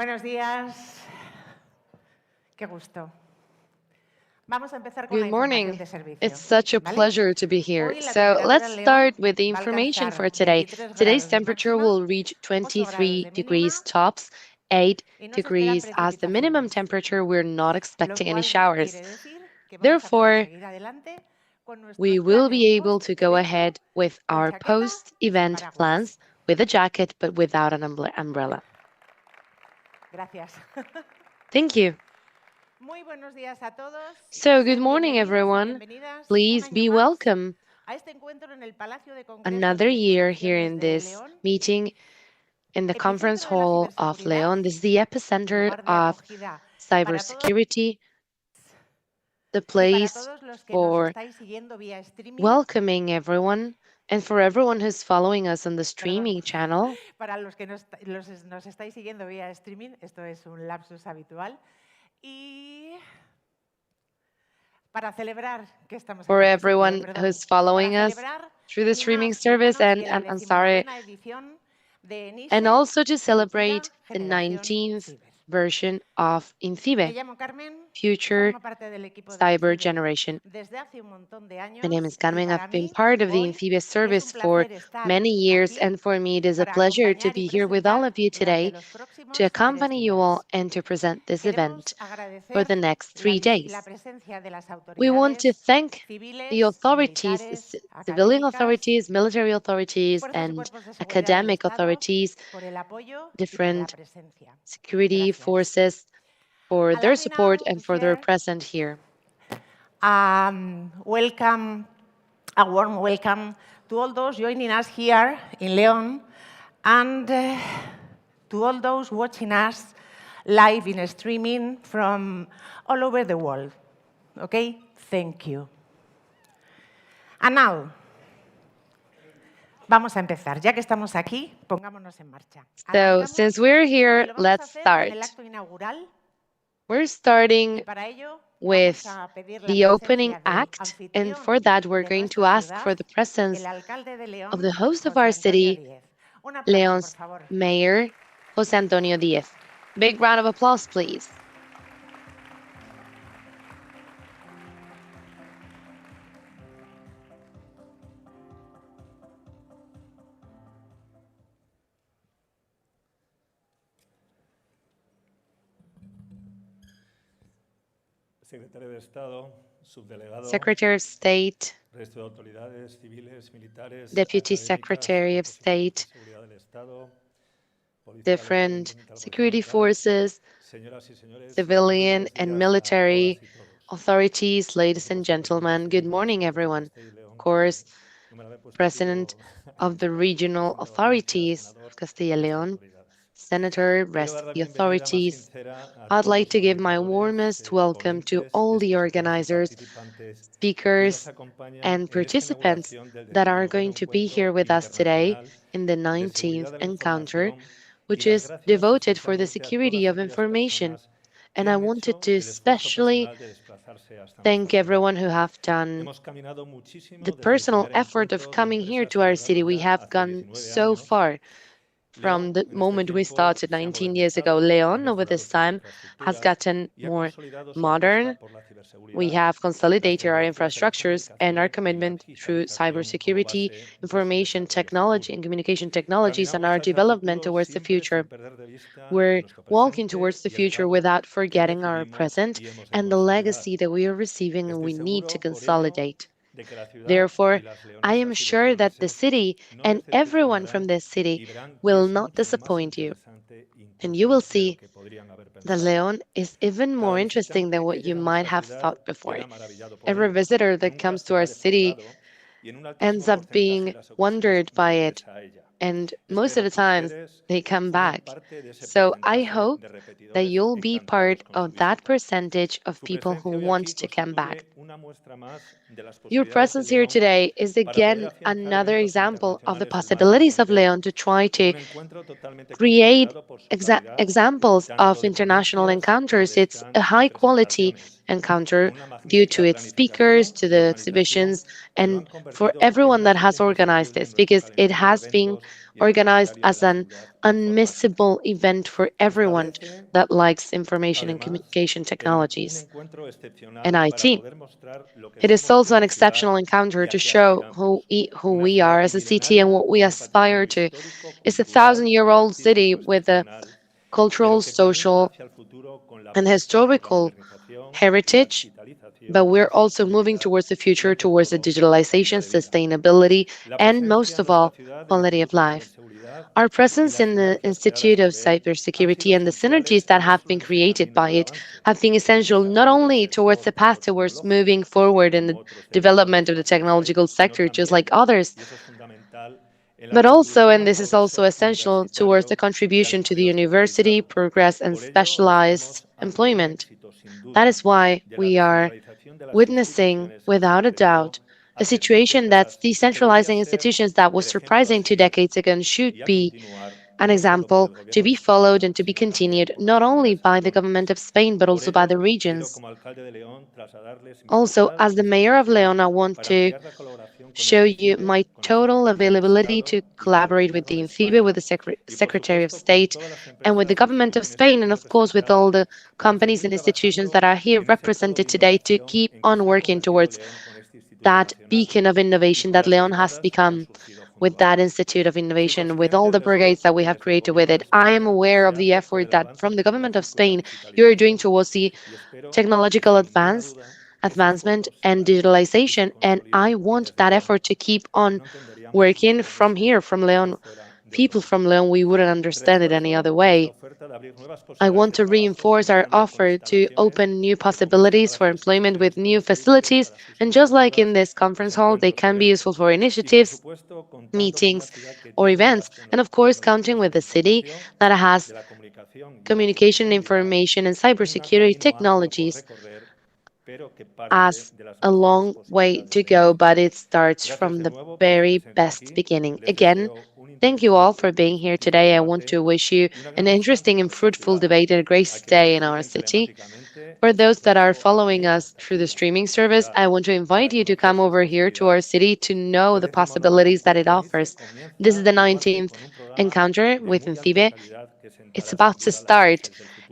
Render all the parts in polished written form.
Buenos días. Qué gusto. Vamos a empezar con la Good información morning. de servicio. It's such a ¿vale? pleasure to be here. Hoy la So temperatura let's en León start with the va a information alcanzar for today. 23 Today's grados de temperature máxima, will reach 8 grados 23 de degrees mínima tops, 8 y no se esperan degrees as the minimum precipitaciones, temperature. We're not lo expecting any cual showers. quiere decir que vamos a poder Therefore, seguir adelante con nuestros we will planes be able to go post-evento ahead with con our chaqueta y sin post-event paraguas. plans with a jacket but without an umbrella. Gracias. Thank you. Muy buenos días a todos. So, good Sed morning, bienvenidos y everyone. bienvenidas Please un be año más welcome. a este encuentro en el Palacio de Congresos Another y year here Exposiciones in de this León, meeting in the conference epicentro de la hall of ciberseguridad, León. This is the epicenter lugar de of acogida para todos cybersecurity, the y para place todos los que nos for estáis siguiendo vía streaming, welcoming everyone, and for everyone who's following us on the perdón, streaming channel. para los que nos estáis siguiendo vía streaming, esto es un lapsus habitual, y para celebrar que estamos For aquí, que se everyone perdón, who's following para us celebrar through the ni streaming más ni service, menos que la and I'm sorry, decimonovena edición de ENISE, and also to futura celebrate the generación 19th ciber. version of Me INCIBE, llamo Carmen, Future formo parte del equipo de Cyber INCIBE Generation. desde hace un montón de My name is años y Carmen. para I've been mí part of the hoy INCIBE es service un for placer estar many years, aquí and for me it is a para pleasure to acompañar y be here with all presentar of you durante today los próximos to 3 accompany you días. all and to present this event Queremos for agradecer the next la 3 days. presencia de las We want to autoridades thank civiles, the authorities, militares, civilian académicas, authorities, military authorities, fuerzas y and cuerpos de seguridad del academic Estado authorities, por el apoyo y por la different presencia. security Gracias. forces for their Allow me support now and to for their share presence here. a warm welcome to all those joining us here in León and to all those watching us live in streaming from all over the world. Okay? Thank you. And now, vamos a empezar. Ya que estamos aquí, pongámonos en marcha. So, Arrancamos since we're y here, lo vamos a let's hacer start. con el acto inaugural. We're Y starting para ello with vamos a pedir la the opening presencia del act, and anfitrión for that, we're de going to nuestra ask ciudad, for the presence el alcalde de León, of the host of José our Antonio city, Díez. Un aplauso, por Leon's favor. mayor, José Antonio Díez. Big round of applause, please. Secretario de Estado, subdelegado, Secretary of State, resto de autoridades civiles, militares, Deputy académicas, Secretary of cuerpos y State, fuerzas de seguridad del Estado, policía different local, militar security gubernamental, forces, señoras y señores, civilian muy buenos and días military a todas y todos. authorities, ladies and Por supuesto, gentlemen. Good morning, everyone. Of course, President of the regional authorities of Castilla y León, Senator, rest of the authorities. I'd like to give my warmest welcome to all the organizers, speakers, and participants that are going to be here with us today in the 19th encounter, which is devoted for the security of information. And I wanted to especially thank everyone who have done the personal effort of coming here to our city. We have gone so far. From the moment we started 19 years ago, León over this time has gotten more modern. We have consolidated our infrastructures and our commitment through cybersecurity, information technology, and communication technologies, and our development towards the future. We're walking towards the future without forgetting our present and the legacy that we are receiving and we need to consolidate. Therefore, I am sure that the city and everyone from this city will not disappoint you. And you will see that León is even more interesting than what you might have thought before. Every visitor that comes to our city ends up being wondered by it, and most of the times they come back. So I hope that you'll be part of that percentage of people who want to come back. Your presence here today is again another example of the possibilities of León to try to create examples of international encounters. It's a high quality encounter due to its speakers, to the exhibitions, and for everyone that has organized this, because it has been organized as an unmissable event for everyone that likes information and communication technologies and IT. It is also an exceptional encounter to show who we are as a city and what we aspire to. It's a 1,000-year-old city with a cultural, social, and historical heritage, but we're also moving towards the future, towards the digitalization, sustainability, and most of all, quality of life. Our presence in the Institute of Cybersecurity and the synergies that have been created by it have been essential not only towards the path towards moving forward in the development of the technological sector, just like others, but also, and this is also essential, towards the contribution to the university, progress, and specialized employment. That is why we are witnessing, without a doubt, a situation that's decentralizing institutions that was surprising 2 decades ago and should be an example to be followed and to be continued not only by the government of Spain, but also by the regions. Also, as the mayor of León, I want to show you my total availability to collaborate with the INCIBE, with the Secretary of State, and with the government of Spain, and of course with all the companies and institutions that are here represented today to keep on working towards that beacon of innovation that León has become with that Institute of Innovation, with all the brigades that we have created with it. I am aware of the effort that from the government of Spain you are doing towards the technological advancement and digitalization, and I want that effort to keep on working from here, from León. People from León, we wouldn't understand it any other way. I want to reinforce our offer to open new possibilities for employment with new facilities, and just like in this conference hall, they can be useful for initiatives, meetings, or events, and of course, counting with a city that has communication, information, and cybersecurity technologies as a long way to go, but it starts from the very best beginning. Again, thank you all for being here today. I want to wish you an interesting and fruitful debate and a great stay in our city. For those that are following us through the streaming service, I want to invite you to come over here to our city to know the possibilities that it offers. This is the 19th encounter with INCIBE. It's about to start,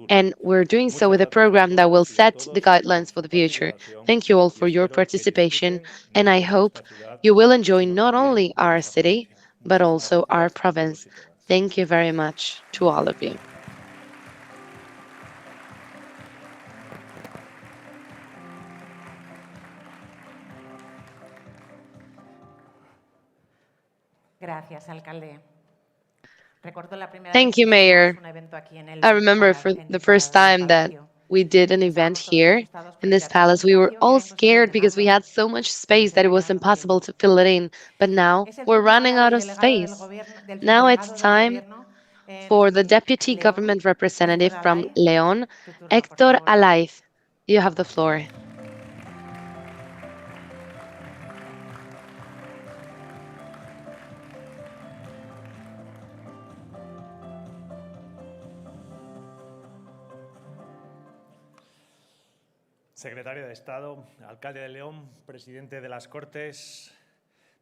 and we're doing so with a program that will set the guidelines for the future. Thank you all for your participation, and I hope you will enjoy not only our city, but also our province. Thank you very much to all of you. Gracias, alcalde. Thank you, Mayor. I remember for the first time that we did an event here in this palace, we were all scared because we had so much space that it was impossible to fill it in. But now we're running out of space. Now it's time for the Deputy Government Representative from León, Héctor Alaiz. You have the floor. Secretario de Estado, alcalde de León, presidente de las Cortes,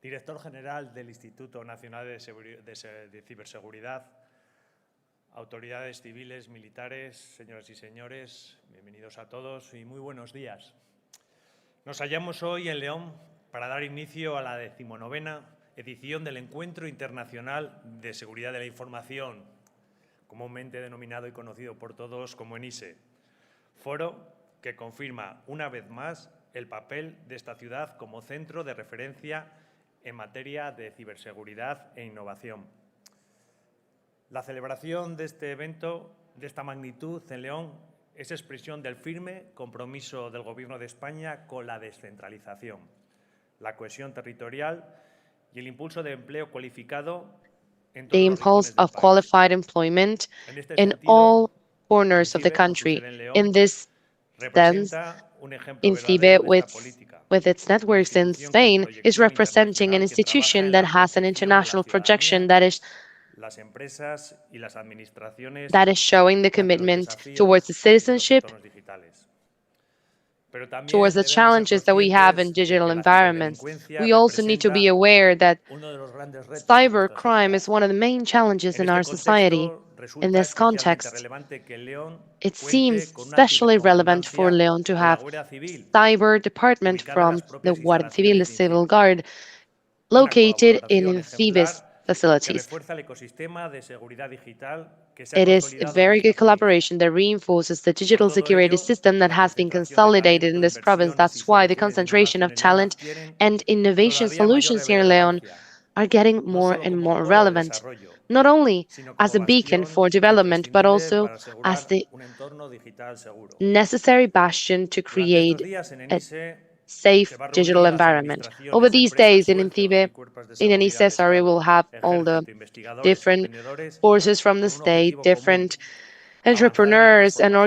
director general del Instituto Nacional de Ciberseguridad, autoridades civiles, militares, señoras y señores, bienvenidos a todos y muy buenos días. Nos hallamos hoy en León para dar inicio a la decimonovena edición del Encuentro Internacional de Seguridad de la Información, comúnmente denominado y conocido por todos como ENISE, foro que confirma una vez más el papel de esta ciudad como centro de referencia en materia de ciberseguridad e innovación. La celebración de este evento de esta magnitud en León es expresión del firme compromiso del Gobierno de España con la descentralización, la cohesión territorial y el impulso de empleo cualificado en todos The los impulse rincones del of país. qualified employment in all corners of the country. In this sense, INCIBE, with its networks in Spain, is representing an institution that has an international projection that is showing the commitment towards the citizenship towards the challenges that we have in digital environments. We also need to be aware that cybercrime is one of the main challenges in our society. In this context, it seems especially relevant for León to have cyber department from the Guardia Civil, the Civil Guard, located in INCIBE's facilities. It is a very good collaboration that reinforces the digital security system that has been consolidated in this province. That's why the concentration of talent and innovation solutions here in León are getting more and more relevant, not only as a beacon for development, but also as the necessary bastion to create a safe digital environment. Over these days in INCIBE, in ENISE, sorry, we'll have all the different forces from the state, different entrepreneurs and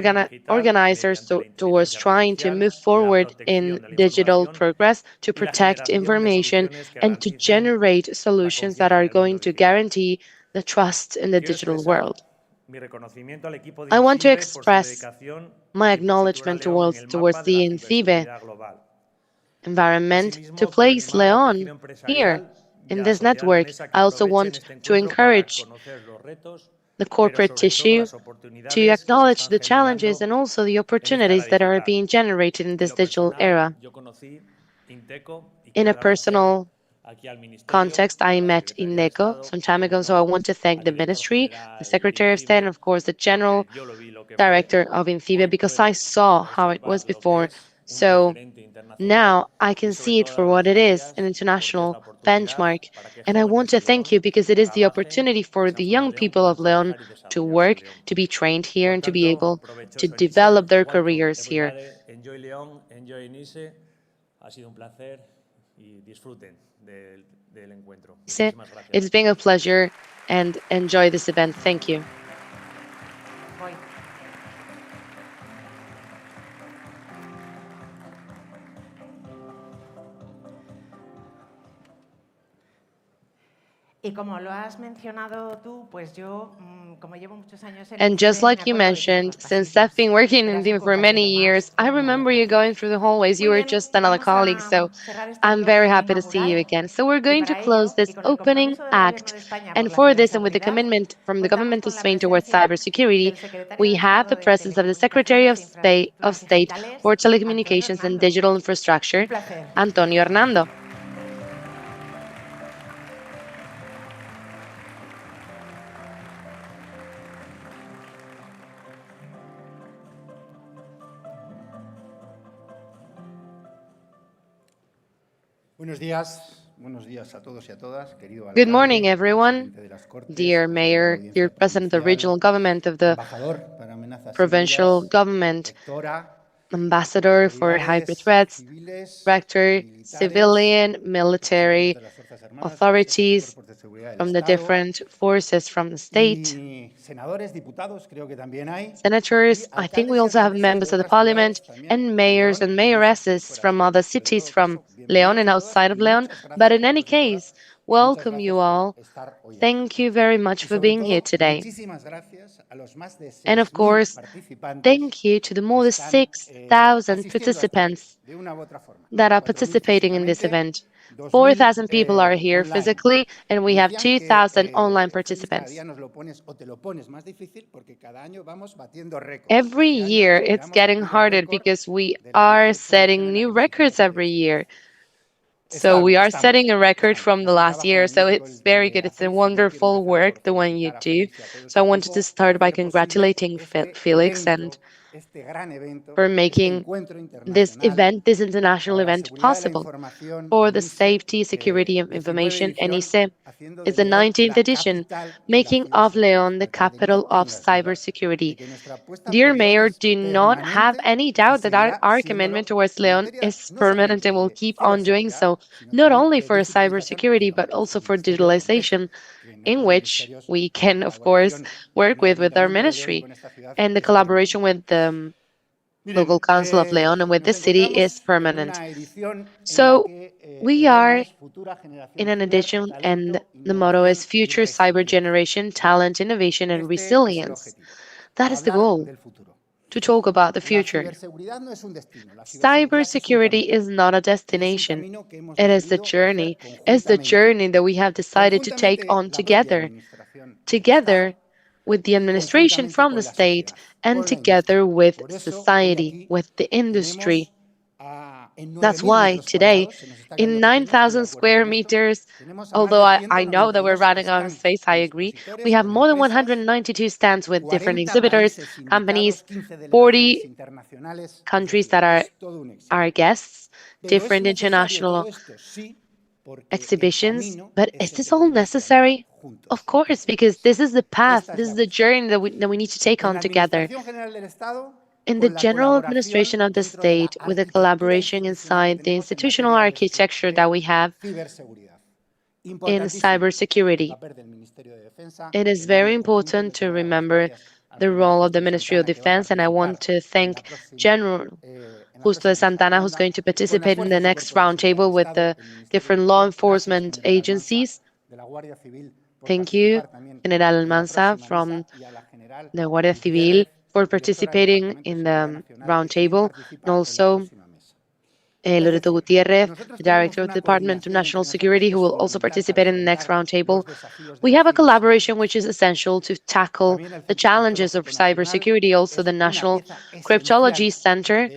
organizers towards trying to move forward in digital progress, to protect information, and to generate solutions that are going to guarantee the trust in the digital world. I want to express my acknowledgement towards the INCIBE environment to place León here in this network. I also want to encourage the corporate tissue to acknowledge the challenges and also the opportunities that are being generated in this digital era. In a personal context, I met INDECO some time ago, so I want to thank the Ministry, the Secretary of State, and of course the General Director of INCIBE, because I saw how it was before. So now I can see it for what it is, an international benchmark. And I want to thank you because it is the opportunity for the young people of León to work, to be trained here, and to be able to develop their careers here. Enjoy León, enjoy ENISE. Ha sido un placer y disfruten del encuentro. It's been a pleasure, and enjoy this event. Thank you. Y como lo has mencionado tú, pues yo, como llevo muchos años en And just like you mentioned, since I've been working in INCIBE for many years, I remember you going through the hallways. You were just another colleague, so I'm very happy to see you again. So we're going to close this opening act, and for this, and with the commitment from the government of Spain towards cybersecurity, we have the presence of the Secretary of State for Telecommunications and Digital Infrastructure, Antonio Hernando. Good morning, everyone. Dear Mayor, dear President of the Regional Government of the Provincial Government, Ambassador for Hybrid Threats, Rector, civilian, military authorities from the different forces from the state, senators, I think we also have members of the parliament, and mayors and mayoresses from other cities from León and outside of León. But in any case, welcome you all. Thank you very much for being here today. And of course, thank you to the more than 6,000 participants that are participating in this event. 4,000 people are here physically, and we have 2,000 online participants. Every year, it's getting harder because we are setting new records every year. So we are setting a record from the last year, so it's very good. It's a wonderful work, the one you do. So I wanted to start by congratulating Felix and for making this event, this international event, possible. For the safety, security of information, ENISE is the 19th edition, making of León the capital of cybersecurity. Dear Mayor, do not have any doubt that our commitment towards León is permanent and will keep on doing so, not only for cybersecurity, but also for digitalization, in which we can, of course, work with our ministry. And the collaboration with the local council of León and with this city is permanent. So we are in an edition, and the motto is Future Cyber Generation, Talent, Innovation, and Resilience. That is the goal. to talk about the future. Cybersecurity is not a destination. It is the journey. It's the journey that we have decided to take on together with the administration from the state and together with society, with the industry. That's why today, in 9,000 square meters, although I know that we're running out of space, I agree, we have more than 192 stands with different exhibitors, companies, 40 countries that are our guests, different international exhibitions. But is this all necessary? Of course, because this is the path, this is the journey that we need to take on together. In the general administration of the state, with the collaboration inside the institutional architecture that we have in cybersecurity, it is very important to remember the role of the Ministry of Defense, and I want to thank General Justo de Santana, who's going to participate in the next roundtable with the different law enforcement agencies. Thank you, General Almanza from the Guardia Civil, for participating in the roundtable, and also Loreto Gutierrez, the Director of the Department of National Security, who will also participate in the next roundtable. We have a collaboration which is essential to tackle the challenges of cybersecurity. Also, the National Cryptology Center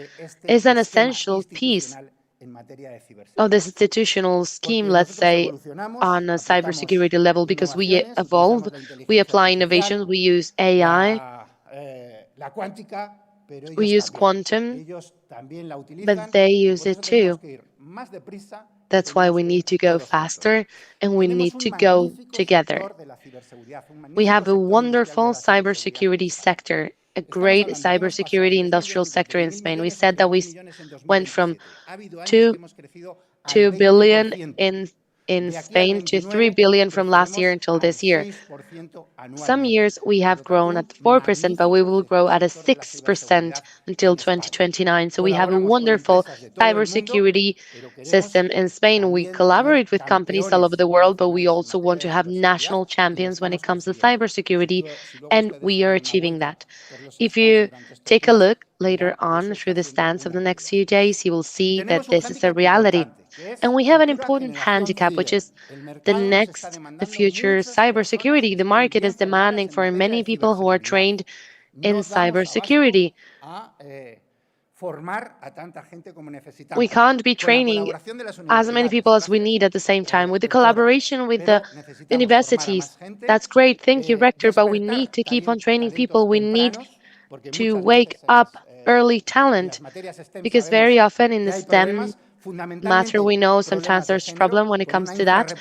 is an essential piece of this institutional scheme, let's say, on a cybersecurity level, because we evolve, we apply innovations, we use AI, we use quantum, but they use it too. That's why we need to go faster and we need to go together. We have a wonderful cybersecurity sector, a great cybersecurity industrial sector in Spain. We said that we went from 2 billion in Spain to 3 billion from last year until this year. Some years we have grown at 4%, but we will grow at a 6% until 2029. So we have a wonderful cybersecurity system in Spain. We collaborate with companies all over the world, but we also want to have national champions when it comes to cybersecurity, and we are achieving that. If you take a look later on through the stands of the next few days, you will see that this is a reality. And we have an important handicap, which is the future cybersecurity. The market is demanding for many people who are trained in cybersecurity. We can't be training as many people as we need at the same time. With the collaboration with the universities, that's great. Thank you, Rector, but we need to keep on training people. We need to wake up early talent, because very often in the STEM matter, we know sometimes there's a problem when it comes to that,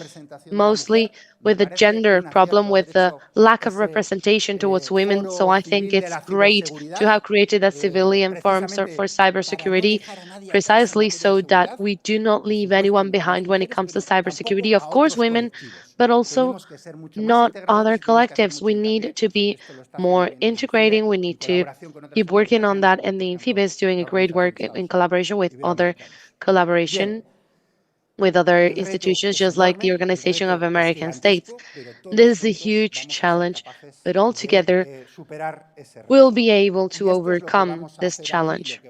mostly with the gender problem, with the lack of representation towards women. So I think it's great to have created a civilian forum for cybersecurity, precisely so that we do not leave anyone behind when it comes to cybersecurity. Of course, women, but also not other collectives. We need to be more integrating. We need to keep working on that, and the INCIBE is doing a great work in collaboration with other institutions, just like the Organization of American States. This is a huge challenge, but altogether, we'll be able to overcome this challenge.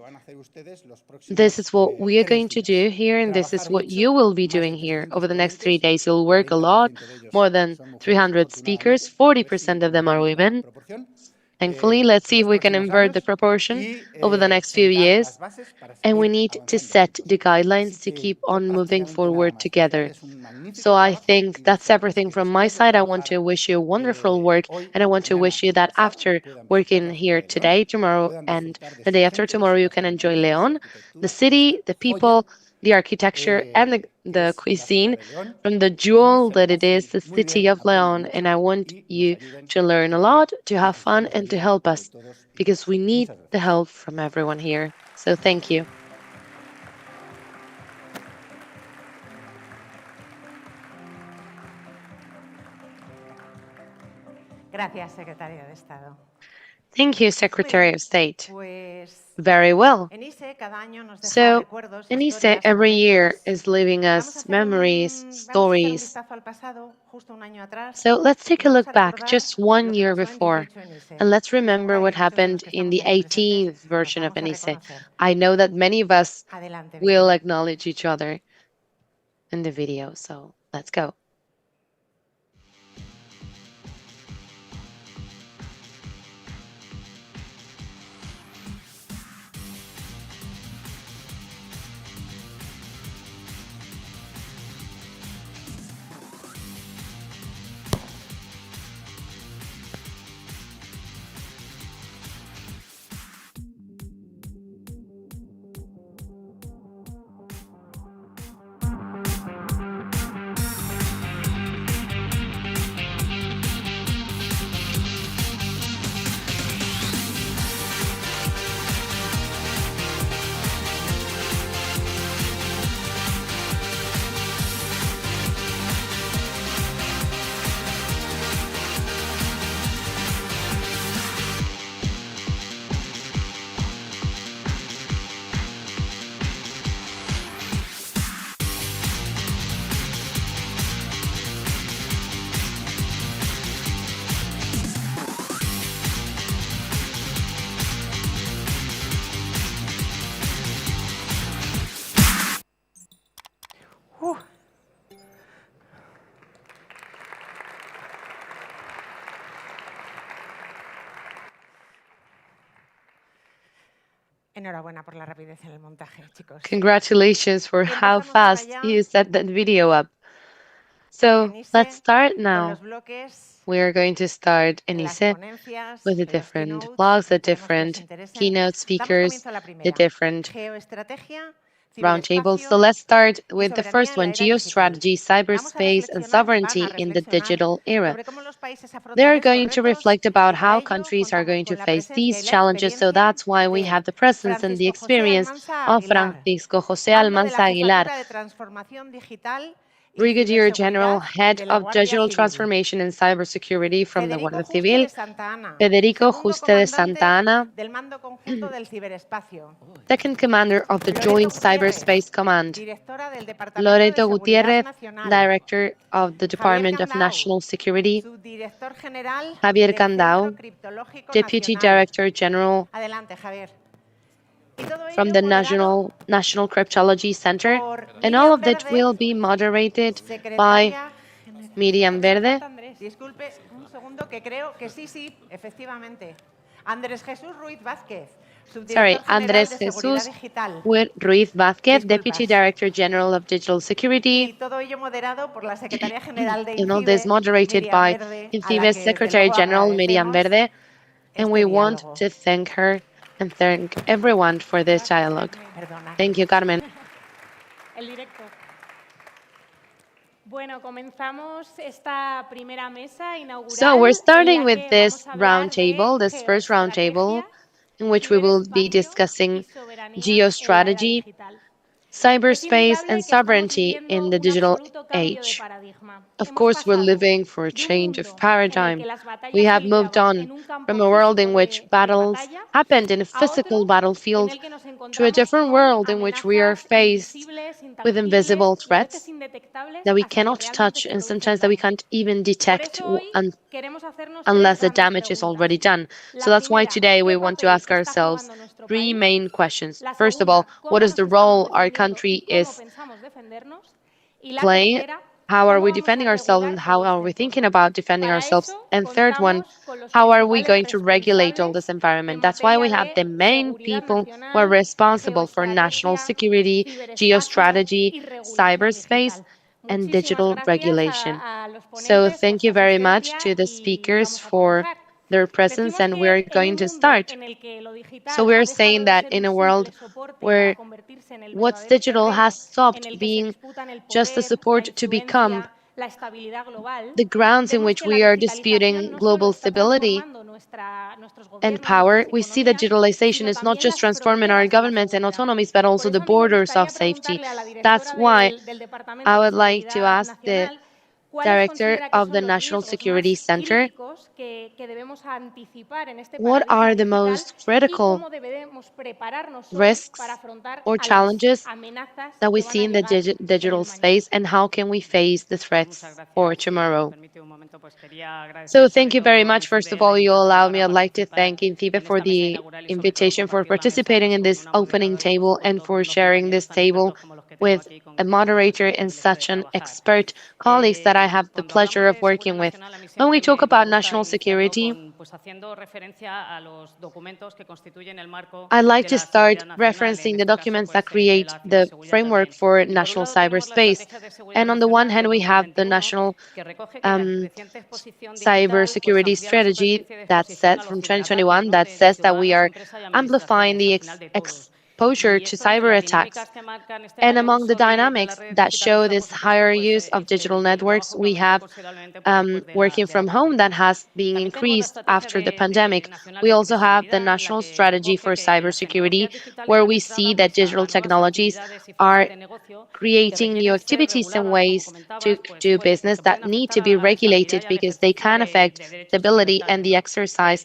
This is what we are going to do here, and this is what you will be doing here over the next 3 days. You'll work a lot, more than 300 speakers, 40% of them are women. Thankfully, let's see if we can invert the proportion over the next few years. And we need to set the guidelines to keep on moving forward together. So I think that's everything from my side. I want to wish you wonderful work, and I want to wish you that after working here today, tomorrow, and the day after tomorrow, you can enjoy León, the city, the people, the architecture, and the cuisine from the jewel that it is, the city of León. And I want you to learn a lot, to have fun, and to help us, because we need the help from everyone here. So thank you. Gracias, Secretario de Estado. Thank you, Secretary of State. Pues Very well. ENISE cada año nos deja So, recuerdos, ENISE historias, every year momentos. is leaving Vamos a us hacer memories, vamos a echar un stories. vistazo al pasado, justo un año atrás, So let's y take a vamos look a back recordar just lo one que year pasó en before, 18 ENISE. and let's Estoy remember segura de what que muchos de los happened que in estamos the aquí presentes 18th nos version of vamos a ENISE. reconocer. I know that many of us Adelante, will Víctor. acknowledge each other in the video, so let's go. Enhorabuena por la rapidez en el montaje, chicos. Congratulations for how Empezamos ahora fast ya. you set that video up. So ENISE let's start con now. los bloques, We are going to start las ENISE ponencias, with the los different keynotes, blogs, the esperemos que os different interesen. keynote Damos speakers, comienzo a la the primera. different Geoestrategia, roundtables. So ciberespacio let's start y with the soberanía first en la one, era digital. geostrategy, Vamos a cyberspace, and reflexionar, van a sovereignty in the reflexionar digital era. sobre cómo los países They are afrontan going estos to retos reflect about y para how ello countries are contamos going con to la face presencia y these la challenges. So experiencia that's why we have de the presence and the Francisco José experience Almansa of Aguilar, Francisco José mando de la Almanza Aguilar, Jefatura de Transformación Digital y Brigadier General, Ciberseguridad Head de la of Guardia Digital Civil. Transformation and Cybersecurity from the Federico Guardia Juste Civil, de Santa Ana, Federico segundo Juste de comandante Santa Ana, del Mando Conjunto del Ciberespacio. Second Commander of the Loreto Joint Gutiérrez, Cyberspace Command, directora del Departamento de Loreto Seguridad Gutiérrez, Nacional. Director of the Javier Department of Candau, National Security, subdirector general Javier del Centro Candau, Criptológico Deputy Nacional. Director General Adelante, Javier. Y todo from ello the moderado National Cryptology Center, por and all Miriam of it Verde, will be moderated by secretaria general. Miriam Verde. Disculpe un segundo, que creo que sí, efectivamente. Andrés Jesús Ruiz Vázquez, Sorry, subdirector general Andrés de Seguridad Jesús Digital. Ruiz Vázquez, Disculpas. Deputy Director General of Digital Security, Y todo ello moderado por la secretaria general de and all this INCIBE, moderated Miriam by Verde, a la INCIBE's que desde Secretary luego General Miriam agradecemos Verde, and este we want diálogo. to thank her and thank everyone for this dialogue. Perdona. Thank you, Carmen. El directo. Bueno, comenzamos esta primera mesa inaugural. So we're starting en la with que this vamos a hablar roundtable, de this first roundtable, geoestrategia, in which we will be ciberespacio discussing y soberanía en la era geostrategy, digital. cyberspace, Es and indudable que estamos sovereignty in viviendo the un digital absoluto cambio de age. paradigma. Of Hemos course, we're pasado living for a de un change of mundo en el paradigm. que las We batallas have se moved libraban on en un campo from a world in físico which de battles batalla happened in a a otro physical en battlefield el que nos to a encontramos different con world in which we are amenazas faced invisibles, with invisible intangibles y a veces threats indetectables that we hasta que cannot realmente touch se and produce el sometimes that we daño. can't even Por detect eso hoy queremos hacernos unless tres the grandes damage is already preguntas. done. So La that's why primera, today we ¿qué want to papel ask está ourselves jugando nuestro three país? main questions. La First of all, segunda, what ¿cómo is nos the estamos role our defendiendo country y cómo is pensamos defendernos? Y la playing? tercera, How are ¿cómo we vamos a defending ourselves and regular how todo are este we thinking entorno? about defending Para ourselves? eso And third one, contamos con los how are we principales going to regulate all this responsables en environment? That's why materia we have de the main seguridad people who are nacional, responsible for national geoestrategia, security, ciberespacio geostrategy, y regulación cyberspace, digital. and Muchísimas digital gracias regulation. a los So ponentes por thank su you very much asistencia to the y speakers vamos a for comenzar. their presence, Decimos and we're que en going un to mundo start. en el que lo So digital we're ha dejado saying de that ser in un a world simple soporte where para convertirse en el what's verdadero digital has terreno en stopped el que se being disputan el just a poder, la support to become influencia, la estabilidad global, the grounds in vemos which que la we are digitalización disputing no solo global está stability transformando nuestros and gobiernos, power. nuestras We see that economías, digitalization sino is not también just las transforming our fronteras de la governments and seguridad. autonomies, but Por also the eso a mí me borders of gustaría safety. preguntarle a la That's directora why del Departamento I de would like to Seguridad ask the Nacional Director of the National Security Center, what are the most critical risks or challenges that we see in the digital space, and how can we face the threats for tomorrow? So thank you very much. First of all, you allow me, I'd like to thank INCIBE for the invitation, for participating in this opening table, and for sharing this table with a moderator and such an expert colleagues that I have the pleasure of working with. When we talk about national security, I'd like to start referencing the documents that create the framework for national cyberspace. And on the one hand, we have the National Cybersecurity Strategy that's set from 2021 that says that we are amplifying the exposure to cyber attacks. And among the dynamics that show this higher use of digital networks, we have working from home that has been increased after the pandemic. We also have the National Strategy for Cybersecurity, where we see that digital technologies are creating new activities and ways to do business that need to be regulated because they can affect stability and the exercise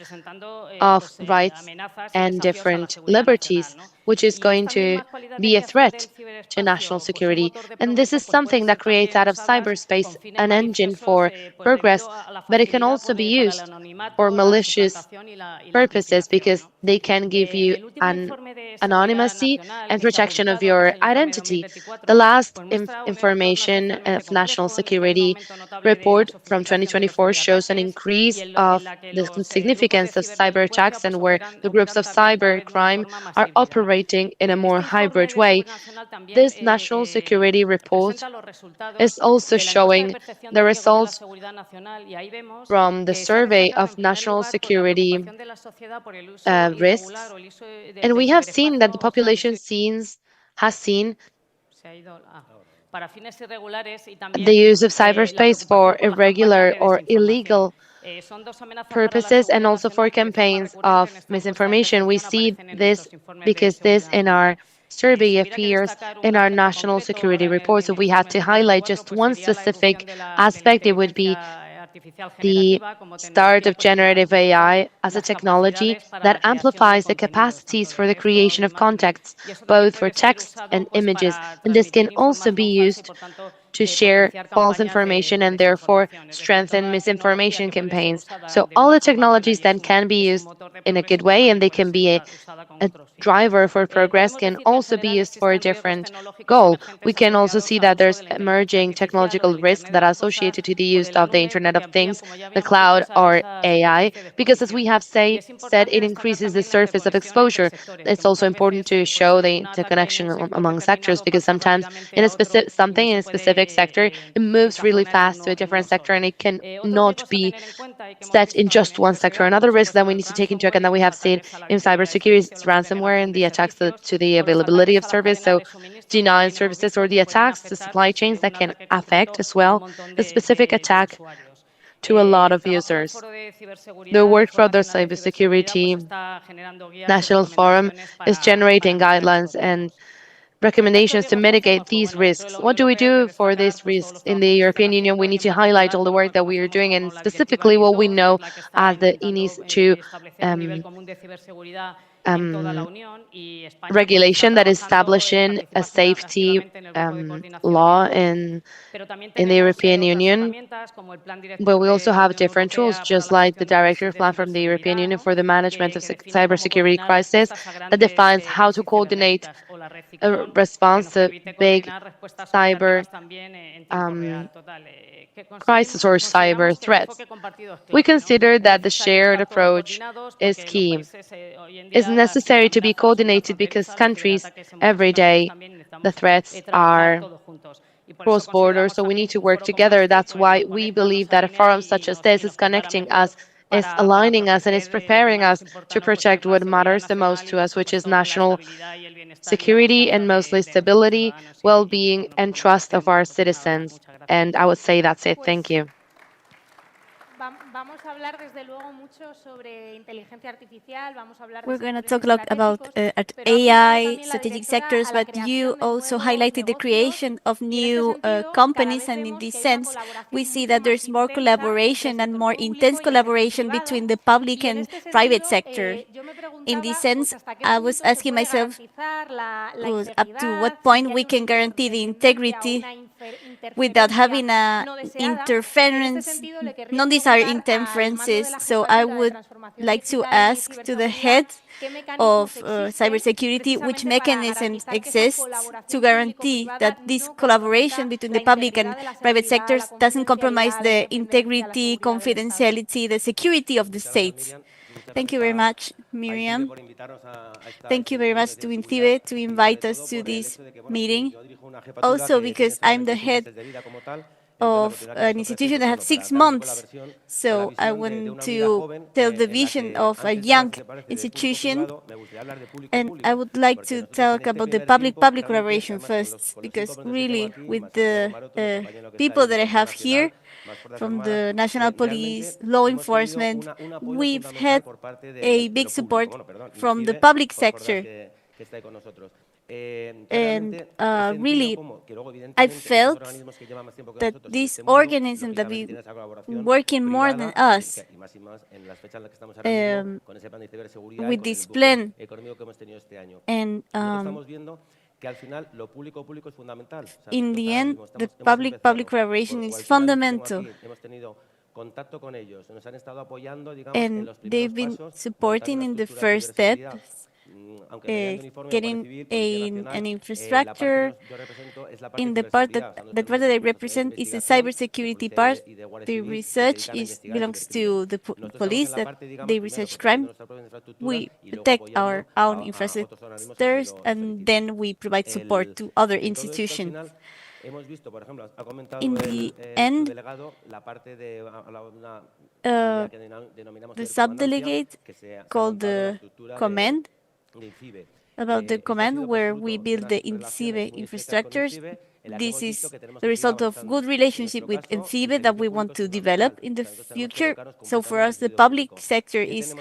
of rights and different liberties, which is going to be a threat to national security. And this is something that creates out of cyberspace an engine for progress, but it can also be used for malicious purposes because they can give you an anonymity and protection of your identity. The last information of national security report from 2024 shows an increase of the significance of cyber attacks and where the groups of cyber crime are operating in a more hybrid way. This national security report is also showing the results from the survey of national security risks. And we have seen that the population has seen the use of cyberspace for irregular or illegal purposes and also for campaigns of misinformation. We see this because this in our survey appears in our national security report. So we had to highlight just one specific aspect. It would be the start of generative AI as a technology that amplifies the capacities for the creation of contexts, both for text and images. And this can also be used to share false information and therefore strengthen misinformation campaigns. So all the technologies then can be used in a good way, and they can be a driver for progress, can also be used for a different goal. We can also see that there's emerging technological risks that are associated to the use of the Internet of Things, the cloud, or AI, because as we have said, it increases the surface of exposure. It's also important to show the interconnection among sectors, because sometimes in a specific sector, it moves really fast to a different sector, and it can not be set in just one sector. Another risk that we need to take into account that we have seen in cybersecurity is ransomware and the attacks to the availability of service, so denied services, or the attacks to supply chains that can affect as well the specific attack to a lot of users. The work for the Cybersecurity National Forum is generating guidelines and recommendations to mitigate these risks. What do we do for these risks? In the European Union, we need to highlight all the work that we are doing, and specifically what we know as the ENISE 2 regulation that is establishing a safety law in the European Union. But we also have different tools, just like the Directive Plan from the European Union for the management of cybersecurity crisis that defines how to coordinate a response to big cyber crisis or cyber threats. We consider that the shared approach is key. It's necessary to be coordinated because countries, every day, the threats are cross-border, so we need to work together. That's why we believe that a forum such as this is connecting us, is aligning us, and is preparing us to protect what matters the most to us, which is national security and mostly stability, well-being, and trust of our citizens. And I would say that's it. Thank you. Vamos a hablar desde luego mucho sobre inteligencia artificial, vamos a hablar de We're going to sectores talk a lot about estratégicos, pero ha AI, apuntado también la strategic directora sectors, a la but you creación de also nuevos highlighted the negocios creation of y en este new sentido cada companies, vez and in vemos this que hay una sense, we colaboración see mucho that más there's more intensa entre collaboration el and sector more público intense y el sector collaboration privado. between the public Y en and este private sentido, sector. yo me In this preguntaba sense, pues, hasta qué I was punto se asking puede myself garantizar la up to what integridad sin point que we haya un can tipo de guarantee the tendencia o integrity una without interferencia having a no deseada. Y en este interference, sentido, le querría non-desired preguntar al mando de interferences. la So I Jefatura de would Transformación like to Digital y ask to the Ciberseguridad head qué mecanismos of existen cybersecurity, which precisamente para mechanisms garantizar que esa exist to colaboración guarantee público-privada that this no collaboration comprometa between la the public and integridad de la private seguridad, la sectors doesn't compromise confidencialidad, la the independencia, la integrity, seguridad del Estado. confidentiality, the security of the states. Thank you very much, Miriam. Thank you very much to INCIBE to invite us to this meeting. Also because I'm the head of an institution that had 6 months. So I want to tell the vision of a young institution, and I would like to talk about the public-public collaboration first, because really with the people that I have here, from the national police, law enforcement, we've had a big support from the public sector. And really, I felt that these organisms that we working more than us with this plan, and in the end, the public-public collaboration is fundamental. And they've been supporting in the first step, getting an infrastructure. In the part that I represent is the cybersecurity part. The research belongs to the police, that they research crime. We protect our own infrastructures, and then we provide support to other institutions. In the end, the subdelegate called the command, about the command where we build the INCIBE infrastructures. This is the result of good relationship with INCIBE that we want to develop in the future. So for us, the public sector is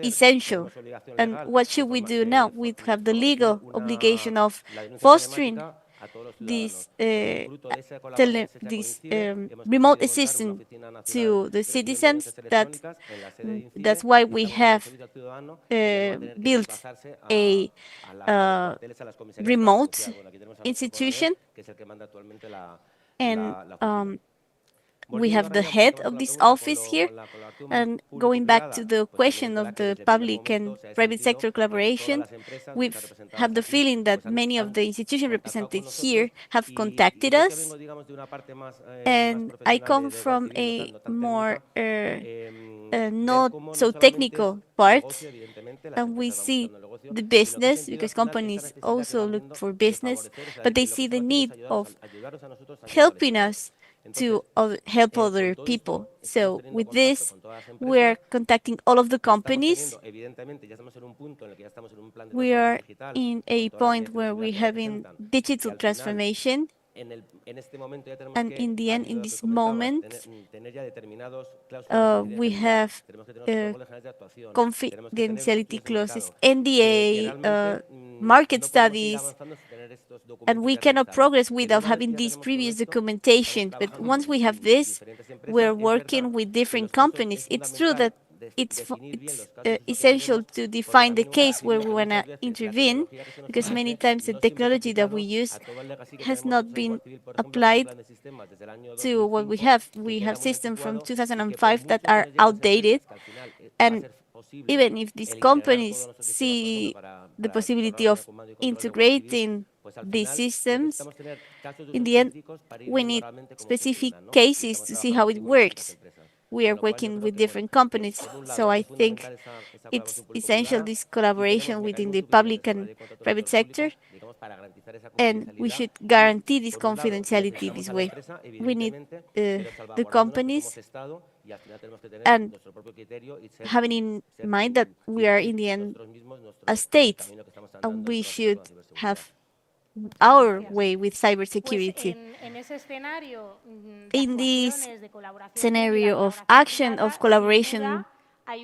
essential. And what should we do now? We have the legal obligation of fostering this remote assistance to the citizens. That's why we have built a remote institution, and we have the head of this office here. And going back to the question of the public and private sector collaboration, we have the feeling that many of the institutions represented here have contacted us. And I come from a more not so technical part, and we see the business, because companies also look for business, but they see the need of helping us to help other people. So with this, we're contacting all of the companies. We are in a point where we're having digital transformation. And in the end, in this moment, we have confidentiality clauses, NDA, market studies, and we cannot progress without having this previous documentation. But once we have this, we're working with different companies. It's true that it's essential to define the case where we want to intervene, because many times the technology that we use has not been applied to what we have. We have systems from 2005 that are outdated, and even if these companies see the possibility of integrating these systems, in the end, we need specific cases to see how it works. We are working with different companies, so I think it's essential, this collaboration within the public and private sector, and we should guarantee this confidentiality this way. We need the companies, and having in mind that we are in the end a state, and we should have our way with cybersecurity. En ese escenario In this scenario of action, of collaboration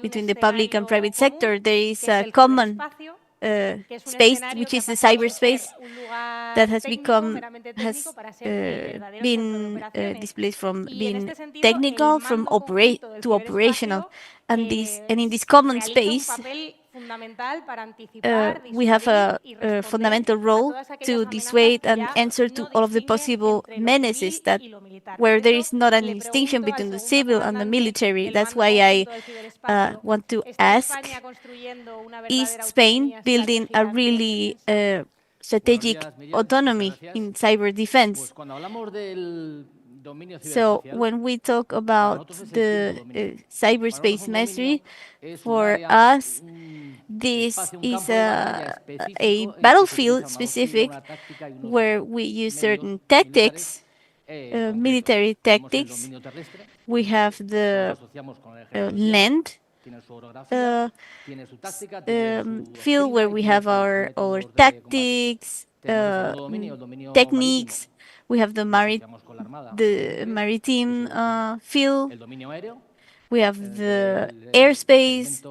between the public and private sector, there is a common space, which is the cyberspace, that has been displaced from being technical to operational, and in this common space, we have a fundamental role to dissuade and answer to all of the possible menaces where there is not a distinction between the civil and the military. That's why I want to ask, is Spain building a really strategic autonomy in cyber defense? So when we talk about the cyberspace mastery, for us, this is a battlefield specific where we use certain tactics, military tactics. We have the land field where we have our tactics, techniques. We have the maritime field. We have the airspace,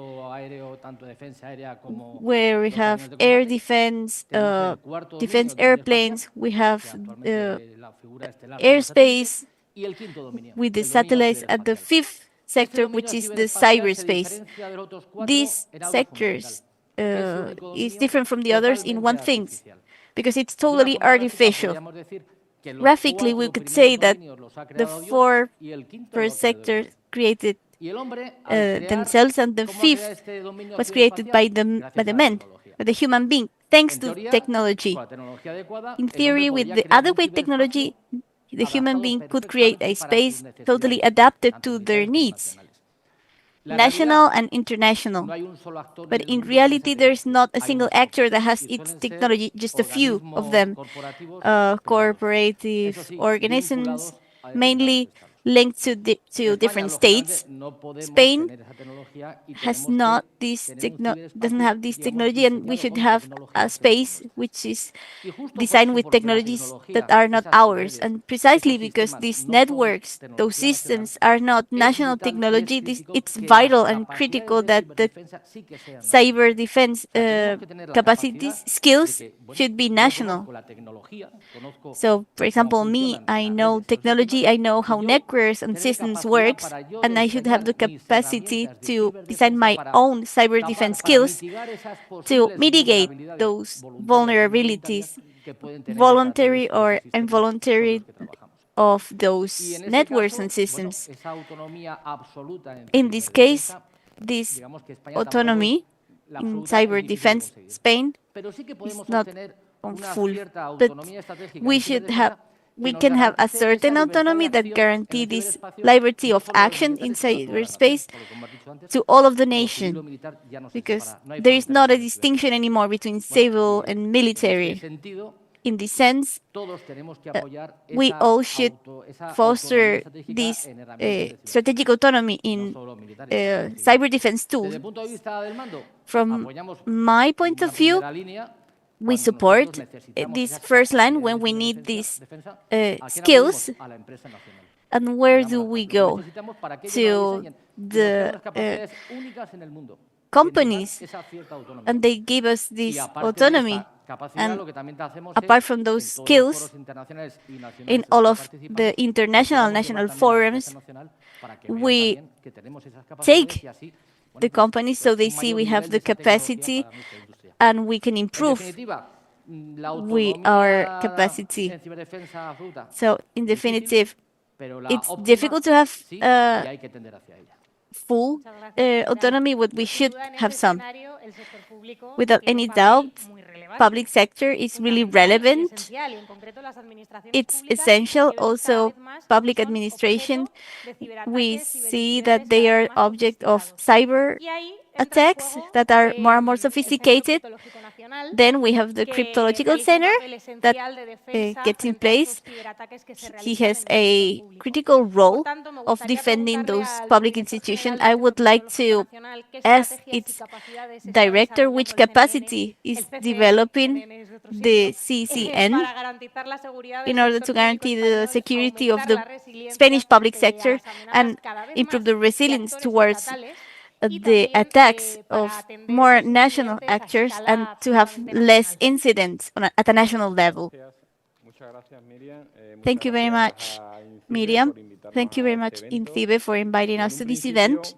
where we have air defense, defense airplanes. We have airspace with the satellites at the fifth sector, which is the cyberspace. These sectors is different from the others in one thing, because it's totally artificial. Graphically, we could say that the four first sectors created themselves, and the fifth was created by the man, by the human being, thanks to technology. In theory, with the adequate technology, the human being could create a space totally adapted to their needs, national and international. But in reality, there's not a single actor that has its technology, just a few of them. Corporative organisms, mainly linked to different states. Spain doesn't have this technology, and we should have a space which is designed with technologies that are not ours. And precisely because these networks, those systems, are not national technology, it's vital and critical that the cyber defense capacities, skills should be national. So, for example, I know technology, I know how networks and systems works, and I should have the capacity to design my own cyber defense skills to mitigate those vulnerabilities, voluntary or involuntary, of those networks and systems. In this case, this autonomy in cyber defense, Spain is not on full, but we can have a certain autonomy that guarantee this liberty of action in cyberspace to all of the nation, because there is not a distinction anymore between civil and military. In this sense, we all should foster this strategic autonomy in cyber defense tools. From my point of view, we support this first line when we need these skills. And where do we go? To the companies, and they give us this autonomy. And apart from those skills, in all of the international national forums, we take the companies so they see we have the capacity and we can improve our capacity. So, in definitive, it's difficult to have full autonomy, but we should have some. Without any doubt, public sector is really relevant. It's essential. Also, public administration, we see that they are object of cyber attacks that are more and more sophisticated. Then we have the cryptological center that gets in place. He has a critical role of defending those public institutions. I would like to ask its director which capacity is developing the CCN in order to guarantee the security of the Spanish public sector and improve the resilience towards the attacks of more national actors and to have less incidents at a national level. Thank you very much, Miriam. Thank you very much, INCIBE, for inviting us to this event.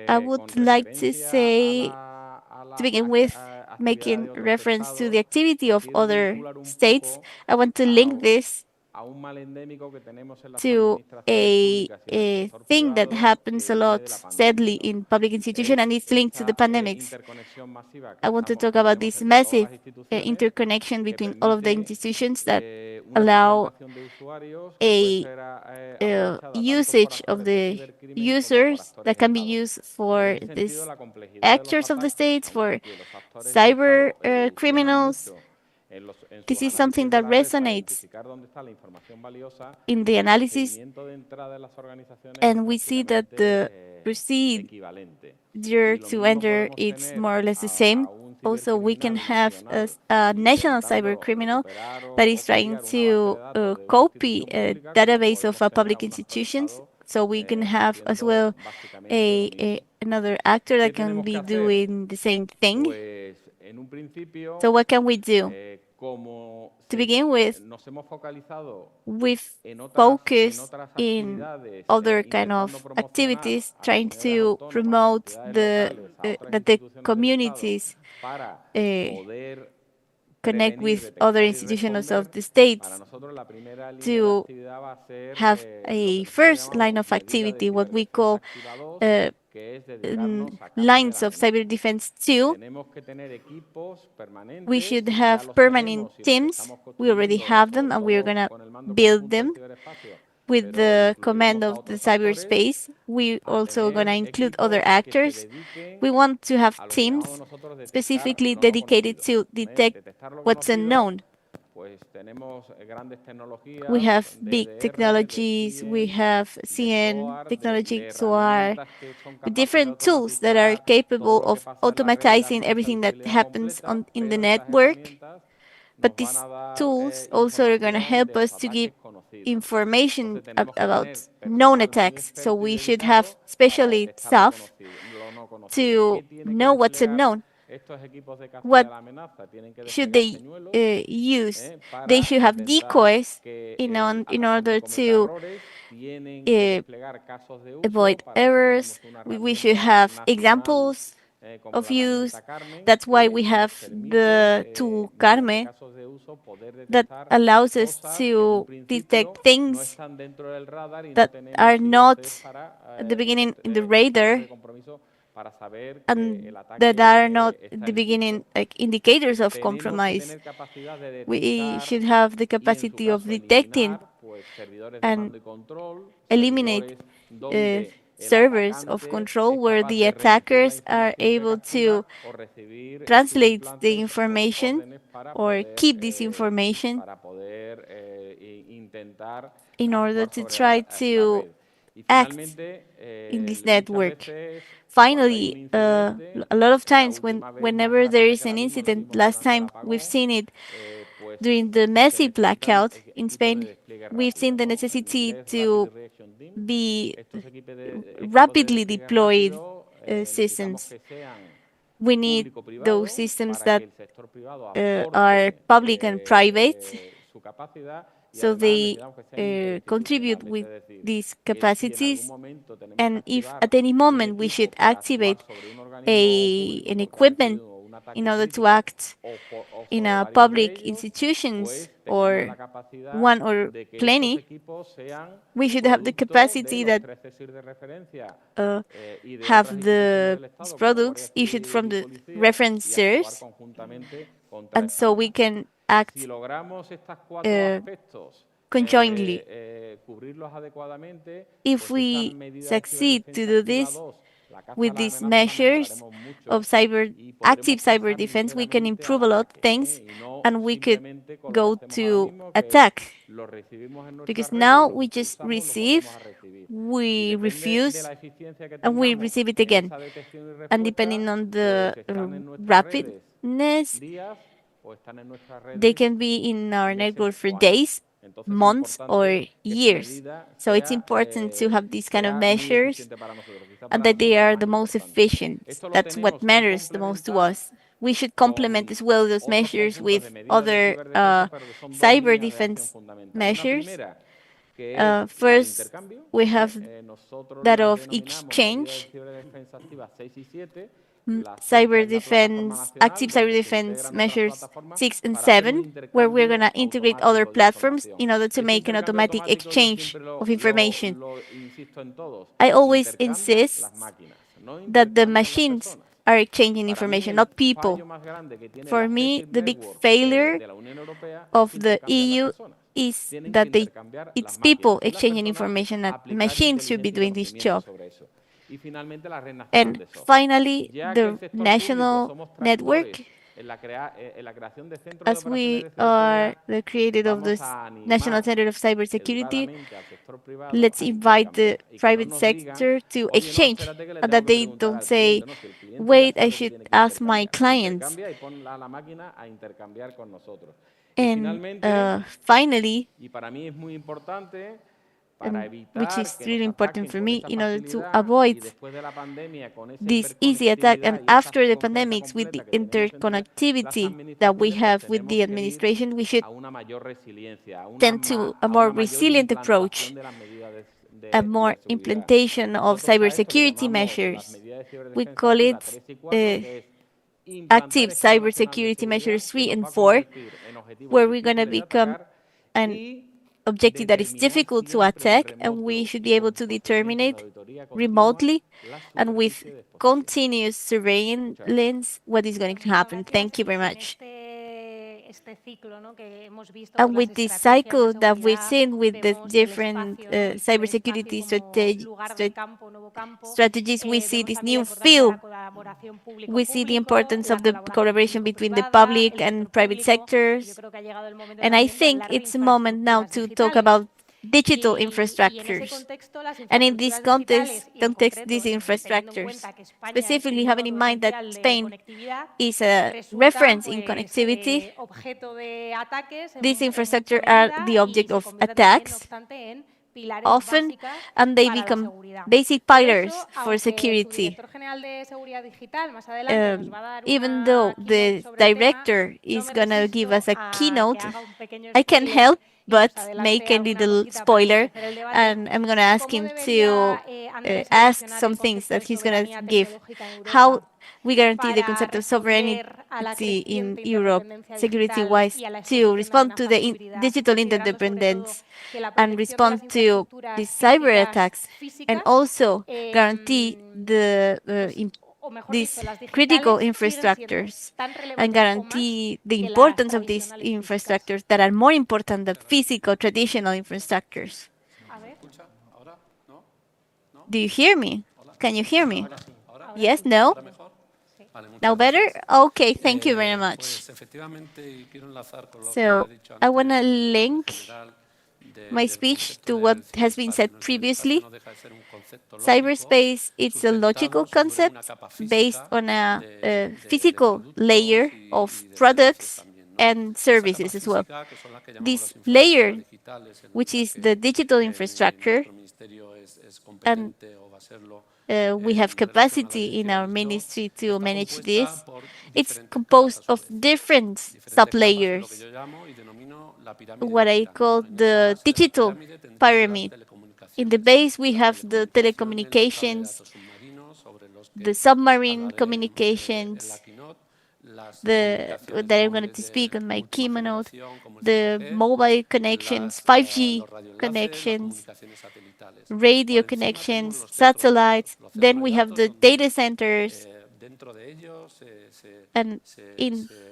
I would like to say, to begin with, making reference to the activity of other states, I want to link this to a thing that happens a lot sadly in public institutions, and it's linked to the pandemics. I want to talk about this massive interconnection between all of the institutions that allow a usage of the users that can be used for these actors of the states, for cyber criminals. This is something that resonates in the analysis, and we see that the procedure to enter is more or less the same. Also, we can have a national cyber criminal that is trying to copy a database of public institutions. So we can have as well another actor that can be doing the same thing. So what can we do? To begin with, we've focused in other kind of activities trying to promote that the communities connect with other institutions of the states to have a first line of activity, what we call lines of cyber defense 2. We should have permanent teams. We already have them, and we're going to build them with the command of the cyberspace. We also going to include other actors. We want to have teams specifically dedicated to detect what's unknown. We have big technologies, we have CN technology, SOAR, different tools that are capable of automatizing everything that happens in the network. But these tools also are going to help us to give information about known attacks. So we should have specially staff to know what's unknown. What should they use? They should have decoys in order to avoid errors. We should have examples of use. That's why we have the tool Carme that allows us to detect things that are not at the beginning in the radar and that are not at the beginning like indicators of compromise. We should have the capacity of detecting and eliminate servers of control where the attackers are able to translate the information or keep this information in order to try to act in this network. Finally, a lot of times whenever there is an incident, last time we've seen it during the messy blackout in Spain, we've seen the necessity to be rapidly deployed systems. We need those systems that are public and private, so they contribute with these capacities. And if at any moment we should activate an equipment in order to act in a public institutions or one or plenty, we should have the capacity that have these products issued from the referencers, and so we can act conjointly. If we succeed to do this, with these measures of active cyber defense, we can improve a lot of things, and we could go to attack. Because now we just receive, we refuse, and we receive it again. And depending on the rapidness, they can be in our network for days, months, or years. So it's important to have these kind of measures and that they are the most efficient. That's what matters the most to us. We should complement as well those measures with other cyber defense measures. First, we have that of exchange, active cyber defense measures 6 and 7, where we're going to integrate other platforms in order to make an automatic exchange of information. I always insist that the machines are exchanging information, not people. For me, the big failure of the EU is that it's people exchanging information, and machines should be doing this job. And finally, the national network, as we are the creator of the National Center of Cybersecurity, let's invite the private sector to exchange, and that they don't say, wait, I should ask my clients. And finally, which is really important for me, in order to avoid this easy attack, and after the pandemics, with the interconnectivity that we have with the administration, we should tend to a more resilient approach, a more implementation of cybersecurity measures. We call it active cybersecurity measures 3 and 4, where we're going to become an objective that is difficult to attack, and we should be able to determine it remotely and with continuous surveillance what is going to happen. Thank you very much. And with this cycle that we've seen with the different cybersecurity strategies, we see this new field. We see the importance of the collaboration between the public and private sectors. And I think it's a moment now to talk about digital infrastructures. And in this context, these infrastructures, specifically having in mind that Spain is a reference in connectivity, these infrastructures are the object of attacks often, and they become basic pillars for security. Even though the director is going to give us a keynote, I can't help but make a little spoiler, and I'm going to ask him to ask some things that he's going to give. How we guarantee the concept of sovereignty in Europe, security-wise, to respond to the digital interdependence and respond to the cyber attacks, and also guarantee these critical infrastructures and guarantee the importance of these infrastructures that are more important than physical traditional infrastructures. Do you hear me? Can you hear me? Yes? No? Now better? Okay, thank you very much. So I want to link my speech to what has been said previously. Cyberspace, it's a logical concept based on a physical layer of products and services as well. This layer, which is the digital infrastructure, and we have capacity in our ministry to manage this. It's composed of different sub-layers, what I call the digital pyramid. In the base, we have the telecommunications, the submarine communications, that I'm going to speak on my keynote, the mobile connections, 5G connections, radio connections, satellites. Then we have the data centers, and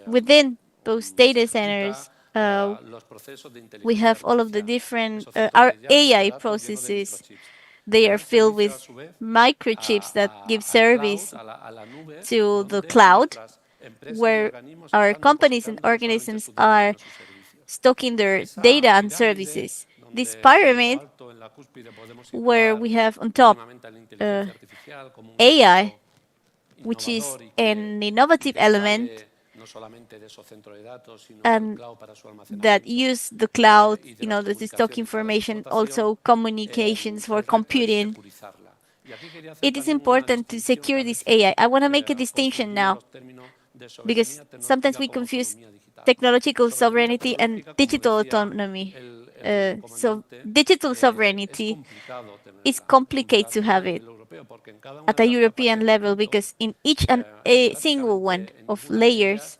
within those data centers, we have all of the different our AI processes, They are filled with microchips that give service to the cloud, where our companies and organisms are stocking their data and services. This pyramid, where we have on top AI, which is an innovative element and that use the cloud in order to stock information, also communications for computing. It is important to secure this AI. I want to make a distinction now, because sometimes we confuse technological sovereignty and digital autonomy. So digital sovereignty is complicated to have it at a European level, because in each and a single one of layers,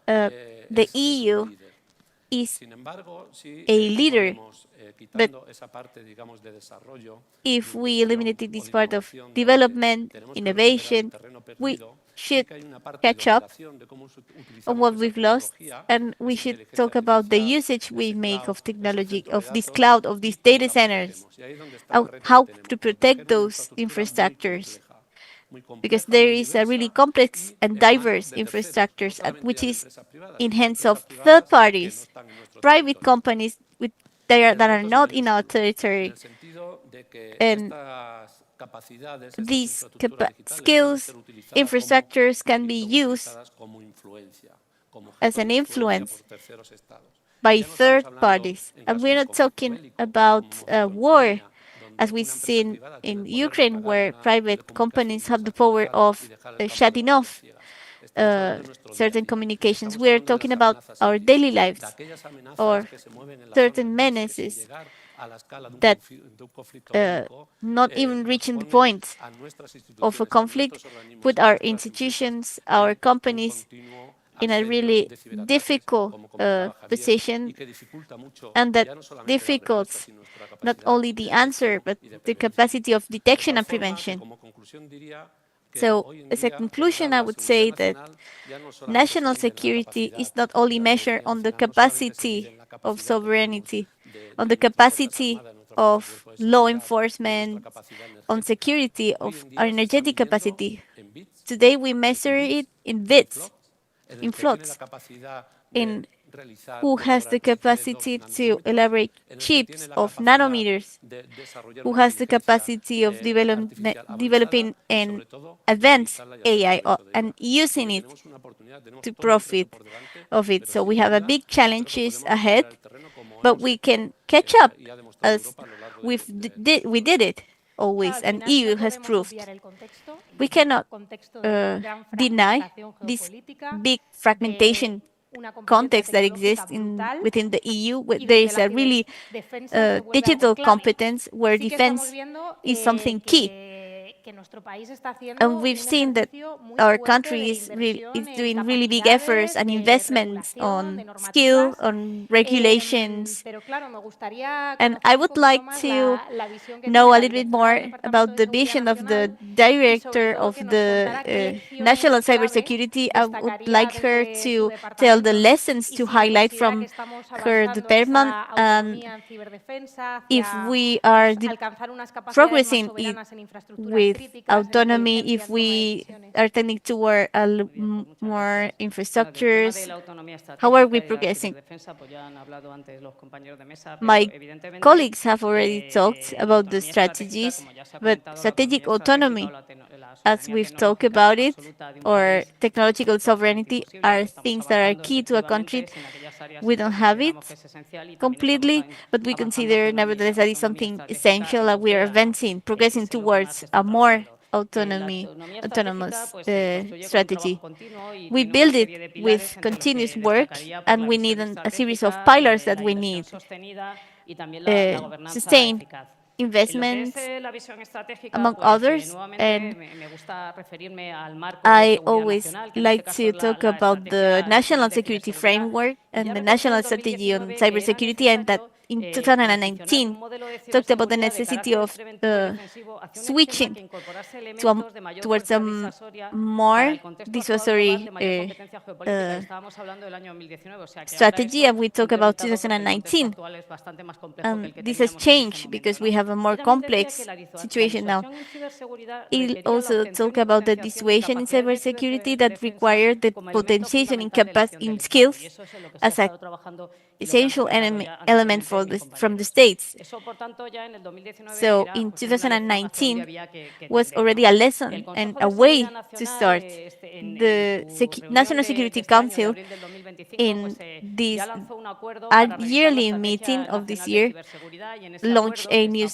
the EU is a leader. But if we eliminated this part of development, innovation, we should catch up on what we've lost, and we should talk about the usage we make of technology, of this cloud, of these data centers, how to protect those infrastructures. Because there is a really complex and diverse infrastructures which is in hands of third parties, private companies that are not in our territory. And these skills, infrastructures can be used as an influence by third parties. And we're not talking about war, as we've seen in Ukraine, where private companies have the power of shutting off certain communications. We are talking about our daily lives, or certain menaces that not even reaching the point of a conflict put our institutions, our companies in a really difficult position, and that difficults not only the answer, but the capacity of detection and prevention. So, as a conclusion, I would say that national security is not only measured on the capacity of sovereignty, on the capacity of law enforcement, on security of our energetic capacity. Today, we measure it in bits, in floats, in who has the capacity to elaborate chips of nanometers, who has the capacity of developing an advanced AI and using it to profit of it. So we have a big challenges ahead, but we can catch up, as we did it always, and EU has proved. We cannot deny this big fragmentation context that exists within the EU. There is a really digital competence where defense is something key. And we've seen that our country is doing really big efforts and investments on skill, on regulations. And I would like to know a little bit more about the vision of the director of the National Cybersecurity. I would like her to tell the lessons to highlight from her department, and if we are progressing with autonomy, if we are tending toward more infrastructures, how are we progressing? My colleagues have already talked about the strategies, but strategic autonomy, as we've talked about it, or technological sovereignty, are things that are key to a country. We don't have it completely, but we consider nevertheless that is something essential, and we are advancing, progressing towards a more autonomous strategy. We build it with continuous work, and we need a series of pillars that we need. Sustained investments, among others, and I always like to talk about the national security framework and the national strategy on cybersecurity, and that in 2019 talked about the necessity of switching towards a more dissuasory strategy, and we talk about 2019. This has changed because we have a more complex situation now. It also talk about the dissuasion in cybersecurity that require the potentiation in skills as an essential element from the states. So in 2019 was already a lesson and a way to start. The National Security Council in this yearly meeting of this year launched a new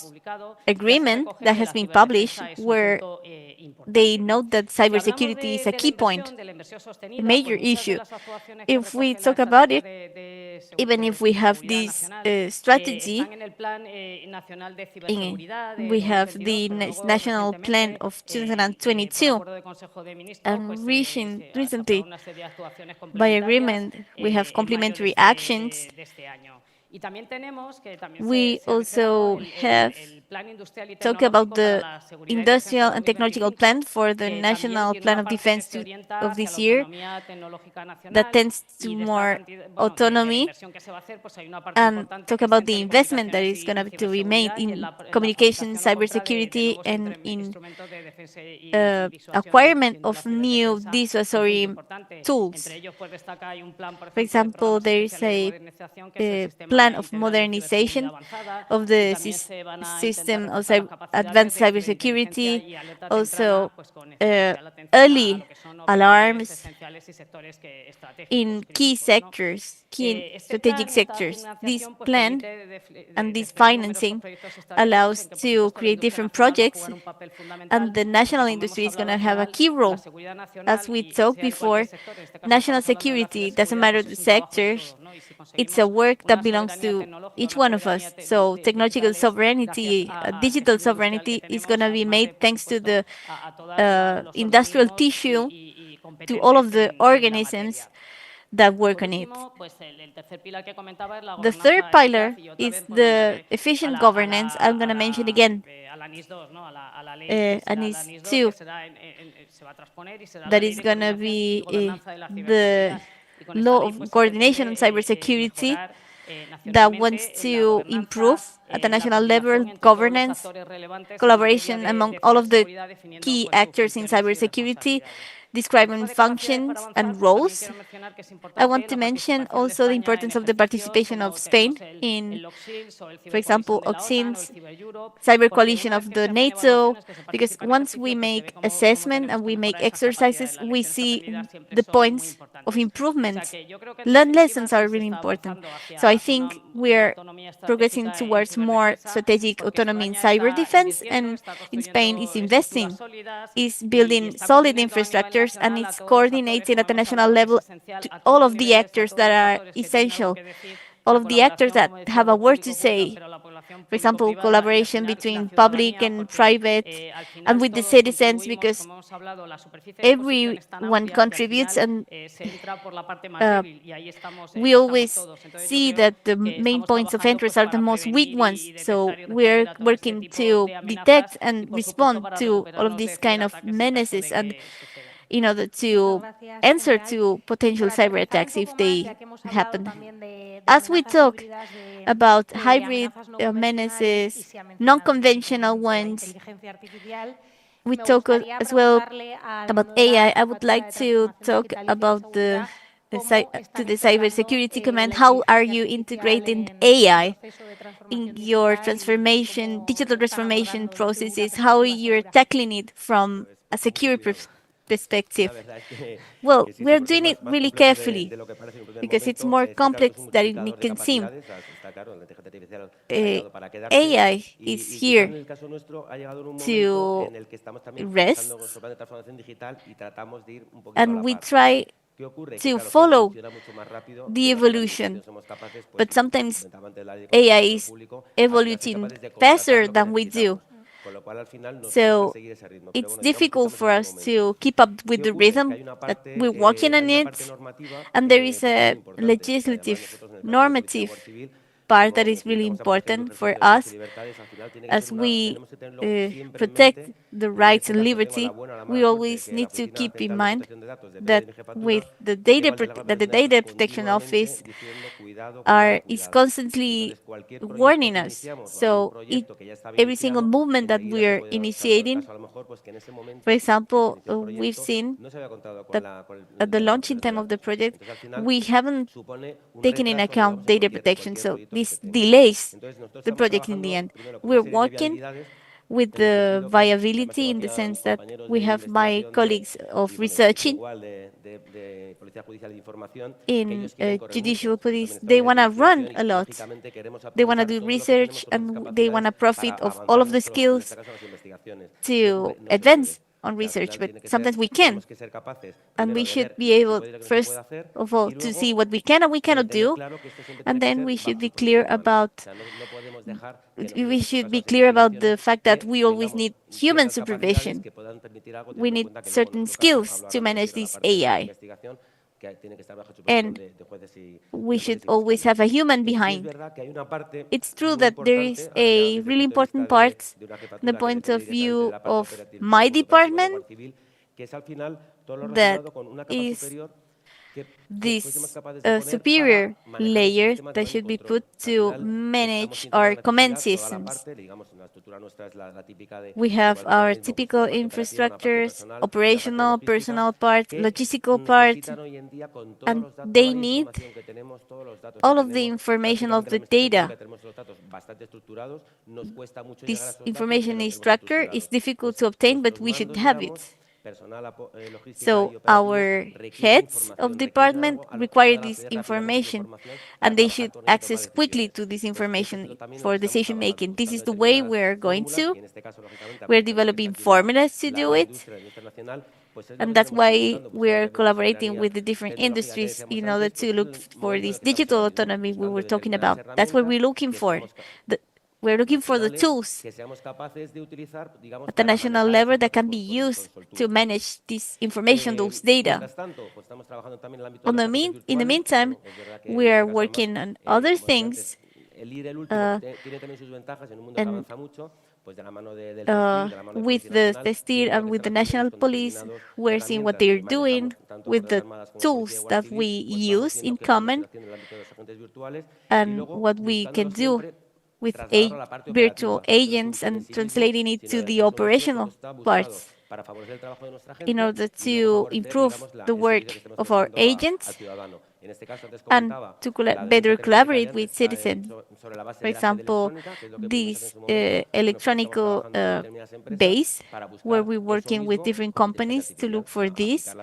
agreement that has been published where they note that cybersecurity is a key point, a major issue. If we talk about it, even if we have this strategy, we have the National Plan of 2022, and recently, by agreement, we have complementary actions. We also have talked about the industrial and technological plan for the National Plan of Defense of this year that tends to more autonomy, and talk about the investment that is going to be made in communication, cybersecurity, and in acquirement of new dissuasory tools. For example, there is a plan of modernization of the system of advanced cybersecurity, also early alarms in key sectors, key strategic sectors. This plan and this financing allows to create different projects, and the national industry is going to have a key role. As we talked before, national security doesn't matter the sectors. It's a work that belongs to each one of us. So technological sovereignty, digital sovereignty is going to be made thanks to the industrial tissue, to all of the organisms that work on it. The third pillar is the efficient governance. I'm going to mention again ENISE 2, that is going to be the law of coordination on cybersecurity that wants to improve at the national level governance, collaboration among all of the key actors in cybersecurity, describing functions and roles. I want to mention also the importance of the participation of Spain in, for example, OCSIN's cyber coalition of the NATO, because once we make assessment and we make exercises, we see the points of improvement. Learned lessons are really important. So I think we're progressing towards more strategic autonomy in cyber defense, and in Spain is investing, is building solid infrastructures, and it's coordinating at the national level to all of the actors that are essential, all of the actors that have a word to say. For example, collaboration between public and private and with the citizens, because everyone contributes, and we always see that the main points of interest are the most weak ones. So we're working to detect and respond to all of these kind of menaces, and in order to answer to potential cyber attacks if they happen. As we talk about hybrid menaces, non-conventional ones, we talk as well about AI. I would like to talk about the Cybersecurity Command. How are you integrating AI in your transformation, digital transformation processes? How you're tackling it from a secure perspective? Well, we're doing it really carefully because it's more complex than it can seem. AI is here to rest, and we try to follow the evolution, but sometimes AI is evolving faster than we do. So it's difficult for us to keep up with the rhythm that we're working on it, and there is a legislative, normative part that is really important for us as we protect the rights and liberty. We always need to keep in mind that with the data protection office is constantly warning us. So every single movement that we are initiating, for example, we've seen that at the launching time of the project, we haven't taken in account data protection. So this delays the project in the end. We're working with the viability in the sense that we have my colleagues of researching in judicial police. They want to run a lot. They want to do research and they want to profit of all of the skills to advance on research, but sometimes we can. And we should be able, first of all, to see what we can and we cannot do, and then we should be clear about the fact that we always need human supervision. We need certain skills to manage this AI. And we should always have a human behind. It's true that there is a really important part from the point of view of my department that is this superior layer that should be put to manage our command systems. We have our typical infrastructures, operational, personal part, logistical part, and they need all of the information of the data. This information is structured, it's difficult to obtain, but we should have it. So our heads of department require this information, and they should access quickly to this information for decision making. This is the way we're going to. We're developing formulas to do it, and that's why we're collaborating with the different industries in order to look for this digital autonomy we were talking about. That's what we're looking for. We're looking for the tools at the national level that can be used to manage this information, those data. In the meantime, we are working on other things. With the Testir and with the National Police, we're seeing what they're doing with the tools that we use in common and what we can do with virtual agents and translating it to the operational parts in order to improve the work of our agents and to better collaborate with citizens. For example, this electronic base where we're working with different companies to look for this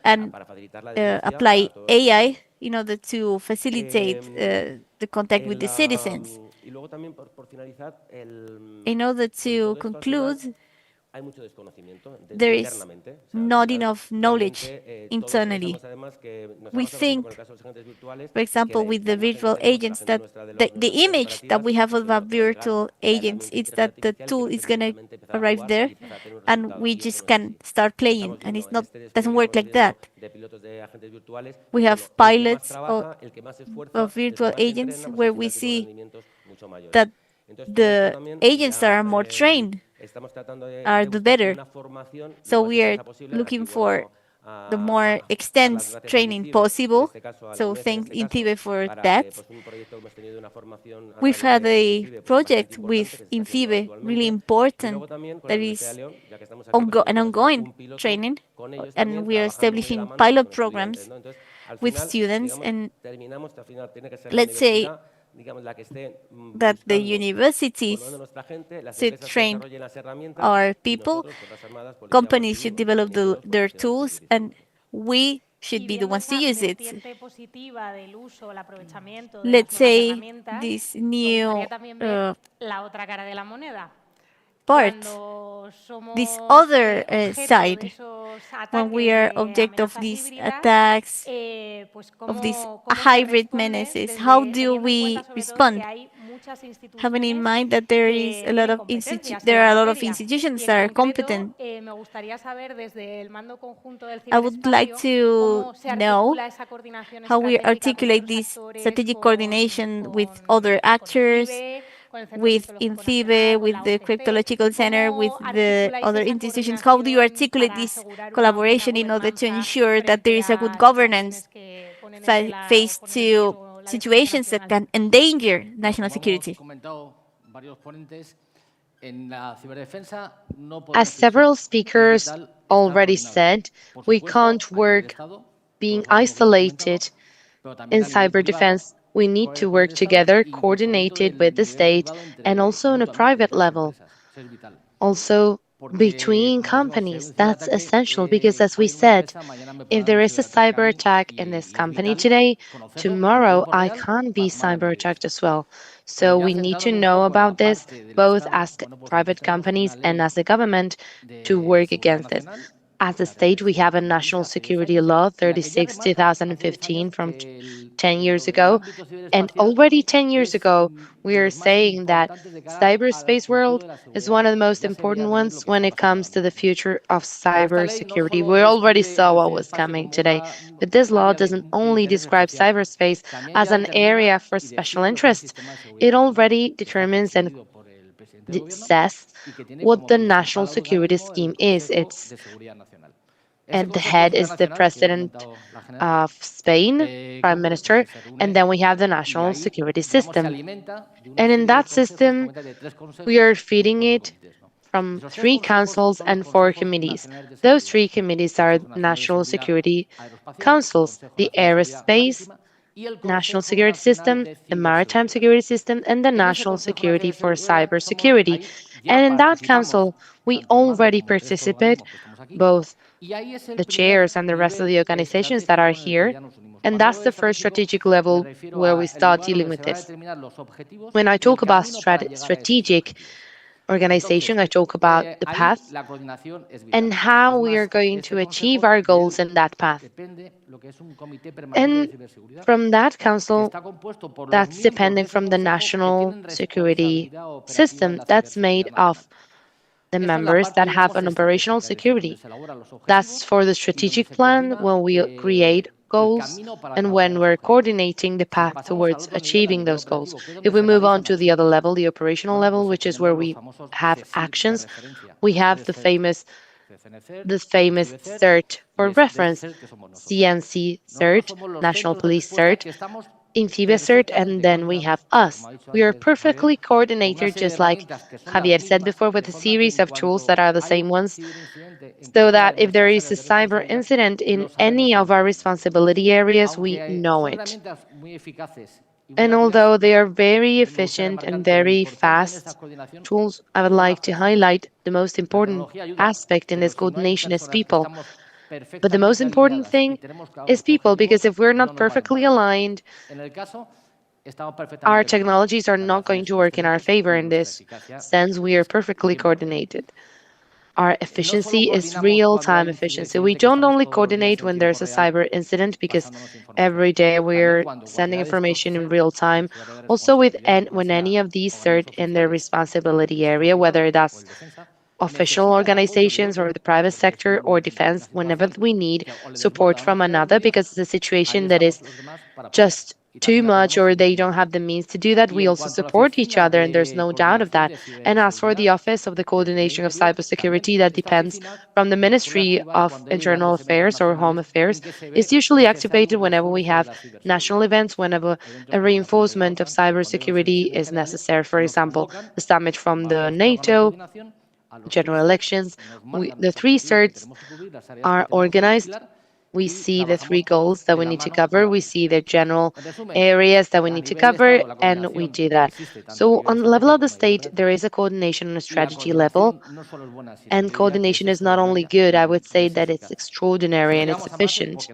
and apply AI in order to facilitate the contact with the citizens. In order to conclude, there is not enough knowledge internally. We think, for example, with the virtual agents, that the image that we have of our virtual agents is that the tool is going to arrive there and we just can start playing, and it doesn't work like that. We have pilots of virtual agents where we see that the agents that are more trained are the better. So we are looking for the more extensive training possible. So thank INCIBE for that. We've had a project with INCIBE, really important, that is an ongoing training, and we are establishing pilot programs with students. And let's say that the universities should train our people, companies should develop their tools, and we should be the ones to use it. Let's say this new part, this other side, when we are object of these attacks, of these hybrid menaces, how do we respond? having in mind that there is a lot of institutions that are competent. I would like to know how we articulate this strategic coordination with other actors, with INCIBE, with the Cryptological Center, with the other institutions. How do you articulate this collaboration in order to ensure that there is a good governance faced to situations that can endanger national security? As several speakers already said, we can't work being isolated in cyber defense. We need to work together, coordinated with the state, and also on a private level. Also, between companies. That's essential because, as we said, if there is a cyber attack in this company today, tomorrow I can't be cyber attacked as well. So we need to know about this, both as private companies and as the government, to work against it. As a state, we have a National Security Law 36/2015 from 10 years ago. And already 10 years ago, we are saying that cyberspace world is one of the most important ones when it comes to the future of cybersecurity. We already saw what was coming today. But this law doesn't only describe cyberspace as an area for special interest. It already determines and says what the national security scheme is. It's and the head is the president of Spain, prime minister, and then we have the national security system. And in that system, we are feeding it from 3 councils and 4 committees. Those 3 committees are national security councils, the aerospace, national security system, the maritime security system, and the national security for cybersecurity. And in that council, we already participate, both the chairs and the rest of the organizations that are here. And that's the first strategic level where we start dealing with this. When I talk about strategic organization, I talk about the path and how we are going to achieve our goals in that path. And from that council, that's depending from the national security system that's made of the members that have an operational security. That's for the strategic plan when we create goals and when we're coordinating the path towards achieving those goals. If we move on to the other level, the operational level, which is where we have actions, we have the famous CERT for reference, CNC CERT, National Police CERT, INCIBE CERT, and then we have us. We are perfectly coordinated, just like Javier said before, with a series of tools that are the same ones, so that if there is a cyber incident in any of our responsibility areas, we know it. And although they are very efficient and very fast tools, I would like to highlight the most important aspect in this coordination is people. But the most important thing is people, because if we're not perfectly aligned, our technologies are not going to work in our favor. In this sense, we are perfectly coordinated. Our efficiency is real-time efficiency. We don't only coordinate when there's a cyber incident, because every day we're sending information in real time. Also, when any of these CERT in their responsibility area, whether that's official organizations or the private sector or defense, whenever we need support from another because it's a situation that is just too much or they don't have the means to do that, we also support each other, and there's no doubt of that. And as for the Office of the Coordination of Cybersecurity, that depends from the Ministry of Internal Affairs or Home Affairs, it's usually activated whenever we have national events, whenever a reinforcement of cybersecurity is necessary. For example, the summit from the NATO, general elections. The 3 CERTs are organized. We see the 3 goals that we need to cover. We see the general areas that we need to cover, and we do that. So on the level of the state, there is a coordination on a strategy level, and coordination is not only good, I would say that it's extraordinary and it's efficient.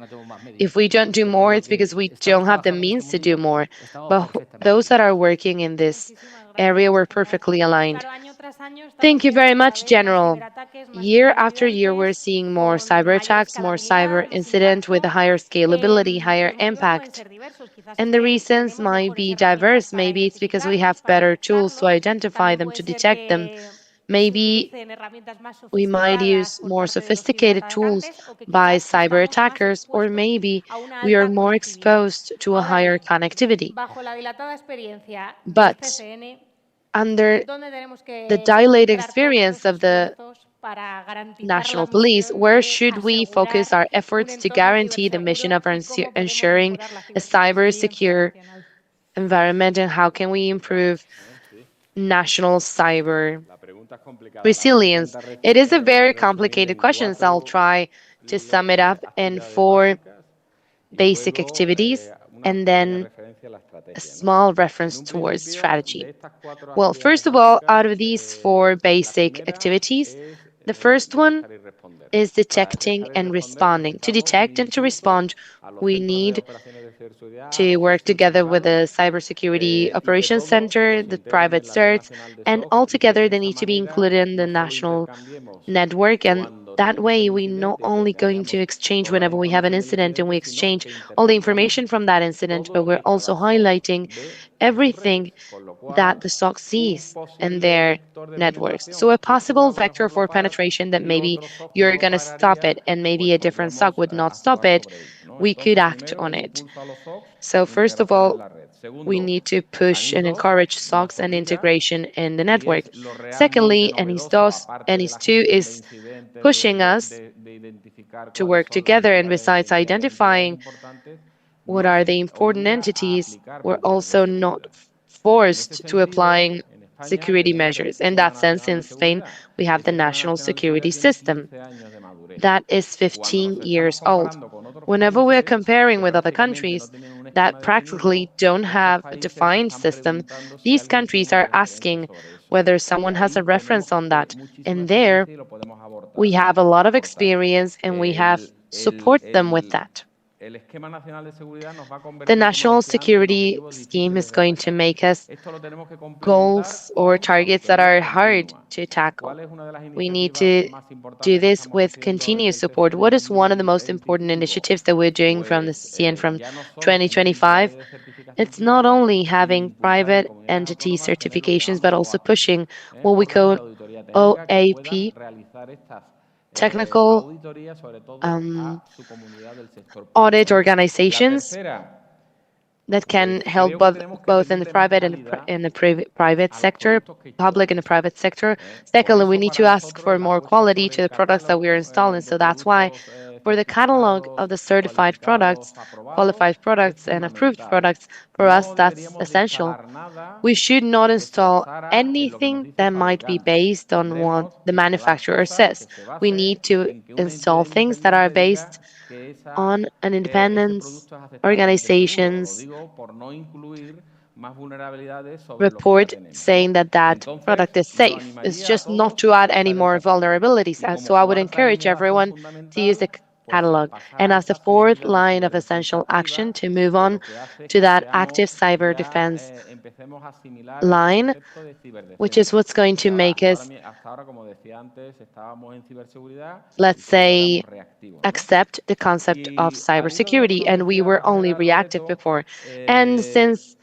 If we don't do more, it's because we don't have the means to do more. But those that are working in this area were perfectly aligned. Claro, año tras año estamos Thank you viendo very cada much, vez más General. ciberataques, más Year after year, we're ciberaccidentes, seeing more con cyber mayor attacks, more cyber escalabilidad, más incident with a impacto. higher scalability, higher Los motivos pueden impact. ser diversos. Quizás es And the que reasons tenemos might mejores be herramientas diverse. para Maybe it's because we have identificarlos, para better tools to detectarlos. identify También them, puede to ser detect them. que se Maybe utilicen herramientas más we might sofisticadas use por more parte de los sophisticated tools ciberatacantes o que by quizás cyber estamos más attackers, or expuestos maybe a una we are alta more conectividad. exposed to a Ahora higher bien, connectivity. bajo la dilatada experiencia del But CCN, under ¿dónde tenemos que the dilated concentrar todos experience los of the esfuerzos para garantizar National la Police, misión where de should we focus asegurar our un efforts to entorno guarantee the mission ciberseguro of y cómo podemos ensuring mejorar la a cyber secure ciberresiliencia nacional? environment, and how can we improve national cyber resilience? It is a very complicated question, so I'll try to sum it up in 4 basic activities and then a small reference towards strategy. Well, first of all, out of these 4 basic activities, the first one is detecting and responding. To detect and to respond, we need to work together with the Cybersecurity Operations Center, the private certs, and altogether they need to be included in the national network. And that way, we're not only going to exchange whenever we have an incident and we exchange all the information from that incident, but we're also highlighting everything that the SOC sees in their networks. So a possible vector for penetration that maybe you're going to stop it and maybe a different SOC would not stop it, we could act on it. So first of all, we need to push and encourage SOCs and integration in the network. Secondly, ENISE 2 is pushing us to work together, and besides identifying what are the important entities, we're also not forced to applying security measures. In that sense, in Spain, we have the national security system that is 15 years old. Whenever we're comparing with other countries that practically don't have a defined system, these countries are asking whether someone has a reference on that. And there, we have a lot of experience and we have support them with that. The national security scheme is going to make us goals or targets that are hard to tackle. We need to do this with continuous support. What is one of the most important initiatives that we're doing from the CCN from 2025? It's not only having private entity certifications, but also pushing what we call OAP, technical audit organizations that can help both in the private and in the private sector, public and the private sector. Secondly, we need to ask for more quality to the products that we are installing. So that's why for the catalog of the certified products, qualified products, and approved products, for us, that's essential. We should not install anything that might be based on what the manufacturer says. We need to install things that are based on an independence, organizations, report saying that that product is safe. It's just not to add any more vulnerabilities. So I would encourage everyone to use the catalog. And as the 4th line of essential action, to move on to that active cyber defense line, which is what's going to make us, let's say, accept the concept of cybersecurity. And we were only reactive before. And since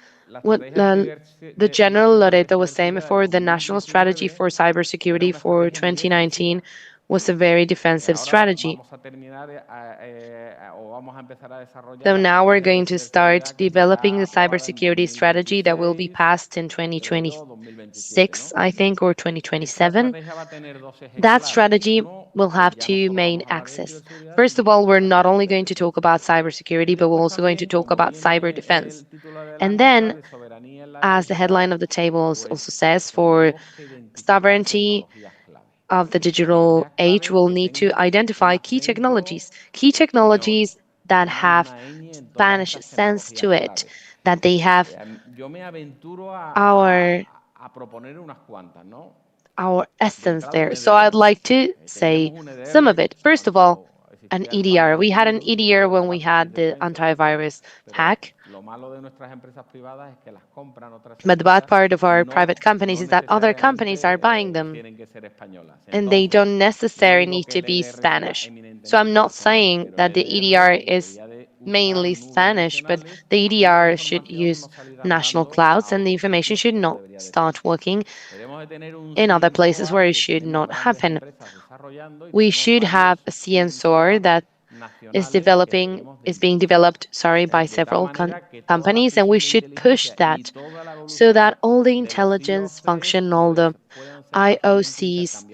what the General Loreto was saying before, the national strategy for cybersecurity for 2019 was a very defensive strategy. So now we're going to start developing the cybersecurity strategy that will be passed in 2026, I think, or 2027. That strategy will have 2 main axes. First of all, we're not only going to talk about cybersecurity, but we're also going to talk about cyber defense. And then, as the headline of the table also says, for sovereignty of the digital age, we'll need to identify key technologies that have Spanish sense to it, that they have our essence there. So I'd like to say some of it. First of all, an EDR. We had an EDR when we had the antivirus hack. But the bad part of our private companies is that other companies are buying them, and they don't necessarily need to be Spanish. So I'm not saying that the EDR is mainly Spanish, but the EDR should use national clouds, and the information should not start working in other places where it should not happen. We should have a CNSOR that is being developed, by several companies, and we should push that so that all the intelligence function, all the IOCs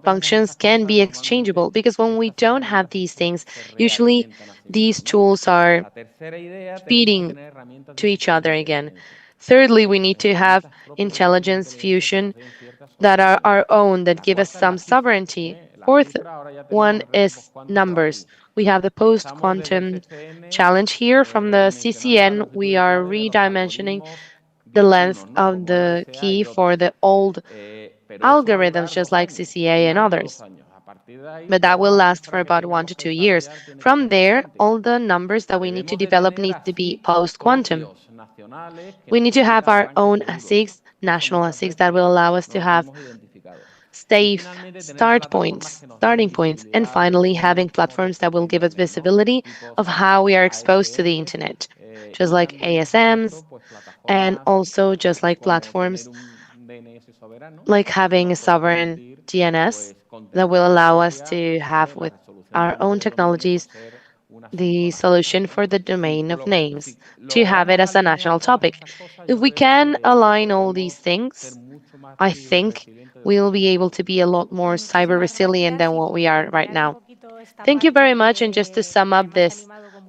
functions can be exchangeable, because when we don't have these things, usually these tools are feeding to each other again. Thirdly, we need to have intelligence fusion that are our own, that give us some sovereignty. Fourth one is numbers. We have the post-quantum challenge here. From the CCN, we are redimensioning the length of the key for the old algorithms, just like CCA and others. But that will last for about 1 to 2 years. From there, all the numbers that we need to develop need to be post-quantum. We need to have our own ASICs, national ASICs, that will allow us to have safe starting points, and finally having platforms that will give us visibility of how we are exposed to the internet, just like ASMs, and also just like platforms like having a sovereign DNS that will allow us to have with our own technologies the solution for the domain of names, to have it as a national topic. If we can align all these things, I think we'll be able to be a lot more cyber resilient than what we are right now. Thank you very much. And just to sum up this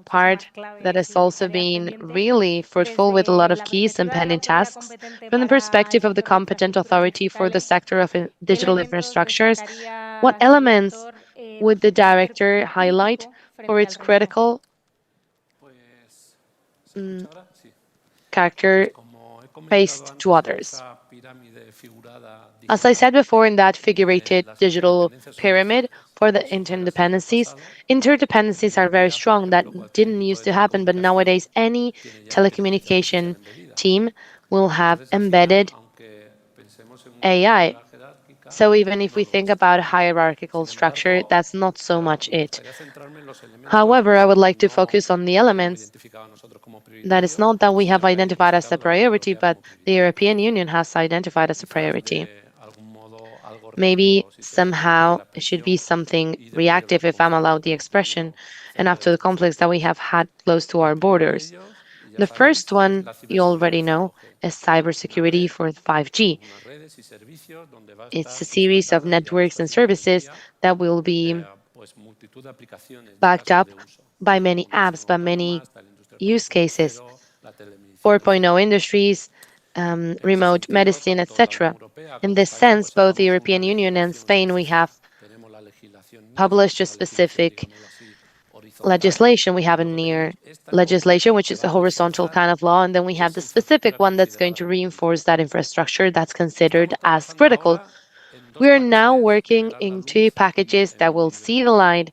part that has also been really fruitful with a lot of keys and pending tasks, from the perspective of the competent authority for the sector of digital infrastructures, what elements would the director highlight for its critical character faced to others? As I said before, in that figurated digital pyramid for the interdependencies are very strong. That didn't used to happen, but nowadays any telecommunication team will have embedded AI. So even if we think about a hierarchical structure, that's not so much it. However, I would like to focus on the elements that is not that we have identified as a priority, but the European Union has identified as a priority. Maybe somehow it should be something reactive, if I'm allowed the expression, and after the conflicts that we have had close to our borders. The first one, you already know, is cybersecurity for 5G. It's a series of networks and services that will be backed up by many apps, by many use cases, 4.0 industries, remote medicine, etc. In this sense, both the European Union and Spain, we have published a specific legislation. We have a near legislation, which is a horizontal kind of law, and then we have the specific one that's going to reinforce that infrastructure that's considered as critical. We are now working in 2 packages that will see the light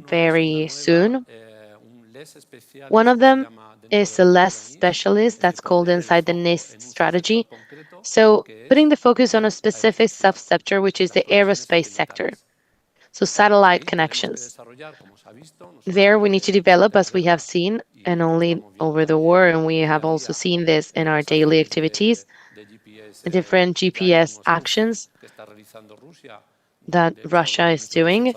very soon. One of them is a less specialist that's called inside the NISE strategy. So putting the focus on a specific subsector, which is the aerospace sector. So satellite connections. There we need to develop, as we have seen, and only over the war, and we have also seen this in our daily activities, the different GPS actions that Russia is doing.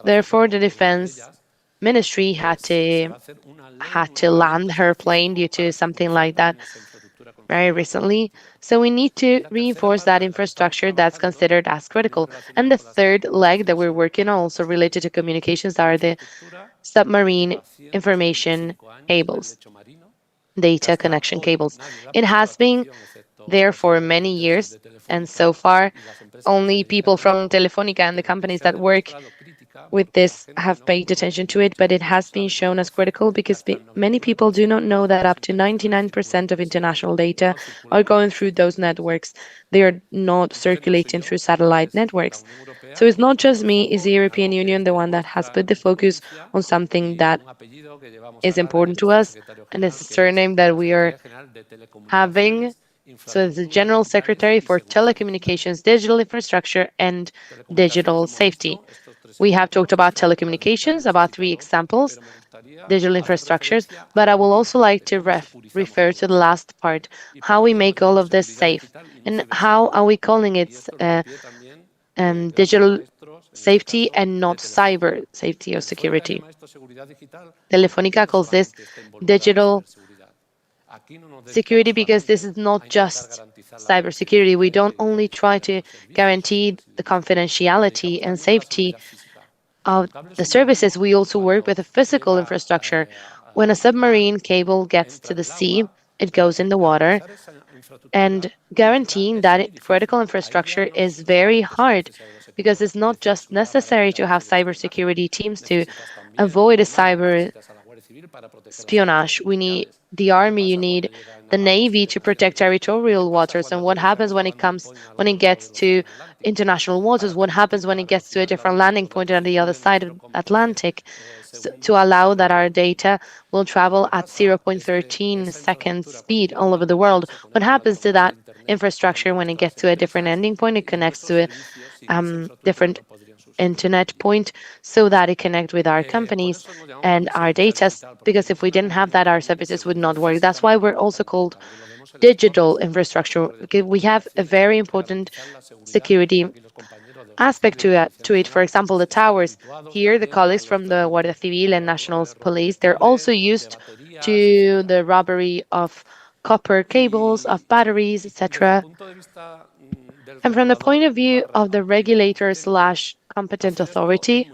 Therefore, the defense ministry had to land her plane due to something like that very recently. So we need to reinforce that infrastructure that's considered as critical. And the third leg that we're working on, also related to communications, are the submarine information cables, data connection cables. It has been there for many years, and so far only people from Telefónica and the companies that work with this have paid attention to it, but it has been shown as critical because many people do not know that up to 99% of international data are going through those networks. They are not circulating through satellite networks. So it's not just me, it's the European Union, the one that has put the focus on something that is important to us, and it's a surname that we are having. So it's the General Secretary for Telecommunications, Digital Infrastructure, and Digital Safety. We have talked about telecommunications, about 3 examples, digital infrastructures, but I will also like to refer to the last part, how we make all of this safe, and how are we calling it digital safety and not cyber safety or security. Telefónica calls this digital security because this is not just cybersecurity. We don't only try to guarantee the confidentiality and safety of the services, we also work with a physical infrastructure. When a submarine cable gets to the sea, it goes in the water, and guaranteeing that critical infrastructure is very hard because it's not just necessary to have cybersecurity teams to avoid a cyber espionage. We need the army, you need the navy to protect territorial waters. And what happens when it gets to international waters? What happens when it gets to a different landing point on the other side of Atlantic? So, to allow that our data will travel at 0.13 seconds speed all over the world. What happens to that infrastructure when it gets to a different ending point? It connects to a different internet point so that it connect with our companies and our data, because if we didn't have that, our services would not work. That's why we're also called digital infrastructure. We have a very important security aspect to it. For example, the towers. Here, the colleagues from the Guardia Civil and National Police, they're also used to the robbery of copper cables, of batteries, etc. And from the point of view of the regulator slash competent authority,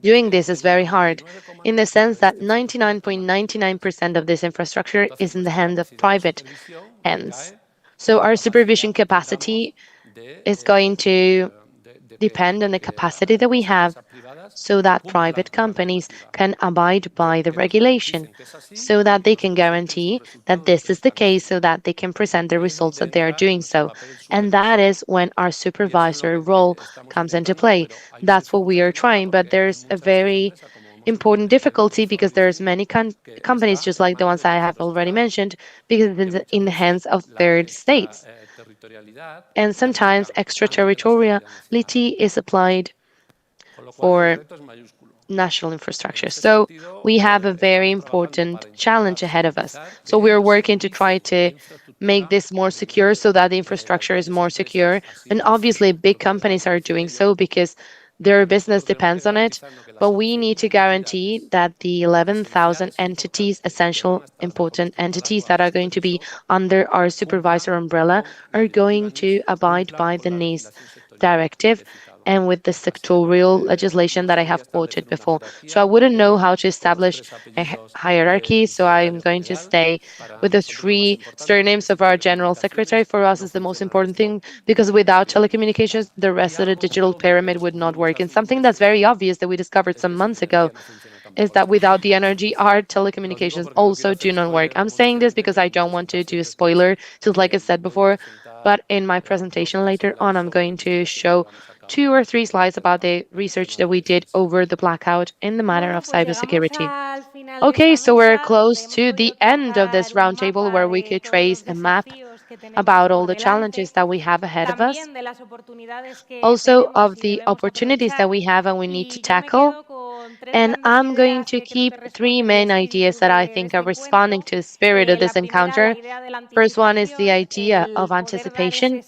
doing this is very hard in the sense that 99.99% of this infrastructure is in the hands of private hands. So our supervision capacity is going to depend on the capacity that we have so that private companies can abide by the regulation, so that they can guarantee that this is the case, so that they can present the results that they are doing so. And that is when our supervisory role comes into play. That's what we are trying, but there's a very important difficulty because there's many companies just like the ones I have already mentioned, because it's in the hands of third states. And sometimes extraterritoriality is applied for national infrastructure. So we have a very important challenge ahead of us. So we're working to try to make this more secure so that the infrastructure is more secure. And obviously big companies are doing so because their business depends on it, but we need to guarantee that the 11,000 entities, essential important entities that are going to be under our supervisor umbrella, are going to abide by the NIS directive and with the sectorial legislation that I have quoted before. So I wouldn't know how to establish a hierarchy, so I'm going to stay with the 3 surnames of our General Secretary. For us, is the most important thing, because without telecommunications, the rest of the digital pyramid would not work. And something that's very obvious that we discovered some months ago is that without the energy, our telecommunications also do not work. I'm saying this because I don't want to do a spoiler, just like I said before, but in my presentation later on, I'm going to show 2 or 3 slides about the research that we did over the blackout in the matter of cybersecurity. Okay, so we're close to the end of this roundtable where we could trace a map about all the challenges that we have ahead of us, also of the opportunities that we have and we need to tackle. And I'm going to keep 3 main ideas that I think are responding to the spirit of this encounter. First one is the idea of anticipation,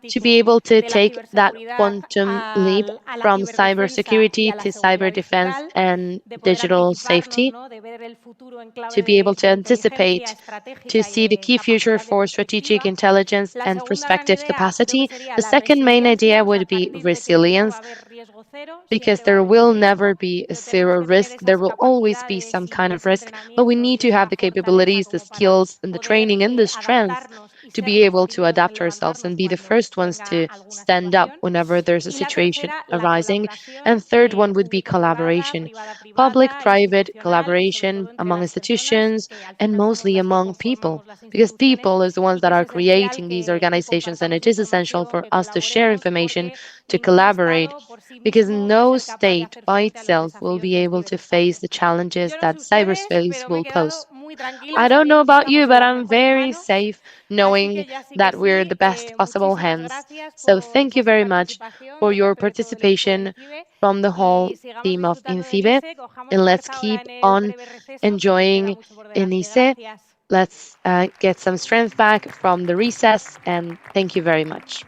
to be able to take that quantum leap from cybersecurity to cyber defense and digital safety, to be able to anticipate, to see the key future for strategic intelligence and perspective capacity. The second main idea would be resilience, because there will never be a zero risk. There will always be some kind of risk, but we need to have the capabilities, the skills, and the training and the strength to be able to adapt ourselves and be the first ones to stand up whenever there's a situation arising. And third one would be collaboration, public-private collaboration among institutions and mostly among people, because people is the ones that are creating these organizations, and it is essential for us to share information, to collaborate, because no state by itself will be able to face the challenges that cyberspace will pose. I don't know about you, but I'm very safe knowing that we're the best possible hands. So thank you very much for your participation from the whole team of INCIBE, and let's keep on enjoying ENISE. Let's get some strength back from the recess, and thank you very much.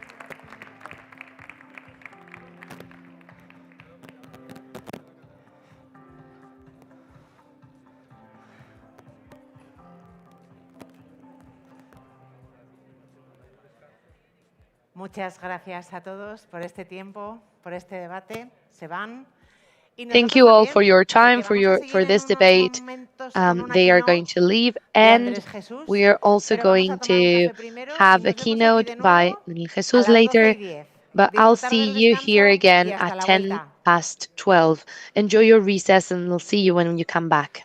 Muchas gracias a todos por este tiempo, por este debate. Se van. Thank you all for your time, for this debate. They are going to leave, and we are also going to have a keynote by Daniel Jesus later. But I'll see you here again at 12:10. Enjoy your recess, and we'll see you when you come back.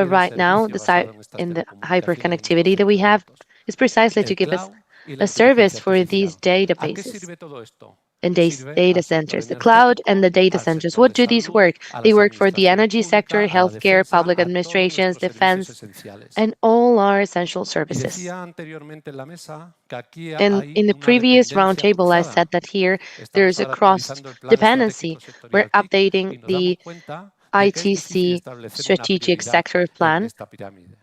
But right now, in the hyperconnectivity that we have, is precisely to give us a service for these databases and data centers, the cloud and the data centers. What do these work? They work for the energy sector, healthcare, public administrations, defense, and all our essential services. And in the previous roundtable, I said that here there is a cross-dependency. We're updating the ITC strategic sector plan,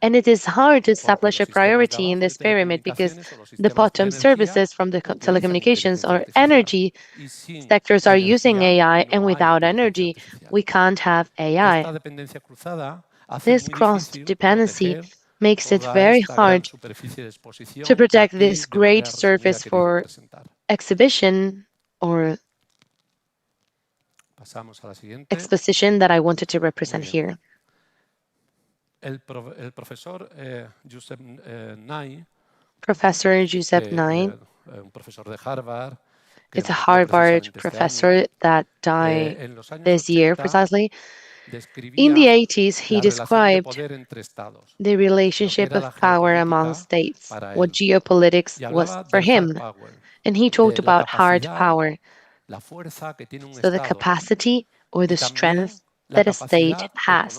and it is hard to establish a priority in this pyramid because the bottom services from the telecommunications or energy sectors are using AI, and without energy, we can't have AI. This cross-dependency makes it very hard to protect this great surface for exhibition or exposition that I wanted to represent here. Professor Joseph Nye, it's a Harvard professor that died this year precisely. In the 80s, he described the relationship of power among states, what geopolitics was for him. And he talked about hard power, so the capacity or the strength that a state has,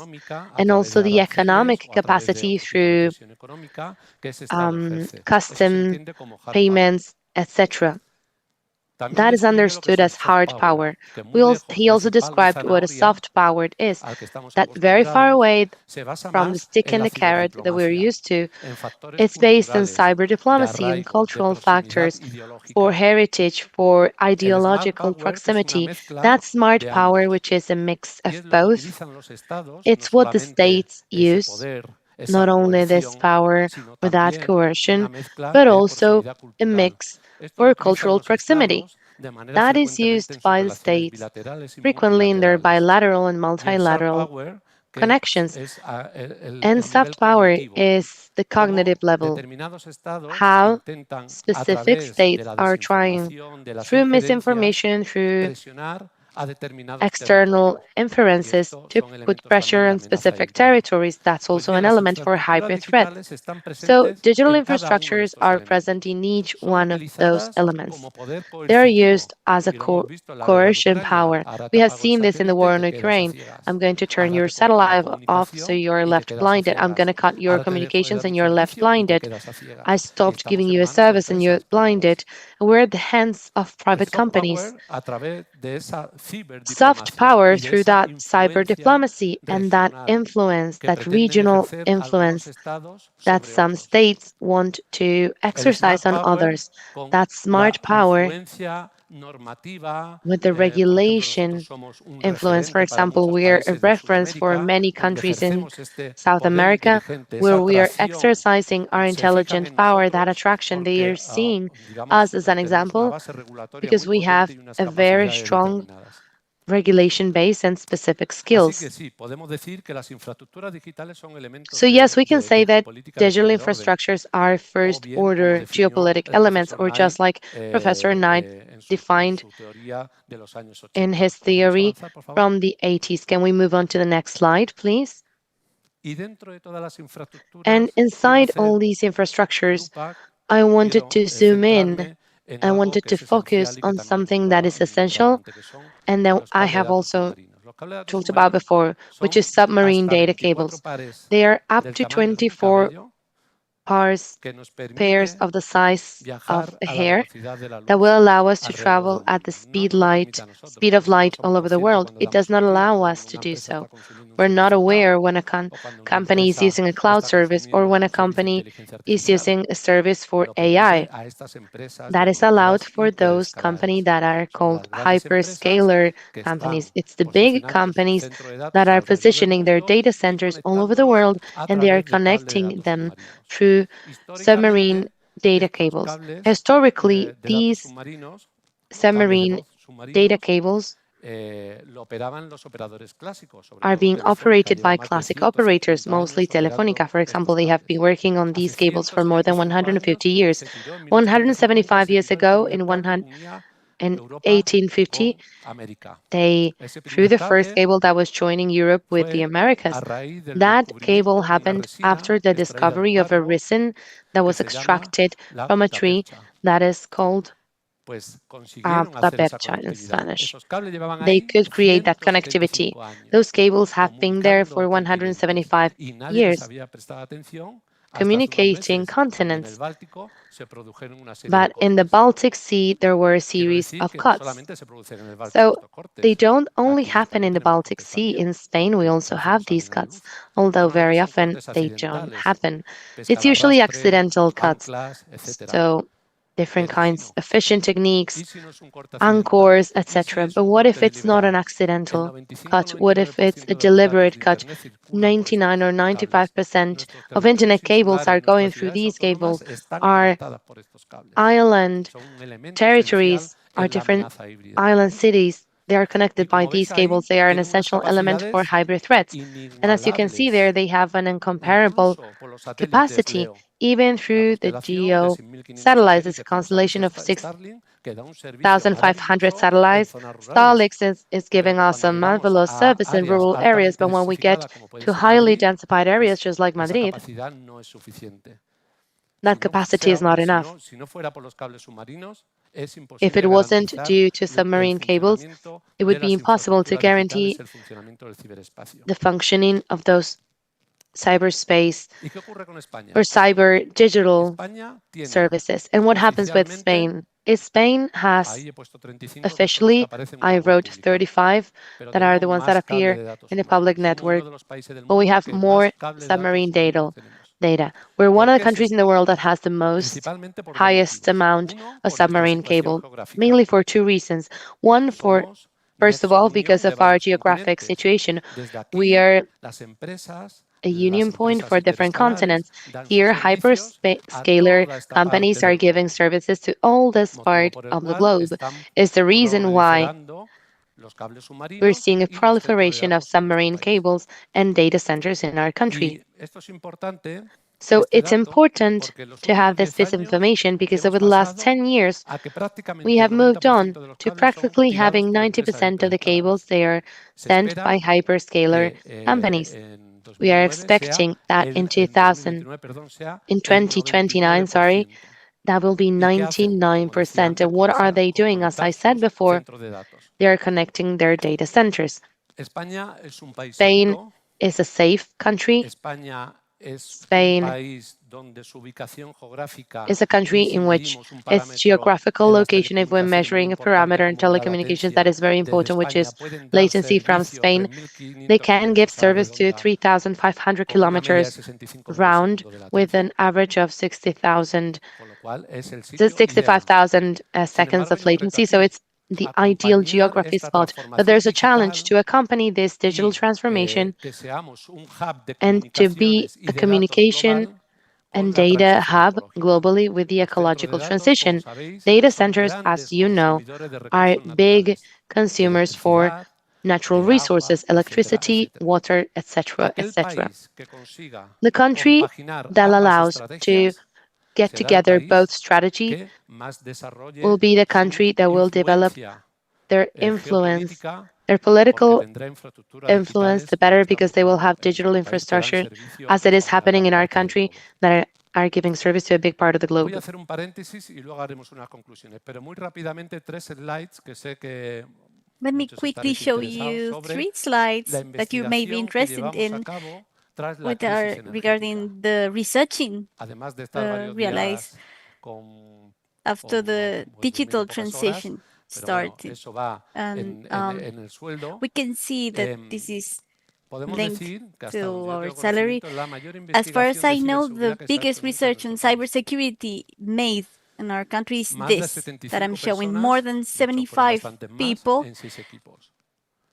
and also the economic capacity through custom payments, etc. That is understood as hard power. He also described what a soft power is, that very far away from the stick and the carrot that we're used to. It's based on cyber diplomacy and cultural factors, for heritage, for ideological proximity. That's smart power, which is a mix of both. It's what the states use, not only this power or that coercion, but also a mix for cultural proximity. That is used by the states frequently in their bilateral and multilateral connections. And soft power is the cognitive level, how specific states are trying, through misinformation, through external inferences, to put pressure on specific territories. That's also an element for hybrid threat. So digital infrastructures are present in each one of those elements. They are used as a coercion power. We have seen this in the war in Ukraine. I'm going to turn your satellite off so you're left blinded. I'm going to cut your communications and you're left blinded. I stopped giving you a service and you're blinded. And we're at the hands of private companies. Soft power through that cyber diplomacy and that influence, that regional influence that some states want to exercise on others. That smart power with the regulation influence. For example, we are a reference for many countries in South America where we are exercising our intelligent power, that attraction. They are seeing us as an example because we have a very strong regulation base and specific skills. So yes, we can say that digital infrastructures are first-order geopolitical elements, or just like Professor Knight defined in his theory from the 80s. Can we move on to the next slide, please? And inside all these infrastructures, I wanted to zoom in. I wanted to focus on something that is essential, and then I have also talked about before, which is submarine data cables. They are up to 24 pairs of the size of a hair that will allow us to travel at the speed of light all over the world. It does not allow us to do so. We're not aware when a company is using a cloud service or when a company is using a service for AI. That is allowed for those companies that are called hyperscaler companies. It's the big companies that are positioning their data centers all over the world, and they are connecting them through submarine data cables. Historically, these submarine data cables are being operated by classic operators, mostly Telefónica. For example, they have been working on these cables for more than 150 years. 175 years ago, in in Europa 1850, con América. they Ese threw primer the first cable cable that was joining Europe with the fue Americas. a raíz del That cable descubrimiento de una happened resina after the extraída de un discovery of a barro resin that que was se llama extracted la from a tree gutapercha. that is called Pues consiguieron hacer esa tapercha in conectividad. Spanish. Esos cables llevaban They ahí could create that connectivity. 175 años, Those cables have been there for comunicando 175 continentes. Y nadie les years, había prestado atención hasta hace unos communicating meses, cuando en el continents. Báltico se produjeron una serie de But in the cortes. Baltic Sea, there were a Quiero series decir of que no cuts. solamente se producen en el Báltico So estos cortes. they don't only Aquí en happen España in the tenemos Baltic cortes Sea. también, In Spain, we que also muchas veces have no these salen a la cuts, luz. although Normalmente very son often cortes they don't accidentales, happen. pesca It's de usually arrastre, accidental cuts. anclas, etc. So different kinds of fishing techniques, ¿Y si no es un corte accidental? anchors, ¿Y si etc. es But un what if corte it's not an deliberado? El accidental 95 cut? What if it's 99% a de los datos deliberate de cut? Internet circulan por 99 or estos cables. 95% Nuestros of territorios internet cables insulares, are going nuestras through ciudades these autónomas cables. están Our conectadas por estos cables. island Son un elemento territories esencial are en la different amenaza híbrida. island cities. They are Y connected by como veis these cables. ahí, They are an tienen unas essential element for capacidades hybrid threats. And as you can see there, inigualables, they have an incomparable incluso por los satélites capacity, LEO. even La through the constelación de geo 6.500 satellites. It's a satélites por los constellation of satélites Starlink que da un servicio 6,500 maravilloso en satellites. zonas rurales. Starlink is Pero giving que us cuando a llegamos marvelous a service in áreas rural areas, altamente but when we get densificadas como puede to ser highly Madrid, densified areas pues just like esa Madrid, capacidad no es suficiente. that capacity is not enough. Si no fuera por los cables submarinos, es If imposible it wasn't garantizar due to el submarine cables, funcionamiento it would de be las impossible to infraestructuras digitales, guarantee el funcionamiento del ciberespacio. the functioning of those cyberspace ¿Y qué ocurre con España? or cyber digital España tiene services. And what happens with oficialmente, Spain? Is Spain has ahí he puesto 35 que son los que officially, aparecen en I la web wrote pública, 35 pero that are tenemos the ones that más cable appear de datos in the public submarinos. Somos uno network, de los países del but we mundo have que more más cable de datos submarine submarinos tenemos. data. We're one ¿Por of the qué es countries in the esto? world that has the most Principalmente por dos highest motivos. amount Uno, of por nuestra submarine situación cable, geográfica. mainly for two reasons. One, for Somos first of nexo de all, unión because de of our varios geographic continentes. situation. Desde We aquí, are las empresas a union point for different interescalares continents. dan sus Here, servicios a hyperscaler toda esta companies parte are del giving globo, services to all this motivo part por el of the cual globe. están Is the reason why proliferando los cables we're submarinos seeing a y los centros de proliferation of datos en nuestro submarine país. cables and data centers in our country. Y esto es importante, So este it's dato, important porque en los to últimos have this 10 años information because hemos over the last pasado 10 years, a que we prácticamente have el moved 90% on de los to cables son practically tirados having por empresas 90% of the cables interescalares. they are Se sent by espera hyperscaler que companies. en We are 2009 expecting that en 2029, perdón, sea in el 2029, 99%. that will be ¿Y qué hacen? Como decía 99%. antes, And what are they doing? As I conectar said sus before, centros de datos. they are connecting their data centers. España es un país Spain seguro. is a safe country. España es un Spain país donde su ubicación geográfica is a country y si in which medimos un its parámetro geographical en las location, if we're telecomunicaciones muy measuring a importante parameter in como la telecommunications that latencia is very desde important, which España, is pueden dar latency from servicio Spain, they 3.500 can give kilómetros a la service to redonda 3,500 con una media de kilometers 65 round milisegundos de with latencia, an average of 60,000 con lo cual es el to sitio ideal. 65,000 Sin seconds embargo, of hay un reto latency. So aquí, it's the ideal acompañar geography esta spot. But transformación there's a challenge digital to accompany this digital y transformation que seamos un hub de and to be comunicaciones y a de datos communication global con and la data transición hub ecológica. globally with the Los centros de ecological datos, como transition. sabéis, Data son centers, as grandes you know, consumidores de are recursos big naturales, de consumers for electricidad, natural de agua, resources, etcétera, electricity, etcétera. water, etc., Aquel etc. país que consiga The country compaginar that ambas allows to estrategias get será el together both país strategy que más will desarrolle be the su country that will develop influencia their influence, geopolítica their porque political tendrá infraestructuras influence, the digitales, better como because estamos they will viendo have en digital nuestro país, que dan infrastructure servicio as it is a una happening gran in our parte del country globo. that are giving service to a big part of the Voy globe. a hacer un paréntesis y luego haremos unas conclusiones, pero muy rápidamente 3 slides que sé que Let me muchos quickly estaréis show interesados you sobre 3 slides la that you may be investigación que interested llevamos a in cabo tras la with crisis our, energética. regarding the researching Además de estar varios realized días con after the durmiendo digital pocas horas, transition pero bueno, started. eso va And en el sueldo. we can see that Em, this is Podemos linked decir que hasta to donde yo our tengo salary. conocimiento, la mayor As far as investigación de I know, the ciberseguridad que se ha hecho biggest nunca en research on nuestro país. cybersecurity made in our country is Más de this, that I'm 75 showing. More personas, than de hecho fueron 75 bastantes más, people en 6 equipos.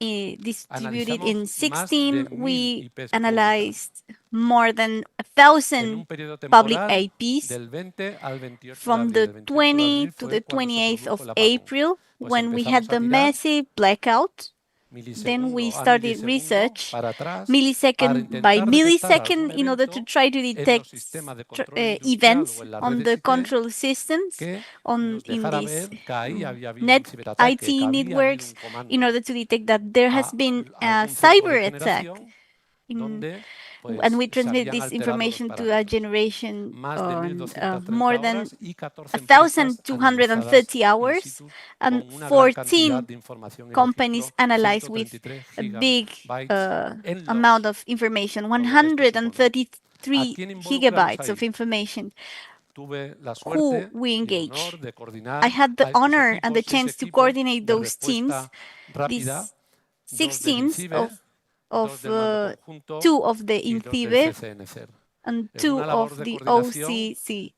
distributed Analizamos in más 16. de 1000 We IPs públicas analyzed more than en 1,000 un periodo public temporal IPs del 20 al 28 de from abril. the El 28 de 20 abril to fue the cuando se 28th produjo of el apagón. April Pues when we empezamos had a the tirar massive blackout. Then we milisegundo a started milisegundo research, para atrás, para millisecond by intentar detectar millisecond, algún in order to evento try to en los detect sistemas de control industrial events o en las on redes the IT control systems que in dejara these ver que ahí había habido un net ciberataque, que IT había habido networks, un comando in order to detect that there has a been a algún centro de cyber attack. generación donde And we se transmit habían this alterado los information to a parámetros. generation Más de on 1.230 more than horas y 14 empresas analizadas 1,230 in hours, situ and con una gran cantidad 14 de información y companies registro, analyzed with 133 a big gigabytes en amount logs. of information, Con lo que esto supone. ¿A 133 quién involucramos gigabytes of ahí? information. Tuve la Who suerte we y el engage. honor de coordinar I had the a estos honor and the equipos, 6 chance to equipos coordinate de those teams, respuesta rápida, these 6 2 del teams INCIBE, of 2 del mando conjunto 2 of the y 2 del INCIBE CCNCER. and En 2 una labor of de the coordinación OCC,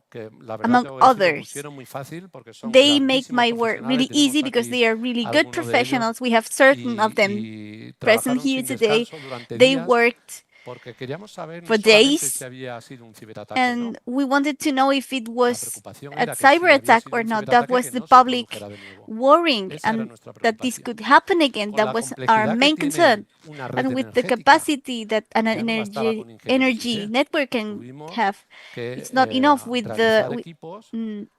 que la verdad among tengo que decir, lo others. pusieron muy fácil porque son They make grandísimos my work really profesionales. easy Tenemos because aquí they are really good algunos de ellos professionals. We have certain of them y present trabajaron here sin today. descanso durante They días worked porque queríamos saber no for solamente si days, había sido un ciberataque o no. and we wanted to know if it La was preocupación a era que si cyber había attack sido or un not. That ciberataque was que the no se public produjera de nuevo. worrying, Esa era and nuestra that this preocupación. could happen again. Con That la was our complejidad que main tiene concern. una red And with the energética, capacity that an ya no bastaba con energy ingenieros IT. network can Tuvimos have, que it's not enough with realizar the equipos,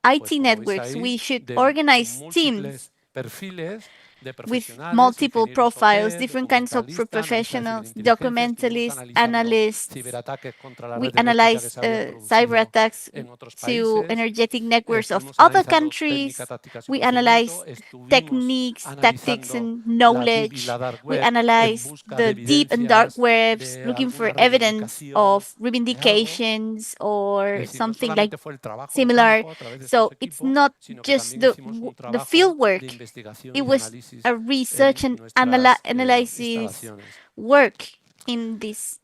IT pues como veis networks. ahí, We should de organize teams múltiples perfiles de with profesionales, multiple ingenieros profiles, OT, different kinds of documentalistas, analistas de professionals, ciberinteligencia. Estuvimos documentalists, analizando analysts. ciberataques contra la We red eléctrica que analyze se habían cyber producido attacks en otros to países. energetic networks of Estuvimos other analizando countries. técnicas, tácticas y We analyze procedimientos. Estuvimos techniques, tactics, analizando and la deep y knowledge. la dark We web en analyze busca the de deep and dark evidencias webs, de looking for alguna evidence reivindicación of de algo. reivindications Es or decir, no something like solamente fue el trabajo en similar. campo a través de So estos it's equipos, not sino que just también hicimos un the trabajo field de work. investigación It y de was análisis a research en and nuestras analysis instalaciones. work in these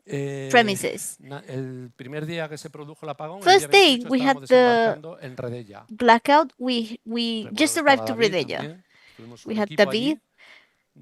premises. El primer día que se produjo el apagón, el First día day 28, we had estábamos the desembarcando en Redella. blackout. We Recuerdo just que arrived estaba to David Redella. también. Tuvimos We un had equipo David. allí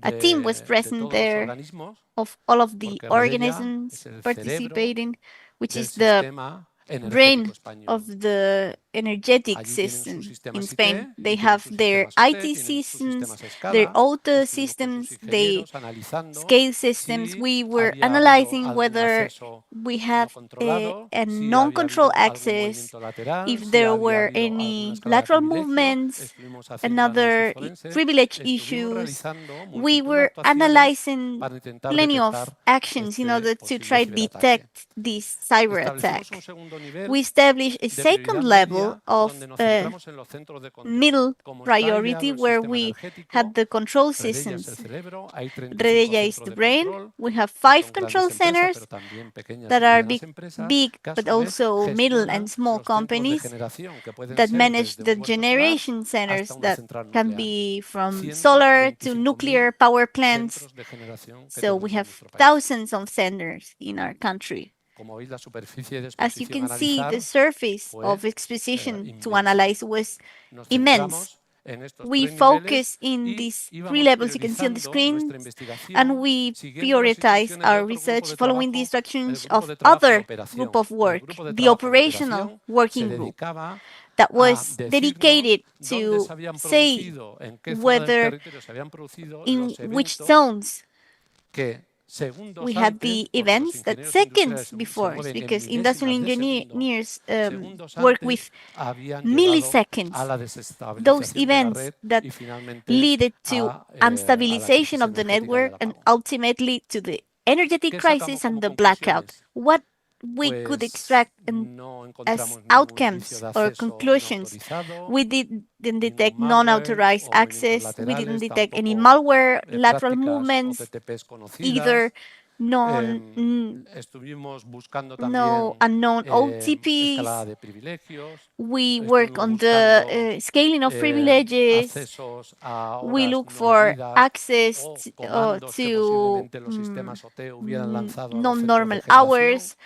A team was de present todos los there organismos, of all of the porque Redella organisms es el cerebro participating, which del is the sistema energético brain español. of the energetic Allí tienen sus system sistemas in IT, Spain. y They tienen have sus their sistemas OT, IT tienen sus systems, sistemas a their escala. auto Estuvimos con sus systems, they ingenieros analizando scale systems. si We were había habido analyzing algún whether acceso we no have controlado, a si había non-control habido algún access, movimiento lateral, if si there había were habido alguna any escala de lateral privilegio. movements, Estuvimos haciendo another análisis forense. privilege Estuvimos issues. realizando We multitud de were actuaciones analyzing para intentar plenty of detectar actions in order este to posible try to ciberataque. detect this cyber attack. Establecimos un segundo nivel We established a de second prioridad level media of donde nos centramos en los centros de control. middle Como está priority ideado el where sistema we energético, had the control Redella es el systems. cerebro, hay 35 Redella is centros the de brain. control, We have que 5 son control grandes empresas, centers pero también pequeñas that y are medianas empresas, big, que a but su vez also middle gestionan and small los centros de companies generación, que pueden that ser manage desde the un huerto solar generation centers hasta una that central can nuclear. be from solar to 125.000 nuclear power plants. centros de generación que So we tenemos en have nuestro país. thousands of centers in our country. Como veis, la superficie de As you exposición a can see, analizar the surface fue of exposition to inmensa. analyze was Nos immense. centramos en estos We tres niveles focus in y these íbamos 3 levels you can see on the priorizando screen, nuestra investigación and we siguiendo las prioritize instrucciones de our otro grupo research de following the trabajo, el instructions grupo of de trabajo de other operación. group of El work, grupo de the trabajo de operational operación se working group, dedicaba that a was decirnos dedicated dónde to se habían say producido, en qué zona del whether territorio se habían producido in los which eventos zones que segundos we had antes, the porque los events that ingenieros seconds industriales se before, mueven en because industrial milésimas de segundo, engineers segundos work antes with habían llegado milliseconds. a la Those desestabilización de la events red that y finalmente lead to a la unstabilization crisis of the energética y network al and apagón. ultimately to the energetic ¿Qué sacamos crisis como and the blackout. conclusiones? What we could Pues extract no as encontramos ningún outcomes indicio de or acceso no conclusions. autorizado, We didn't detect ningún malware non-authorized o movimientos access. We didn't laterales, detect any tampoco malware, lateral prácticas movements, OTTPs conocidas. either non Estuvimos buscando no también unknown escalada OTPs. de privilegios. We work Estuvimos on buscando the scaling of privileges. accesos a We horas look no for debidas access o comandos que to posiblemente los sistemas OT hubieran lanzado a los centros de non-normal generación. hours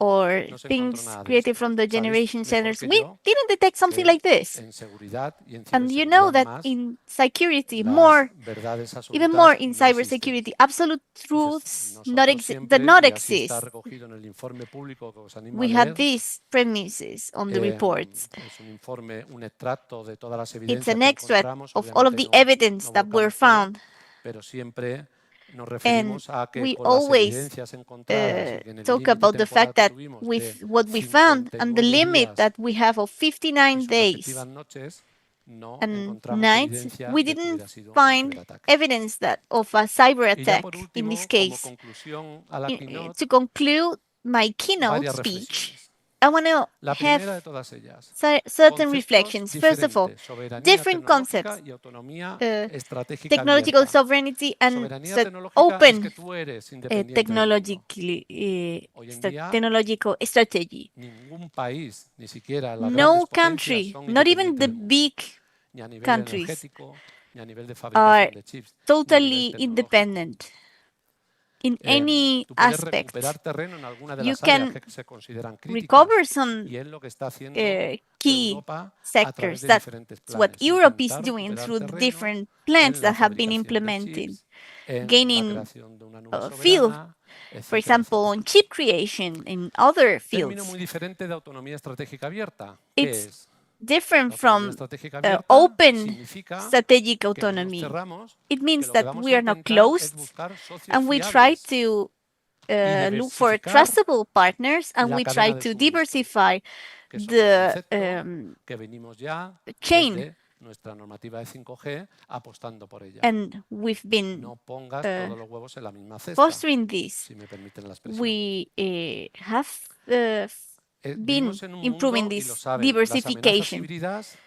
or No se encontró things nada de created esto. from the Sabéis generation mejor centers. que We yo didn't detect something que like this. en seguridad y en And you know ciberseguridad that más in security, las more, verdades even more absolutas in no existen. cybersecurity, absolute Entonces, truths nosotros that siempre, not y así está exist. recogido en el informe público que os animo a We had leer, these premises on the reports. es un informe, un extracto de todas las It's evidencias an que extract encontramos. of all of Obviamente the no, evidence no that were volcamos todo, found. pero siempre nos And referimos a que we con las always evidencias encontradas y que en el talk límite about the fact temporal que that tuvimos with de what we found and the 59 limit días that we have of y 59 sus days respectivas noches, no and encontramos nights, evidencia we de que didn't hubiera sido un find ciberataque. evidence that of a cyber Y ya attack por in this último, como case. conclusión a la keynote, To conclude my keynote varias speech, reflexiones. I want to La have primera de todas ellas, certain conceptos reflections. First of all, diferentes, soberanía different tecnológica concepts, y autonomía estratégica technological abierta. sovereignty and Soberanía tecnológica es open que tú eres independiente del mundo. Hoy en día, technological strategy. ningún país, ni siquiera las No grandes potencias, country, son not even independientes the del mundo, big ni a nivel countries energético, ni a nivel de are fabricación de chips, ni a nivel totally tecnológico. independent in any Tú puedes aspect. recuperar terreno en alguna de You las áreas can que se consideran críticas recover some y es lo que está haciendo key Europa a sectors. través de That's diferentes what planes. Europe is Intentar doing recuperar through the terreno different plans en la that have been fabricación de implemented, chips, en la gaining creación de una nube field, soberana, for etcétera, example, etcétera. on chip creation in other Término fields. muy diferente de autonomía estratégica abierta. ¿Qué It's es? different La autonomía from estratégica abierta open significa strategic que no nos autonomy. cerramos, It que means lo que that vamos we a are not intentar es closed buscar socios and we try fiables to y look for diversificar trustable partners and la we cadena try de to suministro, diversify que es otro the concepto que venimos ya chain. desde nuestra normativa de 5G apostando por ella. And we've been No pongas todos los huevos en la misma cesta, fostering this. si me permiten la expresión. We have been Vivimos en un improving mundo, y lo this saben, las amenazas diversification. híbridas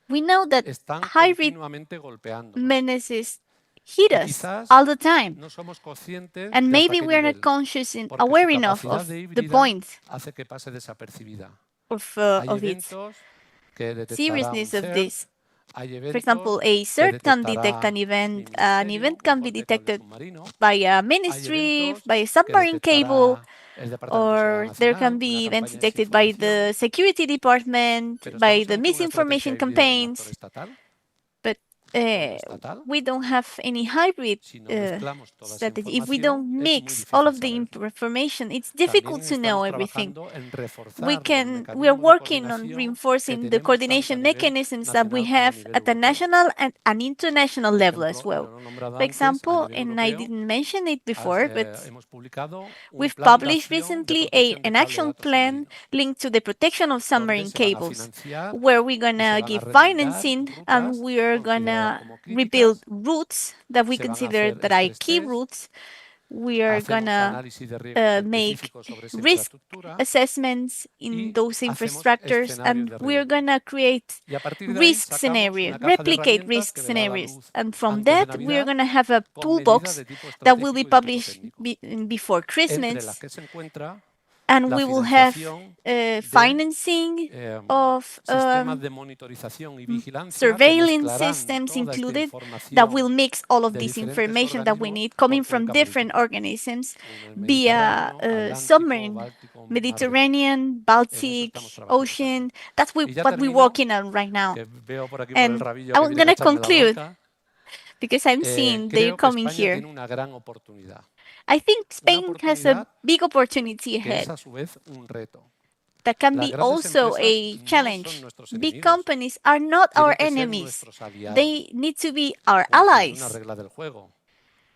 We know that están hybrid continuamente golpeándonos. menaces hit Y us quizás all the time. no somos conscientes And de hasta maybe qué we are not nivel, conscious and porque aware su enough capacidad of de the híbrida point hace que pase desapercibida. of Hay its eventos que detectará un seriousness of CERT, this. hay For eventos example, a que CERT can detectará detect an mi event. An ministerio, event un can be corte de cable detected submarino. by a Hay ministry, eventos by a que submarine cable, detectará el Departamento de Seguridad or there can Nacional, be una events campaña de detected by desinformación. the security department, Pero by ¿estamos the ante una estrategia misinformation híbrida de un actor campaigns, estatal but o no estatal? we don't have any hybrid Si no mezclamos toda esa strategy. If we información, don't es muy mix all difícil of the saberlo. information, it's difficult También to know estamos everything. trabajando en reforzar We los are mecanismos de working on coordinación que reinforcing the tenemos tanto a coordination nivel mechanisms that we nacional como a have nivel at the europeo. national and an international Por level as ejemplo, y well. lo he nombrado For antes, a example, nivel and I europeo, didn't mention it before, but hemos publicado un we've plan de published acción de recently protección de an cable de action datos plan submarinos, linked to the protection of donde submarine se van a cables, financiar where we're y se gonna van a give reblindar financing and rutas we are consideradas gonna como rebuild críticas, routes that we se van a consider hacer that are stress key test, routes. We are hacemos gonna análisis de riesgos make específicos sobre esa risk infraestructura assessments in y those hacemos infrastructures, escenarios and de we're riesgo. gonna create Y a partir de ahí risk sacamos scenarios, una caja de replicate herramientas risk que verá la scenarios. luz And from antes de that, we're Navidad gonna have a con medidas toolbox de tipo that will be estratégico y de tipo published técnico, before entre las Christmas. que se encuentra And la we will have financiación de financing of sistemas de monitorización y vigilancia que surveillance mezclarán systems toda esta included that will información mix all of de this diferentes information that we organismos need coming por from cuenca different marítima. organisms Uno en via Mediterráneo, Atlántico, submarine, Báltico, Mar de Mediterranean, En eso Baltic, estamos trabajando Ocean. también. That's Y ya what we're termino, working on right now. que veo por aquí por el And rabillo que I'm vienen a gonna echarme la conclude bronca. because I'm seeing they're Creo que coming España here. tiene una gran oportunidad. I think Una Spain has a oportunidad big opportunity que es ahead a su vez un reto. that can Las be grandes also empresas a no son challenge. nuestros Big enemigos, companies are not our tienen que ser enemies. nuestros aliados. They need to be our Cumpliendo una allies. regla del juego.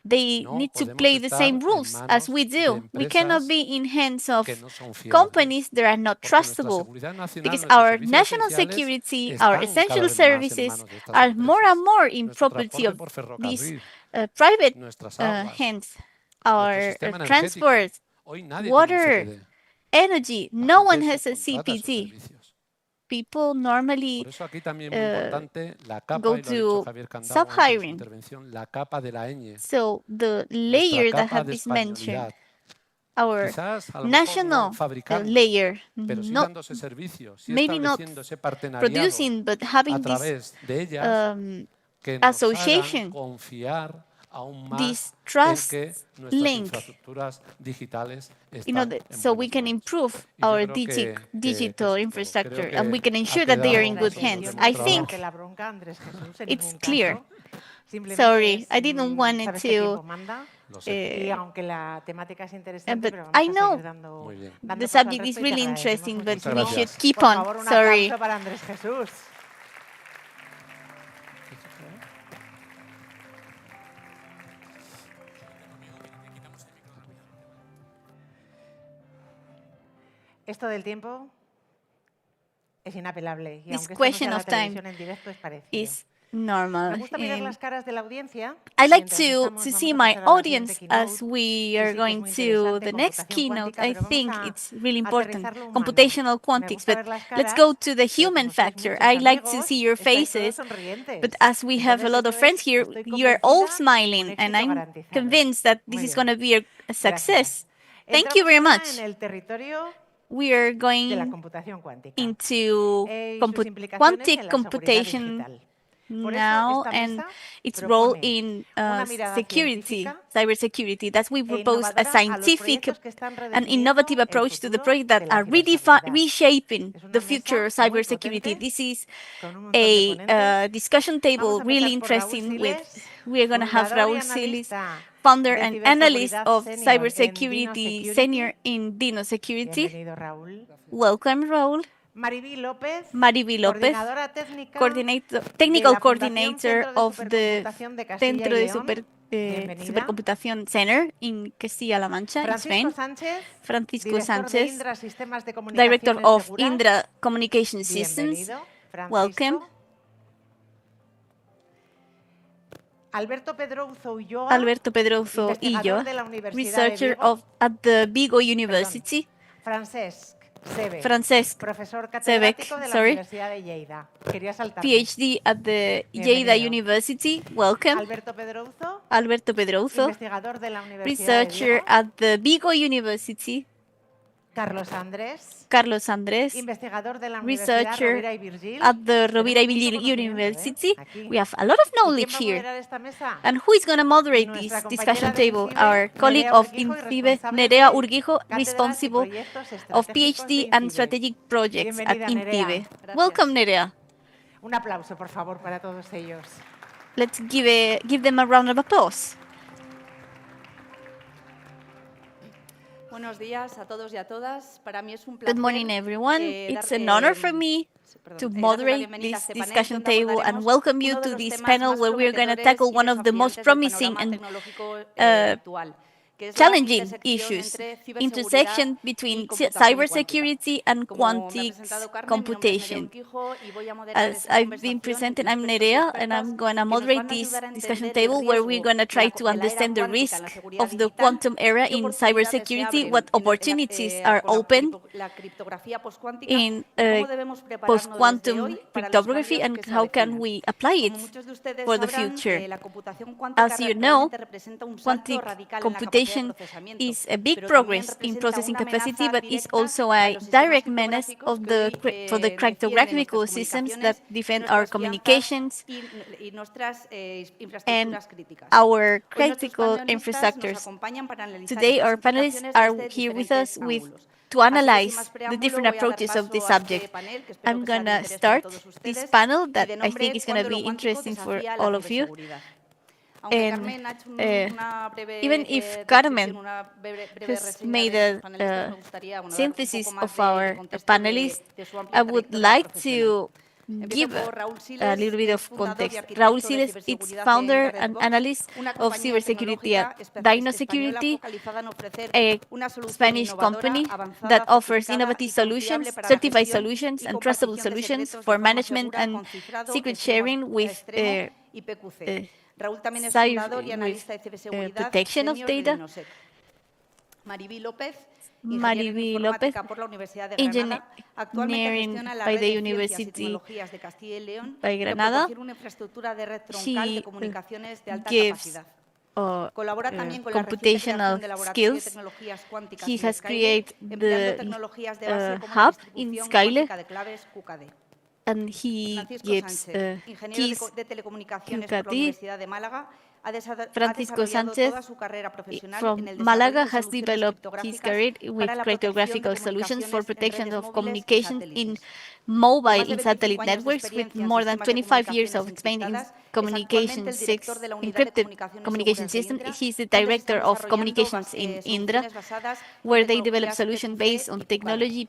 They No need to podemos play the estar same en rules as manos we de do. We cannot empresas be in hands of que no son fiables, companies that are not porque nuestra trustable. seguridad nacional, Because nuestros our servicios national esenciales security, our están cada essential vez más en services manos de estas are more empresas. and more in Nuestro property transporte of por these ferrocarril, private nuestras aguas, hands. nuestro Our sistema energético. transport, Hoy nadie tiene un water, CPD. energy, La no gente one has a subcontrata sus CPT. servicios. People normally Por eso aquí también muy importante la capa, go y lo ha dicho to Javier Candao antes en su sub-hiring. intervención, la capa de la ñ, So the nuestra layer that capa have de been mentioned, españolidad. our Quizás a lo mejor national no fabricando, layer, pero sí not dándose servicio, sí maybe not estableciendo ese partenariado producing, but a having this través de ellas que nos hagan association, confiar aún más this en trust que nuestras link, infraestructuras digitales you están know, en so we buenas can manos. improve Y yo our creo que digital eso es todo. infrastructure, Creo and we que can ha ensure that they are in quedado good más o menos hands. I demostrado think la bronca, Andrés Jesús, en it's ningún clear. caso. Simplemente Sorry, es, I didn't want it sabes que el tiempo to. manda. Lo sé. Y aunque la temática es interesante, But pero vamos I a know seguir dando, Muy bien. dando the paso al subject is resto y te really agradecemos interesting, but Muchas we muchísimo. should gracias. keep Por on. favor, un Sorry. aplauso para Andrés Jesús. Esto del tiempo es inapelable. Y This aunque esto no question sea la of time televisión en directo, es parecido. is normal. Me gusta mirar And las caras de la audiencia. I like Mientras to estamos, see vamos a my pasar a la siguiente audience as keynote, we que are sí que es going muy to interesante, the next computación keynote. cuántica, I pero vamos think a it's really important, aterrizar lo humano. computational Me quantics. gusta But ver las let's caras, go to the pero human como sois factor. muchos I like to amigos, see your estáis todos faces. sonrientes. But as we have a Entonces, lot of eso friends es, here, estoy you are all convencida, smiling, un and éxito I'm garantizado. convinced that this Muy is bien. going to be a Gracias. success. Thank you Entramos very ahora much. en el territorio We are de la going computación cuántica into y sus implicaciones quantic en la seguridad computation digital. Por eso now esta and mesa its role propone in una mirada security, científica cybersecurity. That's we e propose a innovadora a los scientific proyectos que están and redefiniendo innovative el approach to the futuro projects de that la are ciberseguridad. reshaping Es una the future of mesa muy cybersecurity. potente, This is con un montón de a ponentes. discussion table Vamos a really empezar por Raúl interesting with, Siles, we are going to have fundador y Raúl Siles, analista founder de and analyst ciberseguridad of senior en Dino cybersecurity Security. senior in Dino Security. Bienvenido, Raúl. Welcome, Raúl. Maribí López, Maribí López, coordinadora técnica technical de la Fundación coordinator Centro de of the Supercomputación de Castilla Centro y de León. Bienvenida. Supercomputación Center in Castilla-La Mancha, in Francisco Spain. Sánchez, Francisco director de Sánchez, Indra Sistemas de Director Comunicaciones of Seguras. Indra Communication Systems. Bienvenido, Francisco. Welcome. Alberto Pedroso Ulloa, Alberto Pedroso investigador Illo, de la Universidad researcher de Vigo. at the Vigo University. Francesc Sebec, Francesc profesor Sebec, catedrático de la sorry. Universidad de Lleida. Quería saltarme. PhD at the Bienvenido. Lleida University. Welcome. Alberto Pedroso, Alberto Pedroso, investigador de la Universidad de researcher Vigo. at the Vigo University. Carlos Andrés, Carlos Andrés, investigador de la Universidad researcher Rovira y Virgil. at the Rovira y Tenemos mucho Virgil conocimiento, University. Aquí. We have a lot of ¿Y quién knowledge va a here. moderar esta mesa? And who is going to moderate Nuestra this discussion compañera de table? INCIBE, Our colleague Nerea of Urquijo, y INCIBE, responsable Nerea de Urquijo, cátedras y responsible proyectos of estratégicos de PhD and INCIBE. strategic projects at Bienvenida, Nerea. INCIBE. Welcome, Nerea. Un aplauso, por favor, para todos ellos. Let's give them a round of applause. Buenos días a todos y a todas. Para mí es un placer. Good morning, everyone. It's an honor for me to moderate this discussion table and welcome you to this panel where we are going to tackle one of the most promising and challenging issues, intersection between cybersecurity and quantic computation. As I've been presented, I'm Nerea, and I'm going to moderate this discussion table where we're going to try to understand the risk of the quantum era in cybersecurity, what opportunities are open in post-quantum cryptography, and how can we apply it for the future. As you know, quantic computation is a big progress in processing capacity, but is also a direct menace of for the cryptographical systems that defend our communications and our critical infrastructures. Today, our panelists are here with us to analyze the different approaches of this subject. I'm going to start this panel that I think is going to be interesting for all of you. And even if Carmen has made a synthesis of our panelists, I would like to give a little bit of context. Raúl Siles is founder and analyst of Ciberseguridad at Dino Security, a Spanish company that offers innovative solutions, certified solutions, and trustable solutions for management and secret sharing with protection of data. Maribí López, Maribí López, engineering by the University by Granada. She gives computational skills. He has created the hub in Skyle, and he gives keys QKD. Francisco Sánchez from Malaga has developed his career with cryptographical solutions for protection of communications in mobile and satellite networks with more than 25 years of experience in encrypted communication systems. He's the director of communications in Indra, where they develop solutions based on technology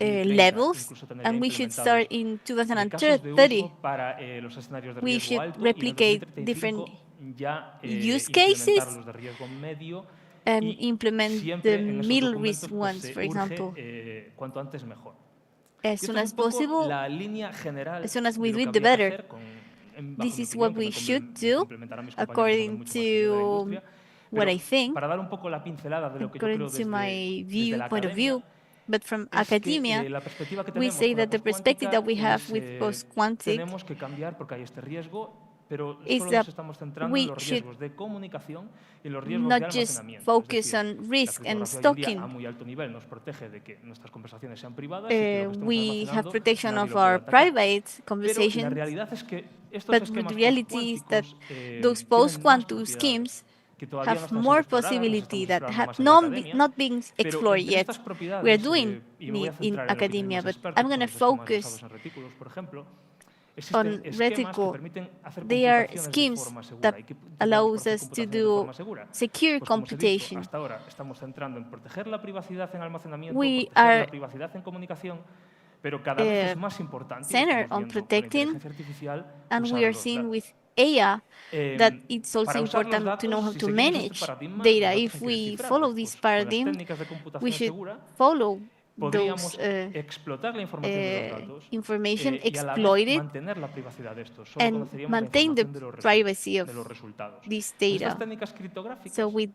levels, and we should start in 2030. We should replicate different use cases and implement the middle risk ones, for example. As soon as possible, as soon as we do it, the better. this is what we should do, according to what I think, according to my point of view. But from academia, we say that the perspective that we have with post-quantic is that we should not just focus on risk and stalking. We have protection of our private conversations, but the reality is that those post-quantum schemes have more possibility that have not been explored yet. We are doing in academia, but I'm going to focus on reticle. They are schemes that allows us to do secure computation. We are centered on protecting, and we are seeing with AI that it's also important to know how to manage data. If we follow this paradigm, we should follow those information, exploit it, and maintain the privacy of this data. So with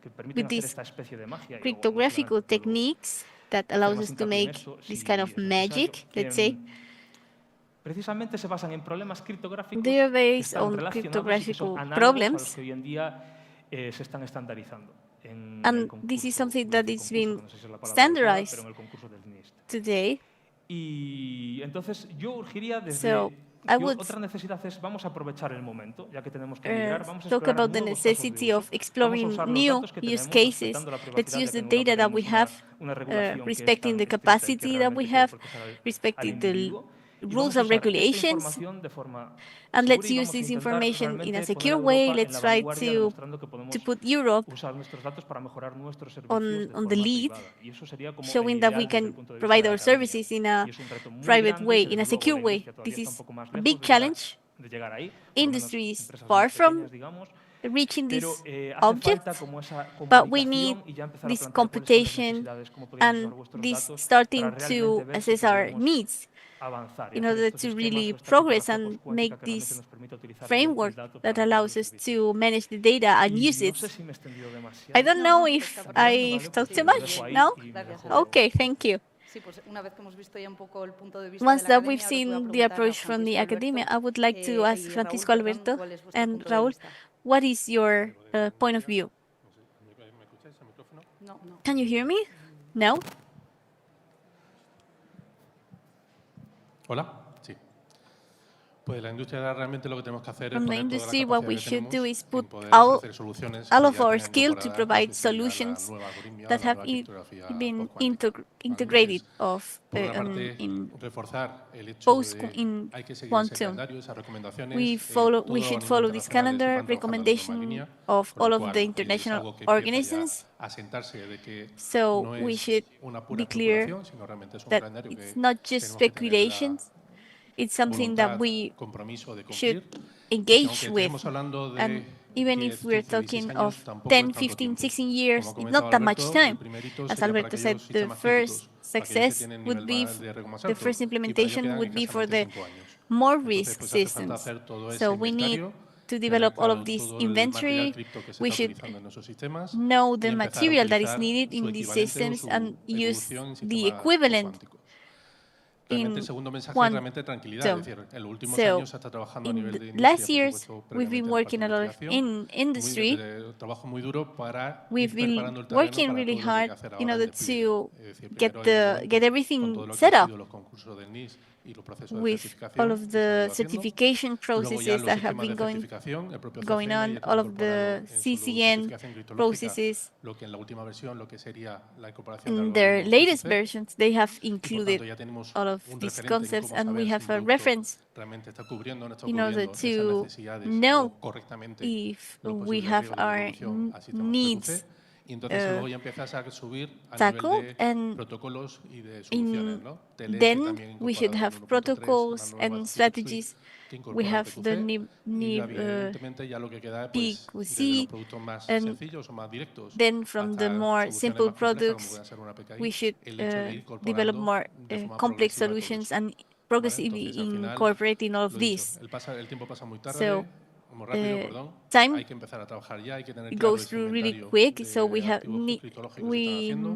these cryptographic techniques that allows us to make this kind of magic, let's say, they are based on cryptographic problems, and this is something that is being standardized today. So I would talk about the necessity of exploring new use cases. Let's use the data that we have, respecting the capacity that we have, respecting the rules and regulations, and let's use this information in a secure way. Let's try to put Europe on the lead, showing that we can provide our services in a private way, in a secure way. This is a big challenge. Industry is far from reaching this object, but we need this computation and this starting to assess our needs in order to really progress and make this framework that allows us to manage the data and use it. I don't know if I've talked too much, no? Okay, thank you. Once that we've seen the approach from the academia, I would like to ask Francisco Alberto and Raúl, what is your point of view? Can you hear me? No? Hola, sí. Pues la industria realmente lo que tenemos que hacer es From the poner toda la industry, what we capacidad que should do tenemos is en put poder all ofrecer soluciones of que ya our tengan skill to incorporadas provide la solutions nueva algoritmia, that la have nueva criptografía been postcuántica. integrated Por una parte, in reforzar el hecho post de in hay que seguir ese quantum. calendario, esas recomendaciones. We should follow this calendar recommendation of all of the international organisms. So we should be clear that it's not just speculations, it's something that we should engage with. And even if we're talking of 10, 15, 16 years, it's not that much time. As Alberto said, the first success would be, the first implementation would be for the more risk systems. So we need to develop all of this inventory. We should know the material that is needed in these systems and use the equivalent in quantum. So in the last years, we've been working a lot in industry. We've been working really hard in order to get everything set up with all of the certification processes that have been going on, all of the CCN processes. In their latest versions, they have included all of these concepts, and we have a reference in order to know if we have our needs tackled, and then we should have protocols and strategies. We have the PQC, and then from the more simple products, we should develop more complex solutions and progressively Entonces, al final, incorporating all of lo dicho, this. el tiempo pasa muy tarde, So, muy rápido, perdón. time Hay que empezar a trabajar ya, hay que tener it claro goes ese through really inventario quick, so we de have activos criptológicos que están haciendo.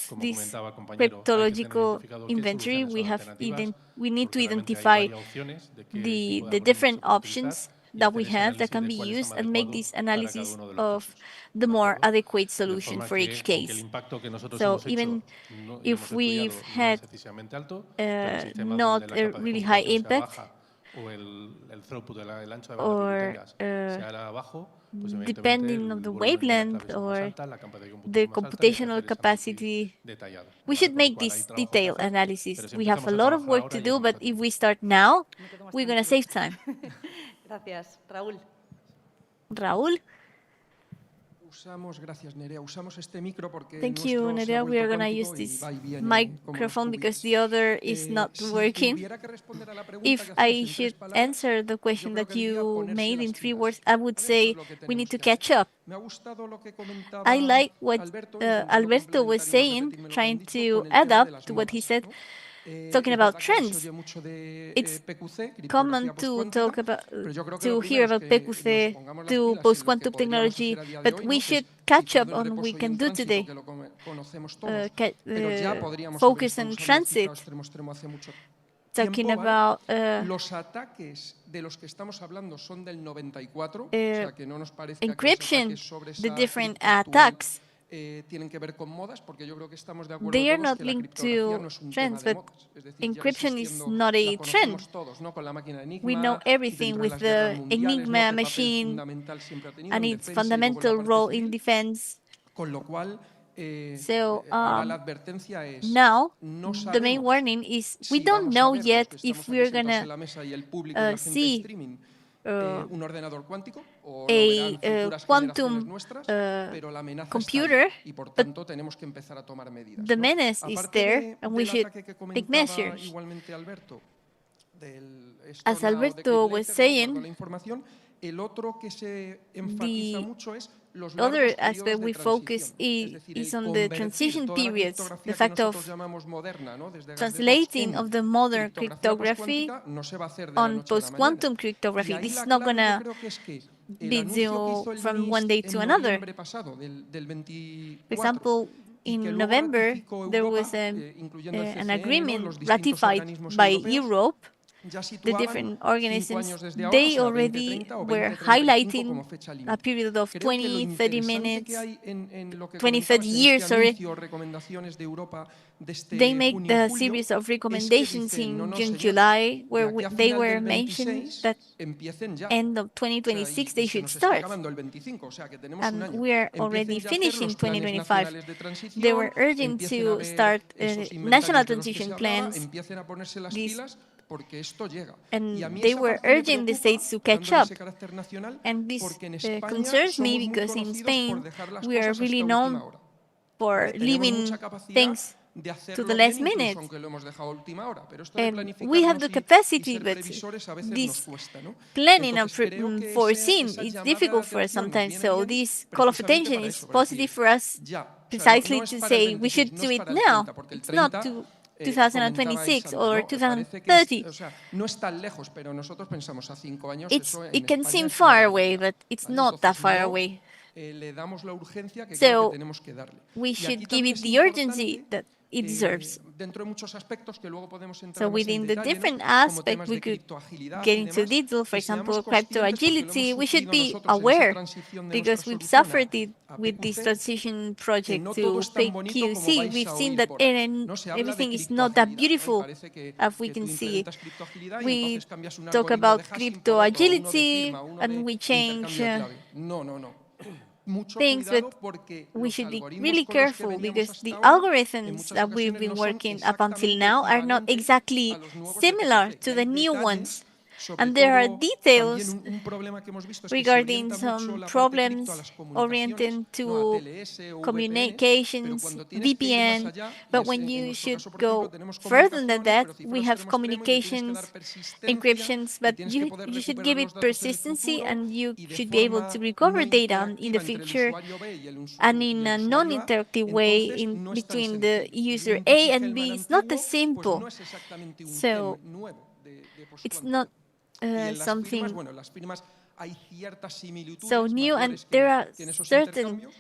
Como this comentaba el compañero, hay que tener cryptological identificado qué inventory. soluciones son alternativas, We need to porque realmente hay identify varias opciones de qué tipo de the algoritmos se different puede options utilizar y that hacer we ese have that análisis can de be cuál es el used más and make adecuado this para cada analysis uno de los of casos. the ¿De more acuerdo? adequate De solution forma for que, each aunque el case. impacto que nosotros So hemos hecho even y hemos if we've estudiado no had es excesivamente alto, pero el sistema not donde la a capa de really high computación sea impact baja o el throughput, el ancho de banda que tú or tengas sea bajo, pues evidentemente depending on el the volumen de las wavelength claves son más or altas, la capa de cómputo the es más alta y hay que computational hacer ese análisis capacity. detallado. We ¿Vale? should Con lo make cual hay this trabajo que detailed hacer, analysis. pero si We have a empezamos a lot of trabajar work ahora, to do, llegamos but a if tiempo. we start now, Me quedo más we're going to tranquila. save time. Gracias, Raúl. Raúl? Gracias Nerea, usamos este micro porque Thank nuestro you, se ha Nerea. We are vuelto going to use cuántico y this va y viene como los microphone because qubits. the other is not Si working. tuviera que responder a la pregunta If que hacías I en should 3 palabras, answer the yo question creo that que diría you ponerse made in las 3 pilas. words, I would ¿Vale? Esto say es lo que we need tenemos to que hacer. catch up. Me ha gustado lo que I comentaba like what Alberto, intentarlo Alberto was complementar y no saying, repetirme lo que han trying dicho, to con el add tema up de las to what he modas, said, ¿no? talking Es about verdad que ahora se trends. oye mucho de It's PQC, common criptografía to postcuántica, talk about, pero yo creo que lo to primero hear es about que nos PQC, pongamos las to pilas en lo que post-quantum podríamos technology, hacer a día de but hoy, we ¿no? Que should es catch cifrado up en on what we reposo y can en do tránsito, today. que lo conocemos todos, pero ya podríamos haber Focus estado on usando el cifrado transit, extremo hace mucho talking tiempo, ¿vale? about Los ataques de los que estamos hablando son del 94, o sea que no nos parezca que los encryption, ataques sobre the esa different cripto actual attacks. Tienen que ver con modas, porque yo creo que estamos de acuerdo They are todos not que la linked criptografía to no es un tema trends, de but modas. Es decir, lleva encryption is existiendo, not la a trend. conocemos todos, ¿no? Con la máquina We Enigma, know everything dentro de with las guerras the mundiales, ¿no? Enigma Qué papel machine fundamental siempre ha tenido and en its defensa y luego en la fundamental parte role in civil. defense. Con lo cual, So ahora la advertencia es, now no the main sabemos warning is we si don't vamos a know ver los yet que if estamos aquí we're sentados gonna en la mesa y el público y la gente de see streaming, un ordenador cuántico o lo verán a futuras generaciones quantum nuestras, pero la amenaza computer, está ahí y por but tanto tenemos que empezar a tomar medidas, the ¿no? menace is Aparte there and we del should ataque que take comentaba measures. igualmente Alberto, del As Store Now Alberto was Decrypt Later, ¿no? Guardo saying, la información. El otro que se enfatiza the mucho es los other largos aspect periodos de we focus transición. Es decir, is el on the convertir transition toda la periods, the criptografía que fact nosotros of llamamos moderna, ¿no? Desde gas de Box, translating en of the modern criptografía cryptography postcuántica no se va a hacer de la on noche a la mañana. post-quantum Y cryptography. ahí This la is not clave yo gonna creo que es que el be anuncio que hizo el from one INISE day to en another. noviembre pasado, del 24, For example, y que in luego November, ratificó there Europa, was incluyendo el an CCN, ¿no? agreement Los distintos ratified organismos by europeos, Europe. ya The situaban different 5 organisms, años desde ahora, o they sea, already 2030 o were 2035 como highlighting fecha a límite. period of Creo que lo 20, 30 interesante que minutes, hay en lo que 20, 30 comentabas en years, este sorry. anuncio o recomendaciones de Europa de They este make junio the julio series of es que recommendations dicen, no, in no, June, señores, July, de where aquí a they final were del mentioning 26 that empiecen ya. end of O sea, 2026 y they se should nos está start. acabando el 25, o sea que tenemos un And año. we are already Empiecen ya a hacer finishing los planes 2025. nacionales de They transición, were urging empiecen a to ver start esos national inventarios de los que se transition hablaba, plans, empiecen a ponerse las these, pilas, porque esto llega. and Y a mí they esa were parte me urging the preocupa, states to catch dándole up. ese carácter nacional, And this porque en España concerns me somos muy because in conocidos por Spain dejar las we are cosas really hasta known última hora. for ¿Vale? Tenemos leaving mucha capacidad things de to hacerlo the bien, last incluso minute. aunque lo hemos dejado a última hora. Pero esto de And we have planificarnos the y capacity, ser but previsores a veces nos this cuesta, ¿no? planning and Entonces creo que foreseen esa is llamada de difficult for us atención nos sometimes. viene So bien this call of precisamente attention para is eso, para positive decir, for us ya. O sea, precisely no es to para el say we 26, should no do es it para el now. 30, porque el It's not 30 to comentabais 2026 antes, or ¿no? Parece que es, 2030. o sea, no es tan lejos, pero nosotros pensamos a 5 años, eso en It can España seem es una far away, barbaridad, but it's ¿vale? not that Entonces far no away. le damos la urgencia que creo que So tenemos que darle. we Y aquí should give también it es the urgency importante, that it deserves. dentro de muchos aspectos que luego podemos So entrar más en within the detalle, ¿no? different Como aspects, temas we de could criptoagilidad get y into demás, detail. For que seamos example, crypto conscientes, porque lo hemos agility, we should sufrido be nosotros en esa aware transición de because nuestra we've solución suffered it a with this PQC, transition que project no todo to es tan fake bonito como QC. vais We've a seen oír that por ahí. No se habla de everything is not that criptoagilidad, ¿no? Y beautiful parece que as we tú can see. implementas criptoagilidad y We entonces cambias un talk algoritmo de about hashing crypto por otro, uno de agility firma, uno and de we change intercambio de clave. No, no, no. Mucho things, but cuidado porque we los should be algoritmos really con los que careful veníamos because hasta the ahora en algorithms muchas that we've ocasiones been no son working up until exactamente now are not equivalentes exactly a los nuevos de similar PQC. to Y the hay new ones. detalles And there are También details un problema que hemos visto es que se regarding orienta mucho some la parte cripto a problems las oriented comunicaciones, to no a TLS o VPNs, pero communications, cuando tienes que ir más VPN, allá, y but es, when en you nuestro should caso, por ejemplo, go tenemos further than comunicaciones, that, pero we cifrado have extremo extremo, y le tienes que dar communications persistencia, encryptions, y but tienes que poder you should recuperar give los it datos en el persistency, futuro and you y de should be able to forma recover no data in the interactiva entre el future, usuario B y and y in el a usuario A, non-interactive way entonces in no es tan between the sencillo. user Un A and Diffie-Hellman B. It's not as antiguo, pues no simple. es exactamente un So nuevo de it's postcuántico. not Y en las firmas, something bueno, las firmas hay ciertas similitudes so new, and mayores there are que en esos certain intercambios,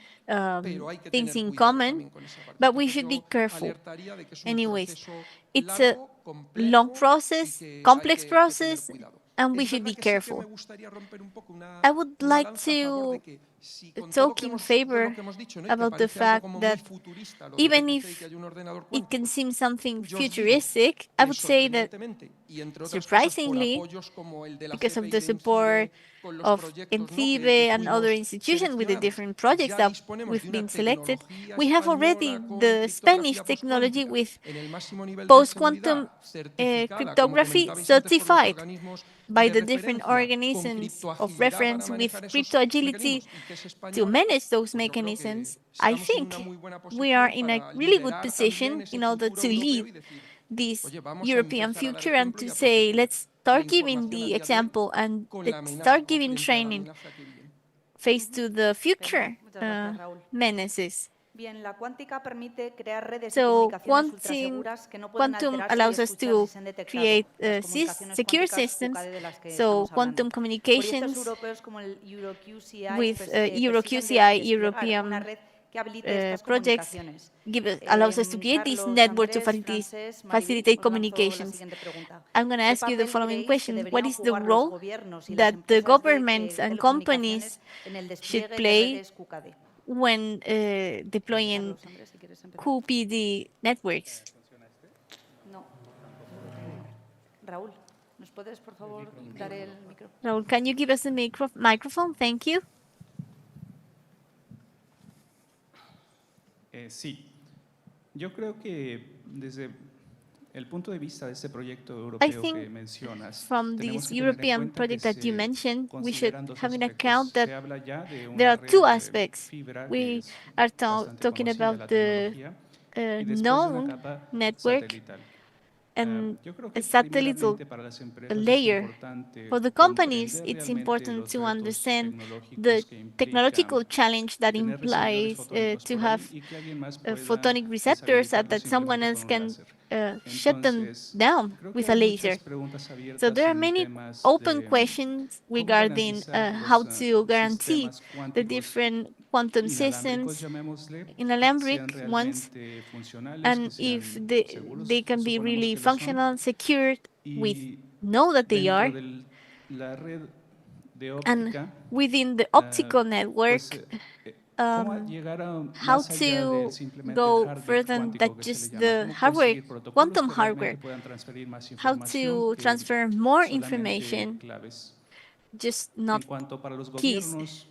pero hay que things tener in cuidado common, también con esa parte. but we Entonces should be yo careful. alertaría de que es un Anyways, proceso it's a largo, long complejo y process, que hay complex que tener process, cuidado. and we Es should verdad be que sí que me careful. gustaría romper un poco I would una like lanza a favor de to que si con todo talk in lo favor que hemos dicho, ¿no? Y que about the parece algo fact como muy that futurista lo de que even sucede y if que hay un ordenador it can cuántico, seem something yo os digo futuristic, I que would say that sorprendentemente, y entre otras cosas por surprisingly, apoyos como el de la because of CEPE y the de support INCIBE con los of proyectos, ¿no? que ENCIBE and other fuimos institutions with the seleccionados, different projects ya that disponemos de we've una been selected, tecnología we have already española con the Spanish criptografía technology postcuántica with en el máximo nivel de post-quantum seguridad, certificada, como cryptography comentabais antes, por los certified organismos by de the different referencia, con organisms of criptoagilidad para reference with manejar esos crypto agility mecanismos y que es to española, manage those pues yo creo que mechanisms. I estamos en una think muy buena we are posición in a para really good liderar también position ese in order futuro to europeo lead y decir, this oye, vamos a European empezar a dar future and ejemplo y to a say, proteger let's la start giving información a the día de hoy example and con la let's amenaza start o giving frente a la training amenaza que viene. face to the future Muchas gracias, Raúl. menaces. Bien, la cuántica permite crear redes de So comunicaciones quantum, ultraseguras que no pueden quantum alterarse y allows us escucharse to sin detectado. create Las comunicaciones secure cuánticas systems. QKD de las que So estamos hablando. quantum Proyectos communications europeos como el EuroQCI with persiguen EuroQCI desplegar una European red que habilite estas projects comunicaciones. allows us to create this Carlos, network to Andrés, Francés, Maribel, facilitate os lanzo la communications. siguiente pregunta. I'm going to ¿Qué ask you the papel following creéis que question. What deberían is the jugar los role gobiernos y las that the empresas de governments and telecomunicaciones companies en el should despliegue de play redes QKD? when deploying Carlos, Andrés, si quieres empezar. QPD networks? No. Raúl, ¿nos puedes, por favor, dar el micro? Raul, can you give us the microphone? Thank you. Sí, yo creo que desde el punto de vista de este proyecto I europeo que think mencionas, from tenemos this que tener en European cuenta project que that you se mentioned, we should consideran dos have in aspectos. account that Se habla ya de there una are two red aspects. fibra que We es are bastante talking conocida, about la the tecnología, y después de una known capa network satelital. and Yo creo a que satellite primeramente para las empresas es layer. importante For the companies, comprender it's realmente important los to retos understand the tecnológicos que technological implica challenge that tener receptores implies fotónicos to por have ahí y que alguien más pueda photonic receptors that deshabilitarlos someone simplemente else con un can láser. shut them Entonces, down creo que with hay a muchas laser. preguntas So abiertas there are en many temas open de questions cómo regarding garantizar que how los to guarantee sistemas the cuánticos different quantum inalámbricos, systems, llamémosle, sean inalámbric ones, realmente funcionales, que and if sean seguros, they can be suponemos really que lo son, functional and secured, we y know that they dentro are. de la red de And óptica, within the optical network, pues cómo um, llegar how más allá de to simplemente el go hardware further than cuántico that que se le just llama, the cómo hardware, conseguir protocolos quantum que realmente hardware, puedan transferir más how información to que transfer more solamente information, claves. just En not cuanto para los keys. gobiernos,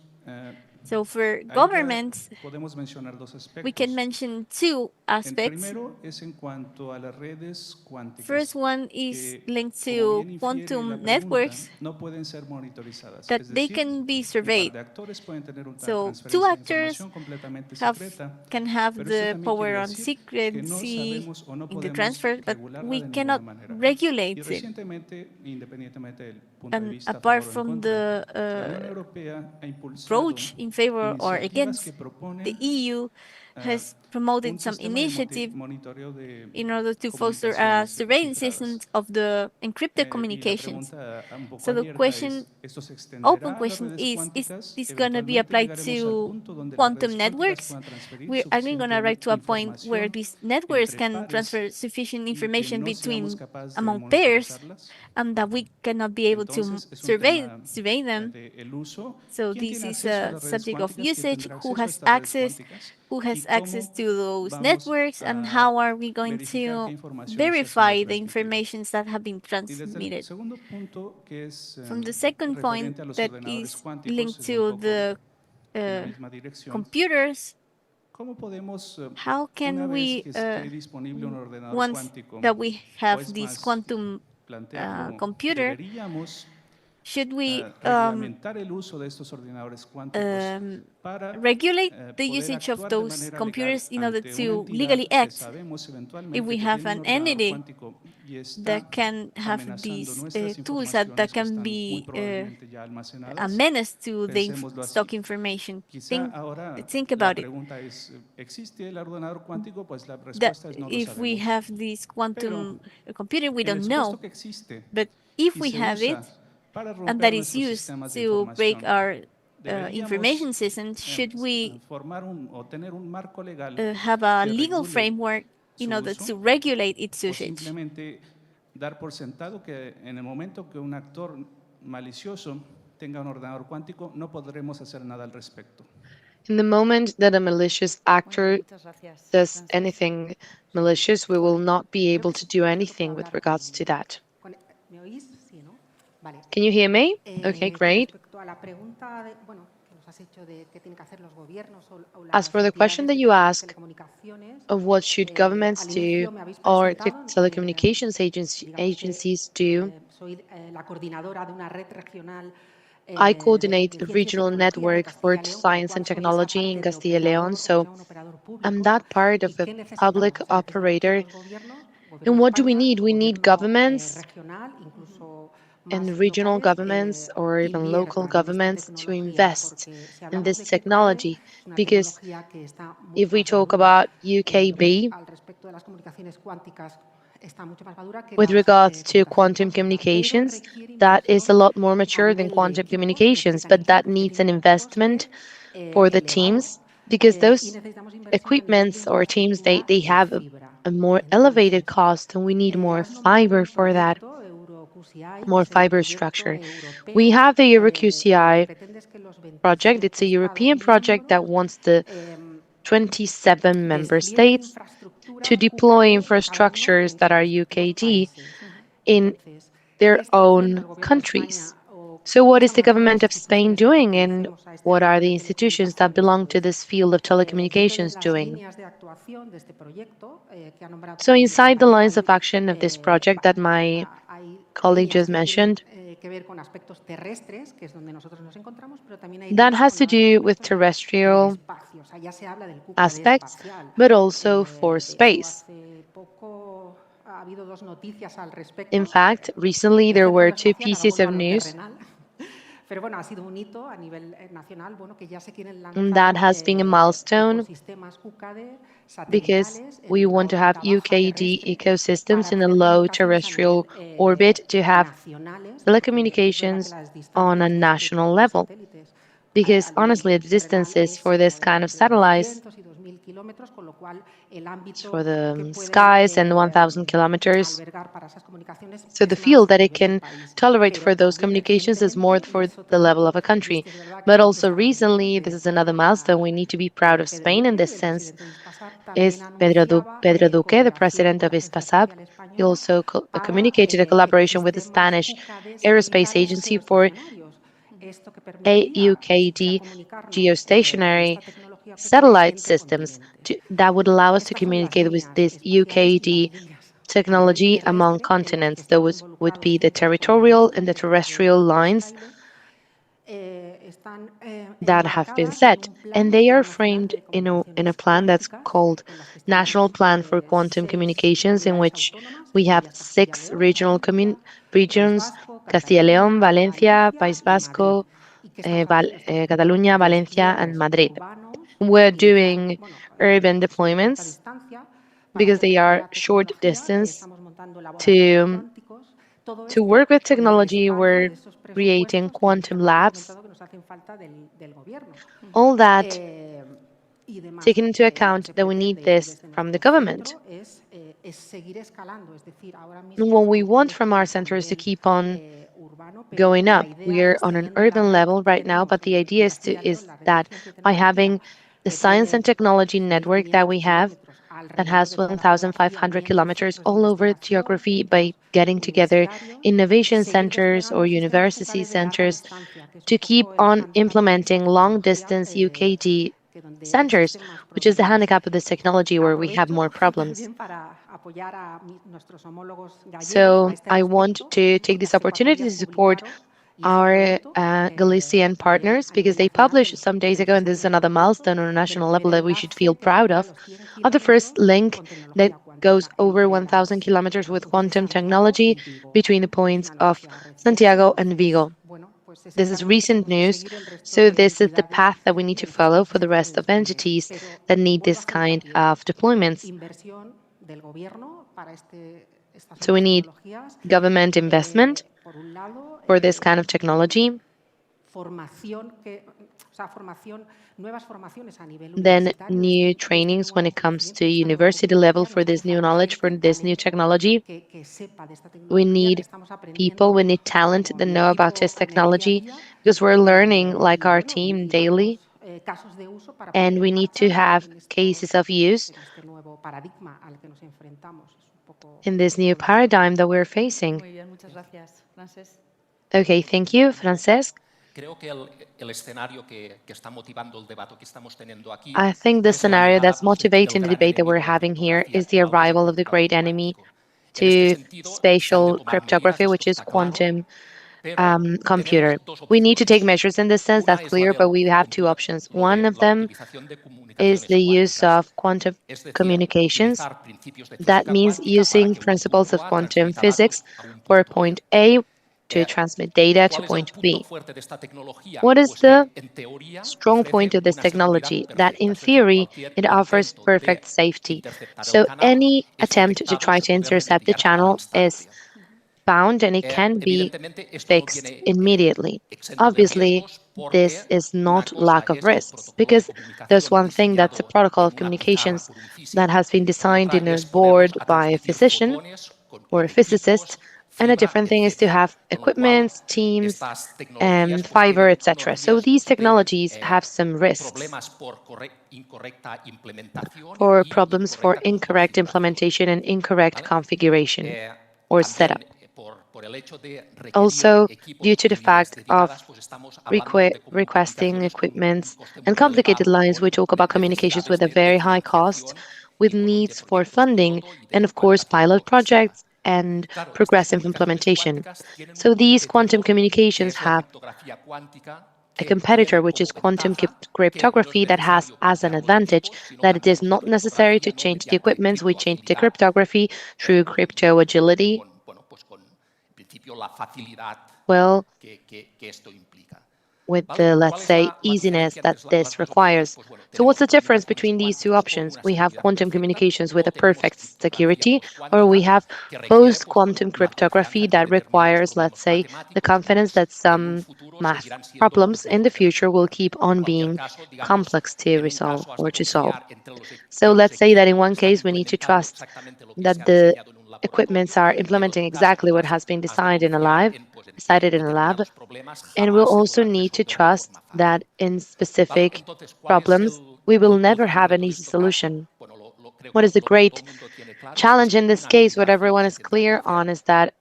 So for ahí governments, podemos mencionar dos we can aspectos. mention two El aspects. primero es en cuanto a las redes cuánticas, First one is que, linked como to bien infiere la quantum pregunta, networks no pueden ser monitorizadas. that Es they decir, can be un par surveyed. de actores pueden tener una So two transferencia de actors información completamente have secreta, can have pero esto the también quiere power on decir que no secrecy sabemos o no in the podemos transfer, but regularla we de ninguna cannot manera. Y regulate it. recientemente, independientemente del punto de And vista a apart favor o en from contra, la the Unión Europea ha impulsado approach in favor or iniciativas against, que the proponen EU has promoted un some sistema de initiative monitoreo de in order to foster a comunicaciones surveillance cifradas. system of the encrypted Y la communications. pregunta un poco So the abierta es, question, ¿esto se open extenderá a las question redes is cuánticas? this going to be ¿Eventualmente applied llegaremos al to punto donde las quantum redes cuánticas networks? puedan transferir Are we going to arrive suficiente to a point where información these networks entre can pares transfer sufficient y que information no seamos between capaces de among pairs monitorizarlas? and that we cannot be able to Entonces, es un tema survey them? de el uso. So ¿Quién this tiene is acceso a a las redes subject of cuánticas? ¿Quién usage, tendrá who acceso a has estas redes access, cuánticas? who ¿Y has access cómo to those vamos networks, and a how are we going verificar qué to informaciones han sido verify the transmitidas? informations that have been Y desde el transmitted? segundo punto, que es From the second point referente a los that ordenadores is cuánticos, linked es un to poco the en la misma dirección. computers, ¿Cómo podemos, how una can vez we, que esté disponible un ordenador once cuántico, that we o have es these más, quantum computer, should we regulate the usage of those computers in order to legally act? If we have an entity that can have these tools that can be a menace to the stock information, think about it. If we have this quantum computer, we don't know. But if we have it, and that is used to break our information system, should we have a legal framework in order to regulate its usage? Dar por sentado que en el momento que un actor malicioso tenga un ordenador cuántico, no podremos hacer nada al respecto. In the moment that a malicious actor does anything malicious, we will not be able to do anything with regards to that. Can you hear me? Okay, great. As for the question that you ask of what should governments do or telecommunications agencies do, I coordinate a regional network for science and technology in Castilla y León, so I'm that part of a public operator. And what do we need? We need governments and regional governments or even local governments to invest in this technology, because if we talk about UKB, with regards to quantum communications, that is a lot more mature than quantum communications, but that needs an investment for the teams, because those equipments or teams, they have a more elevated cost, and we need more fiber for that, more fiber structure. We have the EuroQCI project. It's a European project that wants the 27 member states to deploy infrastructures that are UKD in their own countries. So what is the government of Spain doing, and what are the institutions that belong to this field of telecommunications doing? So inside the lines of action of this project that my colleague just mentioned, that has to do with terrestrial aspects, but also for space. In fact, recently there were two pieces of news that has been a milestone, because we want to have UKD ecosystems in a low terrestrial orbit to have telecommunications on a national level. Because honestly, the distances for this kind of satellites, for the skies, and 1,000 kilometers. So the field that it can tolerate for those communications is more for the level of a country. But also recently, this is another milestone, we need to be proud of Spain in this sense, is Pedro Duque, the president of Hispasab. He also communicated a collaboration with the Spanish Aerospace Agency for AUKD geostationary satellite systems that would allow us to communicate with this UKD technology among continents. Those would be the territorial and the terrestrial lines that have been set, and they are framed in a plan that's called National Plan for Quantum Communications, in which we have 6 regional regions: Castilla y León, Valencia, País Vasco, Catalunya, Valencia, and Madrid. We're doing urban deployments because they are short distance. To work with technology, we're creating quantum labs. All that taking into account that we need this from the government. What we want from our center is to keep on going up. We are on an urban level right now, but the idea is that by having the science and technology network that we have, that has 1,500 kilometers all over geography, by getting together innovation centers or university centers to keep on implementing long-distance UKD centers, which is the handicap of this technology where we have more problems. So I want to take this opportunity to support our Galician partners because they published some days ago, and this is another milestone on a national level that we should feel proud of the first link that goes over 1,000 kilometers with quantum technology between the points of Santiago and Vigo. This is recent news, so this is the path that we need to follow for the rest of entities that need this kind of deployments. So we need government investment for this kind of technology, then new trainings when it comes to university level for this new knowledge, for this new technology. We need people, we need talent that know about this technology because we're learning like our team daily, and we need to have cases of use in this new paradigm that we're facing. Okay, thank you, Francesc. I think the scenario that's motivating the debate that we're having here is the arrival of the great enemy to spatial cryptography, which is quantum computer. We need to take measures in this sense, that's clear, but we have two options. One of them is the use of quantum communications. That means using principles of quantum physics for point A to transmit data to point B. What is the strong point of this technology? That in theory, it offers perfect safety. So any attempt to try to intercept the channel is found and it can be fixed immediately. Obviously, this is not lack of risks because there's one thing that's a protocol of communications that has been designed in a board by a physician or a physicist, and a different thing is to have equipment, teams, fiber, etc. So these technologies have some risks or problems for incorrect implementation and incorrect configuration or setup. Also, due to the fact of requesting equipments and complicated lines, we talk about communications with a very high cost, with needs for funding, and of course, pilot projects and progressive implementation. So these quantum communications have a competitor, which is quantum cryptography, that has as an advantage that it is not necessary to change the equipment. We change the cryptography through crypto agility. Well, with the, let's say, easiness that this requires. So what's the difference between these two options? We have quantum communications with a perfect security, or we have post-quantum cryptography that requires, let's say, the confidence that some math problems in the future will keep on being complex to resolve or to solve. So let's say that in one case, we need to trust that the equipments are implementing exactly what has been decided in a lab, and we'll also need to trust that in specific problems, we will never have an easy solution. What is the great challenge in this case, what everyone is clear on, is that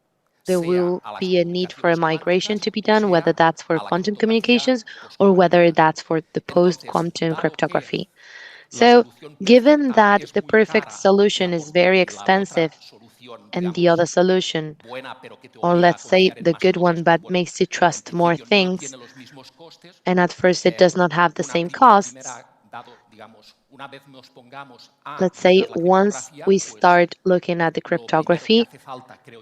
there will be a need for a migration to be done, whether that's for quantum communications or whether that's for the post-quantum cryptography. So given that the perfect solution is very expensive and the other solution, or let's say the good one but makes you trust more things, and at first it does not have the same costs, let's say once we start looking at the cryptography,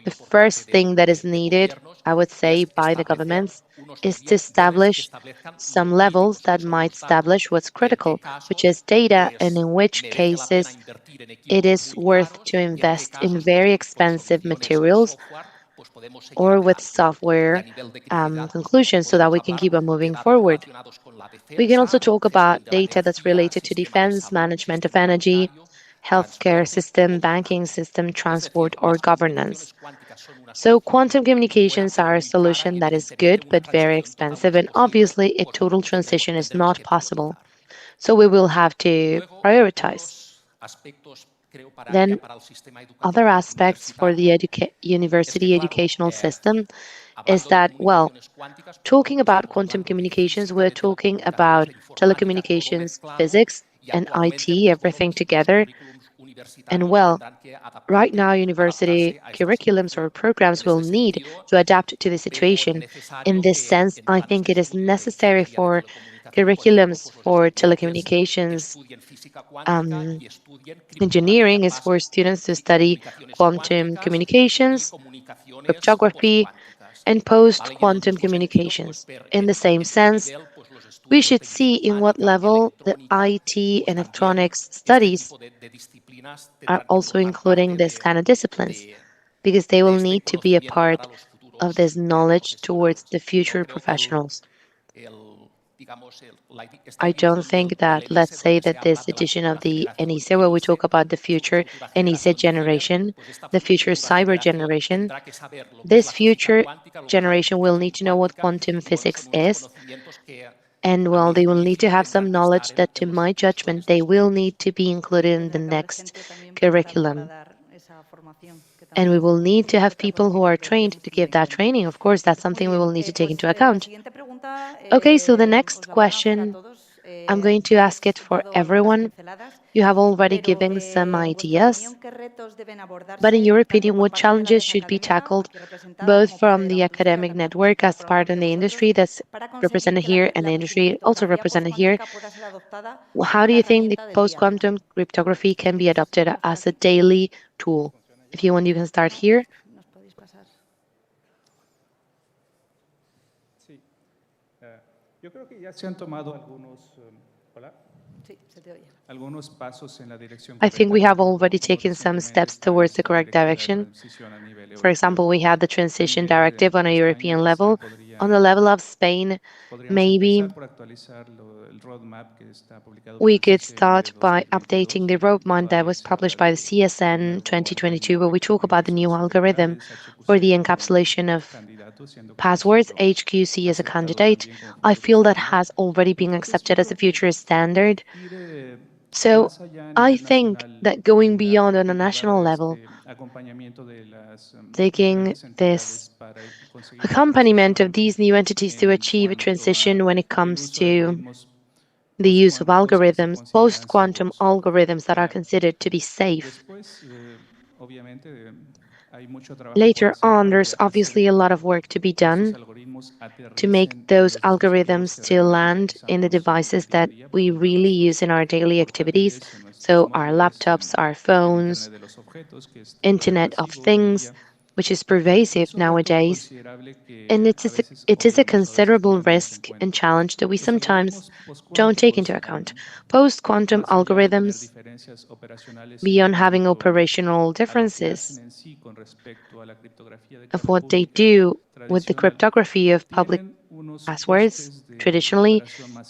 the first thing that is needed, I would say, by the governments is to establish some levels that might establish what's critical, which is data, and in which cases it is worth to invest in very expensive materials or with software conclusions so that we can keep on moving forward. We can also talk about data that's related to defense, management of energy, healthcare system, banking system, transport, or governance. So quantum communications are a solution that is good but very expensive, and obviously a total transition is not possible. So we will have to prioritize. Then other aspects for the university educational system is that, well, talking about quantum communications, we're talking about telecommunications, physics, and IT, everything together. And well, right now, university curriculums or programs will need to adapt to the situation. In this sense, I think it is necessary for curriculums for telecommunications. Engineering is for students to study quantum communications, cryptography, and post-quantum communications. In the same sense, we should see in what level the IT and electronics studies are also including this kind of disciplines, because they will need to be a part of this knowledge towards the future professionals. I don't think that, let's say that this edition of the ENISE, where we talk about the future ENISE generation, the future cyber generation, this future generation will need to know what quantum physics is. And well, they will need to have some knowledge that, to my judgment, they will need to be included in the next curriculum. And we will need to have people who are trained to give that training. Of course, that's something we will need to take into account. Okay, so the next question, I'm going to ask it for everyone. You have already given some ideas, but in your opinion, what challenges should be tackled both from the academic network as part of the industry that's represented here and the industry also represented here? How do you think the post-quantum cryptography can be adopted as a daily tool? If you want, you can start here. Yo creo que ya se han tomado algunos pasos en la dirección. I think we have already taken some steps towards the correct direction. For example, we have the transition directive on a European level. On the level of Spain, maybe we could start by updating the roadmap that was published by the CSN 2022, where we talk about the new algorithm for the encapsulation of passwords, HQC as a candidate. I feel that has already been accepted as a future standard. So I think that going beyond on a national level, taking this accompaniment of these new entities to achieve a transition when it comes to the use of algorithms, post-quantum algorithms that are considered to be safe. Later on, there's obviously a lot of work to be done to make those algorithms to land in the devices that we really use in our daily activities. So our laptops, our phones, Internet of Things, which is pervasive nowadays. And it is a considerable risk and challenge that we sometimes don't take into account. Post-quantum algorithms, beyond having operational differences of what they do with the cryptography of public passwords, traditionally,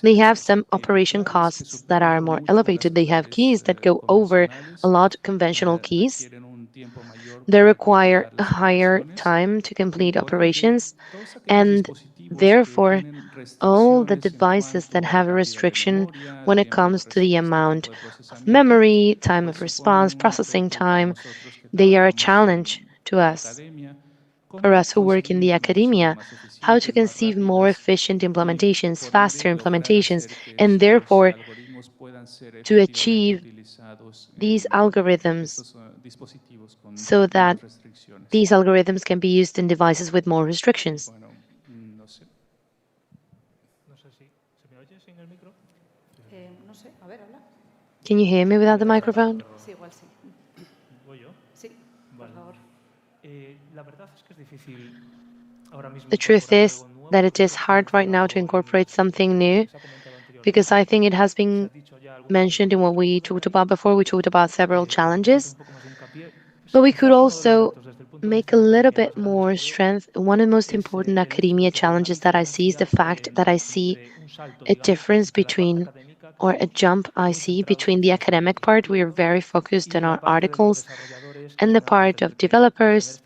they have some operation costs that are more elevated. They have keys that go over a lot of conventional keys. They require a higher time to complete operations, and therefore, all the devices that have a restriction when it comes to the amount of memory, time of response, processing time, they are a challenge to us. For us who work in the academia, how to conceive more efficient implementations, faster implementations, and therefore to achieve these algorithms so that these algorithms can be used in devices with more restrictions. Can you hear me without the microphone? The truth is that it is hard right now to incorporate something new, because I think it has been mentioned in what we talked about before. We talked about several challenges, but we could also make a little bit more strength. One of the most important academia challenges that I see is the fact that I see a difference between, or a jump I see between the academic part. We are very focused on our articles and the part of developers,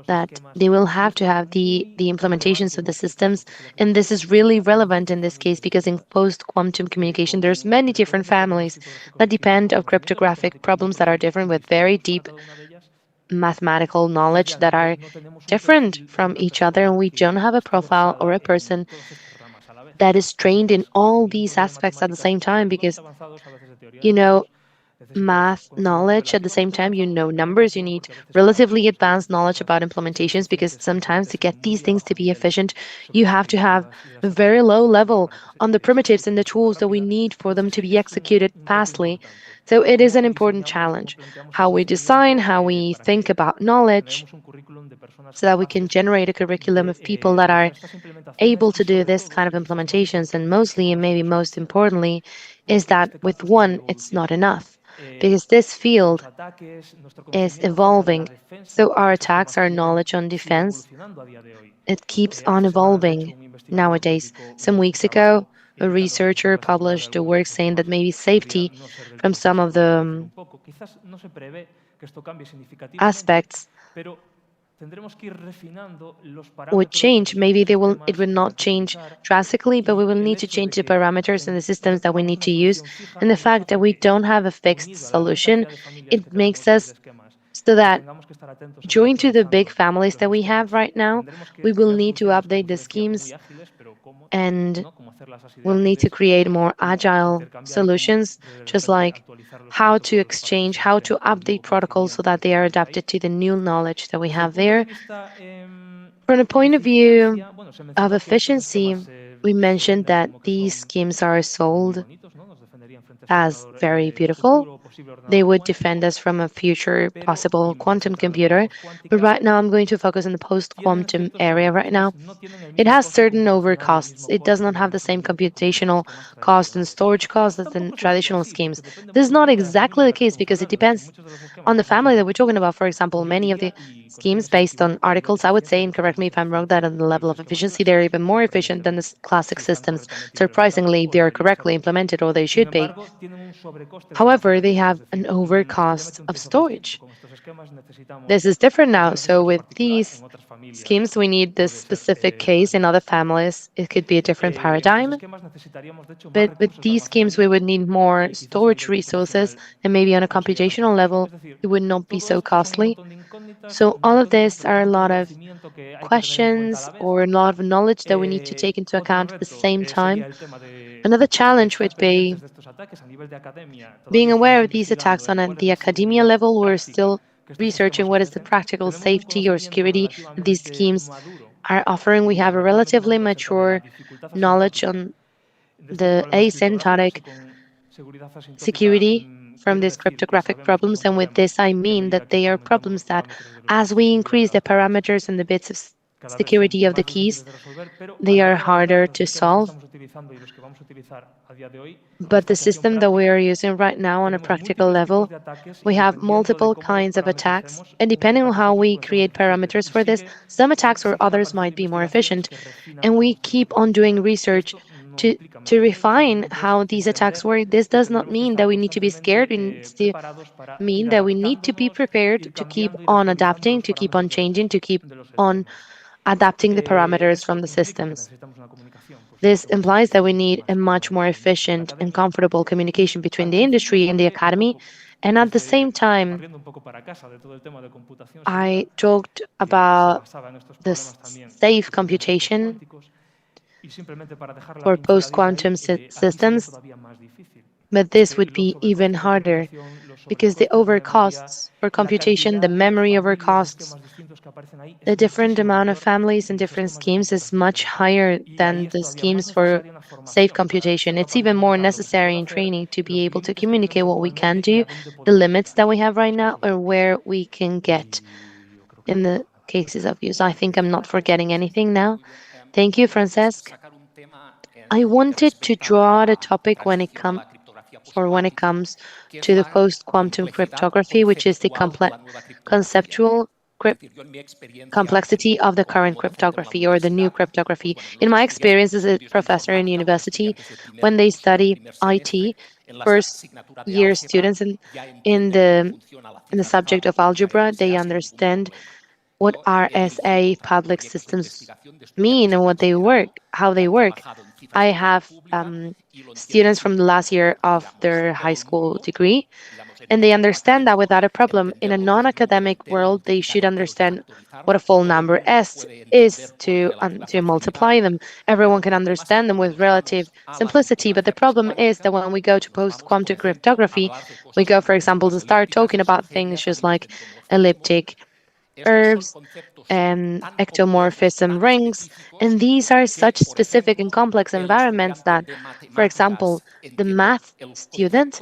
that they will have to have the implementations of the systems. And this is really relevant in this case because in post-quantum communication, there's many different families that depend on cryptographic problems that are different with very deep mathematical knowledge that are different from each other. And we don't have a profile or a person that is trained in all these aspects at the same time because, you know, math knowledge at the same time, you know numbers, you need relatively advanced knowledge about implementations because sometimes to get these things to be efficient, you have to have a very low level on the primitives and the tools that we need for them to be executed fastly. So it is an important challenge, how we design, how we think about knowledge, so that we can generate a curriculum of people that are able to do this kind of implementations. And mostly, and maybe most importantly, is that with one, it's not enough because this field is evolving. So our attacks, our knowledge on defense, it keeps on evolving nowadays. Some weeks ago, a researcher published a work saying that maybe safety from some of the aspects would change. Maybe it will not change drastically, but we will need to change the parameters and the systems that we need to use. And the fact that we don't have a fixed solution, it makes us so that joined to the big families that we have right now, we will need to update the schemes and we'll need to create more agile solutions, just like how to exchange, how to update protocols so that they are adapted to the new knowledge that we have there. From the point of view of efficiency, we mentioned that these schemes are sold as very beautiful. They would defend us from a future possible quantum computer. But right now, I'm going to focus on the post-quantum area right now. It has certain overcosts. It does not have the same computational cost and storage cost as the traditional schemes. This is not exactly the case because it depends on the family that we're talking about. For example, many of the schemes based on articles, I would say, and correct me if I'm wrong, that on the level of efficiency, they're even more efficient than the classic systems. Surprisingly, they are correctly implemented, or they should be. However, they have an overcost of storage. This is different now. So with these schemes, we need this specific case. In other families, it could be a different paradigm. But with these schemes, we would need more storage resources, and maybe on a computational level, it would not be so costly. So all of this are a lot of questions or a lot of knowledge that we need to take into account at the same time. Another challenge would be being aware of these attacks on the academia level. We're still researching what is the practical safety or security that these schemes are offering. We have a relatively mature knowledge on the asymptotic security from these cryptographic problems. And with this, I mean that they are problems that, as we increase the parameters and the bits of security of the keys, they are harder to solve. But the system that we are using right now on a practical level, we have multiple kinds of attacks. And depending on how we create parameters for this, some attacks or others might be more efficient. And we keep on doing research to refine how these attacks work. This does not mean that we need to be scared. It needs to mean that we need to be prepared to keep on adapting, to keep on changing, to keep on adapting the parameters from the systems. This implies that we need a much more efficient and comfortable communication between the industry and the academy. And at the same time, I talked about the safe computation for post-quantum systems, but this would be even harder because the overcosts for computation, the memory overcosts, the different amount of families and different schemes is much higher than the schemes for safe computation. It's even more necessary in training to be able to communicate what we can do, the limits that we have right now, or where we can get in the cases of use. I think I'm not forgetting anything now. Thank you, Francesc. I wanted to draw the topic when it comes to the post-quantum cryptography, which is the conceptual complexity of the current cryptography or the new cryptography. In my experience as a professor in university, when they study IT, first-year students in the subject of algebra, they understand what RSA public systems mean and how they work. I have students from the last year of their high school degree, and they understand that without a problem. In a non-academic world, they should understand what a full number is to multiply them. Everyone can understand them with relative simplicity, but the problem is that when we go to post-quantum cryptography, we go, for example, to start talking about things just like elliptic curves and ectomorphism rings, and these are such specific and complex environments that, for example, the math student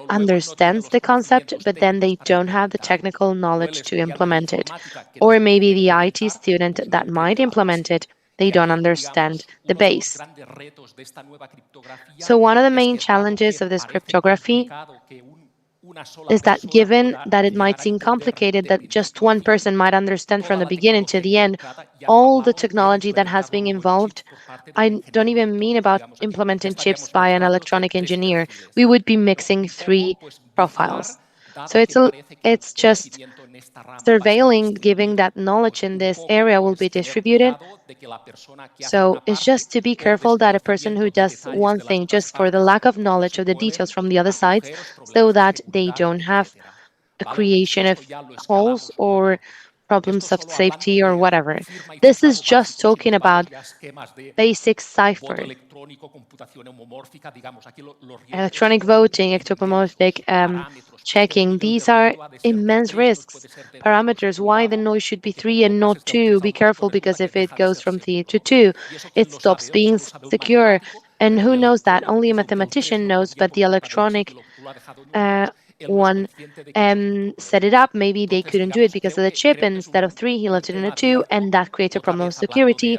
understands the concept, but then they don't have the technical knowledge to implement it. Or maybe the IT student that might implement it, they don't understand the base. So one of the main challenges of this cryptography is that given that it might seem complicated, that just one person might understand from the beginning to the end all the technology that has been involved. I don't even mean about implementing chips by an electronic engineer. We would be mixing three profiles. So it's just surveilling, giving that knowledge in this area will be distributed. So it's just to be careful that a person who does one thing just for the lack of knowledge of the details from the other sides, so that they don't have a creation of holes or problems of safety or whatever. This is just talking about basic cipher, electronic voting, ectopomorphic checking. These are immense risks. Parameters, why the noise should be 3 and not 2. Be careful, because if it goes from 3 to 2, it stops being secure. And who knows that? Only a mathematician knows, but the electronic one set it up. Maybe they couldn't do it because of the chip, and instead of 3, he left it in a 2, and that creates a problem of security.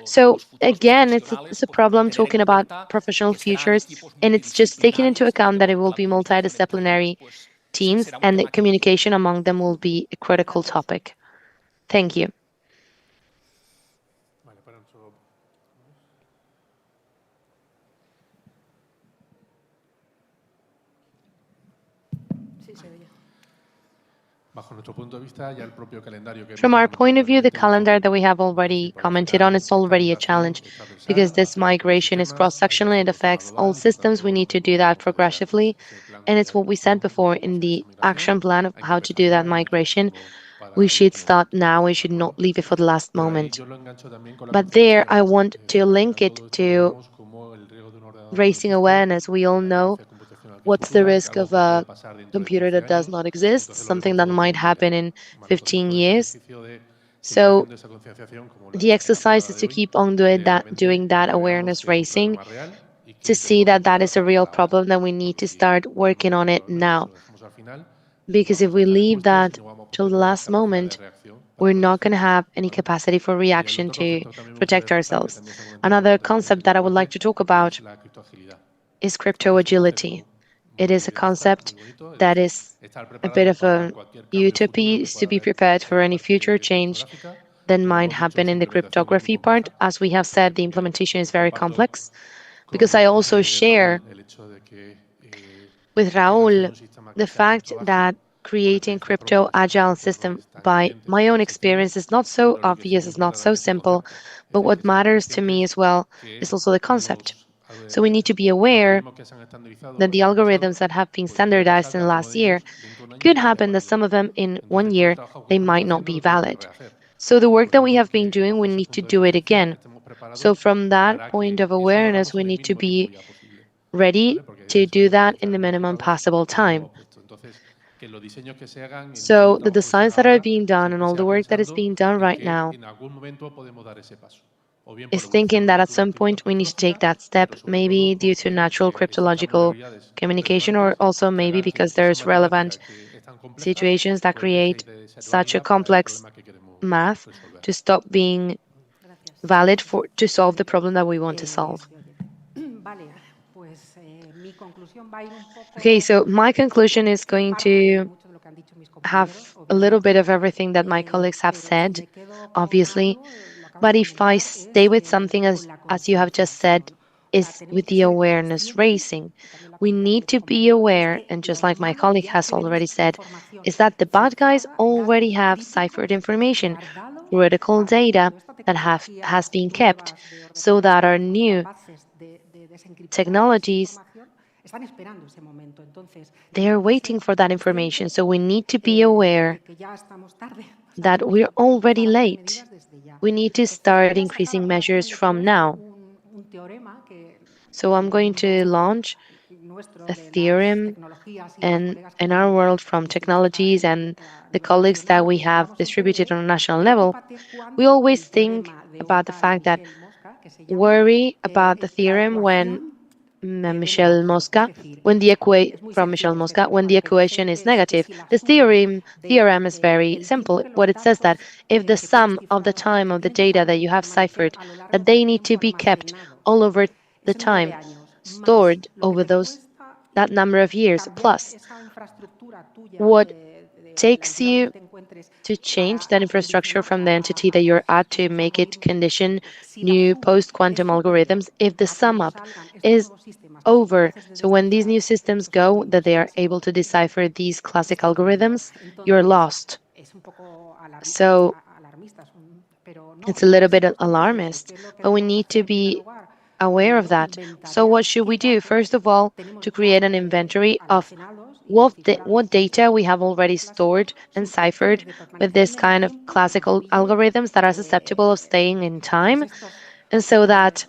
So again, it's a problem talking about professional futures, and it's just taking into account that it will be multidisciplinary teams, and the communication among them will be a critical topic. Thank you. From our point of view, the calendar that we have already commented on is already a challenge, because this migration is cross-sectional and it affects all systems. We need to do that progressively, and it's what we said before in the action plan of how to do that migration. We should start now. We should not leave it for the last moment. But there, I want to link it to raising awareness. We all know what's the risk of a computer that does not exist, something that might happen in 15 years. So the exercise is to keep on doing that awareness raising, to see that that is a real problem, that we need to start working on it now. Because if we leave that till the last moment, we're not going to have any capacity for reaction to protect ourselves. Another concept that I would like to talk about is crypto agility. It is a concept that is a bit of a utopia, to be prepared for any future change that might happen in the cryptography part. As we have said, the implementation is very complex, because I also share with Raúl the fact that creating crypto agile system, by my own experience, is not so obvious, it's not so simple, but what matters to me as well is also the concept. So we need to be aware that the algorithms that have been standardized in the last year, could happen that some of them in 1 year, they might not be valid. So the work that we have been doing, we need to do it again. So from that point of awareness, we need to be ready to do that in the minimum possible time. So the designs that are being done and all the work that is being done right now is thinking that at some point we need to take that step, maybe due to natural cryptological communication, or also maybe because there's relevant situations that create such a complex math to stop being valid to solve the problem that we want to solve. Okay, so my conclusion is going to have a little bit of everything that my colleagues have said, obviously. But if I stay with something, as you have just said, is with the awareness raising. We need to be aware, and just like my colleague has already said, is that the bad guys already have ciphered information, critical data that has been kept, so that our new technologies, they are waiting for that information. So we need to be aware that we're already late. We need to start increasing measures from now. So I'm going to launch a theorem in our world from technologies and the colleagues that we have distributed on a national level. We always think about the fact that worry about the theorem when Michel Mosca, when the equation is negative. This theorem is very simple. What it says that if the sum of the time of the data that you have ciphered, that they need to be kept all over the time, stored over that number of years, plus what takes you to change that infrastructure from the entity that you're at to make it condition new post-quantum algorithms, if the sum up is over. So when these new systems go, that they are able to decipher these classic algorithms, you're lost. So it's a little bit alarmist, but we need to be aware of that. So what should we do? First of all, to create an inventory of what data we have already stored and ciphered with this kind of classical algorithms that are susceptible of staying in time, and so that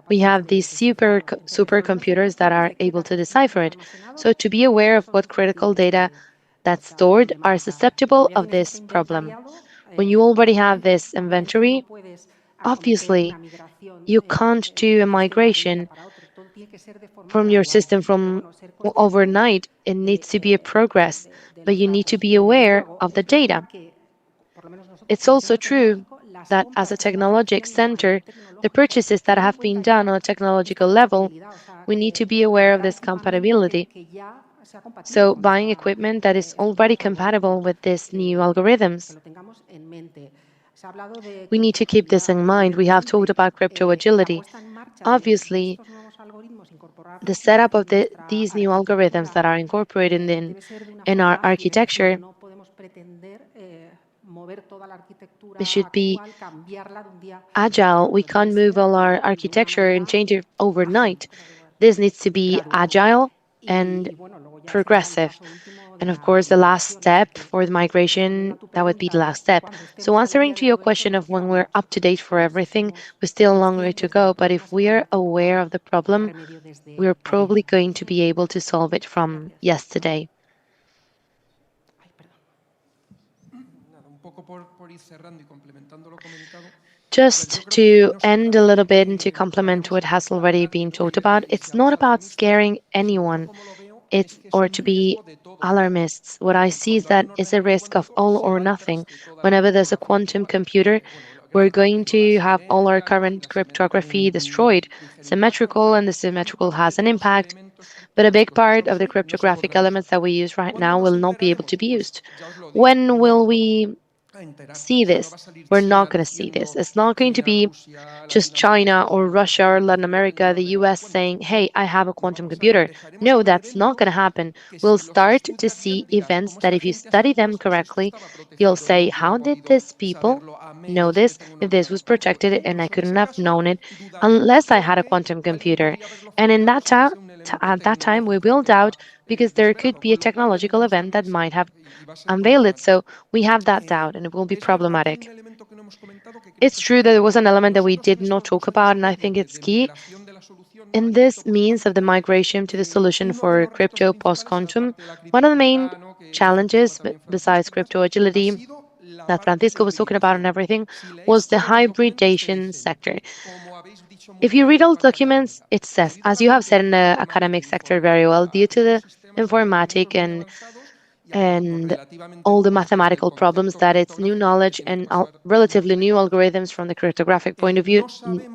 we have these supercomputers that are able to decipher it. So to be aware of what critical data that's stored are susceptible of this problem. When you already have this inventory, obviously you can't do a migration from your system from overnight. It needs to be a progress, but you need to be aware of the data. It's also true that as a technologic center, the purchases that have been done on a technological level, we need to be aware of this compatibility. So buying equipment that is already compatible with these new algorithms. We need to keep this in mind. We have talked about crypto agility. Obviously, the setup of these new algorithms that are incorporated in our architecture, they should be agile. We can't move all our architecture and change it overnight. This needs to be agile and progressive. And of course, the last step for the migration, that would be the last step. So answering to your question of when we're up to date for everything, we're still a long way to go. But if we are aware of the problem, we're probably going to be able to solve it from yesterday. Just to end a little bit and to complement what has already been talked about, it's not about scaring anyone. Or to be alarmists. What I see is that it's a risk of all or nothing. Whenever there's a quantum computer, we're going to have all our current cryptography destroyed. Symmetrical, and the symmetrical has an impact, but a big part of the cryptographic elements that we use right now will not be able to be used. When will we see this? We're not going to see this. It's not going to be just China or Russia or Latin America, the US saying, hey, I have a quantum computer. No, that's not going to happen. We'll start to see events that if you study them correctly, you'll say, how did these people know this if this was protected and I couldn't have known it unless I had a quantum computer? And in that at that time, we will doubt because there could be a technological event that might have unveiled it. So we have that doubt and it will be problematic. It's true that there was an element that we did not talk about, and I think it's key. In this means of the migration to the solution for crypto post-quantum, one of the main challenges, besides crypto agility, that Francisco was talking about and everything, was the hybridization sector. If you read all the documents, it says, as you have said in the academic sector very well, due to the informatic and all the mathematical problems that it's new knowledge and relatively new algorithms from the cryptographic point of view,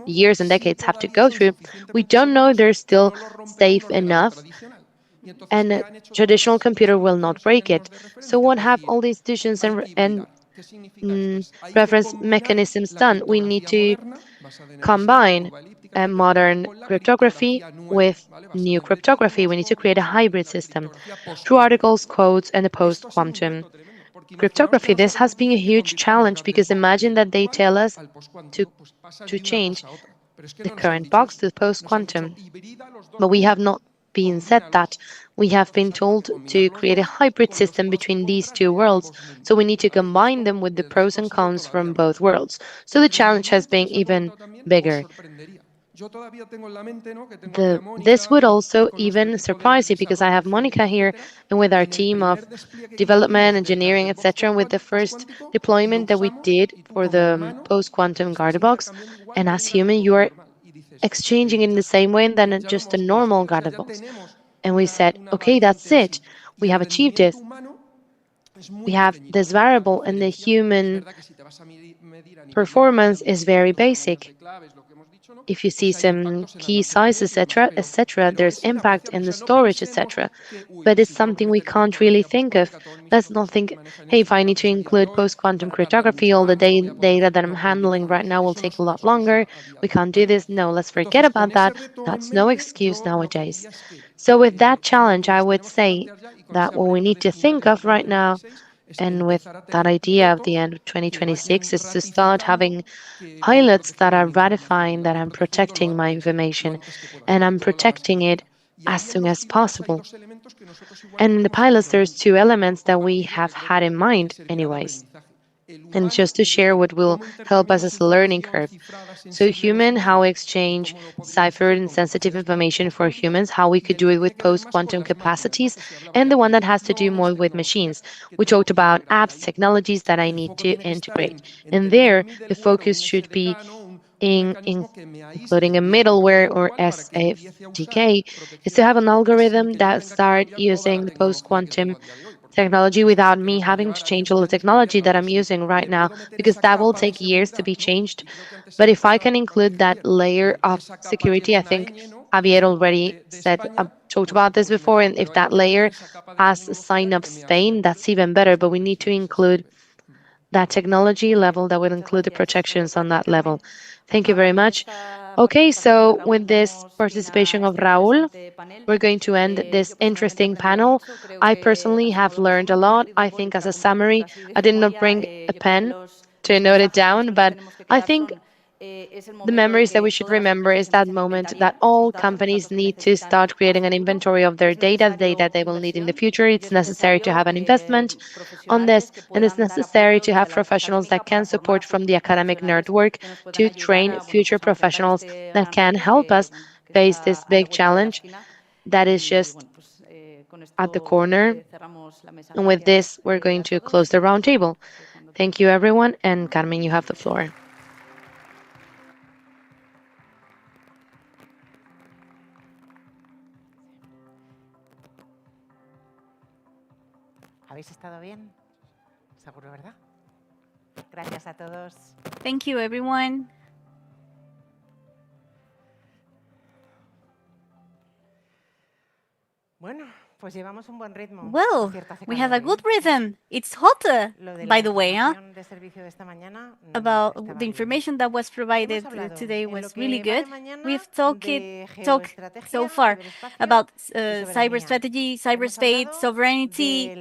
years and decades have to go through, we don't know if they're still safe enough and a traditional computer will not break it. So what have all the institutions and reference mechanisms done? We need to combine modern cryptography with new cryptography. We need to create a hybrid system through articles, codes, and the post-quantum cryptography. This has been a huge challenge because imagine that they tell us to change the current box to post-quantum, but we have not been said that. We have been told to create a hybrid system between these two worlds, so we need to combine them with the pros and cons from both worlds. So the challenge has been even bigger. This would also even surprise you because I have Monica here and with our team of development, engineering, etc. And with the first deployment that we did for the post-quantum guard box, and as human, you are exchanging in the same way than just a normal guard box. And we said, okay, that's it. We have achieved it. We have this variable, and the human performance is very basic. If you see some key sizes, etc., there's impact in the storage, etc. But it's something we can't really think of. Let's not think, hey, if I need to include post-quantum cryptography, all the data that I'm handling right now will take a lot longer. We can't do this. No, let's forget about that. That's no excuse nowadays. So with that challenge, I would say that what we need to think of right now, and with that idea of the end of 2026, is to start having pilots that are ratifying that I'm protecting my information and I'm protecting it as soon as possible. And in the pilots, there's two elements that we have had in mind anyways. And just to share what will help us as a learning curve. So human, how we exchange ciphered and sensitive information for humans, how we could do it with post-quantum capacities, and the one that has to do more with machines. We talked about apps, technologies that I need to integrate. And there, the focus should be in including a middleware or SFDK, is to have an algorithm that start using the post-quantum technology without me having to change all the technology that I'm using right now, because that will take years to be changed. But if I can include that layer of security, I think Javier already talked about this before, and if that layer has a sign of Spain, that's even better, but we need to include that technology level that will include the protections on that level. Thank you very much. Okay, so with this participation of Raúl, we're going to end this interesting panel. I personally have learned a lot. I think as a summary, I did not bring a pen to note it down, but I think the memories that we should remember is that moment that all companies need to start creating an inventory of their data, the data they will need in the future. It's necessary to have an investment on this, and it's necessary to have professionals that can support from the academic network to train future professionals that can help us face this big challenge that is just at the corner. And with this, we're going to close the roundtable. Thank you, everyone, and Carmen, you have the floor. ¿Habéis estado bien? Seguro, ¿verdad? Gracias a todos. Thank you, everyone. Bueno, pues llevamos un buen ritmo. Well, we have a good rhythm. It's hotter, by the way, huh? About the information that was provided today was really good. We've talked so far about cyber strategy, cyberspace, sovereignty.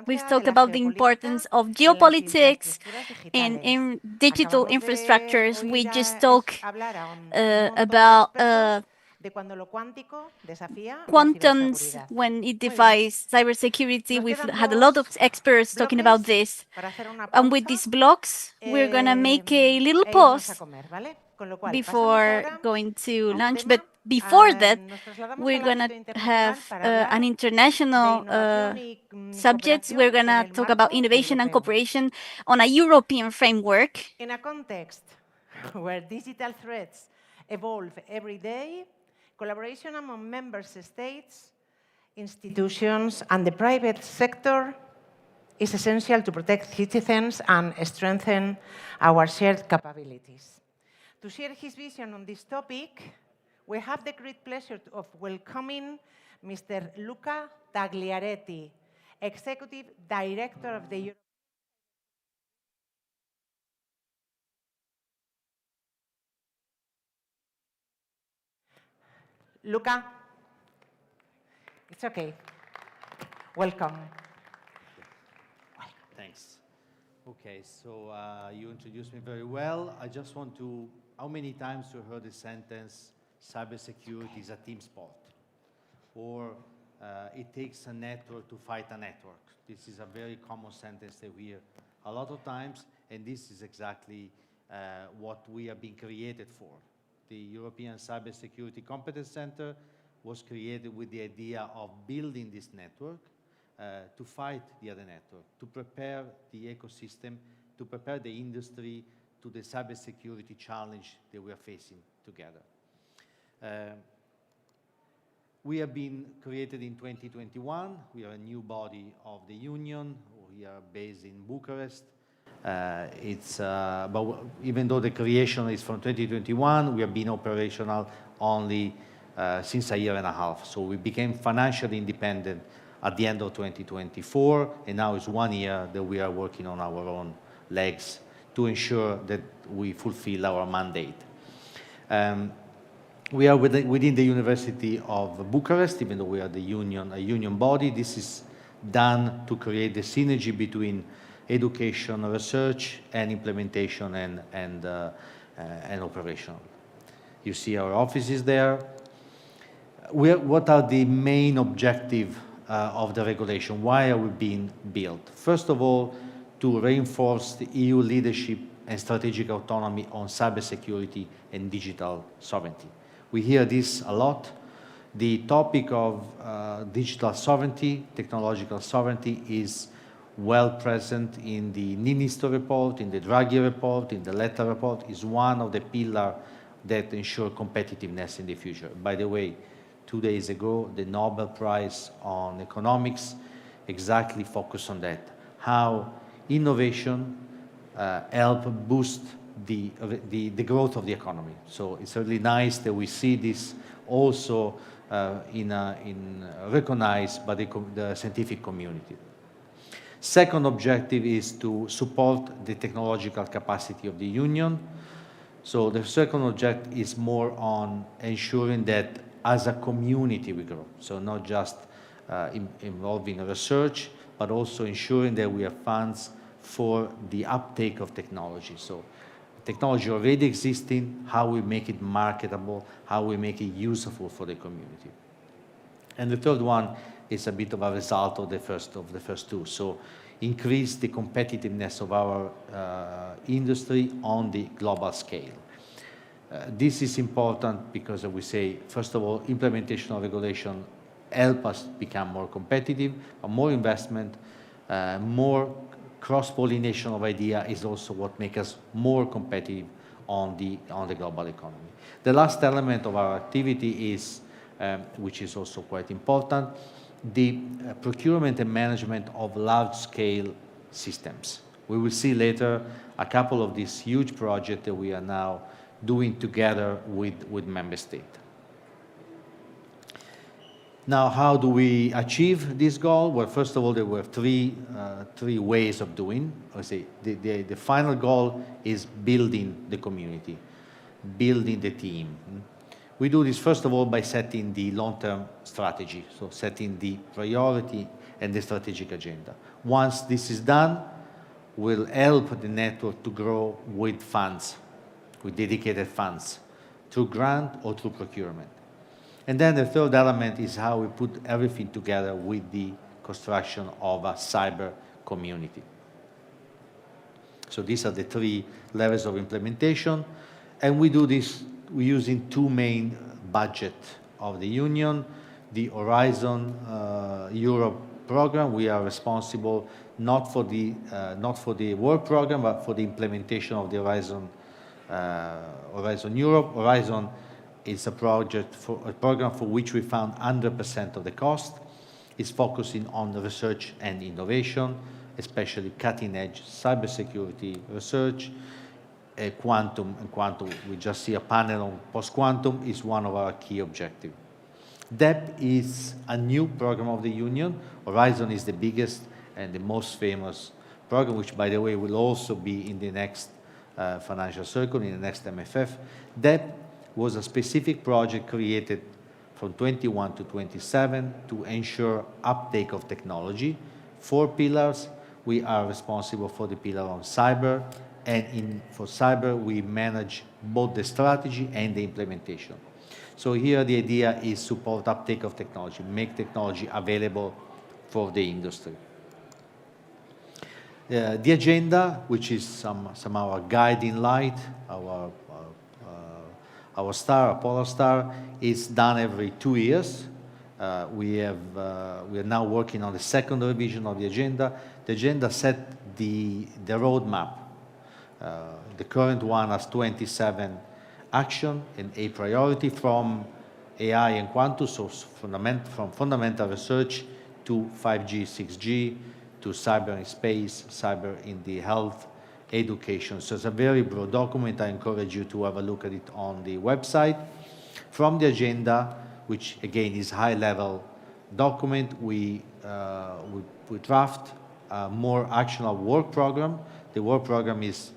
We've talked about the importance of geopolitics and in digital infrastructures. We just talked about quantums when it defies cybersecurity. We've had a lot of experts talking about this. And with these blocks, we're going to make a little pause before going to lunch. But before that, we're going to have an international subject. We're going to talk about innovation and cooperation on a European framework. In a context where digital threats evolve every day, collaboration among member states, institutions, and the private sector is essential to protect citizens and strengthen our shared capabilities. To share his vision on this topic, we have the great pleasure of welcoming Mr. Luca Tagliaretti, Executive Director of the European Luca? It's okay. Welcome. Thanks. Okay, so you introduced me very well. I just want to, how many times you heard the sentence, cybersecurity is a team sport? Or it takes a network to fight a network. This is a very common sentence that we hear a lot of times, and this is exactly what we have been created for. The European Cybersecurity Competence Center was created with the idea of building this network to fight the other network, to prepare the ecosystem, to prepare the industry to the cybersecurity challenge that we are facing together. We have been created in 2021. We are a new body of the union. We are based in Bucharest. But even though the creation is from 2021, we have been operational only since a year and a half. So we became financially independent at the end of 2024, and now it's 1 year that we are working on our own legs to ensure that we fulfill our mandate. We are within the University of Bucharest, even though we are a union body. This is done to create the synergy between education, research, and implementation and operational. You see our offices there. What are the main objectives of the regulation? Why are we being built? First of all, to reinforce the EU leadership and strategic autonomy on cybersecurity and digital sovereignty. We hear this a lot. The topic of digital sovereignty, technological sovereignty, is well present in the NINISE report, in the Draghi report, in the Letta report, is one of the pillars that ensure competitiveness in the future. By the way, 2 days ago, the Nobel Prize on Economics exactly focused on that, how innovation help boost the growth of the economy. So it's really nice that we see this also recognized by the scientific community. Second objective is to support the technological capacity of the Union. So the second objective is more on ensuring that as a community we grow. So not just involving research, but also ensuring that we have funds for the uptake of technology. So technology already existing, how we make it marketable, how we make it useful for the community. And the third one is a bit of a result of the first two. So increase the competitiveness of our industry on the global scale. This is important because we say, first of all, implementation of regulation help us become more competitive, but more investment, more cross-pollination of idea is also what makes us more competitive on the global economy. The last element of our activity is, which is also quite important, the procurement and management of large-scale systems. We will see later a couple of these huge projects that we are now doing together with member states. Now, how do we achieve this goal? Well, first of all, there were three ways of doing. I say the final goal is building the community, building the team. We do this, first of all, by setting the long-term strategy, so setting the priority and the strategic agenda. Once this is done, we'll help the network to grow with funds, with dedicated funds, through grant or through procurement. And then the third element is how we put everything together with the construction of a cyber community. So these are the three levels of implementation. And we do this using two main budgets of the Union. The Horizon Europe program, we are responsible not for the work program, but for the implementation of the Horizon Europe. Horizon is a program for which we found 100% of the cost. It's focusing on the research and innovation, especially cutting-edge cybersecurity research. Quantum, we just see a panel on post-quantum, is one of our key objectives. DEP is a new program of the Union. Horizon is the biggest and the most famous program, which, by the way, will also be in the next financial circle, in the next MFF. DEP was a specific project created from 21 to 27 to ensure uptake of technology. 4 pillars. We are responsible for the pillar on cyber, and for cyber, we manage both the strategy and the implementation. So here the idea is support uptake of technology, make technology available for the industry. The agenda, which is somehow a guiding light, our star, our polar star, is done every 2 years. We are now working on the second revision of the agenda. The agenda set the roadmap. The current one has 27 action and a priority from AI and quantum, so from fundamental research to 5G, 6G, to cyber in space, cyber in the health, education. So it's a very broad document. I encourage you to have a look at it on the website. From the agenda, which again is high-level document, we draft a more actionable work program. The work program has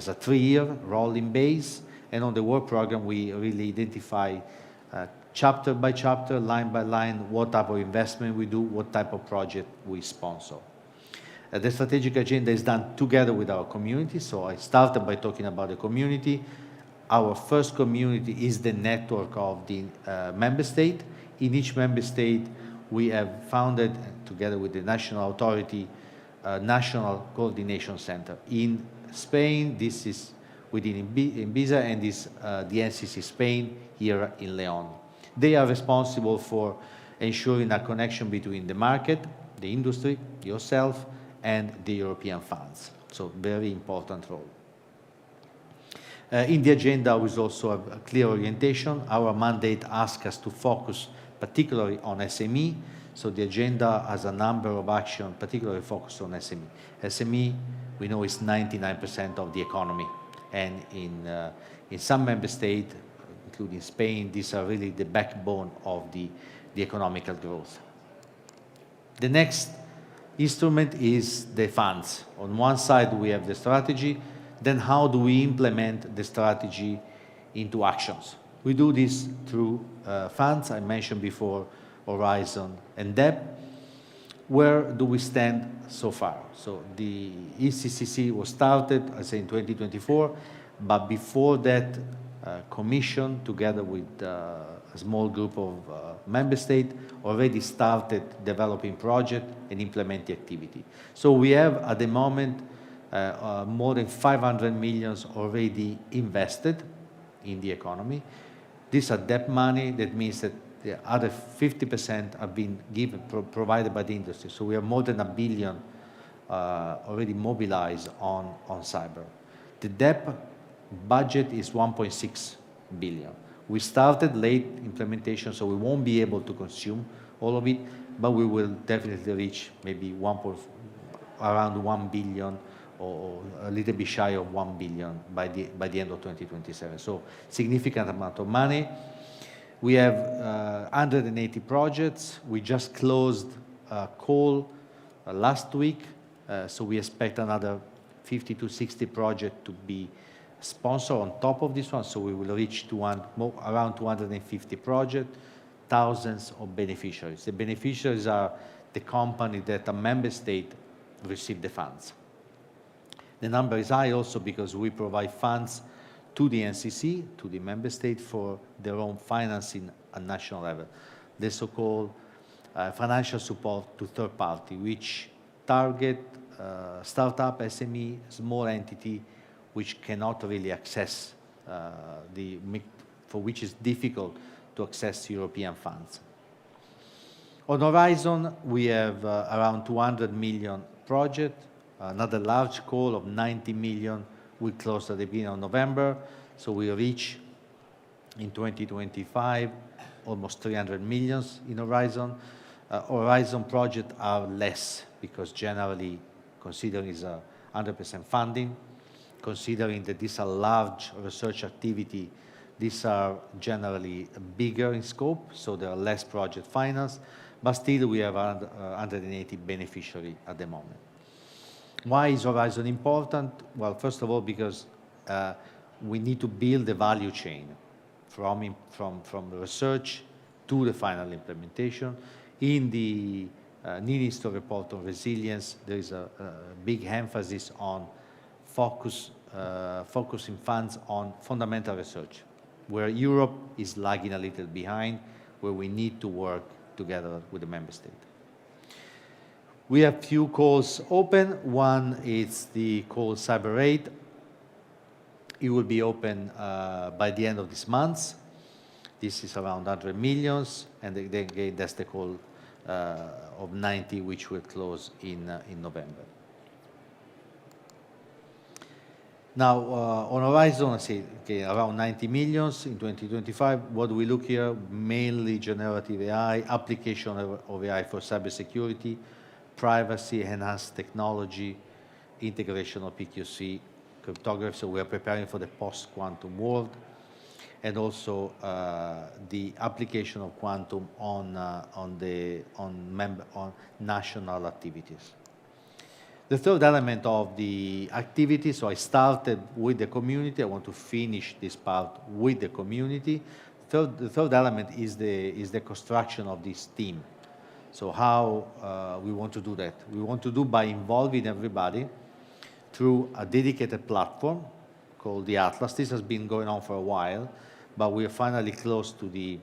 a 3-year rolling base, and on the work program we really identify chapter by chapter, line by line, what type of investment we do, what type of project we sponsor. The strategic agenda is done together with our community, so I started by talking about the community. Our first community is the network of the member state. In each member state, we have founded, together with the national authority, a national coordination center. In Spain, this is within Ibiza, and this the NCC Spain here in León. They are responsible for ensuring a connection between the market, the industry, yourself, and the European funds. So very important role. In the agenda, we also have a clear orientation. Our mandate asks us to focus particularly on SME. So the agenda has a number of actions particularly focused on SME. SME, we know, is 99% of the economy. And in some member states, including Spain, these are really the backbone of the economical growth. The next instrument is the funds. On one side, we have the strategy. Then how do we implement the strategy into actions? We do this through funds. I mentioned before Horizon and DEB. Where do we stand so far? So the ECCC was started, I say, in 2024, but before that, Commission, together with a small group of member states, already started developing project and implementing activity. So we have, at the moment, more than 500 million already invested in the economy. These are debt money. That means that the other 50% have been provided by the industry. So we have more than 1 billion already mobilized on cyber. The debt budget is 1.6 billion. We started late implementation, so we won't be able to consume all of it, but we will definitely reach maybe around 1 billion or a little bit shy of 1 billion by the end of 2027. So significant amount of money. We have 180 projects. We just closed a call last week, so we expect another 50 to 60 projects to be sponsored on top of this one, so we will reach around 250 projects, thousands of beneficiaries. The beneficiaries are the company that a member state received the funds. The number is high also because we provide funds to the NCC, to the member state, for their own financing at national level. The so-called financial support to third party, which target startup, SME, small entity, which cannot really access, for which is difficult to access European funds. On Horizon, we have around 200 million project, another large call of 90 million. We closed at the beginning of November, so we reach in 2025 almost 300 million in Horizon. Horizon projects are less because generally, considering it's 100% funding, considering that these are large research activity, these are generally bigger in scope, so there are less project finance, but still we have 180 beneficiaries at the moment. Why is Horizon important? Well, first of all, because we need to build the value chain from research to the final implementation. In the ENISE report on resilience, there is a big emphasis on focusing funds on fundamental research, where Europe is lagging a little behind, where we need to work together with the member state. We have few calls open. One is the call Cyber8. It will be open by the end of this month. This is around 100 millions, and again, that's the call of 90, which will close in November. Now, on Horizon, I say, okay, around 90 millions in 2025. What do we look here? Mainly generative AI, application of AI for cybersecurity, privacy, enhanced technology, integration of PQC, cryptography. So we are preparing for the post-quantum world, and also the application of quantum on national activities. The third element of the activity, so I started with the community. I want to finish this part with the community. The third element is the construction of this team. So how we want to do that? We want to do by involving everybody through a dedicated platform called the Atlas. This has been going on for a while, but we are finally close to the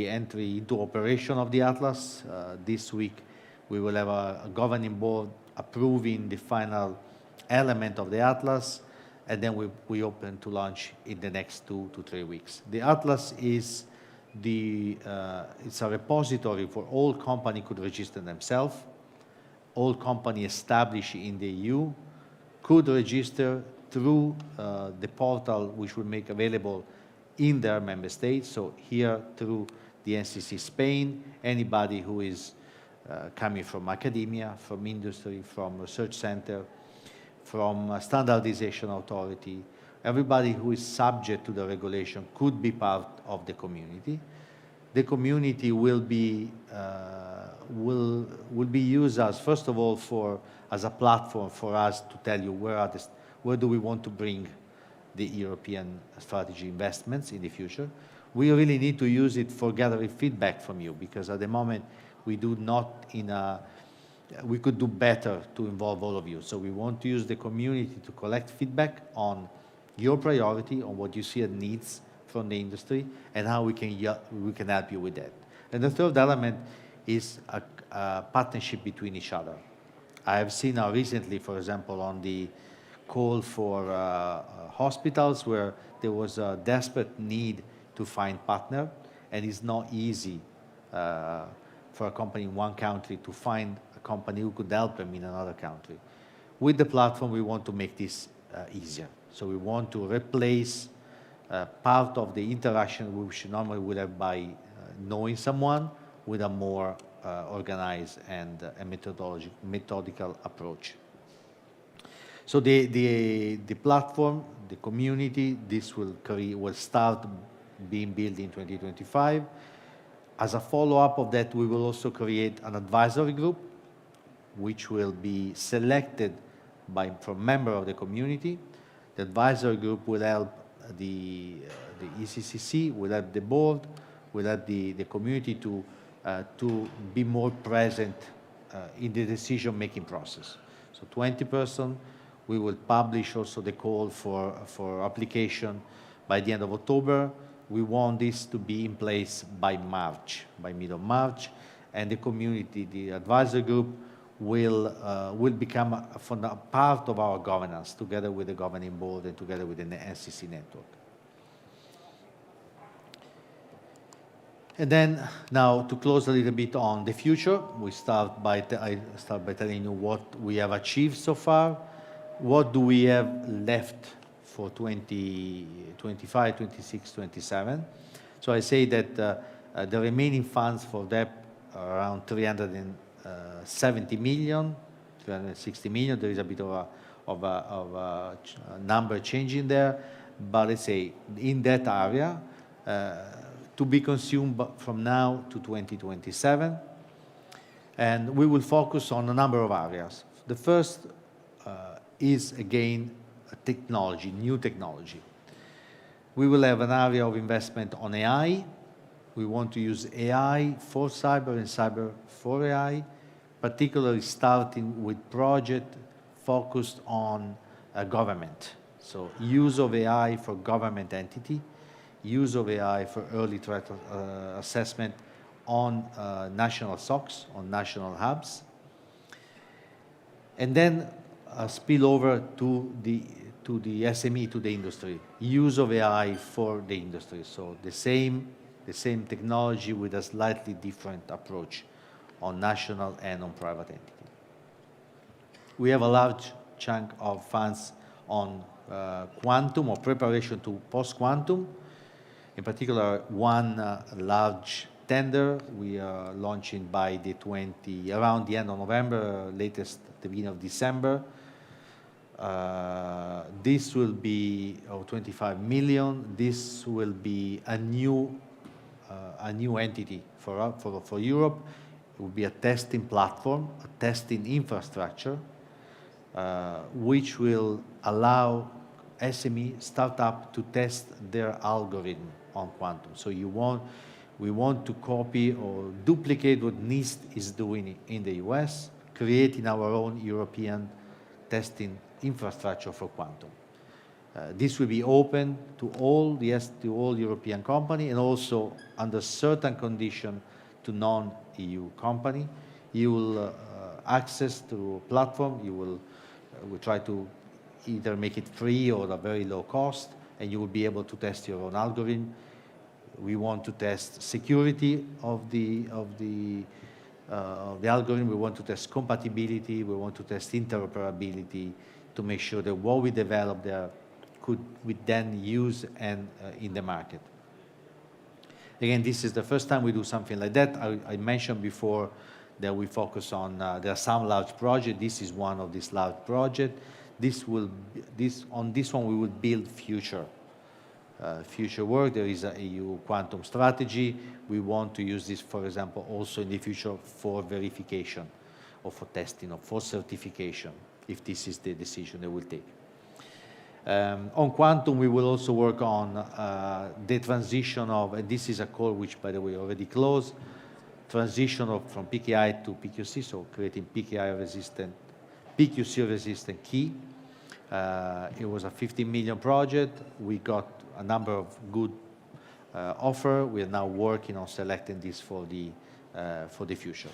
entry into operation of the Atlas. This week, we will have a governing board approving the final element of the Atlas, and then we open to launch in the next 2 to 3 weeks. The Atlas is it's a repository for all companies could register themselves. All companies established in the EU could register through the portal, which will make available in their member states. So here through the NCC Spain, anybody who is coming from academia, from industry, from research center, from a standardization authority, everybody who is subject to the regulation could be part of the community. The community will be used as, first of all, as a platform for us to tell you where do we want to bring the European strategy investments in the future. We really need to use it for gathering feedback from you, because at the moment we do not we could do better to involve all of you. So we want to use the community to collect feedback on your priority, on what you see as needs from the industry, and how we can help you with that. And the third element is a partnership between each other. I have seen now recently, for example, on the call for hospitals, where there was a desperate need to find partner, and it's not easy for a company in one country to find a company who could help them in another country. With the platform, we want to make this easier. So we want to replace part of the interaction which normally would have by knowing someone with a more organized and methodical approach. So the platform, the community, this will start being built in 2025. As a follow-up of that, we will also create an advisory group, which will be selected from members of the community. The advisory group will help the ECCC, will help the board, will help the community to be more present in the decision-making process. So 20 persons. We will publish also the call for application by the end of October. We want this to be in place by March, by mid of March, and the community, the advisory group, will become a part of our governance, together with the governing board and together with the NCC network. And then now to close a little bit on the future, I start by telling you what we have achieved so far. What do we have left for 2025, 26, 27? So I say that the remaining funds for that are around 370 million, 360 million. There is a bit of a number changing there, but let's say in that area to be consumed from now to 2027. And we will focus on a number of areas. The first is, again, technology, new technology. We will have an area of investment on AI, We want to use AI for cyber and cyber for AI, particularly starting with project focused on government. So use of AI for government entity, use of AI for early threat assessment on national SOCs, on national hubs, and then spill over to the SME, to the industry. Use of AI for the industry. So the same technology with a slightly different approach on national and on private entity. We have a large chunk of funds on quantum or preparation to post-quantum. In particular, one large tender we are launching by around the end of November, latest at the beginning of December. This will be 25 million. This will be a new entity for Europe. It will be a testing platform, a testing infrastructure, which will allow SME startup to test their algorithm on quantum. So we want to copy or duplicate what NIST is doing in the US, creating our own European testing infrastructure for quantum. This will be open to all European companies and also under certain conditions to non-EU company. You will access to platform. You will try to either make it free or at very low cost, and you will be able to test your own algorithm. We want to test security of the algorithm. We want to test compatibility. We want to test interoperability to make sure that what we develop there we then use and in the market. Again, this is the first time we do something like that. I mentioned before that we focus on, there are some large projects. This is one of these large projects. On this one, we will build future work. There is a EU quantum strategy. We want to use this, for example, also in the future for verification or for testing or for certification, if this is the decision they will take. On quantum, we will also work on the transition of, and this is a call which, by the way, already closed, transition from PKI to PQC, so creating PQC-resistant key. It was a 50 million project. We got a number of good offers. We are now working on selecting this for the future.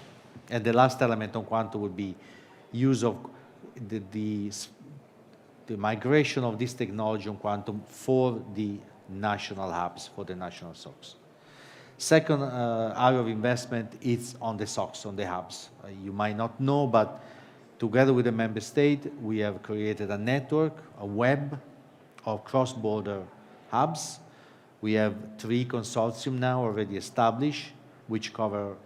And the last element on quantum would be use of the migration of this technology on quantum for the national hubs, for the national SOCs. Second area of investment is on the SOCs, on the hubs. You might not know, but together with the member state, we have created a network, a web of cross-border hubs. We have 3 consortium now already established, which cover,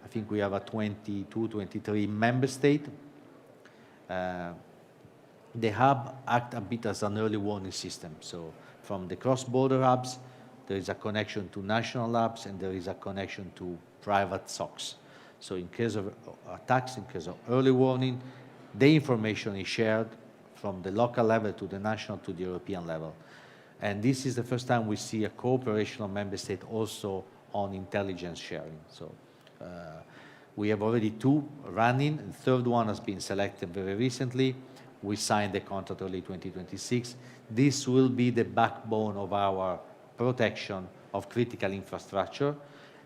I think we have a 22, 23 member state. The hub acts a bit as an early warning system. So from the cross-border hubs, there is a connection to national labs, and there is a connection to private SOCs. So in case of attacks, in case of early warning, the information is shared from the local level to the national to the European level. And this is the first time we see a cooperation of member states also on intelligence sharing. So we have already 2 running, and the third one has been selected very recently. We signed the contract early 2026. This will be the backbone of our protection of critical infrastructure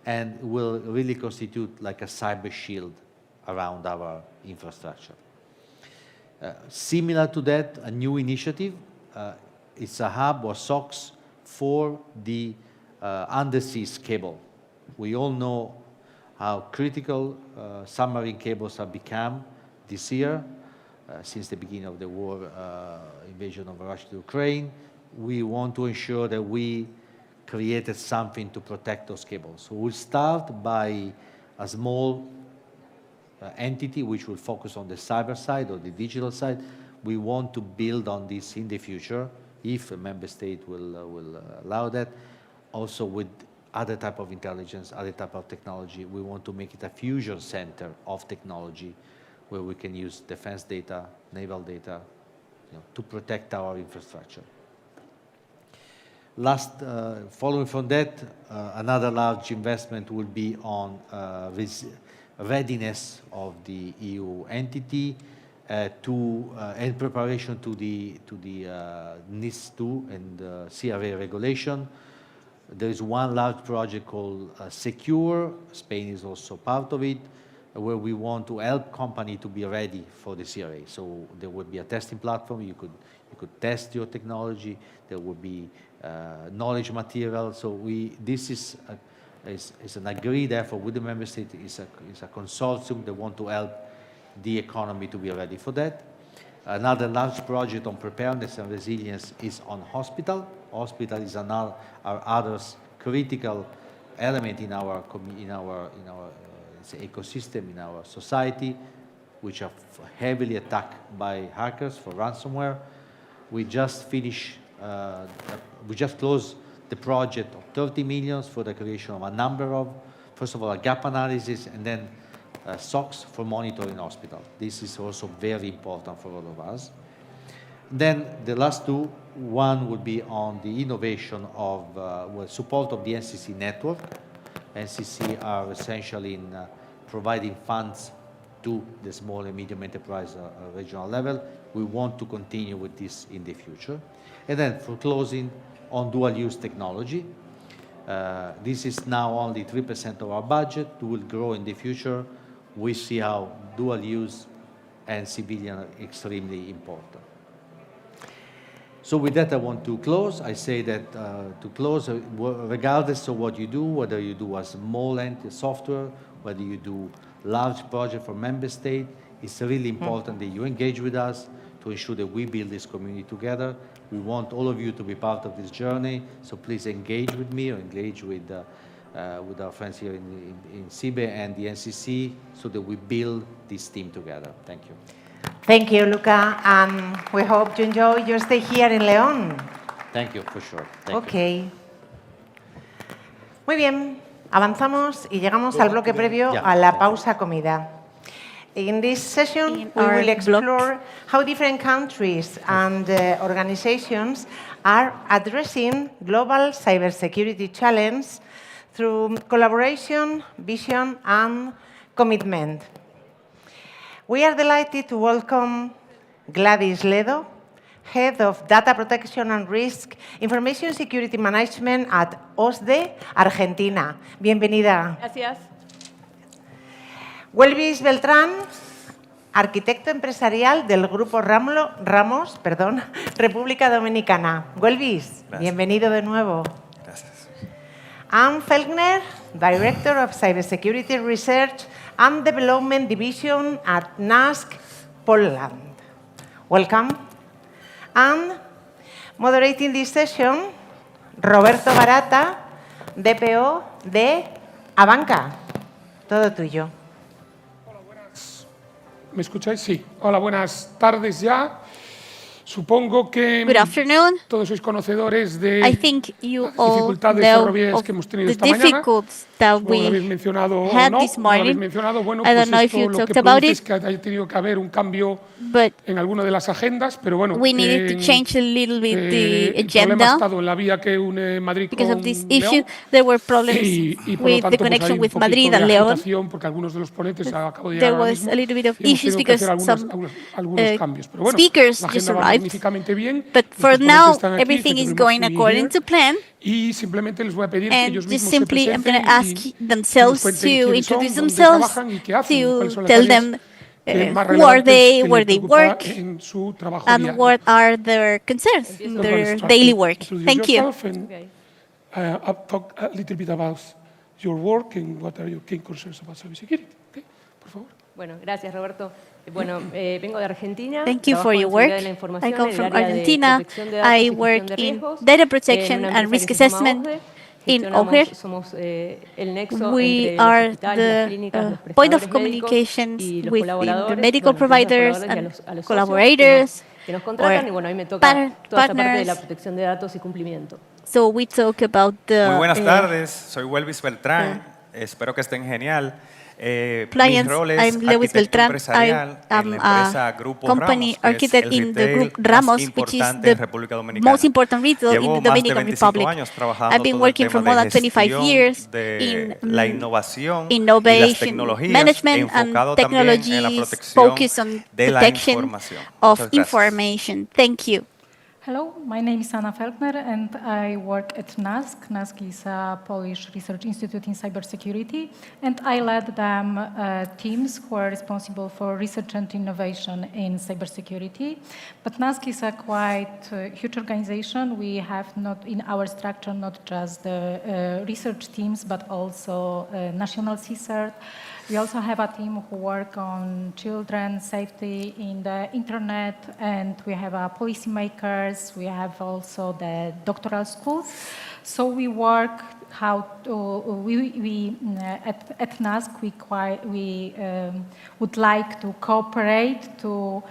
and will really constitute like a cyber shield around our infrastructure. Similar to that, a new initiative, it's a hub or SOCs for the undersea cable. We all know how critical submarine cables have become this year. Since the beginning of the war, invasion of Russia to Ukraine, we want to ensure that we created something to protect those cables. So we'll start by a small entity which will focus on the cyber side or the digital side. We want to build on this in the future, if a member state will allow that. Also with other type of intelligence, other type of technology, we want to make it a fusion center of technology where we can use defense data, naval data, to protect our infrastructure. Following from that, another large investment will be on readiness of the EU entity and preparation to the NIS2 and CRA regulation. There is one large project called Secure. Spain is also part of it, where we want to help company to be ready for the CRA. So there would be a testing platform. You could test your technology. There would be knowledge material. So this is an agreed effort with the member state. It's a consortium that want to help the economy to be ready for that. Another large project on preparedness and resilience is on hospital. Hospital is our other critical element in our ecosystem, in our society, which are heavily attacked by hackers for ransomware. We just closed the project of 30 million for the creation of a number of, first of all, a gap analysis, and then SOCs for monitoring hospital. This is also very important for all of us. Then the last two, one would be on the innovation of support of the NCC network. NCC are essentially in providing funds to the small and medium enterprise regional level. We want to continue with this in the future. And then for closing, on dual-use technology. This is now only 3% of our budget. It will grow in the future. We see how dual-use and civilian are extremely important. So with that, I want to close. I say that to close, regardless of what you do, whether you do a small software, whether you do large project for member state, it's really important that you engage with us to ensure that we build this community together. We want all of you to be part of this journey, so please engage with me or engage with our friends here in INCIBE and the NCC so that we build this team together. Thank you. Thank you, Luca, and we hope you enjoy your stay here in León. Thank you, for sure. Thank you. Muy bien, avanzamos y llegamos al bloque previo a la pausa comida. In this session, we will explore how different countries and organizations are addressing global cybersecurity challenges through collaboration, vision, and commitment. We are delighted to welcome Gladys Ledo, Head of Data Protection and Risk Information Security Management at OSDE, Argentina. Bienvenida. Gracias. Welvis Beltrán, arquitecto empresarial del Grupo Ramos, República Dominicana. Welvis, bienvenido de nuevo. Gracias. Anne Felkner, Director of Cybersecurity Research and Development Division at NASC, Poland. Welcome. And moderating this session, Roberto Barata, DPO de Abanca. Todo tuyo. ¿Me escucháis? Sí. Hola, buenas tardes ya. Supongo que todos sois conocedores de las dificultades ferroviarias que hemos tenido esta mañana. Supongo lo habéis mencionado o no, lo habéis mencionado. Bueno, pues esto lo que produce es que haya tenido que haber un cambio en alguna de las agendas, pero bueno, el problema ha estado en la vía que une Madrid con León y por lo tanto pues hay un poquito de agitación porque algunos de los ponentes acabo de llegar ahora mismo y hemos tenido que hacer algunos cambios. Pero bueno, la agenda va magníficamente bien. But for now, everything is going according to plan. Y simplemente les voy a pedir que ellos mismos se simply, I'm going presenten to ask themselves to introduce themselves, to tell them who are they, where they work, and what are their concerns in their daily work. Thank you. Talk a little bit about your work and what are your key concerns about cybersecurity. Okay, por favor. Bueno, gracias, Roberto. Bueno, vengo de Argentina. Thank you for your work. I come from Argentina. I work in data protection and risk assessment in OGER. We are the point of communications with the medical providers and collaborators or partners. So we talk about the... Muy buenas tardes, soy Welvis Beltrán. Espero que estén genial. clients. I'm Lewis Beltran. I am a company architect in the group Ramos, which is the most important retail in the Dominican Republic. I've been working for more than 25 years in innovation, management, and technologies focused on protection of information. Thank you. Hello, my name is Anna Felkner and I work at NASK. NASK is a Polish research institute in cybersecurity, and I led them teams who are responsible for research and innovation in cybersecurity. But NASK is a quite huge organization. We have not in our structure not just the research teams, but also National CSERT. We also have a team who work on children's safety in the internet, and we have policymakers. We have also the doctoral schools. So we work how to, at NASK we would like to cooperate to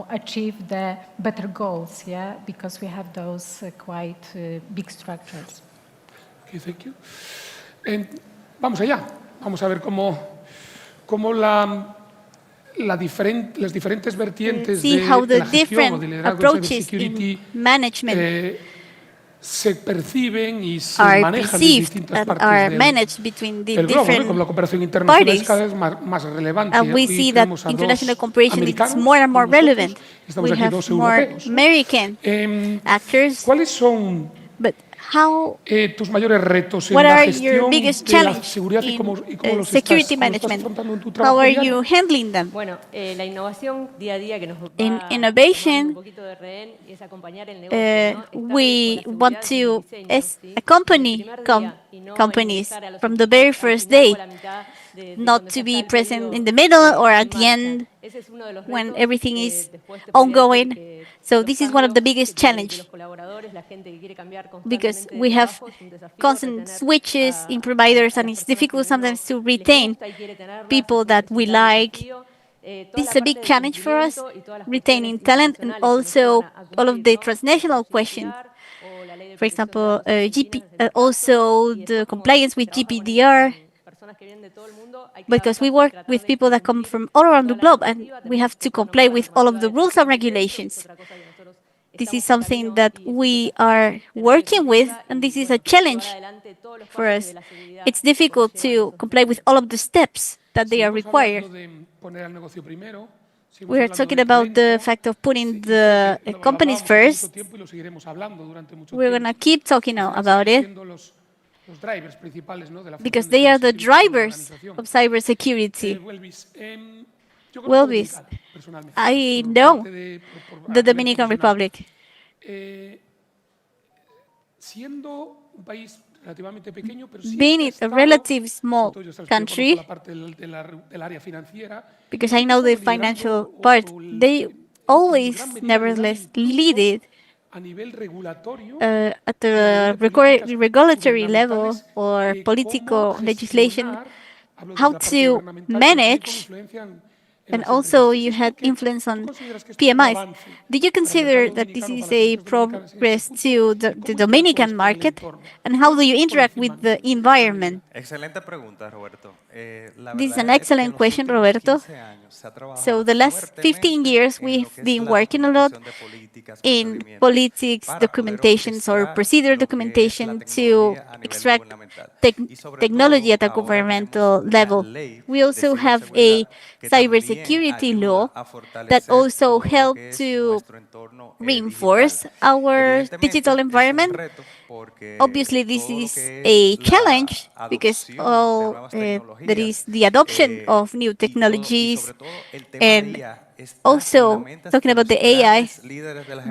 achieve the better goals, yeah, because we have those quite big structures. Okay, thank you. And vamos allá. Vamos a ver cómo las diferentes vertientes de la gestión o de liderazgo de cybersecurity se perciben y se manejan en distintas partes del globo, como la cooperación internacional es cada vez más relevante. And we see that international cooperation is more and more relevant. We have more American actors. ¿Cuáles son tus mayores retos en la gestión de la seguridad y cómo los security estás management? afrontando en tu trabajo How are diario? you handling them? Bueno, la innovación día a día que nos va In innovation, un poquito de rehén y es acompañar el negocio, ¿no? we want to accompany companies from the very first day, not to be present in the middle or at the end when everything is ongoing. So this is one of the biggest challenges, because we have constant switches in providers and it's difficult sometimes to retain people that we like. This is a big challenge for us, retaining talent, and also all of the transnational questions. For example, also the compliance with GDPR, because we work with people that come from all around the globe and we have to comply with all of the rules and regulations. This is something that we are working with, and this is a challenge for us. It's difficult to comply with all of the steps that they are required. We are talking about the fact of putting the companies first. We're going to keep talking about it, because they are the drivers of cybersecurity. Welvis, I know the Dominican Republic. Being a relatively small country, because I know the financial part, they always, nevertheless, lead it at the regulatory level or political legislation, how to manage. And also you had influence on PMIs. Did you consider that this is a progress to the Dominican market? And how do you interact with the environment? This is an excellent question, Roberto. So the last 15 years, we've been working a lot in politics documentations or procedure documentation to extract technology at a governmental level. We also have a cybersecurity law that also helps to reinforce our digital environment. Obviously, this is a challenge because there is the adoption of new technologies, and also talking about the AI,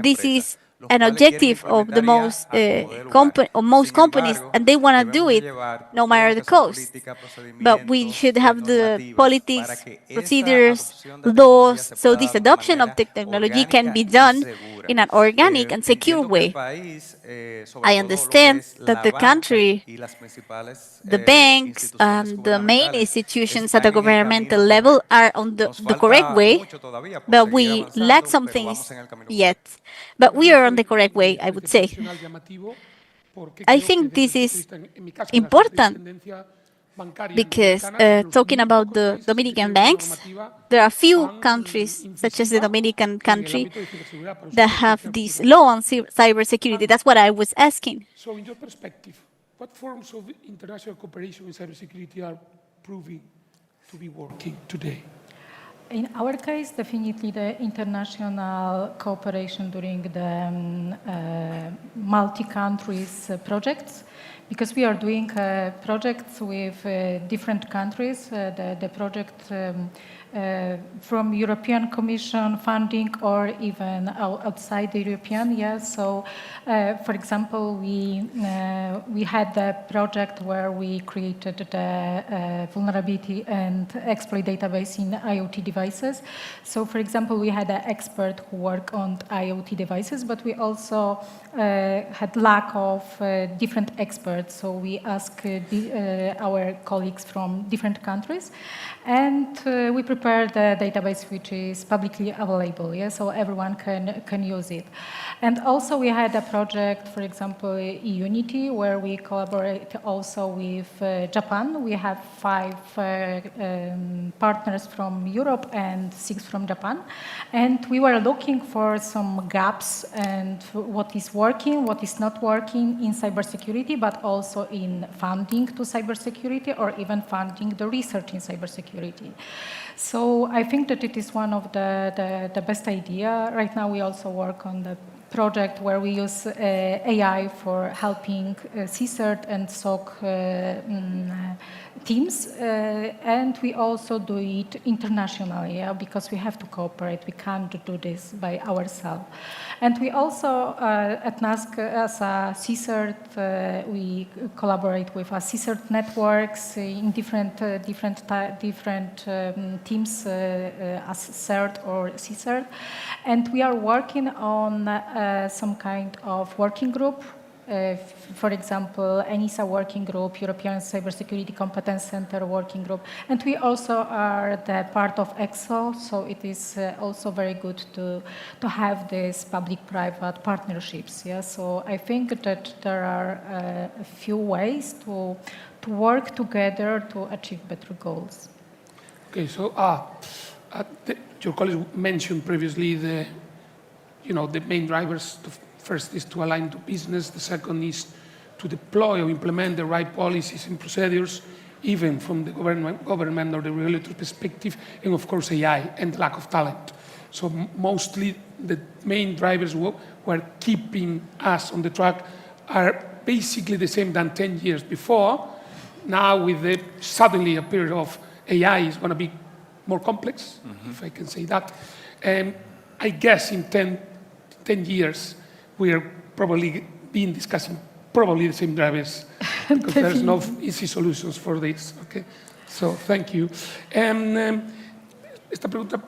this is an objective of the most companies, and they want to do it no matter the cost. But we should have the politics, procedures, laws, so this adoption of technology can be done in an organic and secure way. I understand that the country, the banks, and the main institutions at the governmental level are on the correct way, but we lack some things yet. But we are on the correct way, I would say. I think this is important because talking about the Dominican banks, there are few countries, such as the Dominican country, that have this law on cybersecurity. That's what I was asking. So in your perspective, what forms of international cooperation in cybersecurity are proving to be working today? In our case, definitely the international cooperation during the multi-countries projects, because we are doing projects with different countries. The project from European Commission funding or even outside the European, yes. So, for example, we had a project where we created the vulnerability and exploit database in IoT devices. So, for example, we had an expert who worked on IoT devices, but we also had lack of different experts. So we asked our colleagues from different countries, and we prepared a database which is publicly available, yeah, so everyone can use it. And also we had a project, for example, Unity, where we collaborate also with Japan. We have 5 partners from Europe and 6 from Japan. And we were looking for some gaps and what is working, what is not working in cybersecurity, but also in funding to cybersecurity or even funding the research in cybersecurity. So I think that it is one of the best idea. Right now we also work on the project where we use AI for helping CSIRT and SOC teams, and we also do it internationally, yeah, because we have to cooperate. We can't do this by ourselves. And we also, at NASC, as a CSIRT, we collaborate with CSIRT networks in different teams as CERT or CSIRT. And we are working on some kind of working group. For example, ENISE working group, European Cybersecurity Competence Center working group, and we also are the part of EXO, so it is also very good to have these public-private partnerships. Yeah, so I think that there are a few ways to work together to achieve better goals. Okay, so your colleague mentioned previously the main drivers. First is to align to business. The second is to deploy or implement the right policies and procedures, even from the government or the regulator perspective, and of course AI and lack of talent. So mostly the main drivers who are keeping us on the track are basically the same than 10 years before. Now with the suddenly a period of AI is going to be more complex, if I can say that. I guess in 10 years, we are probably been discussing probably the same drivers because there's no easy solutions for this. Okay, so thank you. Esta pregunta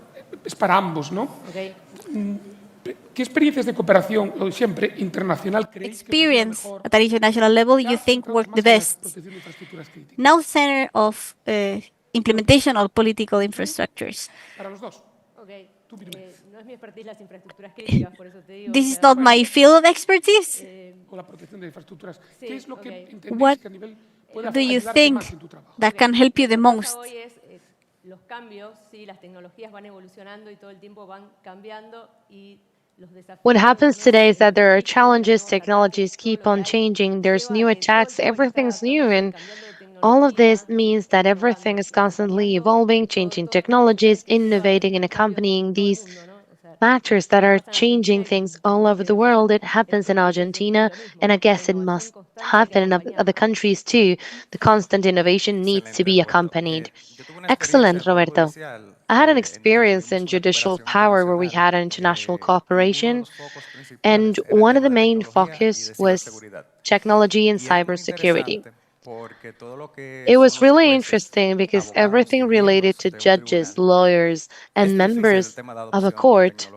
es para ambos, ¿no? Okay. ¿Qué experiencias de cooperación, lo de siempre, internacional creéis experience at an international level you think work the best? Now center of implementation of political infrastructures. Para los dos. Okay. No es mi expertise las infraestructuras críticas, por eso te digo. This is not my field of expertise. Con la protección de infraestructuras. ¿Qué es lo que What entendéis que a nivel puede do you ayudarte think más en tu trabajo? that can help you the most? Hoy es los cambios, sí, las tecnologías van evolucionando y todo el tiempo van cambiando y what happens today is that there are challenges, technologies keep on changing, there's new attacks, everything's new, and all of this means that everything is constantly evolving, changing technologies, innovating and accompanying these factors that are changing things all over the world. It happens in Argentina, and I guess it must happen in other countries too. The constant innovation needs to be accompanied. Excellent, Roberto. I had an experience in judicial power where we had an international cooperation, and one of the main focus was technology and cybersecurity. It was really interesting because everything related to judges, lawyers, and members of a court,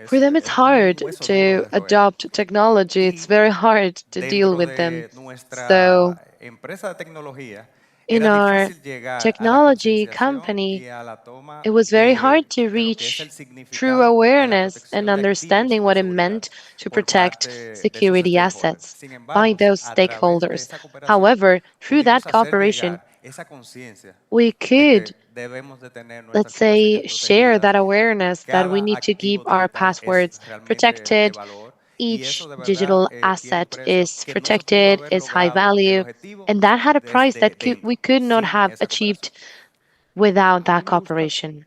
for them it's hard to adopt technology. It's very hard to deal with them. So in our technology company, it was very hard to reach true awareness and understanding what it meant to protect security assets by those stakeholders. However, through that cooperation, we could, let's say, share that awareness that we need to keep our passwords protected. Each digital asset is protected, is high value, and that had a price that we could not have achieved without that cooperation.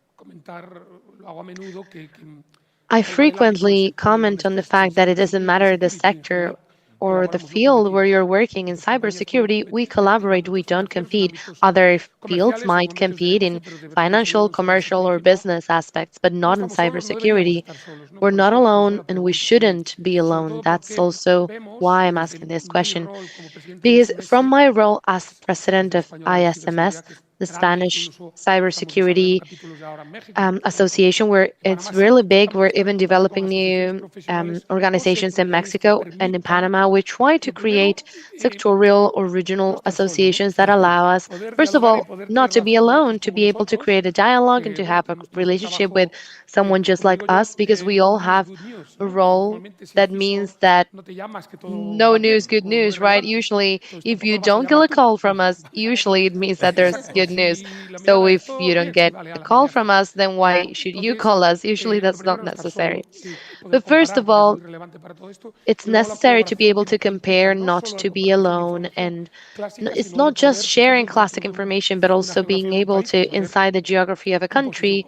I frequently comment on the fact that it doesn't matter the sector or the field where you're working in cybersecurity, we collaborate, we don't compete. Other fields might compete in financial, commercial, or business aspects, but not in cybersecurity. We're not alone, and we shouldn't be alone. That's also why I'm asking this question. Because from my role as president of ISMS, the Spanish Cybersecurity Association, where it's really big. We're even developing new organizations in Mexico and in Panama. We try to create sectorial or regional associations that allow us, first of all, not to be alone, to be able to create a dialogue and to have a relationship with someone just like us, because we all have a role that means that no news, good news, right? Usually, if you don't get a call from us, usually it means that there's good news. So if you don't get a call from us, then why should you call us? Usually that's not necessary. But first of all, it's necessary to be able to compare, not to be alone. And it's not just sharing classic information, but also being able to, inside the geography of a country,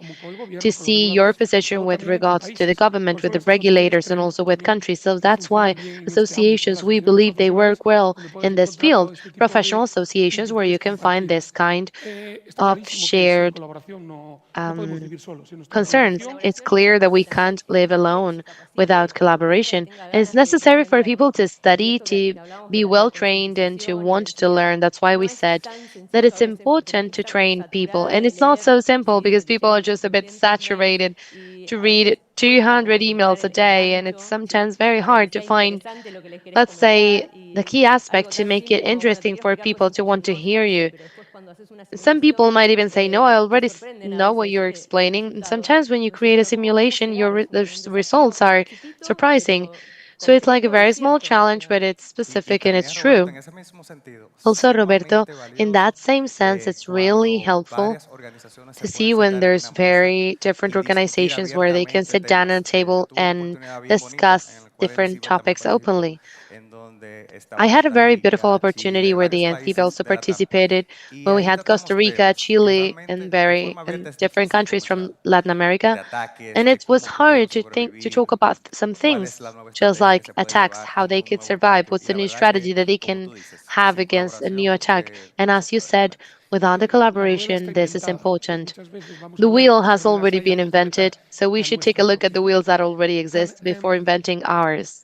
to see your position with regards to the government, with the regulators, and also with countries. So that's why associations, we believe they work well in this field. Professional associations where you can find this kind of shared concerns. It's clear that we can't live alone without collaboration. And it's necessary for people to study, to be well trained, and to want to learn. That's why we said that it's important to train people. And it's not so simple because people are just a bit saturated to read 200 emails a day. And it's sometimes very hard to find, let's say, the key aspect to make it interesting for people to want to hear you. Some people might even say, no, I already know what you're explaining. And sometimes when you create a simulation, the results are surprising. So it's like a very small challenge, but it's specific and it's true. Also, Roberto, in that same sense, it's really helpful to see when there's very different organizations where they can sit down at a table and discuss different topics openly. I had a very beautiful opportunity where the INCIBE also participated when we had Costa Rica, Chile, and different countries from Latin America. And it was hard to talk about some things, just like attacks, how they could survive, what's the new strategy that they can have against a new attack. And as you said, without the collaboration, this is important. The wheel has already been invented, so we should take a look at the wheels that already exist before inventing ours.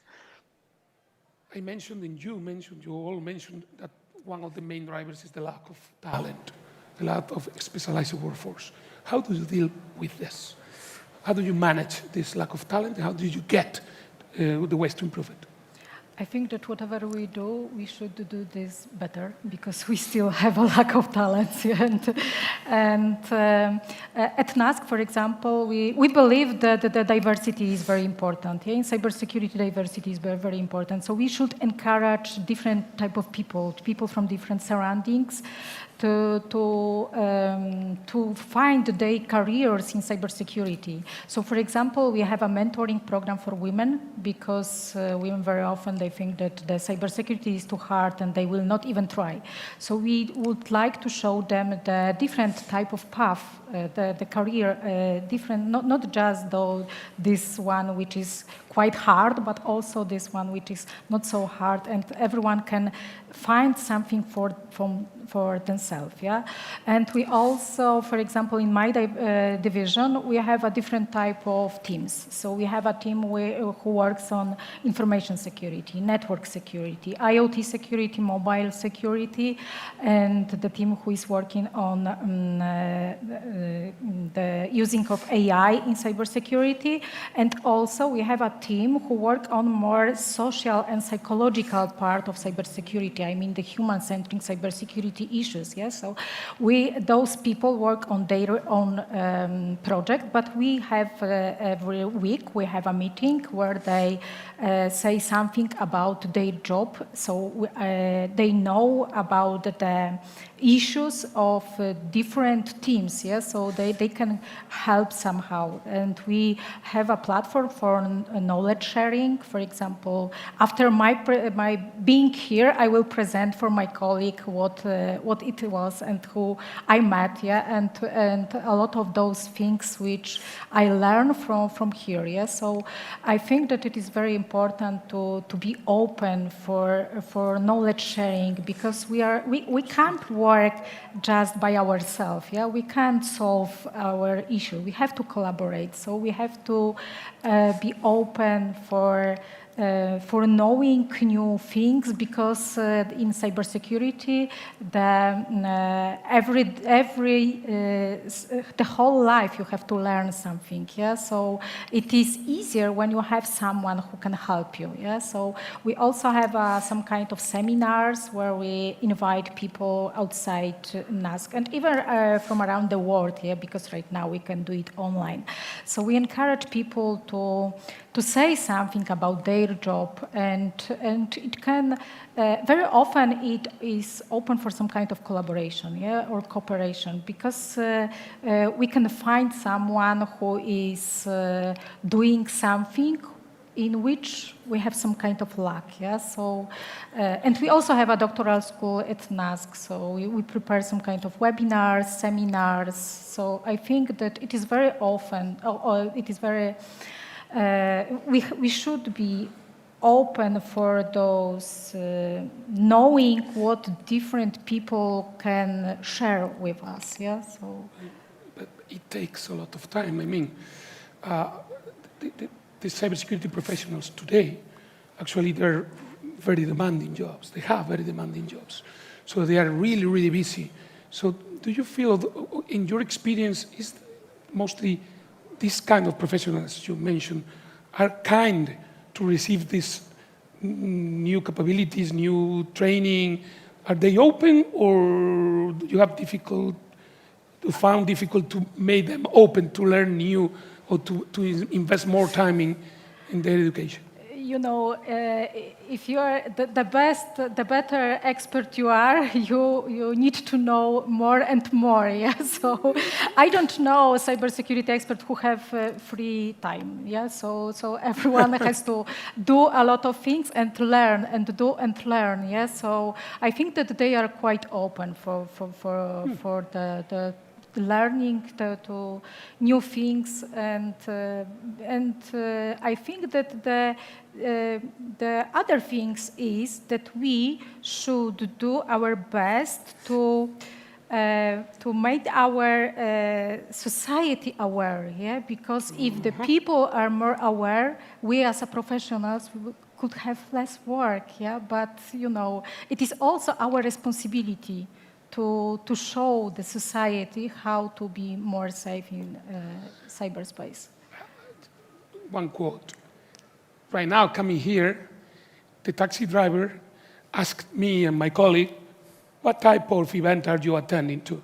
I mentioned, and you all mentioned that one of the main drivers is the lack of talent, the lack of specialized workforce. How do you deal with this? How do you manage this lack of talent? How do you get the ways to improve it? I think that whatever we do, we should do this better because we still have a lack of talent. and at NASC, for example, we believe that the diversity is very important. In cybersecurity, diversity is very, very important. So we should encourage different type of people from different surroundings, to find their careers in cybersecurity. So, for example, we have a mentoring program for women because women very often they think that the cybersecurity is too hard and they will not even try. So we would like to show them the different type of path, the career, different, not just this one which is quite hard, but also this one which is not so hard, and everyone can find something for themselves. Yeah, and we also, for example, in my division, we have a different type of teams. So we have a team who works on information security, network security, IoT security, mobile security, and the team who is working on the using of AI in cybersecurity. And also we have a team who work on more social and psychological part of cybersecurity. I mean, the human-centric cybersecurity issues. Yes, so those people work on their own project, but we have every week we have a meeting where they say something about their job, so they know about the issues of different teams, yeah? So they can help somehow. And we have a platform for knowledge sharing. For example, after my being here, I will present for my colleague what it was and who I met, yeah? And a lot of those things which I learn from here, yeah? So I think that it is very important to be open for knowledge sharing, because we can't work just by ourselves. Yeah, we can't solve our issue. We have to collaborate. So we have to be open for knowing new things, because in cybersecurity, the whole life you have to learn something. Yeah, so it is easier when you have someone who can help you. Yeah, so we also have some kind of seminars where we invite people outside NASC and even from around the world. Yeah, because right now we can do it online. So we encourage people to say something about their job, and it can very often it is open for some kind of collaboration, yeah, or cooperation, because we can find someone who is doing something in which we have some kind of luck, yeah. So, and we also have a doctoral school at NASC, so we prepare some kind of webinars, seminars. So I think that it is very often, it is very. We should be open for those knowing what different people can share with us. Yeah, so. But it takes a lot of time. I mean, the cybersecurity professionals today, actually, they're very demanding jobs. They have very demanding jobs, so they are really, really busy. So, do you feel, in your experience, is mostly these kind of professionals you mentioned are kind to receive these new capabilities, new training? Are they open, or do you have found difficult to make them open to learn new or to invest more time in their education? You know, if you are the better expert you are, you need to know more and more. Yeah, so I don't know cybersecurity experts who have free time. Yeah, so everyone has to do a lot of things and learn and do and learn. Yeah, so I think that they are quite open for the learning to new things, and I think that the other things is that we should do our best to make our society aware. Yeah, because if the people are more aware, we as a professionals could have less work. Yeah, but you know, it is also our responsibility to show the society how to be more safe in cyberspace. One quote. Right now, coming here, the taxi driver asked me and my colleague, what type of event are you attending to?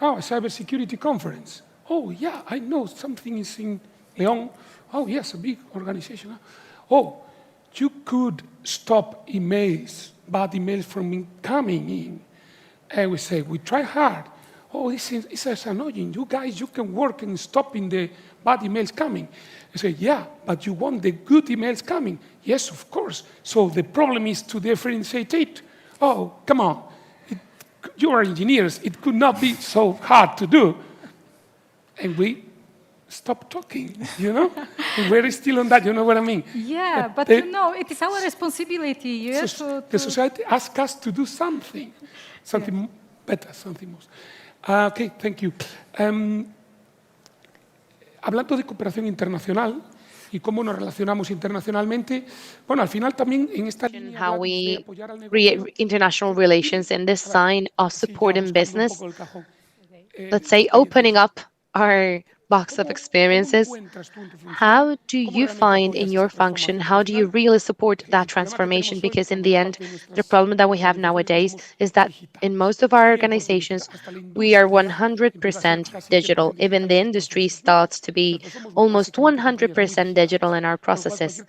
Oh, a cybersecurity conference. Oh, yeah, I know something is in León. Oh, yes, a big organization. Oh, you could stop emails, bad emails from coming in. And we say, we try hard. Oh, this is annoying. You guys, you can work in stopping the bad emails coming. I say, yeah, but you want the good emails coming. Yes, of course. So the problem is to differentiate it. Oh, come on. You are engineers. It could not be so hard to do. And we stop talking, you know? We're still on that, you know what I mean? Yeah, but you know, it is our responsibility. Yes, the society asks us to do something. Something better, something more. Okay, thank you. Hablando de cooperación internacional y cómo nos relacionamos internacionalmente, bueno, al final también en esta línea how we create international relations and design of support in business. Let's say opening up our box of experiences, how do you find in your function, how do you really support that transformation? Because in the end, the problem that we have nowadays is that in most of our organizations, we are 100% digital. Even the industry starts to be almost 100% digital in our processes.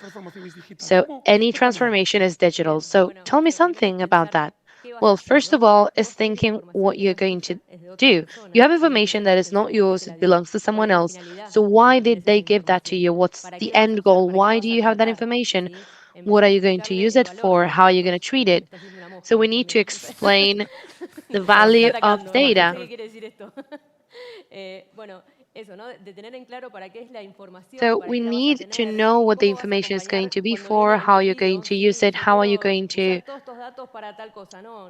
So any transformation is digital. So tell me something about that. Well, first of all, is thinking what you're going to do. You have information that is not yours, it belongs to someone else. So why did they give that to you? What's the end goal? Why do you have that information? What are you going to use it for? How are you going to treat it? So we need to explain the value of data. So we need to know what the information is going to be for, how you're going to use it, how are you going to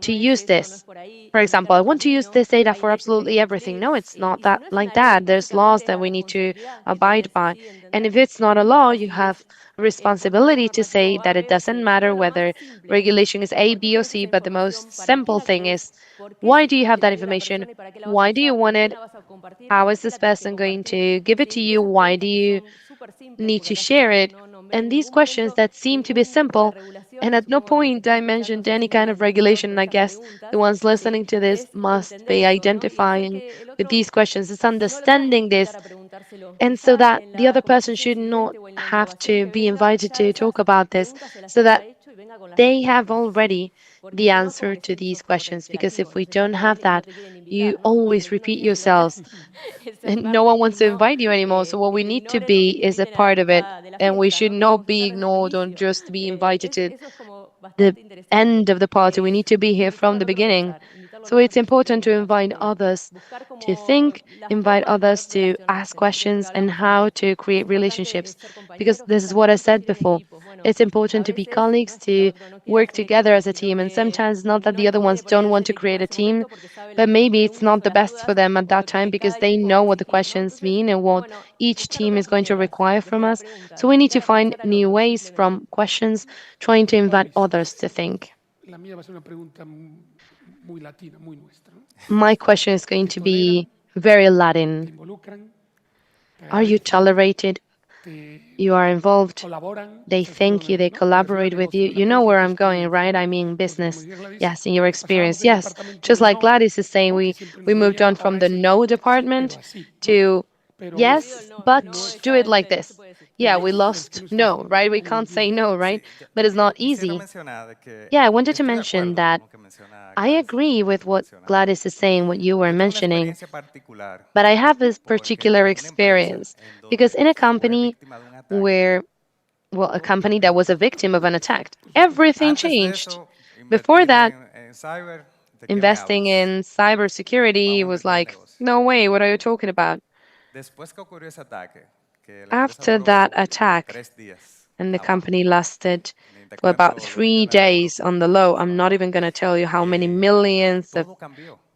use this. For example, I want to use this data for absolutely everything. No, it's not that like that. There's laws that we need to abide by. And if it's not a law, you have a responsibility to say that it doesn't matter whether regulation is A, B, or C, but the most simple thing is, why do you have that information? Why do you want it? How is this person going to give it to you? Why do you need to share it? And these questions that seem to be simple, and at no point I mentioned any kind of regulation, and I guess the ones listening to this must be identifying with these questions. It's understanding this, and so that the other person should not have to be invited to talk about this, so that they have already the answer to these questions. Because if we don't have that, you always repeat yourselves and no one wants to invite you anymore. So what we need to be is a part of it, and we should not be ignored or just be invited to the end of the party. We need to be here from the beginning. So it's important to invite others to think, invite others to ask questions and how to create relationships. Because this is what I said before. It's important to be colleagues, to work together as a team. And sometimes it's not that the other ones don't want to create a team, but maybe it's not the best for them at that time because they know what the questions mean and what each team is going to require from us. So we need to find new ways from questions, trying to invite others to think. My question is going to be very Latin. Are you tolerated? You are involved. They thank you. They collaborate with you. You know where I'm going, right? I mean business. Yes, in your experience. Yes. Just like Gladys is saying, we moved on from the no department to yes, but do it like this. Yeah, we lost no, right? We can't say no, right? But it's not easy. Yeah, I wanted to mention that I agree with what Gladys is saying, what you were mentioning, but I have this particular experience because in a company where, well, a company that was a victim of an attack, everything changed. Before that, investing in cybersecurity was like, no way, what are you talking about? After that attack, and the company lasted for about 3 days on the low, I'm not even going to tell you how many millions of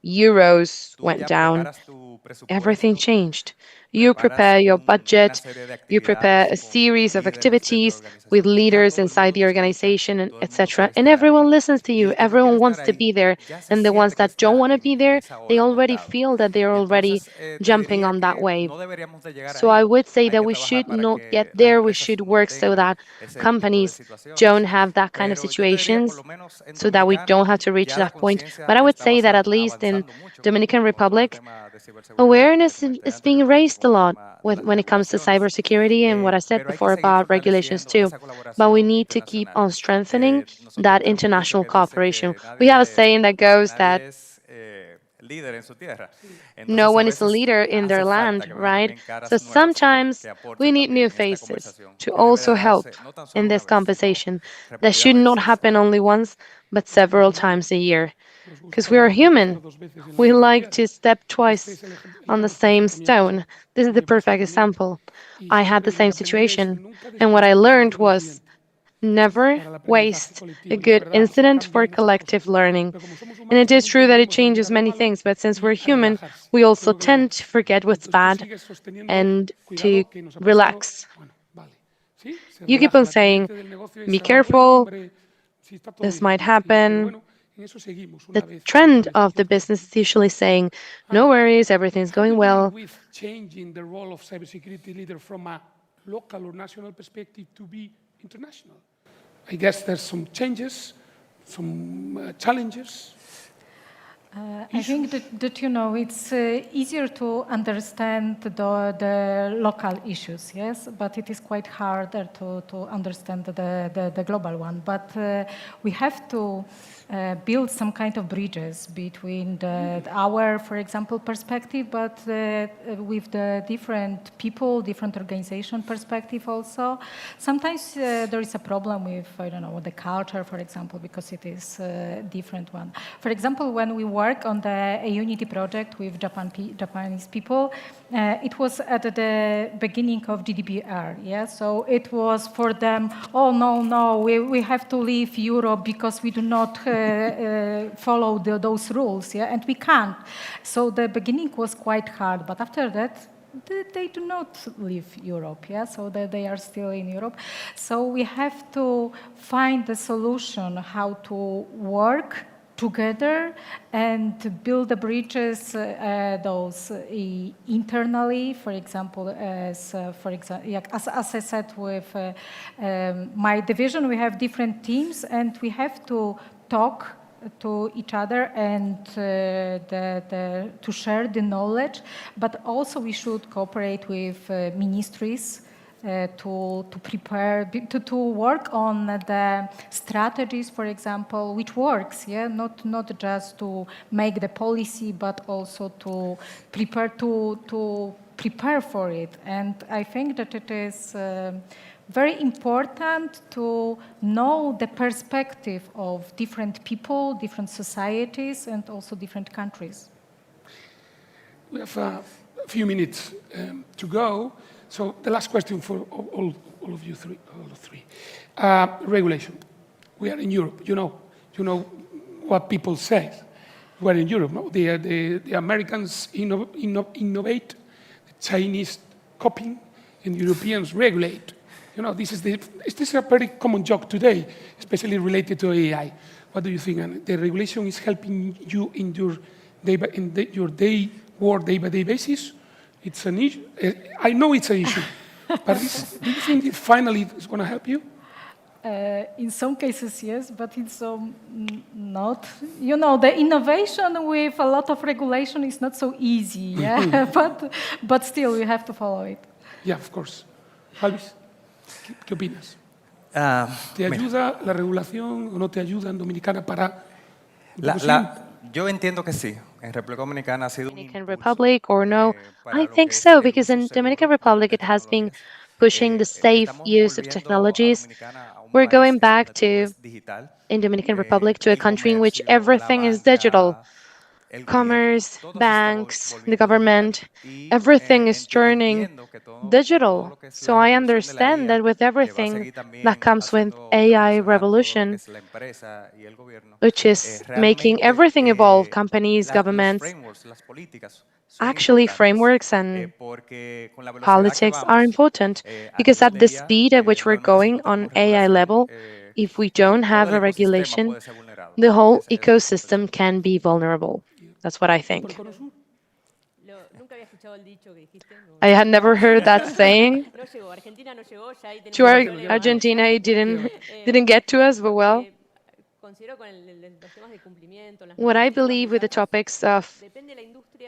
euros went down. Everything changed. You prepare your budget, you prepare a series of activities with leaders inside the organization, etc. And everyone listens to you. Everyone wants to be there. And the ones that don't want to be there, they already feel that they're already jumping on that wave. So I would say that we should not get there. We should work so that companies don't have that kind of situations, so that we don't have to reach that point. But I would say that at least in Dominican Republic, awareness is being raised a lot when it comes to cybersecurity and what I said before about regulations too. But we need to keep on strengthening that international cooperation. We have a saying that goes that no one is a leader in their land, right? So sometimes we need new faces to also help in this conversation. That should not happen only once, but several times a year. Because we are human. We like to step twice on the same stone. This is the perfect example. I had the same situation. And what I learned was never waste a good incident for collective learning. And it is true that it changes many things, but since we're human, we also tend to forget what's bad and to relax. You keep on saying, be careful, this might happen, The trend of the business is usually saying, no worries, everything's going well. With changing the role of cybersecurity leader from a local or national perspective to be international. I guess there's some changes, some challenges. I think that it's easier to understand the local issues, yes, but it is quite harder to understand the global one. But we have to build some kind of bridges between our, for example, perspective, but with the different people, different organization perspective also. Sometimes there is a problem with, I don't know, the culture, for example, because it is a different one. For example, when we work on the Unity project with Japanese people, it was at the beginning of GDPR, yeah? So it was for them, oh, no, we have to leave Europe because we do not follow those rules, yeah, and we can't. So the beginning was quite hard, but after that, they do not leave Europe, yeah, so they are still in Europe. So we have to find the solution how to work together and build the bridges, those internally, for example, as I said with my division, we have different teams and we have to talk to each other and to share the knowledge, but also we should cooperate with ministries to prepare, to work on the strategies, for example, which works, yeah, not just to make the policy, but also to prepare for it. And I think that it is very important to know the perspective of different people, different societies, and also different countries. We have a few minutes to go. So the last question for all of you three. Regulation. We are in Europe. You know what people say. We are in Europe. No? The Americans innovate, the Chinese copying, and Europeans regulate. This is a very common joke today, especially related to AI. What do you think? And the regulation is helping you in your day-by-day basis? It's an issue. I know it's an issue, but do you think it finally is going to help you? In some cases, yes, but in some not. The innovation with a lot of regulation is not so easy, yeah. but still, we have to follow it. Yeah, of course. Alvis, ¿qué opinas? ¿Te ayuda la regulación o no te ayuda en Dominicana para? Yo entiendo que sí. En República Dominicana ha sido Dominican Republic or no? I think so, because in Dominican Republic it has been pushing the safe use of technologies. We're going back to, in Dominican Republic, to a country in which everything is digital. Commerce, banks, the government, everything is turning digital. So I understand that with everything that comes with AI revolution, which is making everything evolve, companies, governments, actually frameworks and politics are important, because at the speed at which we're going on AI level, if we don't have a regulation, the whole ecosystem can be vulnerable. That's what I think. I had never heard that saying. To Argentina, it didn't get to us, but well. What I believe with the topics of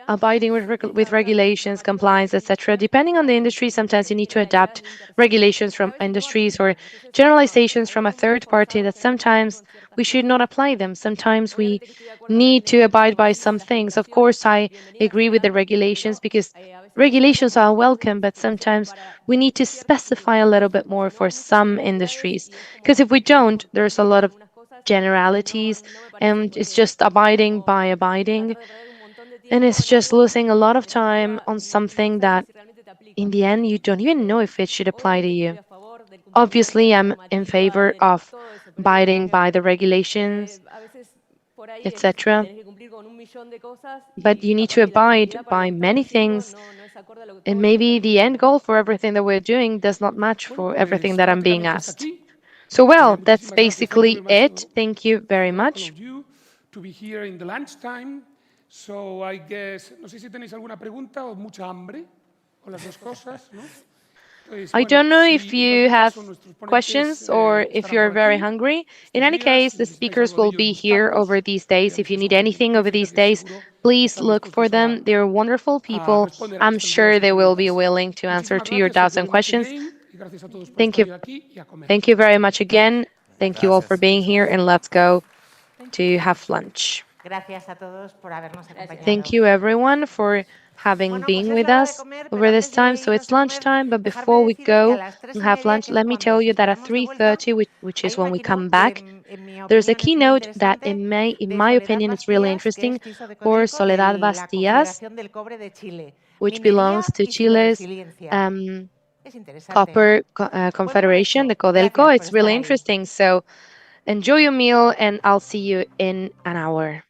abiding with regulations, compliance, etc., depending on the industry, sometimes you need to adapt regulations from industries or generalizations from a third party that sometimes we should not apply them. Sometimes we need to abide by some things. Of course, I agree with the regulations because regulations are welcome, but sometimes we need to specify a little bit more for some industries. Because if we don't, there's a lot of generalities and it's just abiding by abiding. And it's just losing a lot of time on something that in the end you don't even know if it should apply to you. Obviously, I'm in favor of abiding by the regulations, etc. But you need to abide by many things, and maybe the end goal for everything that we're doing does not match for everything that I'm being asked. So, well, that's basically it. Thank you very much. to be here in the lunchtime. So I guess, no sé si tenéis alguna pregunta o mucha hambre, o las dos cosas, ¿no? I don't know if you have questions or if you're very hungry. In any case, the speakers will be here over these days. If you need anything over these days, please look for them. They're wonderful people. I'm sure they will be willing to answer to your doubts and questions. Thank you. Thank you very much again. Thank you all for being here, and let's go to have lunch. Thank you, everyone, for having been with us over this time. So it's lunchtime, but before we go and have lunch, let me tell you that at 3:30, which is when we come back, there's a keynote that, in my opinion, is really interesting for Soledad Bastidas, which belongs to Chile's Copper Confederation, the Codelco. It's really interesting. So enjoy your meal, and I'll see you in an hour.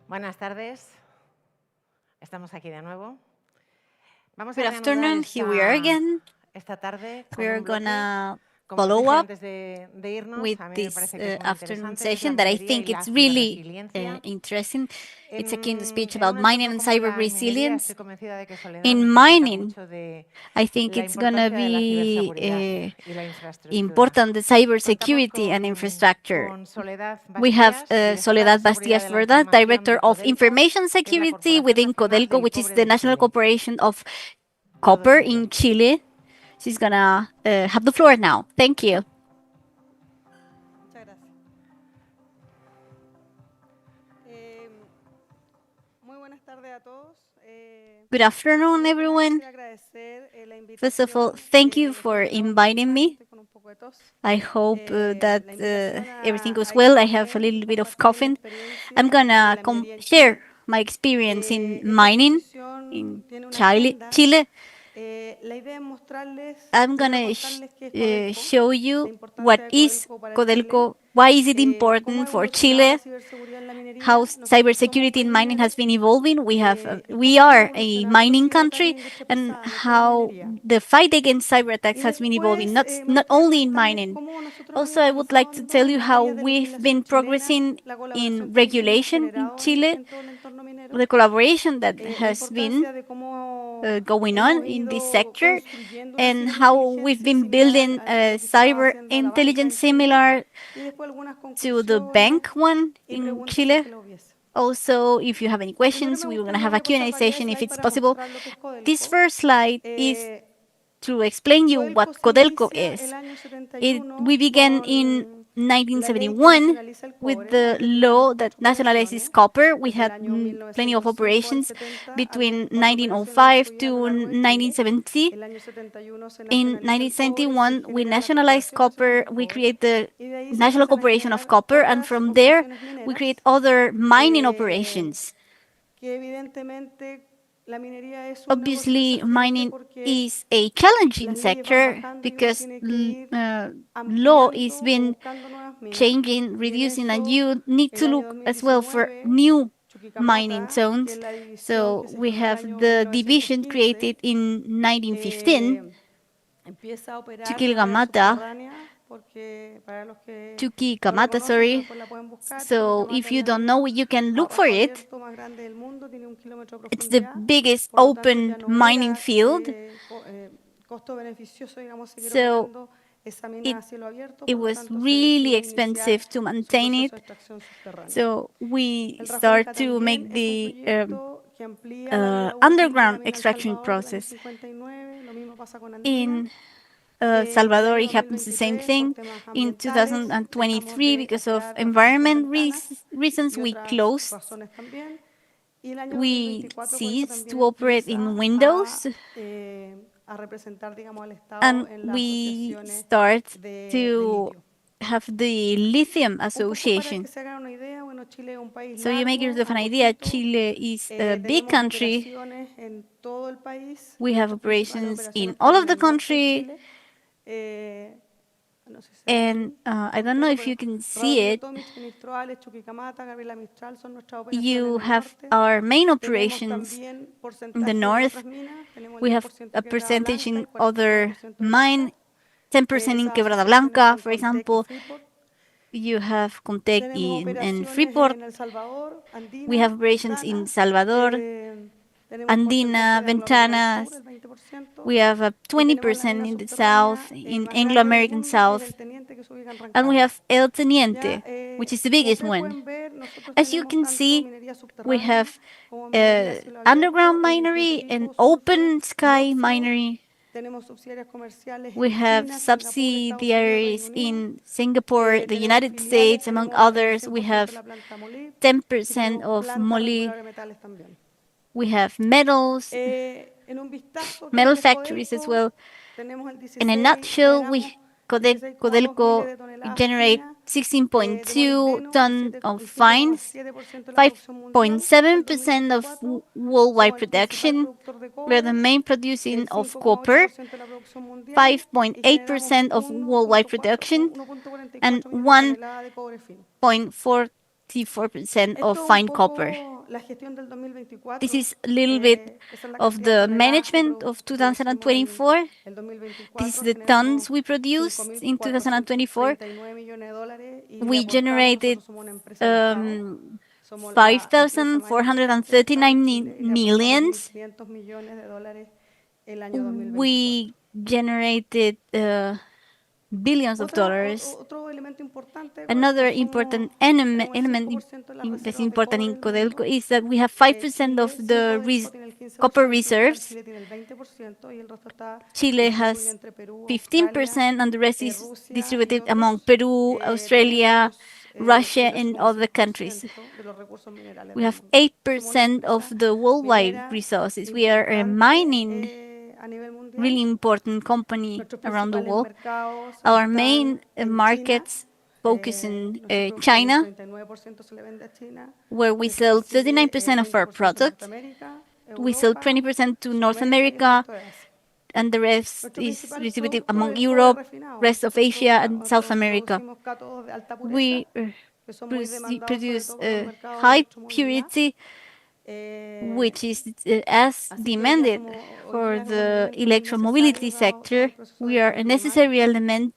Buenas tardes. Estamos aquí de nuevo. Vamos Good afternoon. Here we are again. Esta tarde we are gonna follow up with this afternoon session that I think it's really interesting. It's a keynote speech about mining and cyber resilience. In mining, I think it's going to be important, the cybersecurity and infrastructure. We have Soledad Bastias Verdad, Director of Information Security within Codelco, which is the National Corporation of Copper in Chile. She's gonna have the floor now. Thank you. Good afternoon, everyone. First of all, thank you for inviting me. I hope that everything goes well. I have a little bit of coughing. I'm gonna share my experience in mining in Chile. I'm going to show you what is Codelco, why is it important for Chile, how cybersecurity in mining has been evolving. We are a mining country, and how the fight against cyber attacks has been evolving, not only in mining. Also, I would like to tell you how we've been progressing in regulation in Chile, the collaboration that has been going on in this sector, and how we've been building a cyber intelligence similar to the bank one in Chile. Also, if you have any questions, we're going to have a Q&A session if it's possible. This first slide is to explain you what Codelco is. We began in 1971 with the law that nationalizes copper. We had plenty of operations between 1905 to 1970. In 1971, we nationalized copper. We create the National Corporation of Copper, and from there, we create other mining operations. Obviously, mining is a challenging sector because law is been changing, reducing, and you need to look as well for new mining zones. So we have the division created in 1915, Chuquicamata, sorry. So if you don't know it, you can look for it. It's the biggest open mining field. So it was really expensive to maintain it. So we start to make the underground extraction process. In Salvador, it happens the same thing. In 2023, because of environment reasons, we closed. We ceased to operate in Windows. And we start to have the Lithium Association. So you make yourself an idea, Chile is a big country. We have operations in all of the country. And I don't know if you can see it. You have our main operations in the north. We have a percentage in other mine, 10% in Quebrada Blanca, for example. You have Contec in Freeport. We have operations in Salvador, Andina, Ventanas. We have a 20% in the south, in Anglo-American South. And we have El Teniente, which is the biggest one. As you can see, we have underground minery and open sky minery. We have subsidiaries in Singapore, the United States, among others. We have 10% of moly. We have metals, metal factories as well. In a nutshell, Codelco generate 16.2 tons of fines, 5.7% of worldwide production. We're the main producing of copper, 5.8% of worldwide production, and 1.4 94% of fine copper. This is a little bit of the management of 2024. This is the tons we produced in 2024. We generated 5,439 millions. We generated billions of dollars. Another important element that's important in Codelco is that we have 5% of the copper reserves. Chile has 15%, and the rest is distributed among Peru, Australia, Russia, and other countries. We have 8% of the worldwide resources. We are a mining really important company around the world. Our main markets focus in China, where we sell 39% of our products. We sell 20% to North America, and the rest is distributed among Europe, rest of Asia, and South America. We produce high purity, which is as demanded for the electromobility sector. We are a necessary element,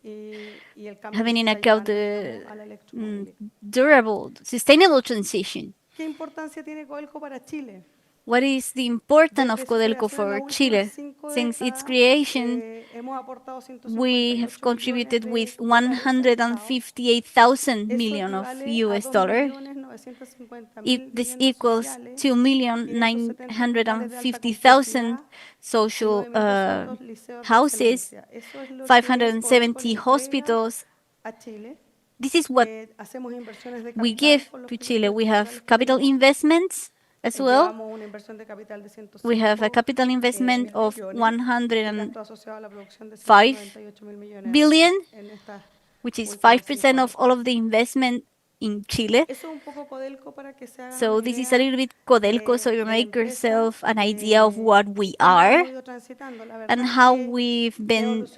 having in account the durable, sustainable transition. What is the importance of Codelco for Chile? Since its creation, we have contributed with $158,000 million of US dollars. This equals 2,950,000 social houses, 570 hospitals. This is what we give to Chile. We have capital investments as well. We have a capital investment of 105 billion, which is 5% of all of the investment in Chile. So this is a little bit Codelco, so you make yourself an idea of what we are and how we've been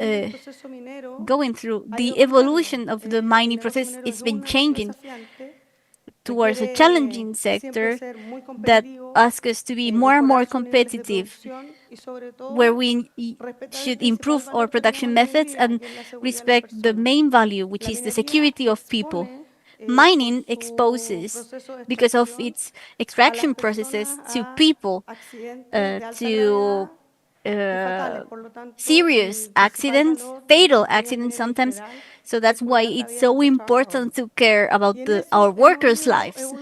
going through. The evolution of the mining process has been changing towards a challenging sector that asks us to be more and more competitive, where we should improve our production methods and respect the main value, which is the security of people. Mining exposes, because of its extraction processes, to people to serious accidents, fatal accidents sometimes. So that's why it's so important to care about our workers' lives.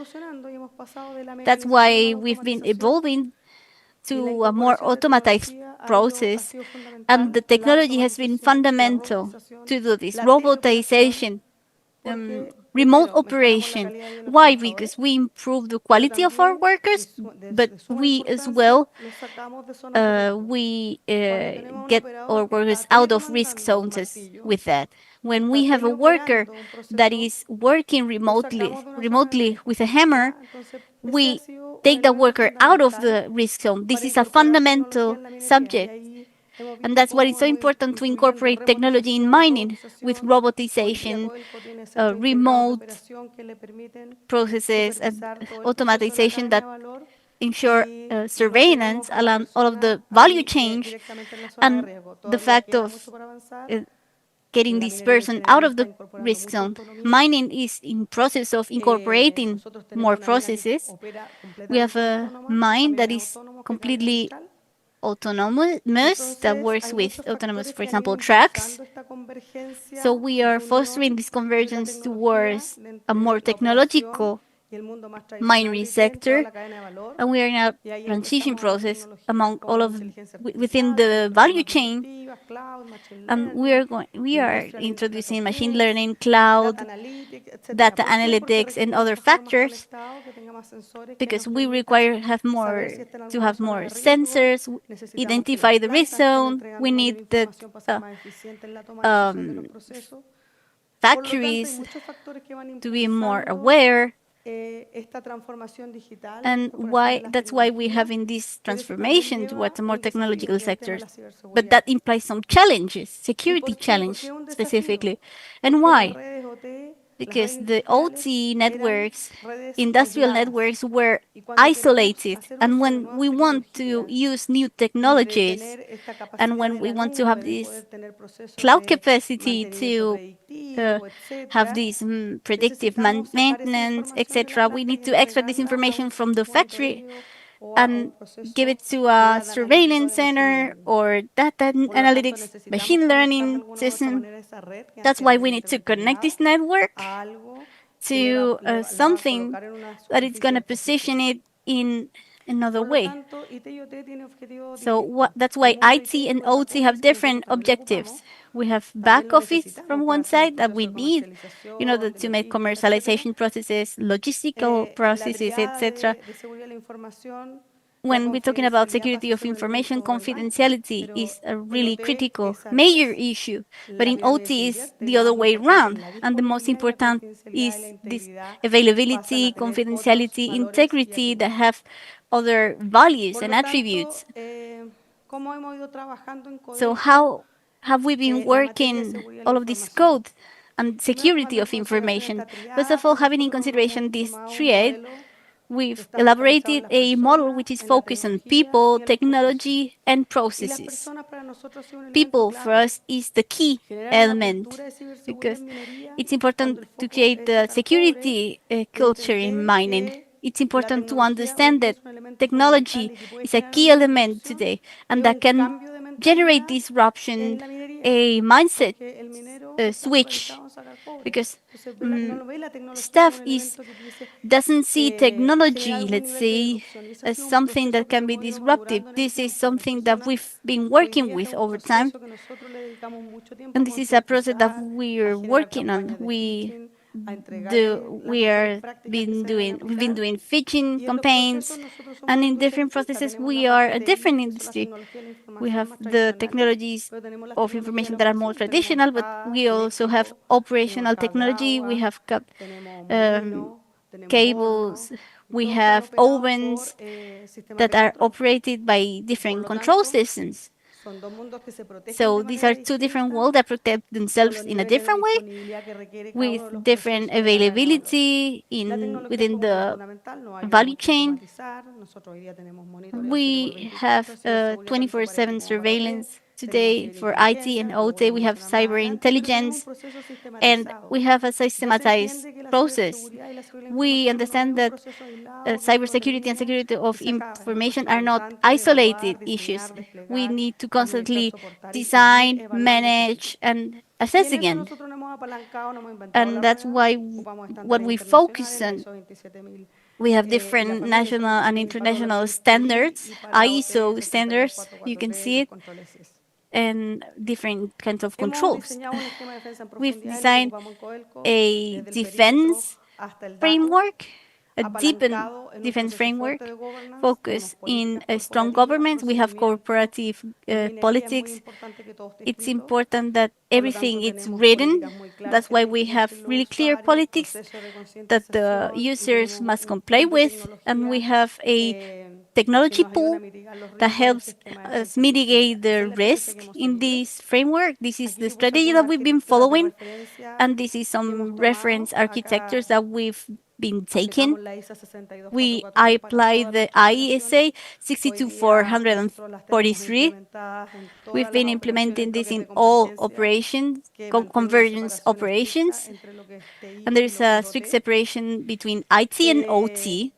That's why we've been evolving to a more automatized process, and the technology has been fundamental to do this. Robotization, remote operation. Why? Because we improve the quality of our workers, but we as well, we get our workers out of risk zones with that. When we have a worker that is working remotely with a hammer, we take the worker out of the risk zone. This is a fundamental subject. And that's why it's so important to incorporate technology in mining with robotization, remote processes, and automatization that ensure surveillance along all of the value chain, and the fact of getting this person out of the risk zone. Mining is in process of incorporating more processes. We have a mine that is completely autonomous, that works with autonomous, for example, trucks. So we are fostering this convergence towards a more technological mining sector, and we are in a transition process among all of within the value chain. And we are introducing machine learning, cloud, data analytics, and other factors, because we require to have more sensors, identify the risk zone. We need the factories to be more aware. And that's why we're having this transformation towards a more technological sector. But that implies some challenges, security challenge specifically. And why? because the OT networks, industrial networks, were isolated. And when we want to use new technologies, and when we want to have this cloud capacity to have this predictive maintenance, etc., we need to extract this information from the factory and give it to a surveillance center or data analytics machine learning system. That's why we need to connect this network to something that is going to position it in another way. So that's why IT and OT have different objectives. We have back office from one side that we need in order to make commercialization processes, logistical processes, etc. When we're talking about security of information, confidentiality is a really critical, major issue. But in OT, it's the other way around. And the most important is this availability, confidentiality, integrity that have other values and attributes. So how have we been working all of this code and security of information? First of all, having in consideration this triad, we've elaborated a model which is focused on people, technology, and processes. People for us is the key element because it's important to create the security culture in mining. It's important to understand that technology is a key element today and that can generate disruption, a mindset switch, because staff doesn't see technology, let's say, as something that can be disruptive. This is something that we've been working with over time, and this is a process that we are working on. We've been doing phishing campaigns, and in different processes we are a different industry. We have the technologies of information that are more traditional, but we also have operational technology. We have cables, we have ovens that are operated by different control systems. So these are two different worlds that protect themselves in a different way, with different availability within the value chain. We have 24/7 surveillance today for IT and OT. We have cyber intelligence, and we have a systematized process. We understand that cybersecurity and security of information are not isolated issues. We need to constantly design, manage, and assess again. And that's why what we focus on, we have different national and international standards, ISO standards, you can see it, and different kinds of controls. We've designed a defense framework, a deepened defense framework focused in a strong government. We have cooperative politics. It's important that everything is written. That's why we have really clear politics that the users must comply with. And we have a technology pool that helps us mitigate the risk in this framework. This is the strategy that we've been following. And this is some reference architectures that we've been taking. We apply the ISA 62443. We've been implementing this in all operations, convergence operations, and there is a strict separation between IT and OT.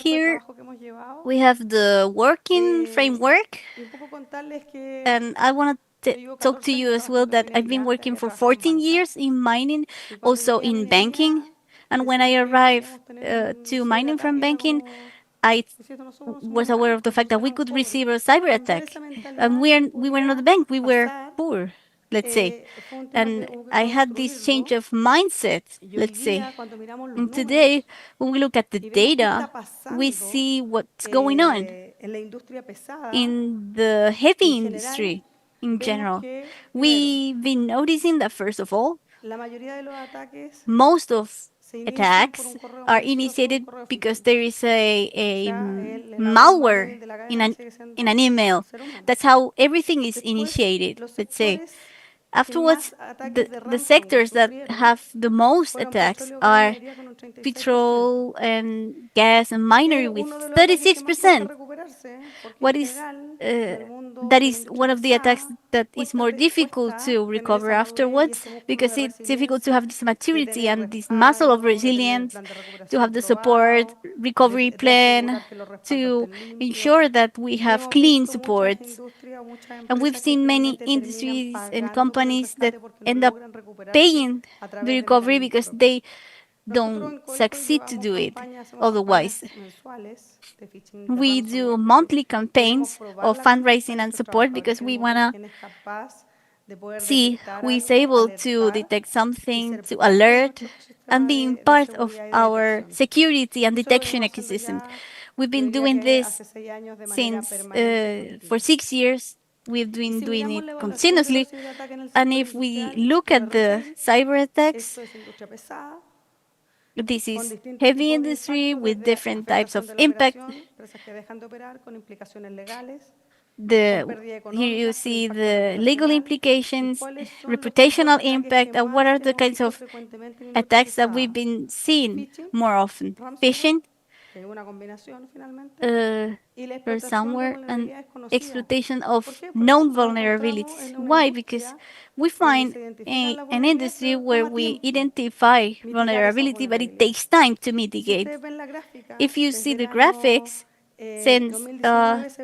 Here we have the working framework, and I want to talk to you as well that I've been working for 14 years in mining, also in banking. And when I arrived to mining from banking, I was aware of the fact that we could receive a cyber attack. And we were not a bank, we were poor, let's say. And I had this change of mindset, let's say. And today, when we look at the data, we see what's going on in the heavy industry in general. We've been noticing that, first of all, most of attacks are initiated because there is a malware in an email. That's how everything is initiated, let's say. Afterwards, the sectors that have the most attacks are petrol and gas and minery with 36%. That is one of the attacks that is more difficult to recover afterwards, because it's difficult to have this maturity and this muscle of resilience, to have the support, recovery plan, to ensure that we have clean supports. And we've seen many industries and companies that end up paying the recovery because they don't succeed to do it otherwise. We do monthly campaigns of fundraising and support because we want to see who is able to detect something, to alert, and being part of our security and detection ecosystem. We've been doing this since for 6 years. We've been doing it continuously. And if we look at the cyber attacks, this is heavy industry with different types of impact. Here you see the legal implications, reputational impact, and what are the kinds of attacks that we've been seeing more often. Phishing, ransomware, and exploitation of known vulnerabilities. Why? Because we find an industry where we identify vulnerability, but it takes time to mitigate. If you see the graphics, since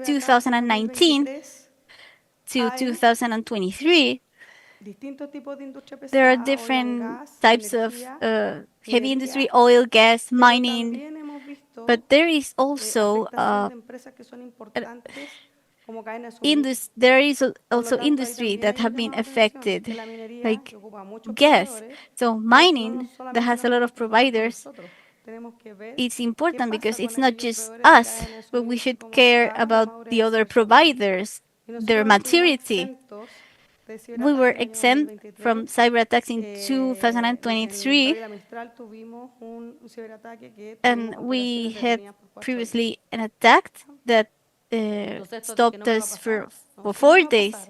2019 to 2023, there are different types of heavy industry, oil, gas, mining, but there is also industry that have been affected, like gas. So mining, that has a lot of providers, it's important because it's not just us, but we should care about the other providers, their maturity. We were exempt from cyber attacks in 2023, and we had previously an attack that stopped us for 4 days.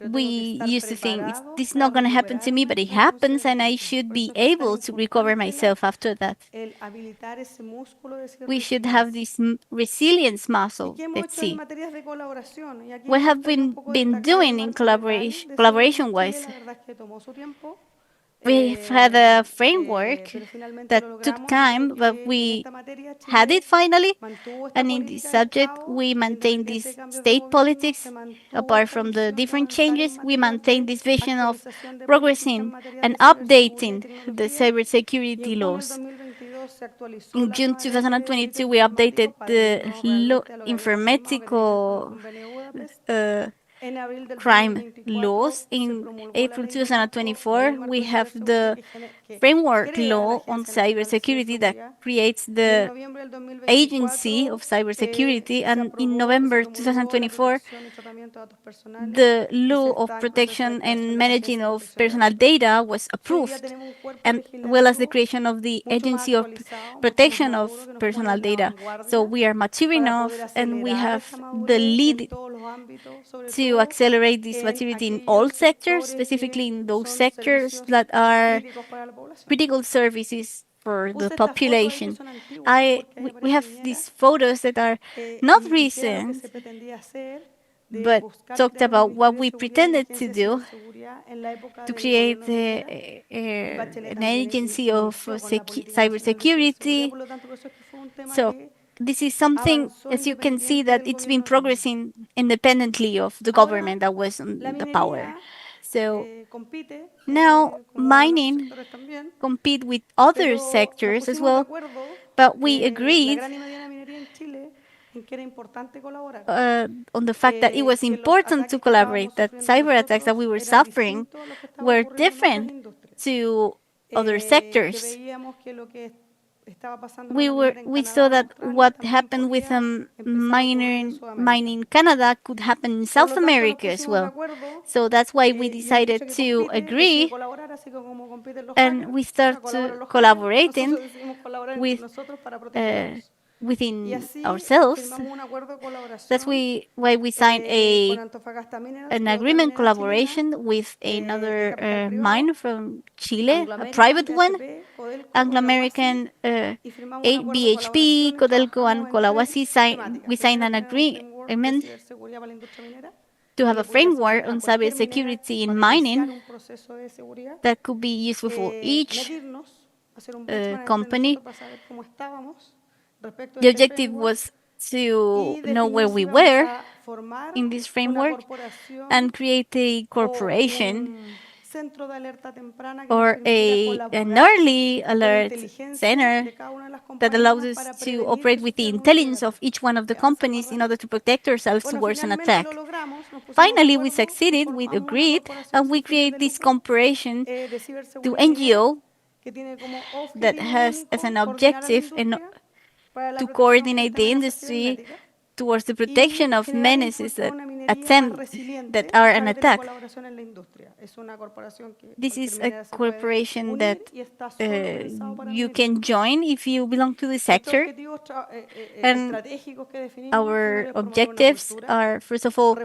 We used to think, this is not going to happen to me, but it happens, and I should be able to recover myself after that. We should have this resilience muscle, let's see. What have we been doing in collaboration-wise? We've had a framework that took time, but we had it finally. And in this subject, we maintain this state politics. Apart from the different changes, we maintain this vision of progressing and updating the cybersecurity laws. In June 2022, we updated the informatical crime laws. In April 2024, we have the framework law on cybersecurity that creates the Agency of Cybersecurity, and in November 2024, the law of protection and managing of personal data was approved, and well as the creation of the Agency of Protection of Personal Data. So we are mature enough, and we have the lead to accelerate this maturity in all sectors, specifically in those sectors that are critical services for the population. We have these photos that are not recent, but talked about what we pretended to do to create an agency of cybersecurity. So this is something, as you can see, that it's been progressing independently of the government that was on the power. So now mining compete with other sectors as well, but we agreed on the fact that it was important to collaborate, that cyber attacks that we were suffering were different to other sectors. We saw that what happened with mining in Canada could happen in South America as well. So that's why we decided to agree, and we started collaborating with within ourselves. That's why we signed an agreement collaboration with another mine from Chile, a private one, Anglo-American BHP, Codelco, and Collahuasi. We signed an agreement to have a framework on cybersecurity in mining that could be useful for each company. The objective was to know where we were in this framework and create a corporation or an early alert center that allows us to operate with the intelligence of each one of the companies in order to protect ourselves towards an attack. Finally, we succeeded, we agreed, and we create this corporation to NGO that has as an objective to coordinate the industry towards the protection of menaces that are an attack. This is a corporation that you can join if you belong to the sector. And our objectives are, first of all,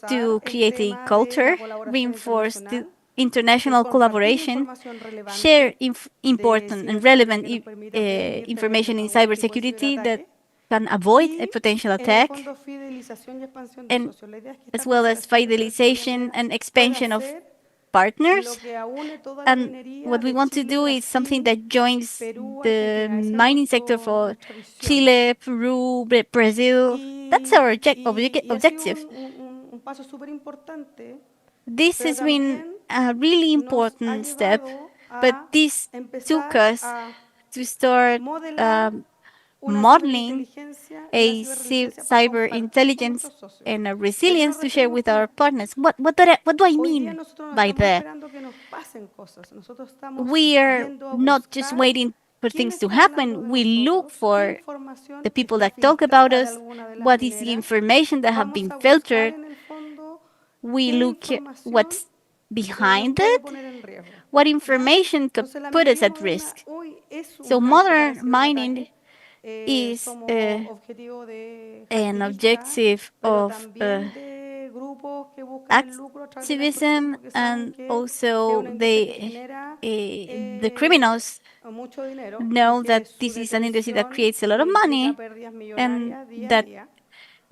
to create a culture, reinforce the international collaboration, share important and relevant information in cybersecurity that can avoid a potential attack, and as well as fidelization and expansion of partners. And what we want to do is something that joins the mining sector for Chile, Peru, Brazil. That's our objective. This has been a really important step, but this took us to start modeling a cyber intelligence and a resilience to share with our partners. What do I mean by that? We are not just waiting for things to happen. We look for the people that talk about us, what is the information that have been filtered. We look at what's behind it, what information could put us at risk. So modern mining is an objective of activism, and also the criminals know that this is an industry that creates a lot of money and that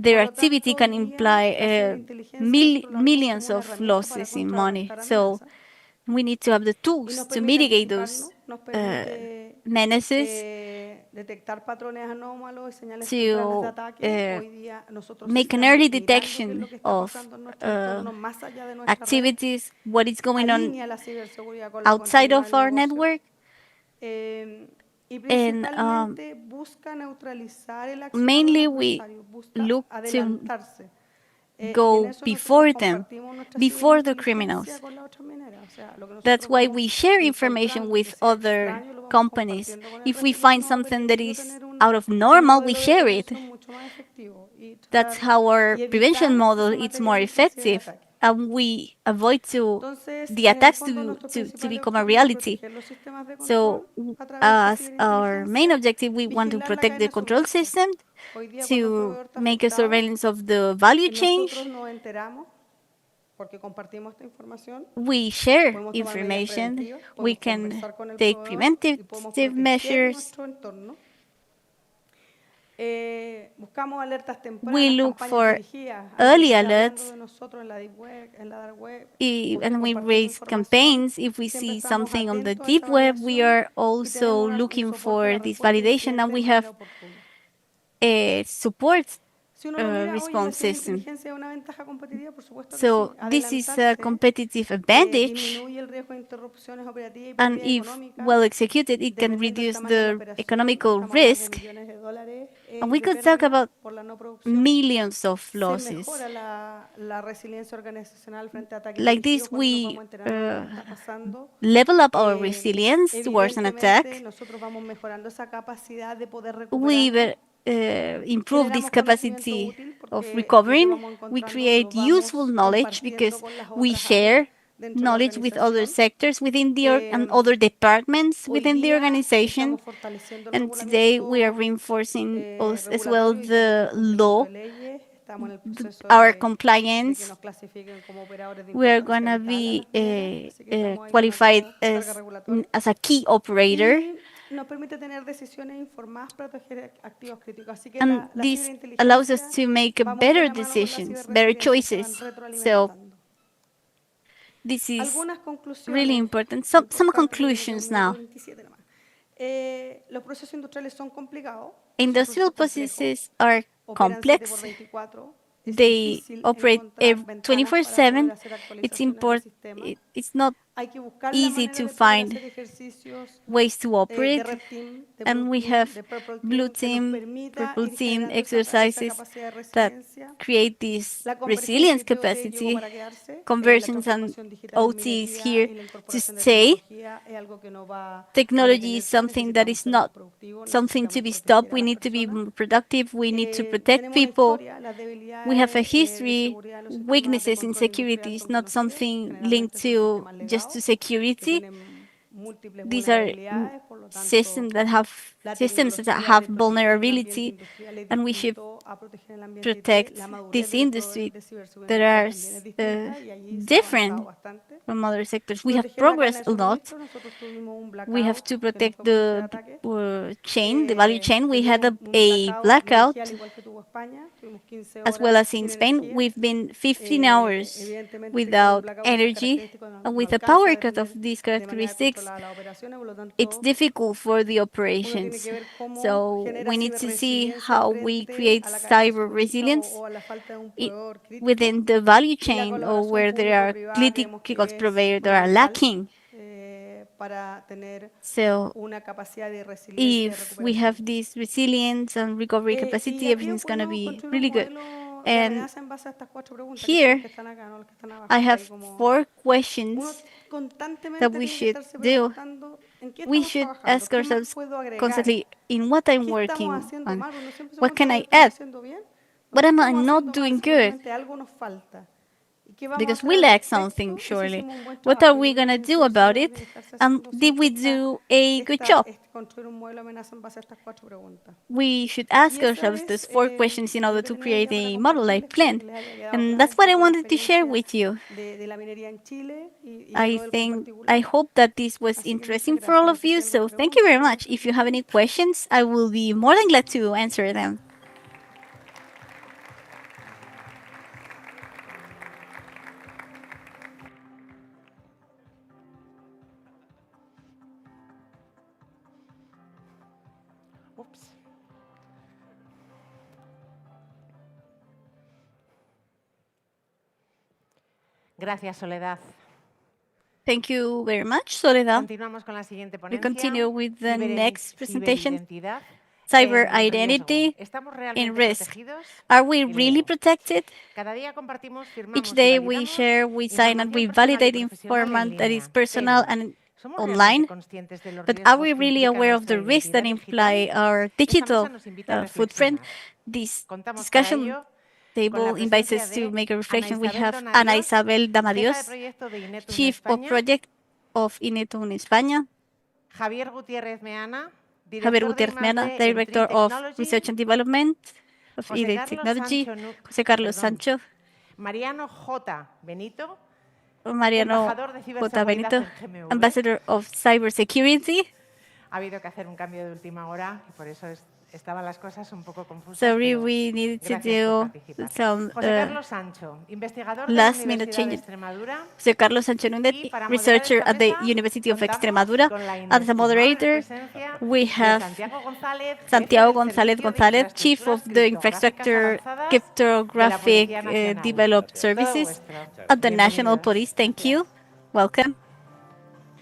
their activity can imply millions of losses in money. So we need to have the tools to mitigate those menaces, to make an early detection of activities, what is going on outside of our network, and mainly we look to go before them, before the criminals. That's why we share information with other companies. If we find something that is out of normal, we share it. That's how our prevention model is more effective, and we avoid the attacks to become a reality. So as our main objective, we want to protect the control system, to make a surveillance of the value chain. We share information. We can take preventive measures. We look for early alerts, and we raise campaigns. If we see something on the deep web, we are also looking for this validation, and we have a support response system. So this is a competitive advantage, and if well executed, it can reduce the economical risk. And we could talk about millions of losses. Like this, we level up our resilience towards an attack. We improve this capacity of recovering. We create useful knowledge because we share knowledge with other sectors within the and other departments within the organization. And today we are reinforcing as well the law, our compliance. We are going to be qualified as a key operator. And this allows us to make better decisions, better choices. So this is really important. Some conclusions now. Industrial processes are complex. They operate 24/7. It's important. It's not easy to find ways to operate, and we have blue team, purple team exercises that create this resilience capacity. Conversions and OT is here to stay. Technology is something that is not something to be stopped. We need to be more productive. We need to protect people. We have a history. Weaknesses in security is not something linked to just to security. These are systems that have vulnerability, and we should protect this industry that are different from other sectors. We have progressed a lot. We have to protect the chain, the value chain. We had a blackout, as well as in Spain. We've been 15 hours without energy, and with a power cut of these characteristics, it's difficult for the operations. So we need to see how we create cyber resilience within the value chain, or where there are critical providers that are lacking. So if we have this resilience and recovery capacity, everything's going to be really good. And here, I have 4 questions that we should do. We should ask ourselves constantly, in what I'm working on, what can I add? What am I not doing good? Because we lack something, surely. What are we going to do about it? And did we do a good job? We should ask ourselves these 4 questions in order to create a model-like plan. And that's what I wanted to share with you. I hope that this was interesting for all of you. So thank you very much. If you have any questions, I will be more than glad to answer them. Gracias, Soledad. Thank you very much, Soledad. Continuamos con la siguiente We ponencia. continue with the next presentation. Ciberidentidad Cyber en identity riesgo. ¿Estamos in realmente risk. protegidos? Are we Y really leo. protected? Cada día compartimos, firmamos Each y day we validamos share, we sign, and we información personal y validate profesional en information that is línea. personal Pero, and ¿somos online. realmente conscientes de los But are riesgos we que really implica aware of nuestra the risks that identidad imply digital? our Esta digital mesa nos invita a footprint? reflexionar. This Contamos para discussion ello con la table invites presencia us to de make a reflection. We Ana have Isabel Ana Donadios, Isabel jefa de Damadios, proyecto de INETU en Chief of España, Project of INETU in España, Javier Gutiérrez Meana, Javier director de Gutiérrez Meana, I+D en Director Tree of Technology, Research and Development of José IDE Carlos Technology, Sancho, José Carlos perdón, Sancho, Mariano J. Benito, Mariano embajador de J. Ciberseguridad Benito, en GMV. Ambassador of Cybersecurity. Ha habido que hacer un cambio de última hora y por eso estaban las cosas un poco confusas. Sorry, pero we needed to gracias por do participar. some José Carlos Sancho, investigador de la last minute Universidad de changes. Extremadura. José Carlos Sancho Nundet, Y para moderar researcher esta at the mesa, University of contamos Extremadura. con la As the inestimable moderator, presencia we de have Santiago González, Santiago jefe del González Servicio de González, Chief Infraestructuras of the Criptográficas Infrastructure Avanzadas Cryptographic de la Policía Nacional. Developed Todo Services vuestro. at the National Bienvenidos. Police. Thank you. Welcome.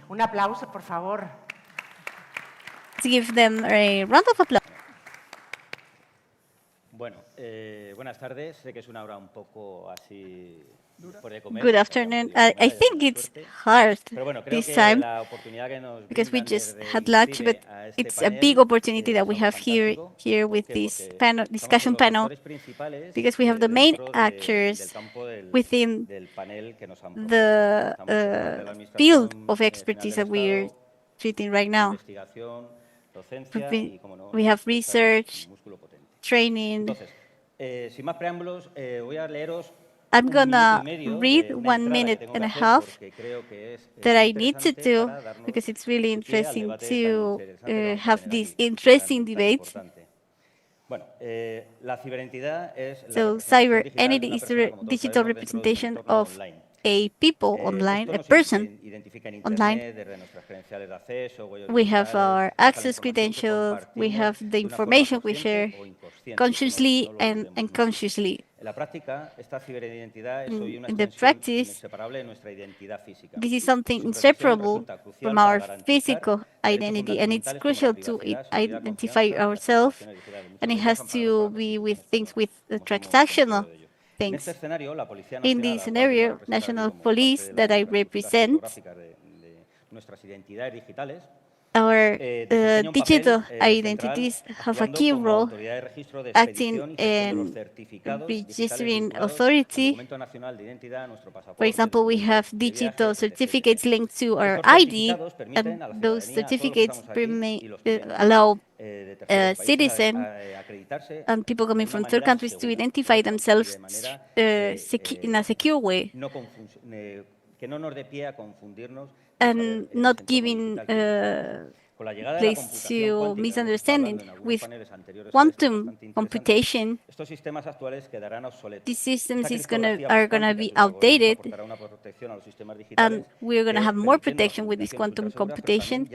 Un aplauso, por favor. Let's give them a round of applause. Bueno, buenas tardes. Sé que es una hora un poco así Good afternoon. I think it's hard this time because we just had lunch, but it's a big opportunity that we have here with this discussion panel, because we have the main actors within the field of expertise that we're treating right now. We have research, training. I'm gonna read 1.5 minutes that I need to do because it's really interesting to have this interesting debate. So cyber entity is the digital representation of a people online, a person online. We have our access credentials, we have the information we share consciously and unconsciously. In the practice, this is something inseparable from our physical identity, and it's crucial to identify ourselves, and it has to be with things with transactional things. In this scenario, National Police that I represent, our digital identities have a key role acting in registering authority. For example, we have digital certificates linked to our ID, and those certificates allow citizens and people coming from third countries to identify themselves in a secure way, and not giving place to misunderstanding. With quantum computation, these systems are gonna be outdated, and we're gonna have more protection with this quantum computation.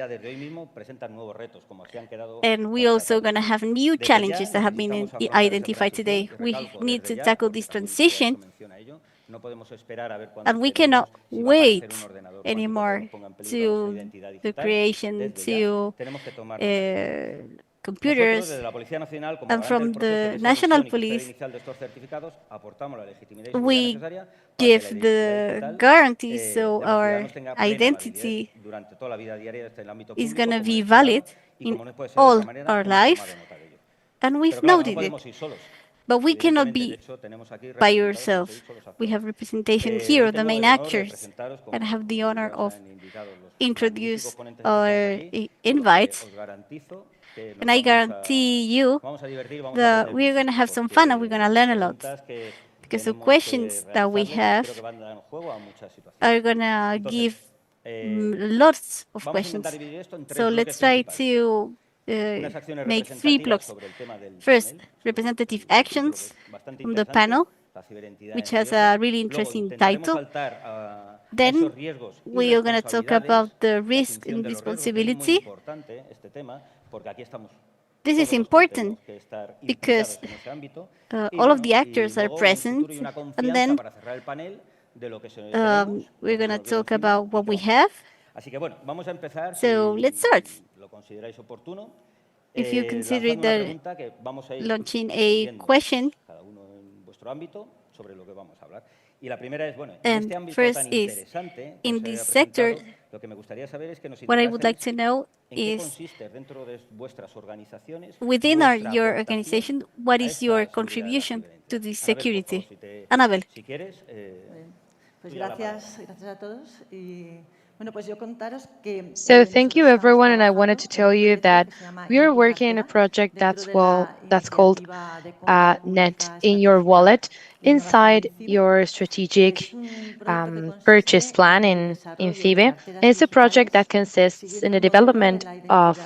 And we're also gonna have new challenges that have been identified today. We need to tackle this transition, and we cannot wait anymore to the creation to computers. And from the National Police, we give the guarantees so our identity is going to be valid in all our life, and we've noted it. But we cannot be by yourself. We have representation here of the main actors, and I have the honor of introduce our invites. And I guarantee you that we're going to have some fun and we're going to learn a lot, because the questions that we have are going to give lots of questions. So let's try to make 3 blocks. First, representative actions from the panel, which has a really interesting title. Then we are going to talk about the risk and responsibility. This is important because all of the actors are present, and then we're going to talk about what we have. So let's start. If you consider that launching a question, and first is, in this sector, what I would like to know is, within your organization, what is your contribution to this security? Anabel. So thank you, everyone, and I wanted to tell you that we are working in a project that's called Net in Your Wallet, inside your strategic purchase plan in INCIBE. And it's a project that consists in the development of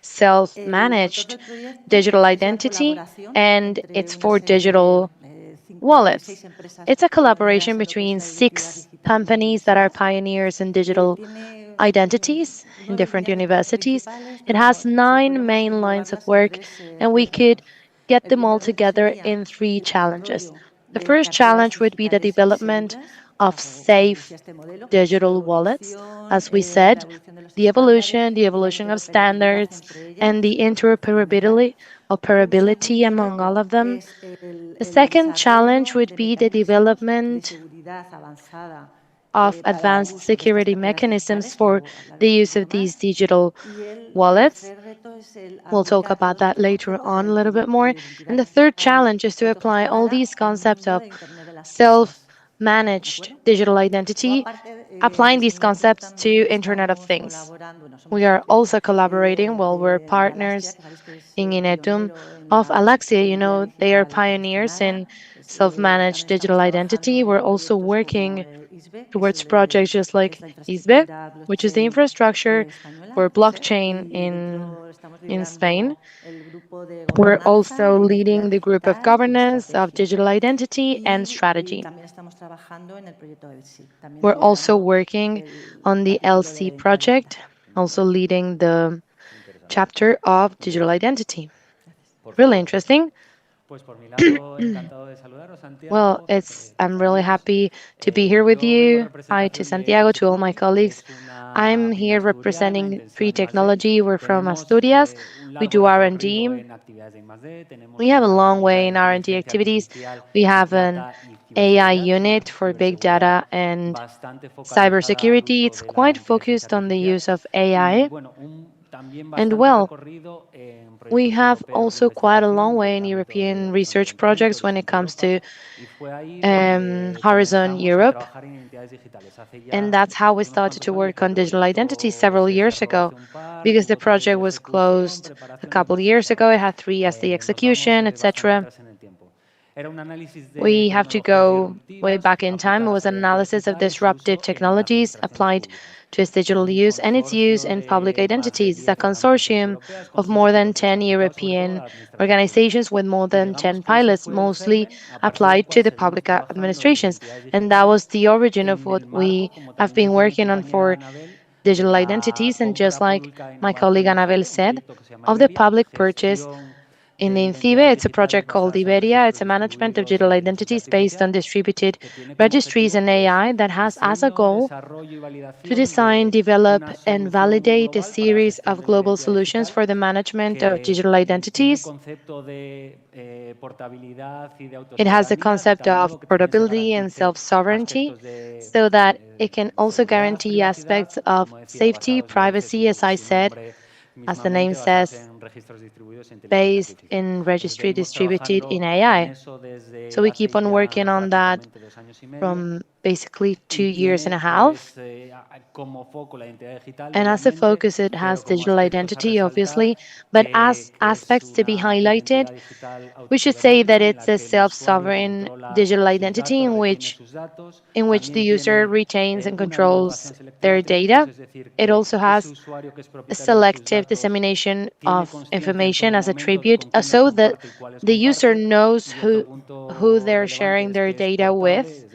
self-managed digital identity, and it's for digital wallets. It's a collaboration between 6 companies that are pioneers in digital identities in different universities. It has 9 main lines of work, and we could get them all together in 3 challenges. The first challenge would be the development of safe digital wallets, as we said, the evolution of standards, and the interoperability among all of them. The second challenge would be the development of advanced security mechanisms for the use of these digital wallets. We'll talk about that later on a little bit more. And the third challenge is to apply all these concepts of self-managed digital identity, applying these concepts to Internet of Things. We are also collaborating, we're partners in Inetum of Alexia. You know, they are pioneers in self-managed digital identity. We're also working towards projects just like INCIBE, which is the infrastructure for blockchain in Spain. We're also leading the group of governance of digital identity and strategy. We're also working on the LC project, also leading the chapter of digital identity. Really interesting. Well, I'm really happy to be here with you. Hi to Santiago, to all my colleagues. I'm here representing Free Technology. We're from Asturias. We do R&D. We have a long way in R&D activities. We have an AI unit for big data and cybersecurity. It's quite focused on the use of AI. And well, we have also quite a long way in European research projects when it comes to Horizon Europe. And that's how we started to work on digital identity several years ago, because the project was closed a couple of years ago. It had 3 years the execution, etc. We have to go way back in time. It was an analysis of disruptive technologies applied to its digital use and its use in public identities. It's a consortium of more than 10 European organizations with more than 10 pilots, mostly applied to the public administrations. And that was the origin of what we have been working on for digital identities. And just like my colleague Anabel said, of the public purchase in the INCIBE, it's a project called Iberia. It's a management of digital identities based on distributed registries and AI that has as a goal to design, develop, and validate a series of global solutions for the management of digital identities. It has the concept of portability and self-sovereignty so that it can also guarantee aspects of safety, privacy, as I said, as the name says, based in registry distributed in AI. So we keep on working on that from basically 2.5 years. And as a focus, it has digital identity, obviously, but as aspects to be highlighted, we should say that it's a self-sovereign digital identity in which the user retains and controls their data. It also has a selective dissemination of information as a tribute, so that the user knows who they're sharing their data with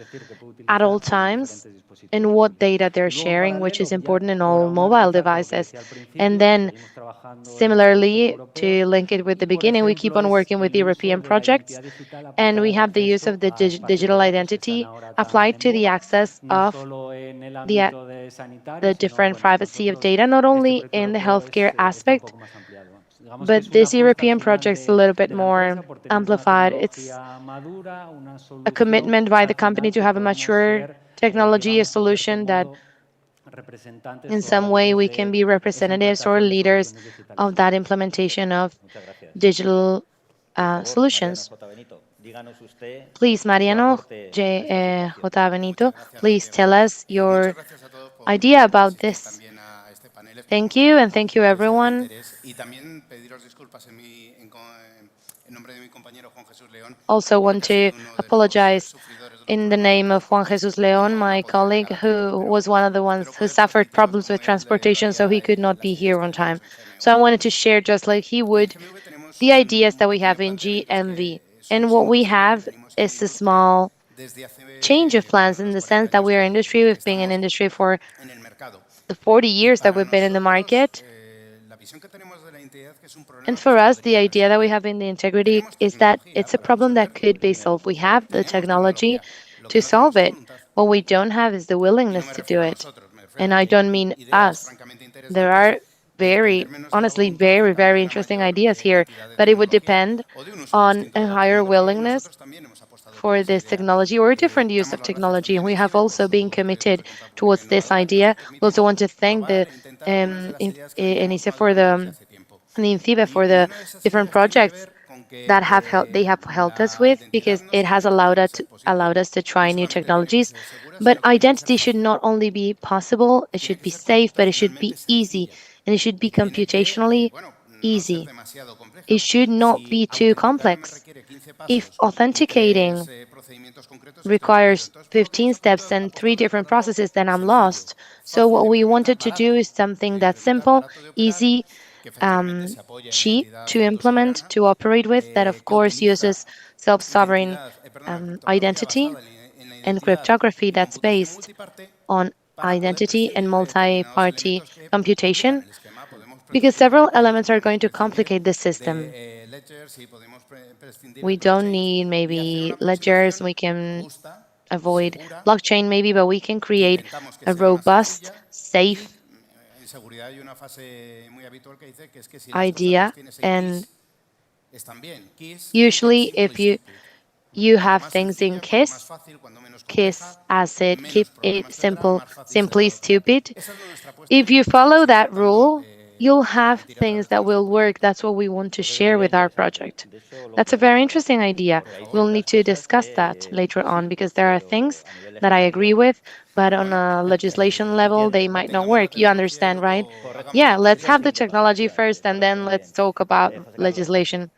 at all times and what data they're sharing, which is important in all mobile devices. And then, similarly, to link it with the beginning, we keep on working with European projects, and we have the use of the digital identity applied to the access of the different privacy of data, not only in the healthcare aspect, but this European project is a little bit more amplified. It's a commitment by the company to have a mature technology, a solution that in some way we can be representatives or leaders of that implementation of digital solutions. Please, Mariano J. Benito, please tell us your idea about this. Thank you, and thank you, everyone. Also want to apologize in the name of Juan Jesus León, my colleague, who was one of the ones who suffered problems with transportation, so he could not be here on time. So I wanted to share, just like he would, the ideas that we have in GMV. And what we have is a small change of plans in the sense that we're industry. We've been in industry for the 40 years that we've been in the market. And for us, the idea that we have in the integrity is that it's a problem that could be solved. We have the technology to solve it. What we don't have is the willingness to do it. And I don't mean us. There are honestly, very interesting ideas here, but it would depend on a higher willingness for this technology or a different use of technology. And we have also been committed towards this idea. We also want to thank the ENISE for the INCIBE for the different projects that they have helped us with, because it has allowed us to try new technologies. But identity should not only be possible, it should be safe, but it should be easy, and it should be computationally easy. It should not be too complex. If authenticating requires 15 steps and 3 different processes, then I'm lost. So what we wanted to do is something that's simple, easy, cheap to implement, to operate with, that of course uses self-sovereign identity and cryptography that's based on identity and multi-party computation, because several elements are going to complicate the system. We don't need maybe ledgers, we can avoid blockchain maybe, but we can create a robust, safe idea. And usually if you have things in KISS, ACID, keep it simple, simply stupid. If you follow that rule, you'll have things that will work. That's what we want to share with our project. That's a very interesting idea. We'll need to discuss that later on, because there are things that I agree with, but on a legislation level, they might not work. You understand, right? Yeah, let's have the technology first, and then let's talk about legislation.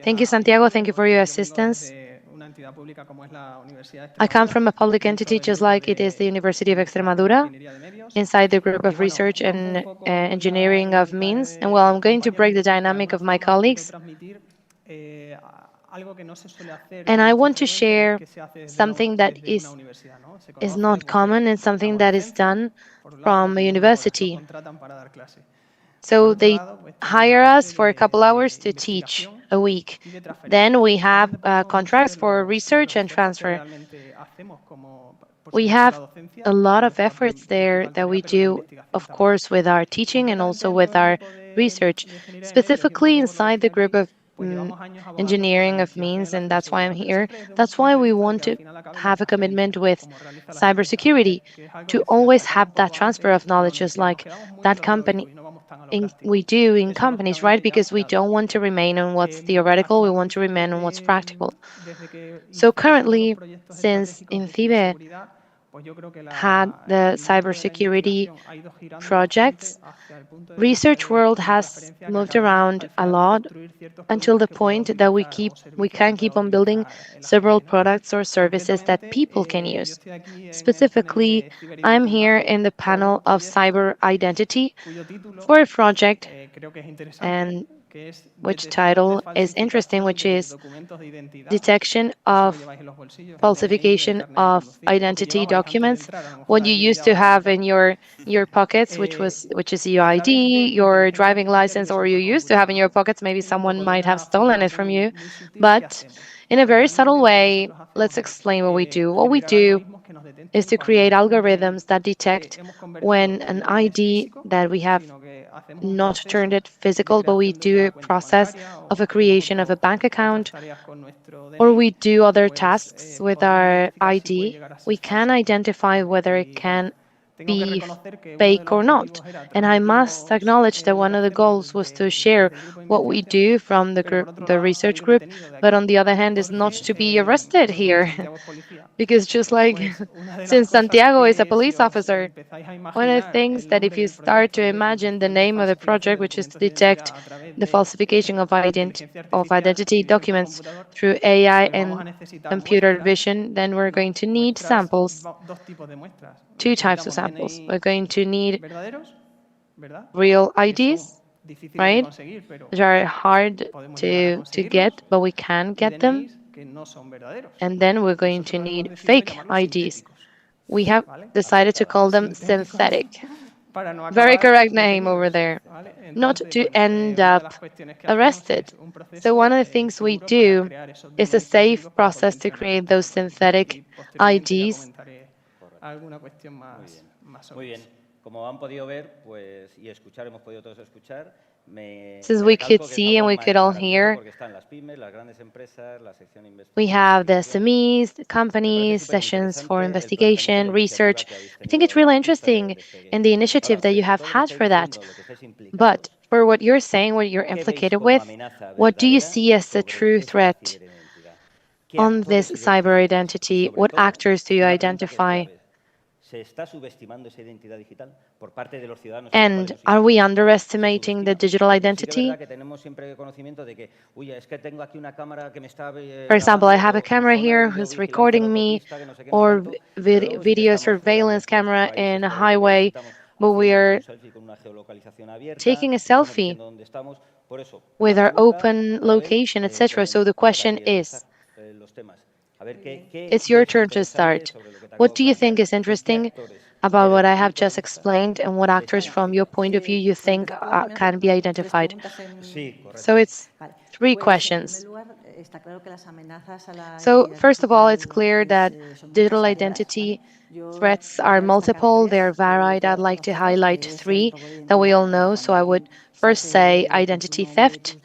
Thank you, Santiago. Thank you for your assistance. I come from a public entity just like it is the University of Extremadura, inside the group of research and engineering of means. And well, I'm going to break the dynamic of my colleagues. And I want to share something that is not common and something that is done from a university. So they hire us for a couple hours to teach a week. Then we have contracts for research and transfer. We have a lot of efforts there that we do, of course, with our teaching and also with our research, specifically inside the group of engineering of means, and that's why I'm here. That's why we want to have a commitment with cybersecurity, to always have that transfer of knowledge, just like that we do in companies, right? Because we don't want to remain on what's theoretical, we want to remain on what's practical. So currently, since INCIBE had the cybersecurity projects, research world has moved around a lot until the point that we can keep on building several products or services that people can use. Specifically, I'm here in the panel of cyber identity for a project, and which title is interesting, which is detection of falsification of identity documents. What you used to have in your pockets, which is your ID, your driving license, or you used to have in your pockets, maybe someone might have stolen it from you. But in a very subtle way, let's explain what we do. What we do is to create algorithms that detect when an ID that we have not turned it physical, but we do a process of a creation of a bank account, or we do other tasks with our ID, we can identify whether it can be fake or not. And I must acknowledge that one of the goals was to share what we do from the research group, but on the other hand is not to be arrested here. Because just like since Santiago is a police officer, one of the things that if you start to imagine the name of the project, which is to detect the falsification of identity documents through AI and computer vision, then we're going to need samples. 2 types of samples. We're going to need real IDs, right? Which are hard to get, but we can get them. And then we're going to need fake IDs. We have decided to call them synthetic. Very correct name over there. Not to end up arrested. So one of the things we do is a safe process to create those synthetic IDs. Muy bien. Como han podido ver, pues, y escuchar, hemos podido todos escuchar, Since we could see and we could all hear, we have the SMEs, the companies, sessions for investigation, research. I think it's really interesting in the initiative that you have had for that. But for what you're saying, what you're implicated with, what do you see as the true threat on this cyber identity? What actors do you identify? And are we underestimating the digital identity? For example, I have a camera here who's recording me, or video surveillance camera in a highway, but we are taking a selfie with our open location, etc. So the question is, it's your turn to start. What do you think is interesting about what I have just explained, and what actors from your point of view you think can be identified? So it's 3 questions. So first of all, it's clear that digital identity threats are multiple, they're varied. I'd like to highlight 3 that we all know. So I would first say identity theft.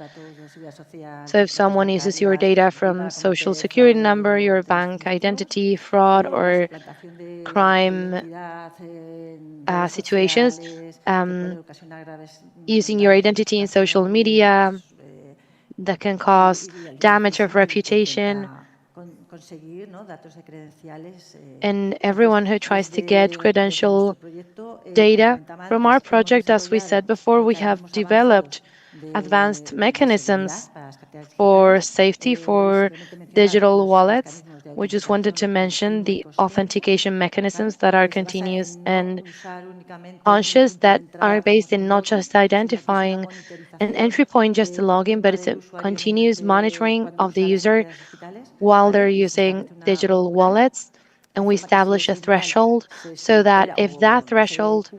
So if someone uses your data from social security number, your bank identity, fraud, or crime situations, using your identity in social media, that can cause damage of reputation. And everyone who tries to get credential data from our project, as we said before, we have developed advanced mechanisms for safety for digital wallets. We just wanted to mention the authentication mechanisms that are continuous and conscious, that are based in not just identifying an entry point, just to log in, but it's a continuous monitoring of the user while they're using digital wallets. And we establish a threshold so that if that threshold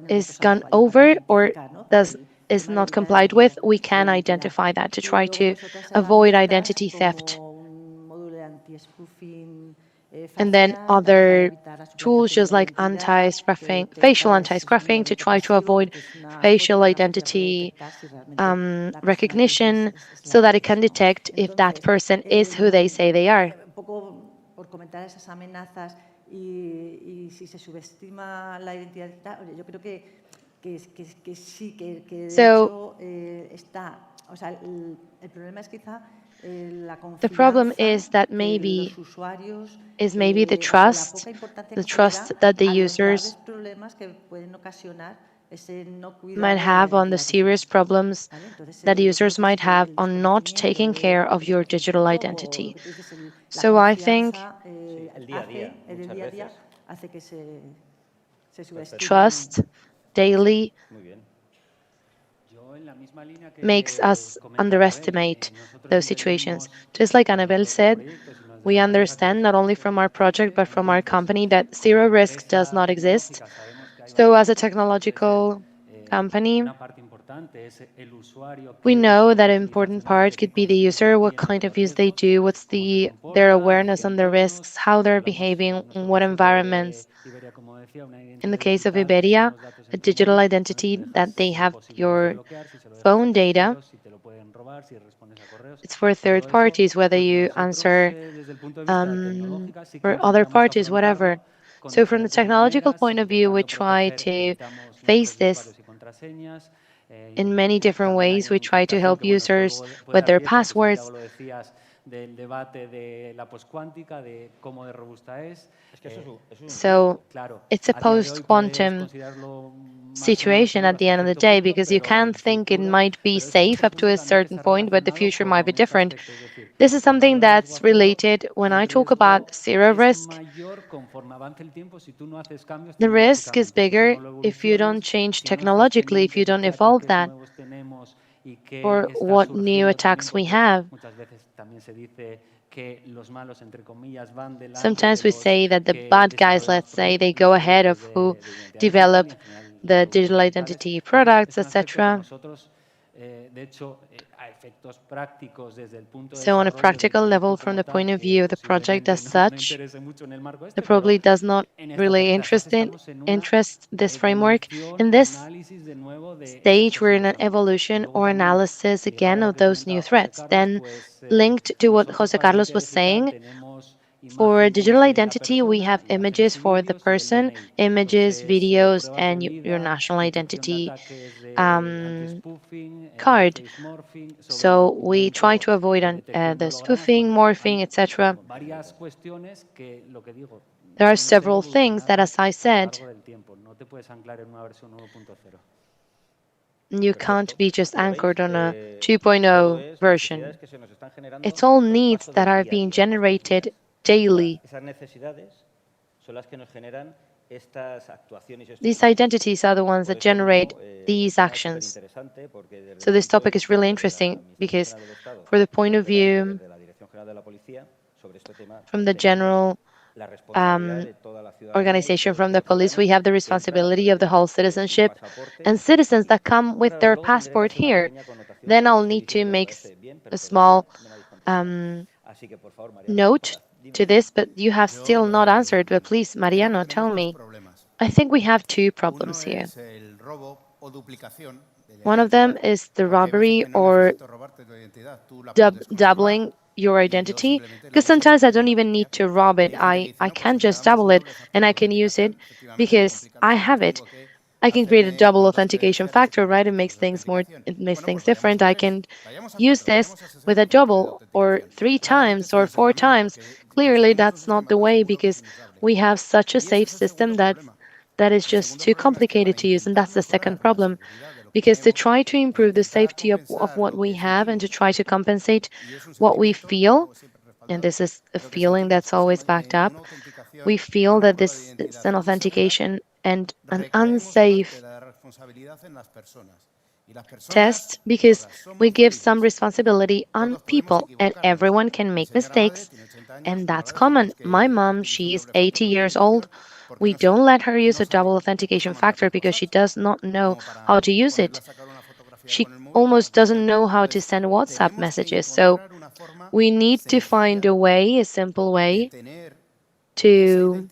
is gone over or is not complied with, we can identify that to try to avoid identity theft. And then other tools, just like anti-scruffing, facial anti-scruffing, to try to avoid facial identity recognition, so that it can detect if that person is who they say they are. So the problem is that maybe the trust that the users might have on the serious problems that users might have on not taking care of your digital identity. So I think trust daily makes us underestimate those situations. Just like Annabelle said, we understand not only from our project but from our company that zero risk does not exist. So as a technological company, we know that an important part could be the user, what kind of use they do, what's their awareness on the risks, how they're behaving, in what environments. In the case of Iberia, a digital identity that they have your phone data. It's for third parties, whether you answer for other parties, whatever. So from the technological point of view, we try to face this in many different ways. We try to help users with their passwords. So it's a post-quantum situation at the end of the day, because you can think it might be safe up to a certain point, but the future might be different. This is something that's related when I talk about zero risk. The risk is bigger if you don't change technologically, if you don't evolve that, or what new attacks we have. Sometimes we say that the bad guys, let's say, they go ahead of who develop the digital identity products, etc. So on a practical level, from the point of view of the project as such, it probably does not really interest this framework. In this stage, we're in an evolution or analysis again of those new threats. Then, linked to what Jose Carlos was saying, for digital identity, we have images for the person, images, videos, and your national identity card. So we try to avoid the spoofing, morphing, etc. There are several things that, as I said, you can't be just anchored on a 2.0 version. It's all needs that are being generated daily. These identities are the ones that generate these actions. So this topic is really interesting because for the point of view from the general organization from the police, we have the responsibility of the whole citizenship and citizens that come with their passport here. Then I'll need to make a small note to this, but you have still not answered. But please, Mariano, tell me. I think we have two problems here. One of them is the robbery or doubling your identity, because sometimes I don't even need to rob it. I can just double it and I can use it because I have it. I can create a double authentication factor, right? It makes things different. I can use this with a double or 3 times or 4 times. Clearly, that's not the way because we have such a safe system that is just too complicated to use. And that's the second problem. Because to try to improve the safety of what we have and to try to compensate what we feel, and this is a feeling that's always backed up, we feel that this is an authentication and an unsafe test because we give some responsibility on people and everyone can make mistakes, and that's common. My mom, she's 80 years old. We don't let her use a double authentication factor because she does not know how to use it. She almost doesn't know how to send WhatsApp messages. So we need to find a way, a simple way, to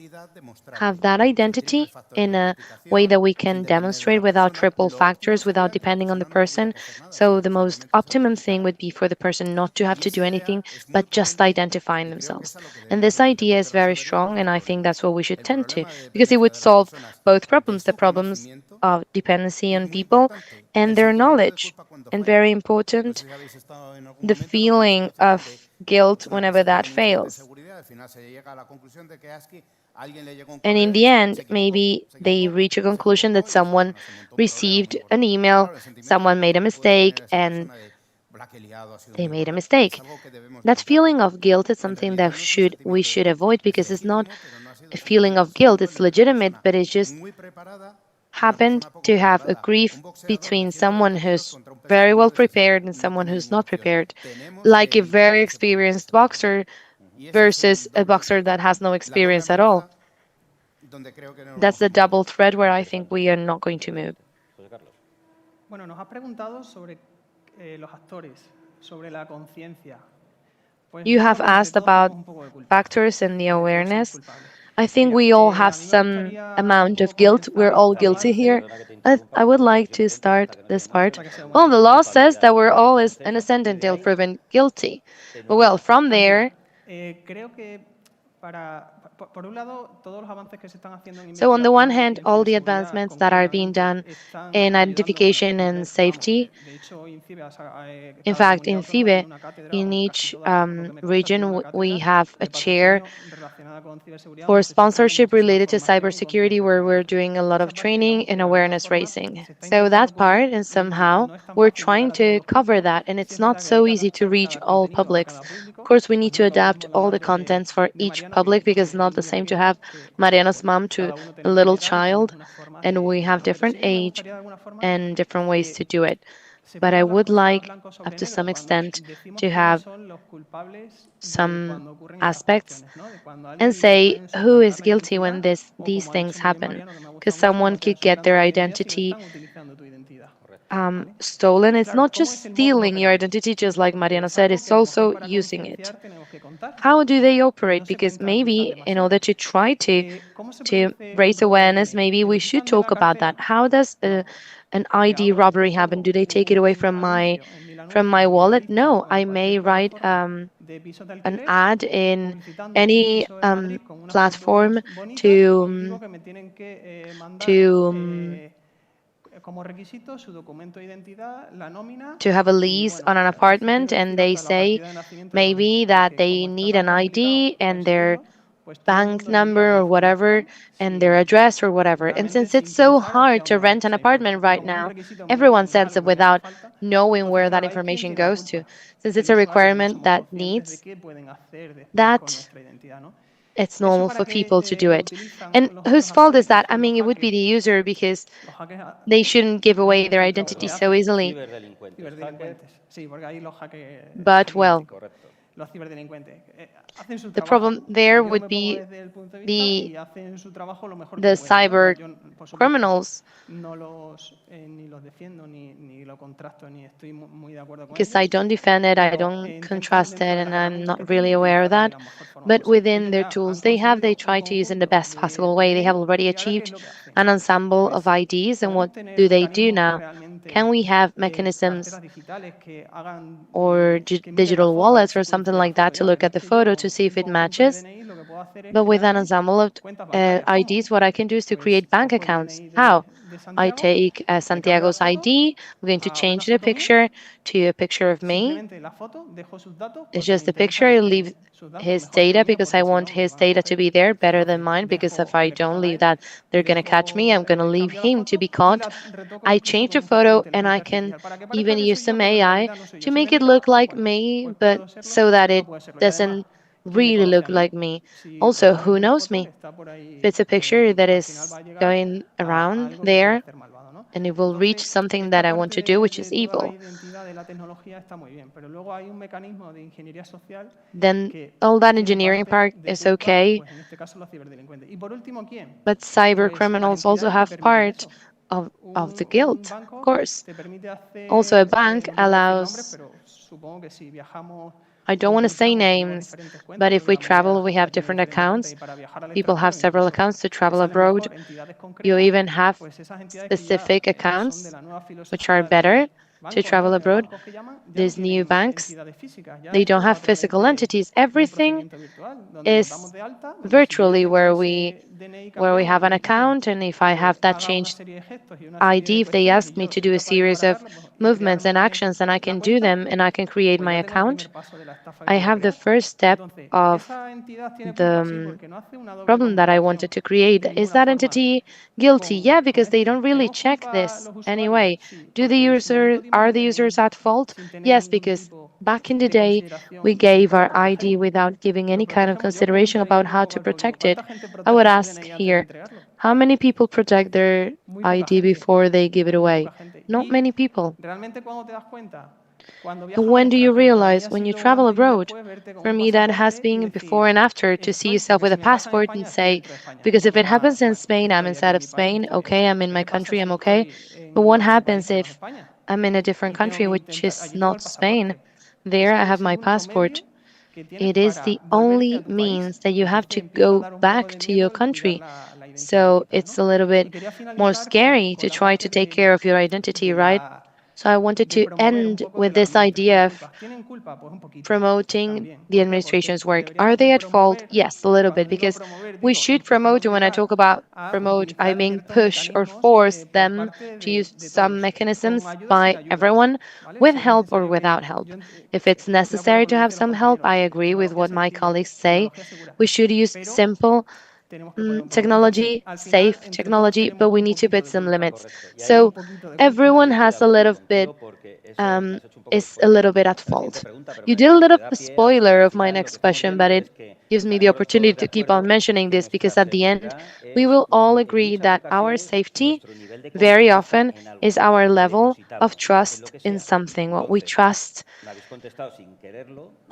have that identity in a way that we can demonstrate without triple factors, without depending on the person. So the most optimum thing would be for the person not to have to do anything, but just identifying themselves. And this idea is very strong, and I think that's what we should tend to, because it would solve both problems, the problems of dependency on people and their knowledge. And very important, the feeling of guilt whenever that fails. And in the end, maybe they reach a conclusion that someone received an email, someone made a mistake, and they made a mistake. That feeling of guilt is something that we should avoid because it's not a feeling of guilt. It's legitimate, but it's just happened to have a grief between someone who's very well prepared and someone who's not prepared, like a very experienced boxer versus a boxer that has no experience at all. That's the double threat where I think we are not going to move. Bueno, nos has preguntado sobre los actores, sobre la conciencia. You have asked about factors and the awareness. I think we all have some amount of guilt. We're all guilty here. I would like to start this part. Well, the law says that we're all innocent until proven guilty. But well, from there, so on the one hand, all the advancements that are being done in identification and safety, in fact, in INCIBE, in each region, we have a chair for sponsorship related to cybersecurity where we're doing a lot of training and awareness raising. So that part, and somehow, we're trying to cover that, and it's not so easy to reach all publics. Of course, we need to adapt all the contents for each public because it's not the same to have Mariano's mom to a little child, and we have different age and different ways to do it. but I would like, up to some extent, to have some aspects and say who is guilty when these things happen, because someone could get their identity stolen. It's not just stealing your identity, just like Mariano said, it's also using it. How do they operate? Because maybe in order to try to raise awareness, maybe we should talk about that. How does an ID robbery happen? Do they take it away from my wallet? No, I may write an ad in any platform to have a lease on an apartment, and they say maybe that they need an ID and their bank number or whatever and their address or whatever. And since it's so hard to rent an apartment right now, everyone sends it without knowing where that information goes to. Since it's a requirement that needs that, it's normal for people to do it. And whose fault is that? I mean, it would be the user, because they shouldn't give away their identity so easily. But, well, the problem there would be the cyber criminals, because I don't defend it, I don't contrast it, and I'm not really aware of that. But within their tools they try to use in the best possible way. They have already achieved an ensemble of IDs, and what do they do now? Can we have mechanisms or digital wallets or something like that to look at the photo to see if it matches? But with an ensemble of IDs, what I can do is to create bank accounts. How? I take Santiago's ID, I'm going to change the picture to a picture of me. It's just a picture. I leave his data because I want his data to be there better than mine, because if I don't leave that, they're going to catch me. I'm going to leave him to be caught. I change the photo, and I can even use some AI to make it look like me, but so that it doesn't really look like me. Also, who knows me? If it's a picture that is going around there, and it will reach something that I want to do, which is evil, then all that engineering part is okay. But cyber criminals also have part of the guilt, of course. Also, a bank allows, I don't want to say names, but if we travel, we have different accounts. People have several accounts to travel abroad. You even have specific accounts which are better to travel abroad. These new banks, they don't have physical entities. Everything is virtually where we have an account, and if I have that changed ID, if they ask me to do a series of movements and actions, then I can do them and I can create my account. I have the first step of the problem that I wanted to create. Is that entity guilty? Yeah, because they don't really check this anyway. Are the users at fault? Yes, because back in the day, we gave our ID without giving any kind of consideration about how to protect it. I would ask here, how many people protect their ID before they give it away? Not many people. And when do you realize? When you travel abroad. For me, that has been before and after, to see yourself with a passport and say, because if it happens in Spain, I'm inside of Spain, okay, I'm in my country, I'm okay. But what happens if I'm in a different country, which is not Spain? There, I have my passport. It is the only means that you have to go back to your country. So it's a little bit more scary to try to take care of your identity, right? So I wanted to end with this idea of promoting the administration's work. Are they at fault? Yes, a little bit, because we should promote, and when I talk about promote, I mean push or force them to use some mechanisms by everyone, with help or without help. If it's necessary to have some help, I agree with what my colleagues say. We should use simple technology, safe technology, but we need to put some limits. So everyone has a little bit, is a little bit at fault. You did a little spoiler of my next question, but gives me the opportunity to keep on mentioning this, because at the end, we will all agree that our safety very often is our level of trust in something, what we trust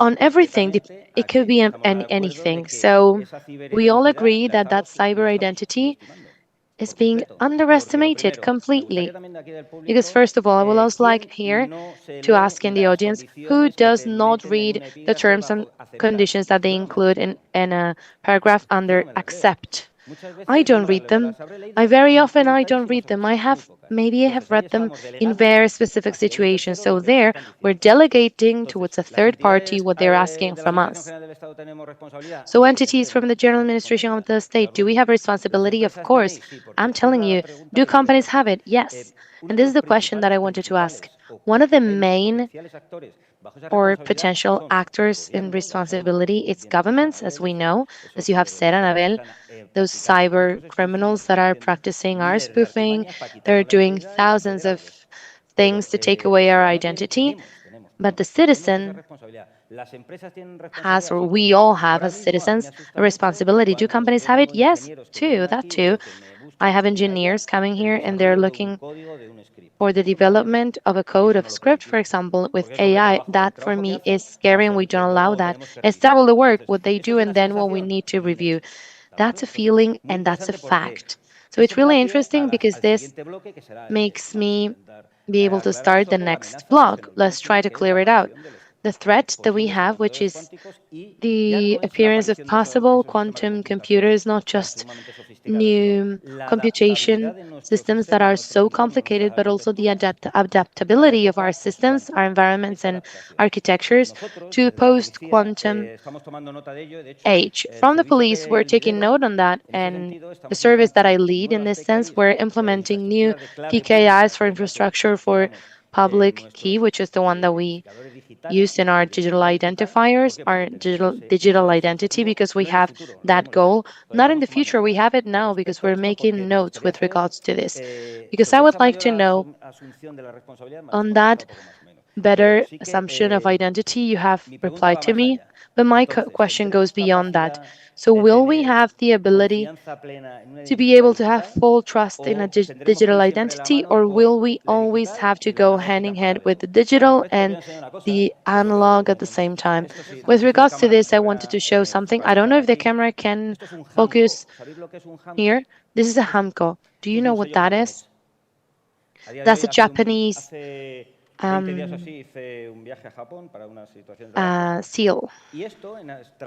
on everything. It could be anything. So we all agree that that cyber identity is being underestimated completely. Because first of all, I would also like here to ask in the audience, who does not read the terms and conditions that they include in a paragraph under accept? I don't read them. Very often I don't read them. Maybe I have read them in very specific situations. So there, we're delegating towards a third party what they're asking from us. So entities from the general administration of the state, do we have a responsibility? Of course. I'm telling you, do companies have it? Yes. And this is the question that I wanted to ask. One of the main or potential actors in responsibility, it's governments, as we know, as you have said, Anabel, those cyber criminals that are practicing our spoofing, they're doing thousands of things to take away our identity. But the citizen has, or we all have as citizens, a responsibility. Do companies have it? Yes, that too. I have engineers coming here and they're looking for the development of a code of script, for example, with AI. That for me is scary and we don't allow that. It's double the work, what they do and then what we need to review. That's a feeling and that's a fact. So it's really interesting because this makes me be able to start the next block. Let's try to clear it out. The threat that we have, which is the appearance of possible quantum computers, not just new computation systems that are so complicated, but also the adaptability of our systems, our environments and architectures to post-quantum age. From the police, we're taking note on that, and the service that I lead in this sense, we're implementing new PKIs for infrastructure for public key, which is the one that we use in our digital identifiers, our digital identity, because we have that goal. Not in the future, we have it now because we're making notes with regards to this. Because I would like to know, on that better assumption of identity, you have replied to me, but my question goes beyond that. So will we have the ability to be able to have full trust in a digital identity, or will we always have to go hand in hand with the digital and the analog at the same time? With regards to this, I wanted to show something. I don't know if the camera can focus here. This is a hamco. Do you know what that is? That's a Japanese seal.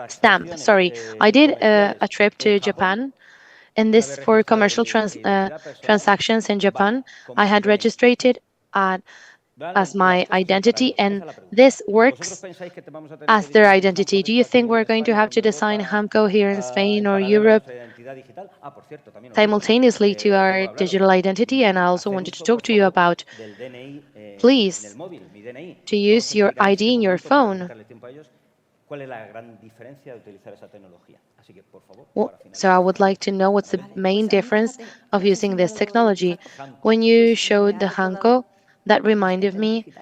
Stamp, sorry. I did a trip to Japan, and this for commercial transactions in Japan. I had registered it as my identity, and this works as their identity. Do you think we're going to have to design Hamco here in Spain or Europe simultaneously to our digital identity? And I also wanted to talk to you about, please, to use your ID in your phone. Well, so I would like to know what's the main difference of using this technology. When you showed the Hanko, that reminded me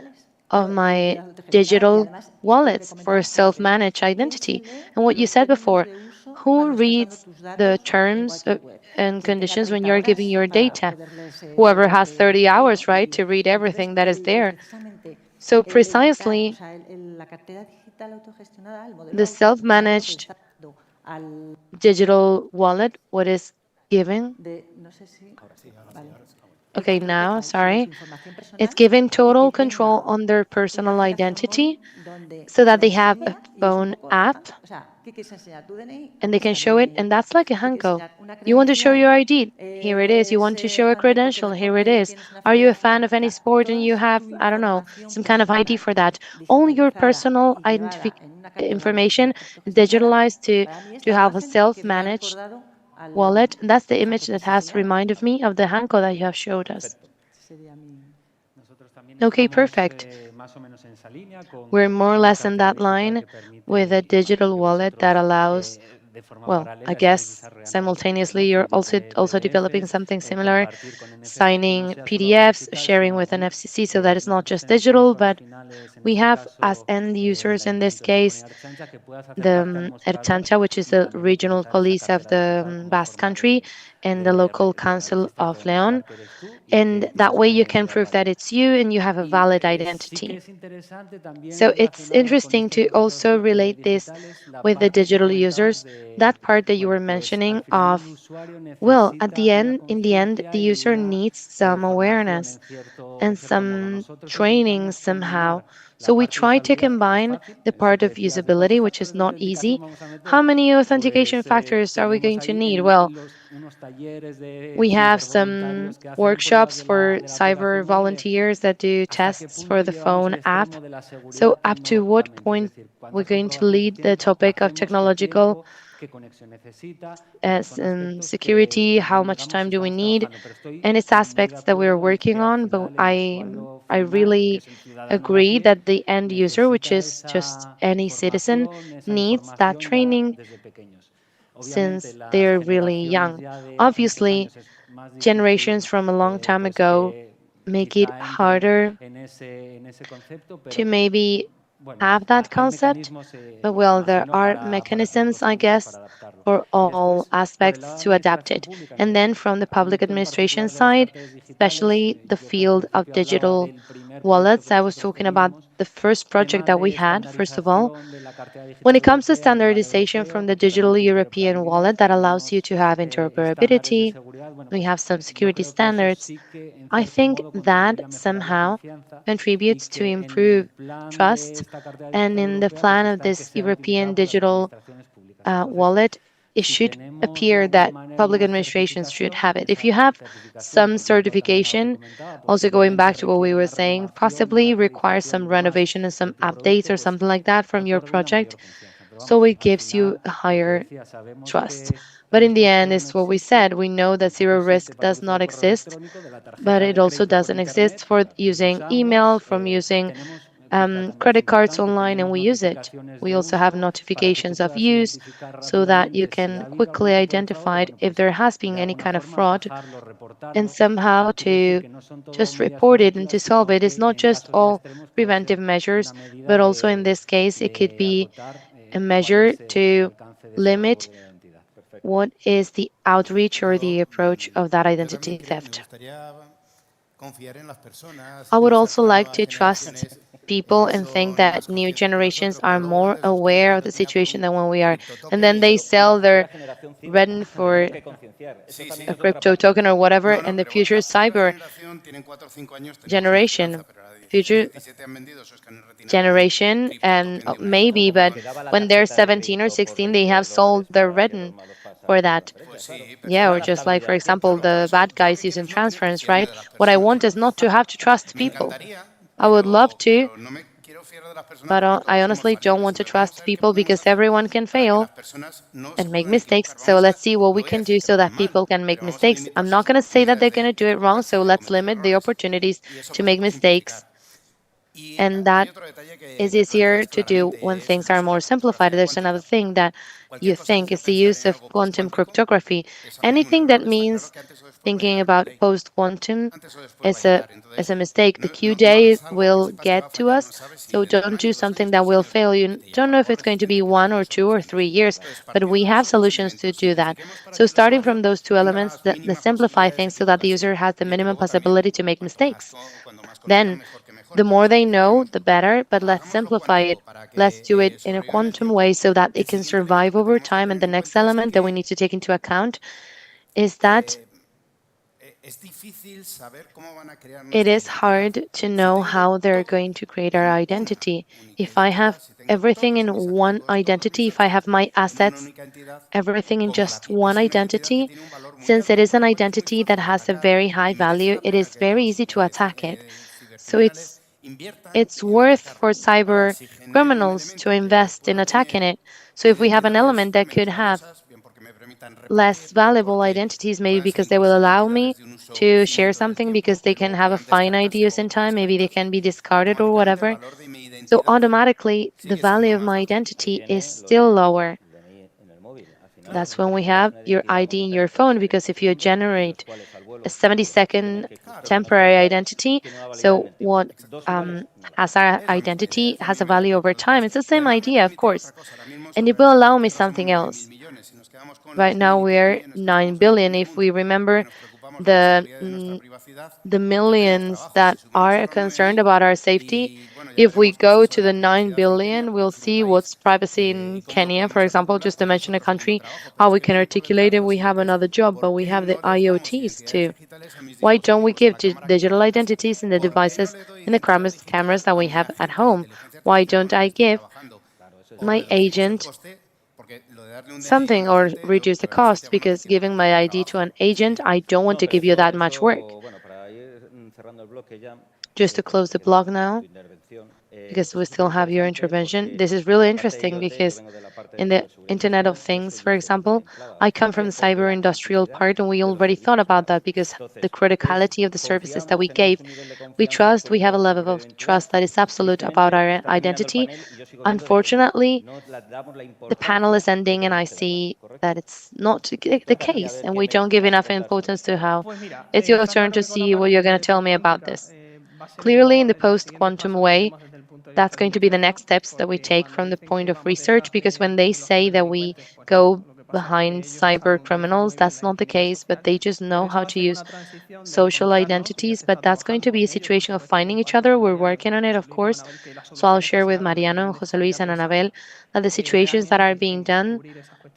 of my digital wallets for self-managed identity. And what you said before, who reads the terms and conditions when you're giving your data? Whoever has 30 hours, right, to read everything that is there. So precisely, the self-managed digital wallet, what is given? Okay, now, sorry. It's giving total control on their personal identity so that they have a phone app and they can show it, and that's like a Hanko. You want to show your ID? Here it is. You want to show a credential? Here it is. Are you a fan of any sport and you have, I don't know, some kind of ID for that? Only your personal information digitalized to have a self-managed wallet. That's the image that has reminded me of the Hanko that you have showed us. Okay, perfect. We're more or less in that line with a digital wallet that allows Well, I guess simultaneously you're also developing something similar, signing PDFs, sharing with an FCC, so that it's not just digital, but we have as end users in this case the Erchancha, which is the regional police of the Basque Country, and the local council of León. And that way you can prove that it's you and you have a valid identity. So it's interesting to also relate this with the digital users, that part that you were mentioning of, well, in the end, the user needs some awareness and some training somehow. So we try to combine the part of usability, which is not easy. How many authentication factors are we going to need? Well, we have some workshops for cyber volunteers that do tests for the phone app. So up to what point we're going to lead the topic of technological security, how much time do we need, and its aspects that we're working on. But I really agree that the end user, which is just any citizen, needs that training since they're really young. Obviously, generations from a long time ago make it harder to maybe have that concept, but well, there are mechanisms, I guess, for all aspects to adapt it. And then from the public administration side, especially the field of digital wallets, I was talking about the first project that we had, first of all. When it comes to standardization from the digital European wallet that allows you to have interoperability, we have some security standards. I think that somehow contributes to improve trust. And in the plan of this European digital wallet, it should appear that public administrations should have it. If you have some certification, also going back to what we were saying, possibly requires some renovation and some updates or something like that from your project, so it gives you a higher trust. But in the end, it's what we said. We know that zero risk does not exist, but it also doesn't exist for using email, from using credit cards online, and we use it. We also have notifications of use so that you can quickly identify if there has been any kind of fraud and somehow to just report it and to solve it. It's not just all preventive measures, but also in this case, it could be a measure to limit what is the outreach or the approach of that identity theft. I would also like to trust people and think that new generations are more aware of the situation than when we are. And then they sell their Redden for a crypto token or whatever, and the future cyber generation, and maybe, but when they're 17 or 16, they have sold their Redden for that. Yeah, or just like, for example, the bad guys using transference, right? What I want is not to have to trust people. I would love to, but I honestly don't want to trust people because everyone can fail and make mistakes. So let's see what we can do so that people can make mistakes. I'm not going to say that they're going to do it wrong, so let's limit the opportunities to make mistakes. And that is easier to do when things are more simplified. There's another thing that you think is the use of quantum cryptography. Anything that means thinking about post-quantum is a mistake. The Q-day will get to us, so don't do something that will fail. You don't know if it's going to be 1 or 2 or 3 years, but we have solutions to do that. So starting from those two elements, the simplify things so that the user has the minimum possibility to make mistakes. Then the more they know, the better, but let's simplify it. Let's do it in a quantum way so that it can survive over time. And the next element that we need to take into account is that it is hard to know how they're going to create our identity. If I have everything in one identity, if I have my assets, everything in just one identity, since it is an identity that has a very high value, it is very easy to attack it. So it's worth for cyber criminals to invest in attacking it. So if we have an element that could have less valuable identities, maybe because they will allow me to share something because they can have a finite use in time, maybe they can be discarded or whatever. So automatically, the value of my identity is still lower. That's when we have your ID in your phone, because if you generate a 70-second temporary identity, so what has our identity has a value over time. It's the same idea, of course. And it will allow me something else. Right now we're 9 billion. If we remember the millions that are concerned about our safety, if we go to the 9 billion, we'll see what's privacy in Kenya, for example, just to mention a country, how we can articulate it. We have another job, but we have the IoTs too. Why don't we give digital identities in the devices, in the cameras that we have at home? Why don't I give my agent something or reduce the cost? Because giving my ID to an agent, I don't want to give you that much work. Just to close the blog now, because we still have your intervention. This is really interesting because in the Internet of Things, for example, I come from the cyber industrial part, and we already thought about that because the criticality of the services that we gave, we trust, we have a level of trust that is absolute about our identity. Unfortunately, the panel is ending and I see that it's not the case, and we don't give enough importance to how. It's your turn to see what you're going to tell me about this. Clearly, in the post-quantum way, that's going to be the next steps that we take from the point of research, because when they say that we go behind cyber criminals, that's not the case, but they just know how to use social identities. But that's going to be a situation of finding each other. We're working on it, of course. So I'll share with Mariano, José Luis, and Anabel that the situations that are being done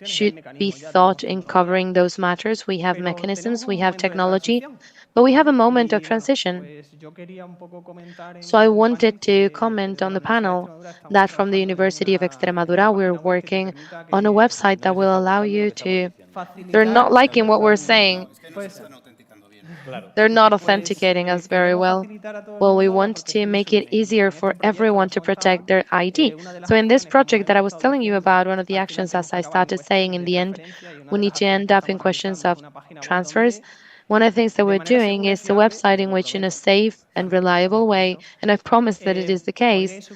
should be thought in covering those matters. We have mechanisms, we have technology, but we have a moment of transition. So I wanted to comment on the panel that from the University of Extremadura, we're working on a website that will allow you to... They're not liking what we're saying. They're not authenticating us very well. Well, we want to make it easier for everyone to protect their ID. So in this project that I was telling you about, one of the actions, as I started saying, in the end, we need to end up in questions of transfers. One of the things that we're doing is a website in which, in a safe and reliable way, and I promise that it is the case,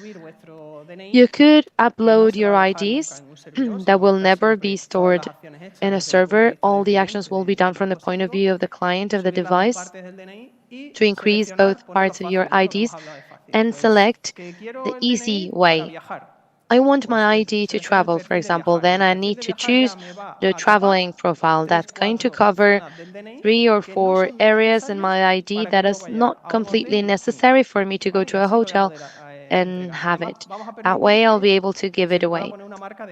you could upload your IDs that will never be stored in a server. All the actions will be done from the point of view of the client of the device to increase both parts of your IDs and select the easy way. I want my ID to travel, for example, then I need to choose the traveling profile that's going to cover 3 or 4 areas in my ID that is not completely necessary for me to go to a hotel and have it. That way I'll be able to give it away.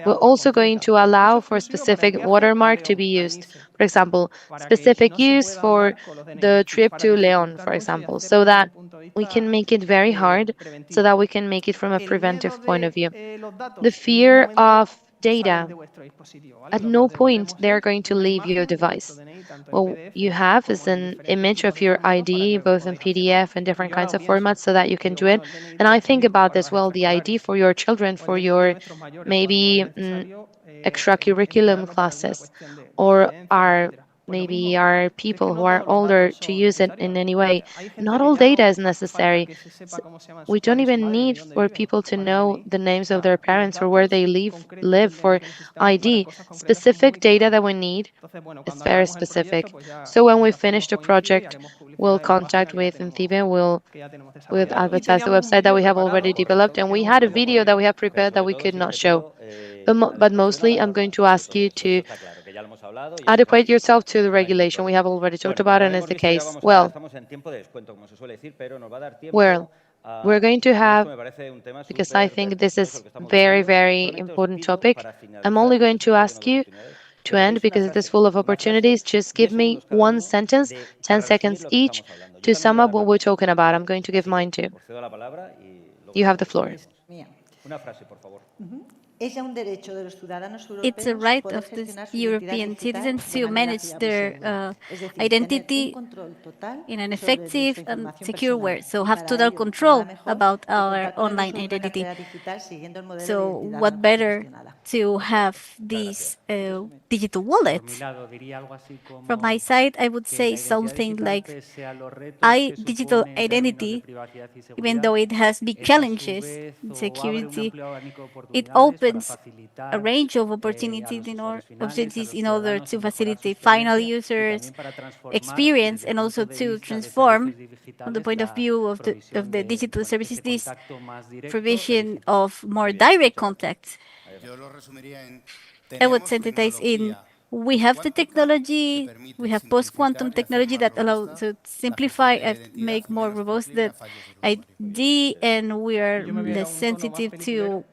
We're also going to allow for a specific watermark to be used. For example, specific use for the trip to León, for example, so that we can make it very hard, so that we can make it from a preventive point of view. The fear of data. At no point they're going to leave your device. What you have is an image of your ID, both in PDF and different kinds of formats, so that you can do it. And I think about this, well, the ID for your children, for your maybe extracurriculum classes, or maybe our people who are older to use it in any way. Not all data is necessary. We don't even need for people to know the names of their parents or where they live for ID. Specific data that we need is very specific. So when we finish the project, we'll contact with INCIBE, we'll advertise the website that we have already developed, and we had a video that we have prepared that we could not show. But mostly, I'm going to ask you to adequate yourself to the regulation. We have already talked about it, and it's the case. Well, we're going to have, because I think this is very, very important topic, I'm only going to ask you to end, because it is full of opportunities. Just give me one sentence, 10 seconds each, to sum up what we're talking about. I'm going to give mine too. You have the floor. It's a right of the European citizens to manage their identity in an effective and secure way. So have total control about our online identity. So what better to have these digital wallets? From my side, I would say something like digital identity, even though it has big challenges in security, it opens opens a range of opportunities in order to facilitate final users' experience and also to transform, from the point of view of the digital services, this provision of more direct contact. I would synthesize in, we have the technology, we have post-quantum technology that allows to simplify and make more robust the ID, and we are less sensitive to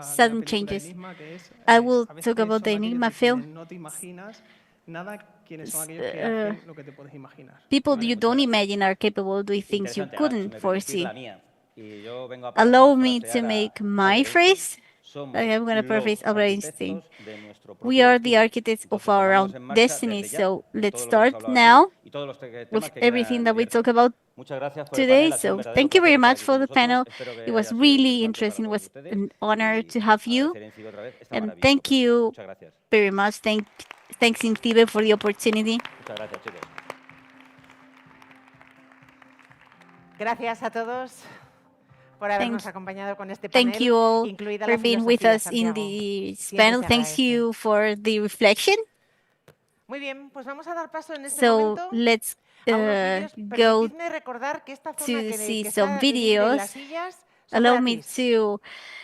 sudden changes. I will talk about the Enigma film. People you don't imagine are capable of doing things you couldn't foresee. Allow me to make my phrase. I'm going to paraphrase Albert Einstein. We are the architects of our own destiny, so let's start now with everything that we talk about today. So thank you very much for the panel. It was really interesting. It was an honor to have you. And thank you very much. Thanks, INCIBE, for the opportunity. Gracias a todos por habernos acompañado con este panel. Thank you all for being with us in this panel. Thank you for the reflection. Muy bien, pues vamos a dar paso en este So momento let's go to see some videos. Allow me to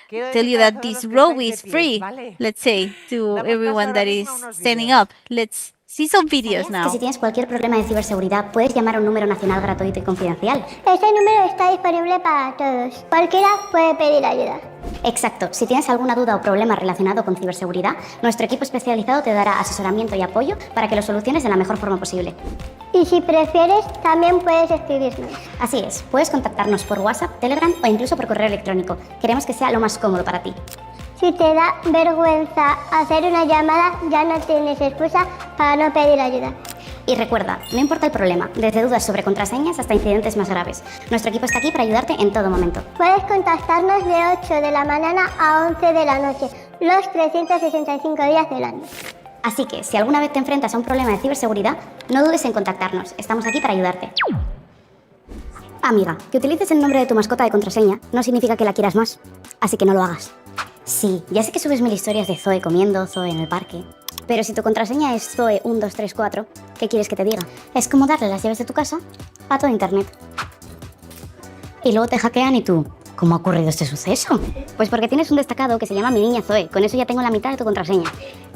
tell you that this row is free, let's say, to everyone that is standing up. Let's see some videos now. Que si tienes cualquier problema de ciberseguridad, puedes llamar a un número nacional gratuito y confidencial. Este número está disponible para todos. Cualquiera puede pedir ayuda. Exacto. Si tienes alguna duda o problema relacionado con ciberseguridad, nuestro equipo especializado te dará asesoramiento y apoyo para que lo soluciones de la mejor forma posible. Y si prefieres, también puedes escribirnos. Así es. Puedes contactarnos por WhatsApp, Telegram o incluso por correo electrónico. Queremos que sea lo más cómodo para ti. Si te da vergüenza hacer una llamada, ya no tienes excusa para no pedir ayuda. Y recuerda, no importa el problema, desde dudas sobre contraseñas hasta incidentes más graves. Nuestro equipo está aquí para ayudarte en todo momento. Puedes contactarnos de 8 de la mañana a 11 de la noche, los 365 días del año. Así que, si alguna vez te enfrentas a un problema de ciberseguridad, no dudes en contactarnos. Estamos aquí para ayudarte. Amiga, que utilices el nombre de tu mascota de contraseña no significa que la quieras más. Así que no lo hagas. Sí, ya sé que subes 1000 historias de Zoe comiendo, Zoe en el parque. Pero si tu contraseña es Zoe1234, ¿qué quieres que te diga? Es como darle las llaves de tu casa a todo internet. Y luego te hackean y tú, ¿cómo ha ocurrido este suceso? Pues porque tienes un destacado que se llama Mi Niña Zoe. Con eso ya tengo la mitad de tu contraseña.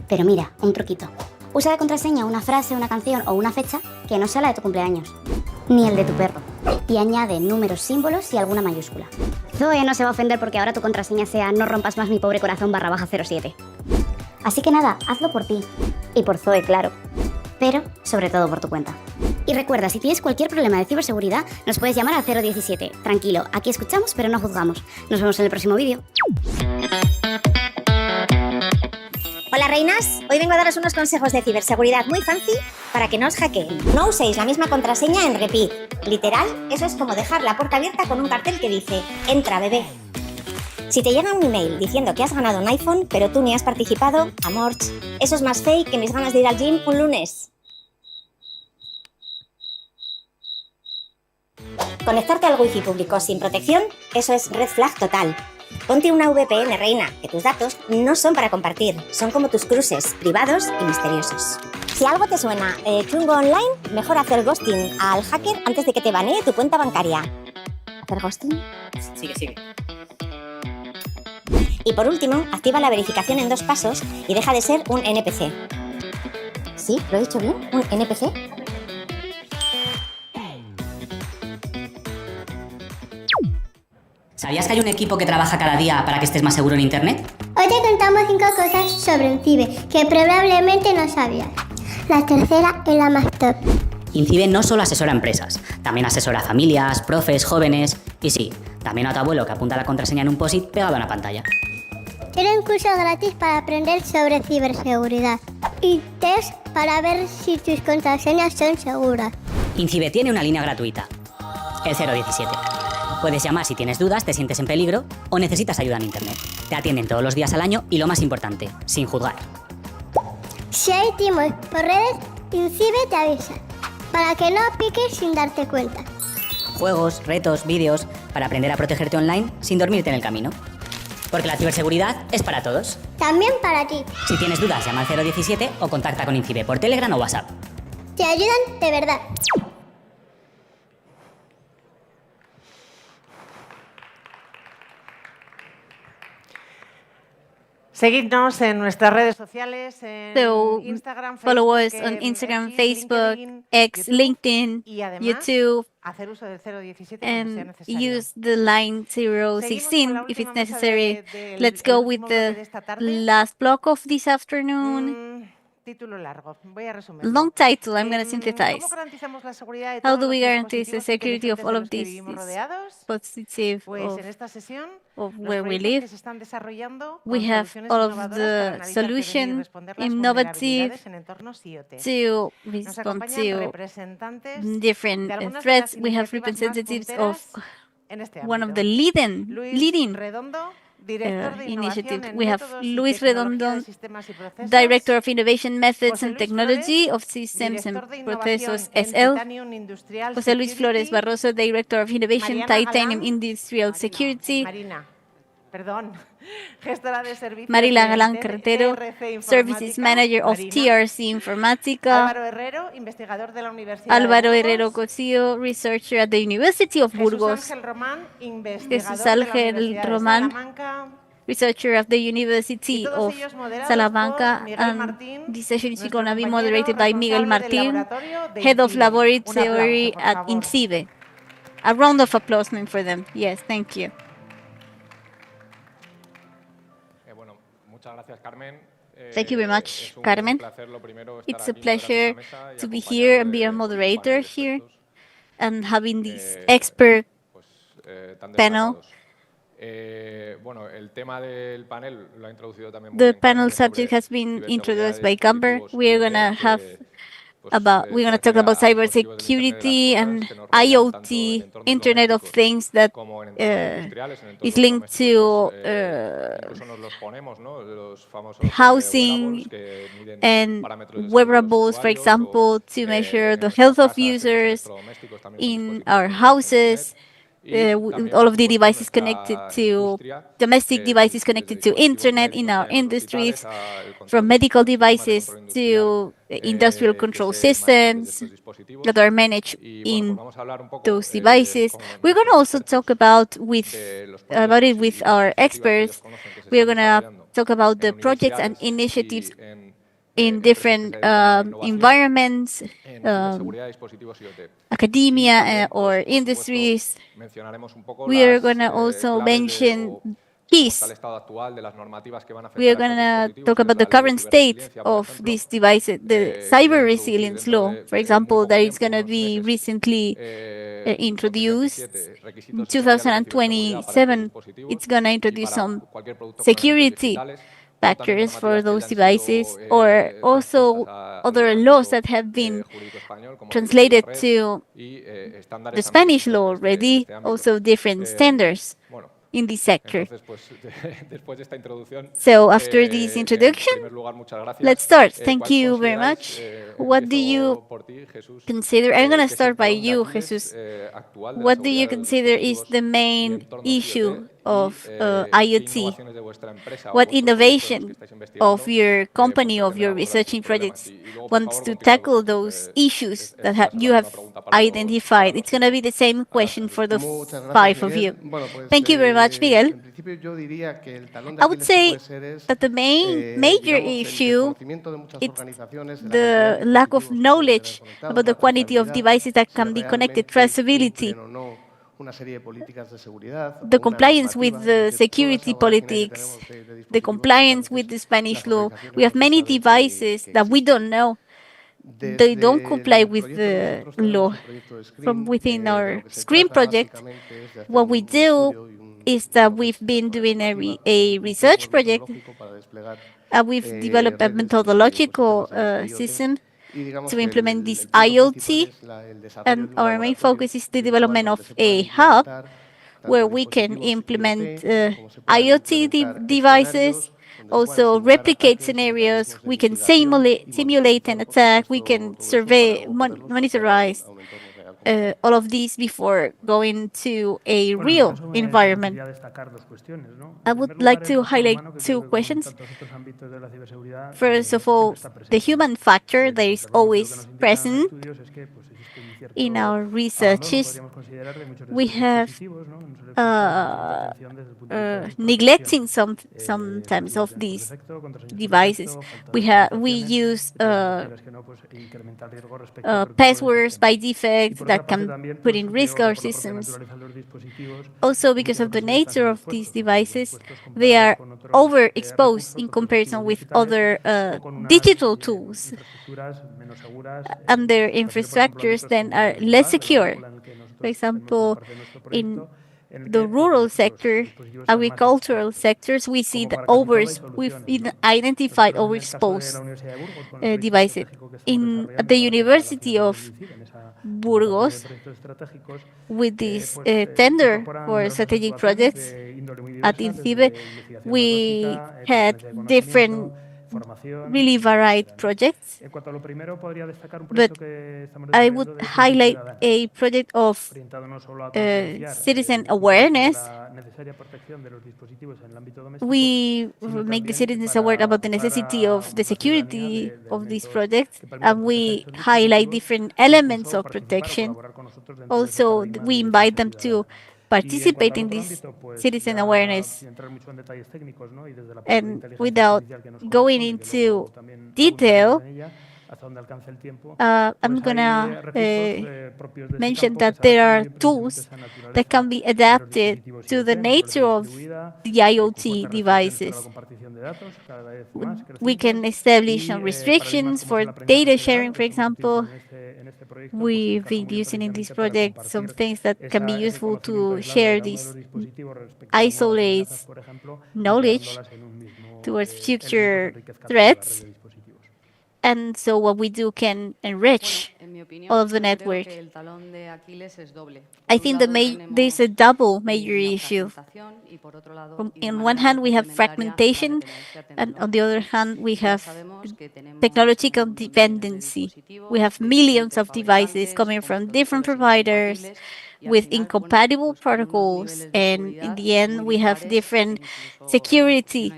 Pero mira, un truquito. Usa de contraseña una frase, una canción o una fecha que no sea la de tu cumpleaños, ni el de tu perro. Y añade números, símbolos y alguna mayúscula. Zoe no se va a ofender porque ahora tu contraseña sea no rompas más mi pobre corazón /07. Así que nada, hazlo por ti. Y por Zoe, claro. Pero, sobre todo, por tu cuenta. Y recuerda, si tienes cualquier problema de ciberseguridad, nos puedes llamar al 017. Tranquilo, aquí escuchamos pero no juzgamos. Nos vemos en el próximo vídeo. Hola reinas, hoy vengo a daros unos consejos de ciberseguridad muy fancy para que no os hackeen. No uséis la misma contraseña en repeat. Literal, eso es como dejar la puerta abierta con un cartel que dice «Entra, bebé». Si te llega un email diciendo que has ganado un iPhone, pero tú ni has participado, amorch, eso es más fake que mis ganas de ir al gym un lunes. Conectarte al wifi público sin protección, eso es red flag total. Ponte una VPN, reina, que tus datos no son para compartir, son como tus cruces, privados y misteriosos. Si algo te suena chungo online, mejor hacer ghosting al hacker antes de que te banee tu cuenta bancaria. ¿Hacer ghosting? Sigue. Y por último, activa la verificación en 2 pasos y deja de ser un NPC. ¿Sí? ¿Lo he dicho bien? ¿Un NPC? ¿Sabías que hay un equipo que trabaja cada día para que estés más seguro en Internet? Hoy te contamos 5 cosas sobre INCIBE que probablemente no sabías. La tercera es la más top. INCIBE no solo asesora a empresas, también asesora a familias, profes, jóvenes y sí, también a tu abuelo que apunta la contraseña en un post-it pegado a una pantalla. Tiene un curso gratis para aprender sobre ciberseguridad y test para ver si tus contraseñas son seguras. INCIBE tiene una línea gratuita, el 017. Puedes llamar si tienes dudas, te sientes en peligro o necesitas ayuda en Internet. Te atienden todos los días al año y lo más importante, sin juzgar. Si hay timos por redes, INCIBE te avisa, para que no piques sin darte cuenta. Juegos, retos, vídeos, para aprender a protegerte online sin dormirte en el camino. Porque la ciberseguridad es para todos. También para ti. Si tienes dudas, llama al 017 o contacta con INCIBE por Telegram o WhatsApp. Te ayudan de verdad. Seguidnos en nuestras redes sociales, en Instagram, follow Facebook, us on en Instagram, X, Facebook, LinkedIn, X, YouTube, LinkedIn, y además YouTube, hacer uso del 017 cuando sea and necesario. use the line Seguimos con 016 la if última it's mesa necessary. Let's el go with último bloque de the esta tarde. last block of this afternoon. Título largo, voy a resumirlo. Long title, I'm going to ¿Cómo synthesize. garantizamos la seguridad de How todos do los we guarantee the dispositivos security of inteligentes all de of los que these vivimos rodeados? positive Pues en esta sesión, of los where we proyectos live? que se están desarrollando We con have soluciones all of innovadoras para the analizar, prevenir y solution responder las innovative vulnerabilidades en entornos IoT. to Nos respond acompañan to representantes different de algunas de threats. las We have iniciativas más representatives of punteras en este one of ámbito. the leading Redondo, director de innovación initiatives. en We have métodos y Luis tecnología de Redondo, sistemas y procesos. Director of Innovation Methods José and Luis Technology Flores, of Systems and director de Procesos innovación en SL. Titanium Industrial José Luis Flores Security. Barroso, Director of Innovation Mariana Titanium Galán, Industrial Security. Marina, perdón, gestora de servicios Marila de Galán Carretero, TRC Services Informática. Manager of Marina. TRC Informática. Álvaro Herrero, investigador de la Universidad Álvaro de Herrero Burgos. Cosío, Researcher at the University of Jesús Burgos. Ángel Román, Jesús investigador de la Ángel Universidad de Román, Salamanca. Researcher of the Y University todos of ellos moderados Salamanca, por Miguel and Martín, this session is nuestro going to be compañero moderated by Miguel responsable del Martín, laboratorio de Head of INCIBE. Un Laboratory aplauso, por at favor. INCIBE. A round of applause for them. Yes, thank you. Bueno, muchas gracias, Carmen. Thank you very much, Carmen. It's a pleasure to be here and be a moderator here and having this expert panel. Bueno, el tema del panel lo ha introducido también muy The bien panel Carmen, subject sobre has been introduced ciberseguridad by de Gamber. dispositivos We're IoT, gonna have que we're gonna se talk refiere about a dispositivos del Internet de cybersecurity las and cosas que nos rodean tanto en IoT, entornos Internet of domésticos Things that como en entornos industriales, en is entornos linked domésticos, to incluso nos los ponemos, ¿no? Los famosos housing wearables que miden and parámetros de salud de los wearables, for usuarios, example, to measure en the nuestras health of casas, en users electrodomésticos también son in dispositivos our conectados a houses. Internet. Y también, All por of the supuesto, en devices nuestra connected to industria, domestic devices desde connected to dispositivos internet in médicos our también en los industries, hospitales, al control from de medical sistemas de devices control industrial, to industrial que control se manejan desde systems estos dispositivos. that are managed Y bueno, pues in vamos a hablar un poco, those devices. como We're going to nuestros also talk about it with our experts. We're going to talk about the projects and initiatives in different environments, ciberseguridad de dispositivos IoT. academia or industries. We are going to also mention keys. We are going to talk about the current state of these devices, the cyber resilience law, for example, that is going to be recently introduced. In 2027, it's going to introduce some security factors for those devices, or also other laws that have been translated to the Spanish law already, also different standards in this sector. So after this introduction, let's start. Thank you very much. What do you consider? I'm going to start by you, Jesus. What do you consider is the main issue of IoT? What innovation of your company, of your researching projects wants to tackle those issues that you have identified? It's going to be the same question for the 5 of you. Thank you very much, Miguel. I would say that the major issue is the lack of knowledge about the quantity of devices that can be connected, traceability, the compliance with the security politics, the compliance with the Spanish law. We have many devices that we don't know. They don't comply with the law. From within our screen project, what we do is that we've been doing a research project. We've developed a methodological system to implement this IoT, and our main focus is the development of a hub where we can implement IoT devices, also replicate scenarios, we can simulate an attack, we can survey, monitorize all of these before going to a real environment. I would like to highlight two questions. First of all, the human factor that is always present in our researches. We have neglecting sometimes of these devices. We use passwords by defect that can put in risk our systems. Also, because of the nature of these devices, they are overexposed in comparison with other digital tools, and their infrastructures then are less secure. For example, in the rural sector, agricultural sectors, we see we've identified overexposed devices. At the University of Burgos, with this tender for strategic projects at INCIBE, we had different really varied projects, but I would highlight a project of citizen awareness. We make the citizens aware about the necessity of the security of these projects, and we highlight different elements of protection. Also, we invite them to participate in this citizen awareness. And without going into detail, I'm gonna mention that there are tools that can be adapted to the nature of the IoT devices. We can establish some restrictions for data sharing, for example. We've been using in this project some things that can be useful to share these isolates knowledge towards future threats. And so what we do can enrich all of the network. I think there's a double major issue. On one hand, we have fragmentation, and on the other hand, we have technological dependency. We have millions of devices coming from different providers with incompatible protocols, and in the end, we have different security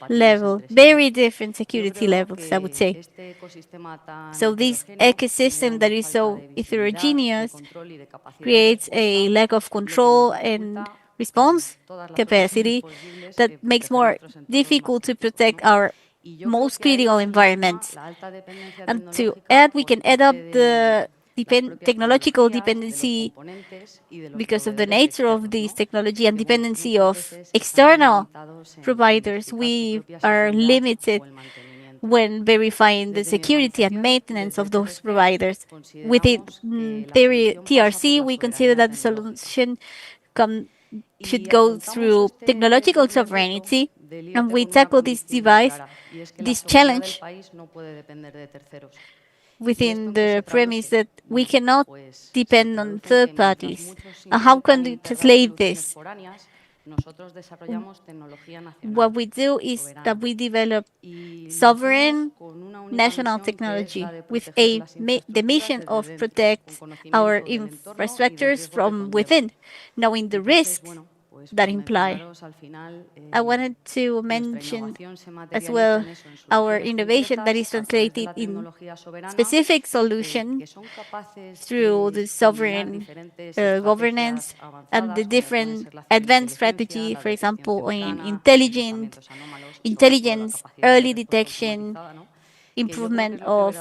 level, very different security levels, I would say. So this ecosystem that is so heterogeneous creates a lack of control and response capacity that makes more difficult to protect our most critical environments. And to add, we can add up the technological dependency because of the nature of this technology and dependency of external providers. We are limited when verifying the security and maintenance of those providers. Within TRC, we consider that the solution should go through technological sovereignty, and we tackle this challenge within the premise that we cannot depend on third parties. How can we translate this? What we do is that we develop sovereign national technology with the mission of protect our infrastructures from within, knowing the risks that imply. I wanted to mention as well our innovation that is translated in specific solutions through the sovereign governance and the different advanced strategy, for example, in intelligence, early detection, improvement of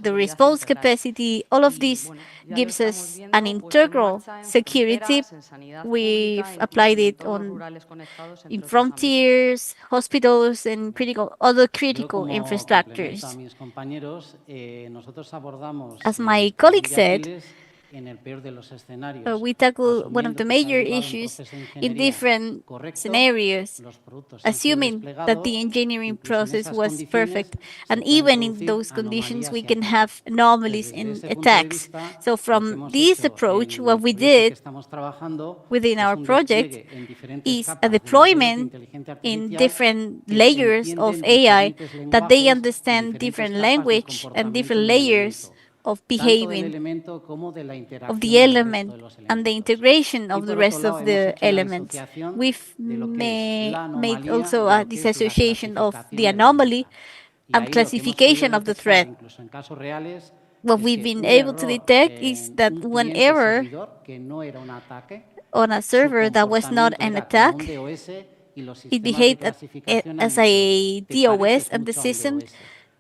the response capacity. All of this gives us an integral security. We've applied it in frontiers, hospitals, and other critical infrastructures. As my colleague said, we tackle one of the major issues in different scenarios, assuming that the engineering process was perfect. And even in those conditions, we can have anomalies in attacks. So from this approach, what we did within our project is a deployment in different layers of AI that they understand different language and different layers of behaving of the element and the integration of the rest of the elements. We've made also a disassociation of the anomaly and classification of the threat. What we've been able to detect is that one error on a server that was not an attack, it behaved as a DOS, and the system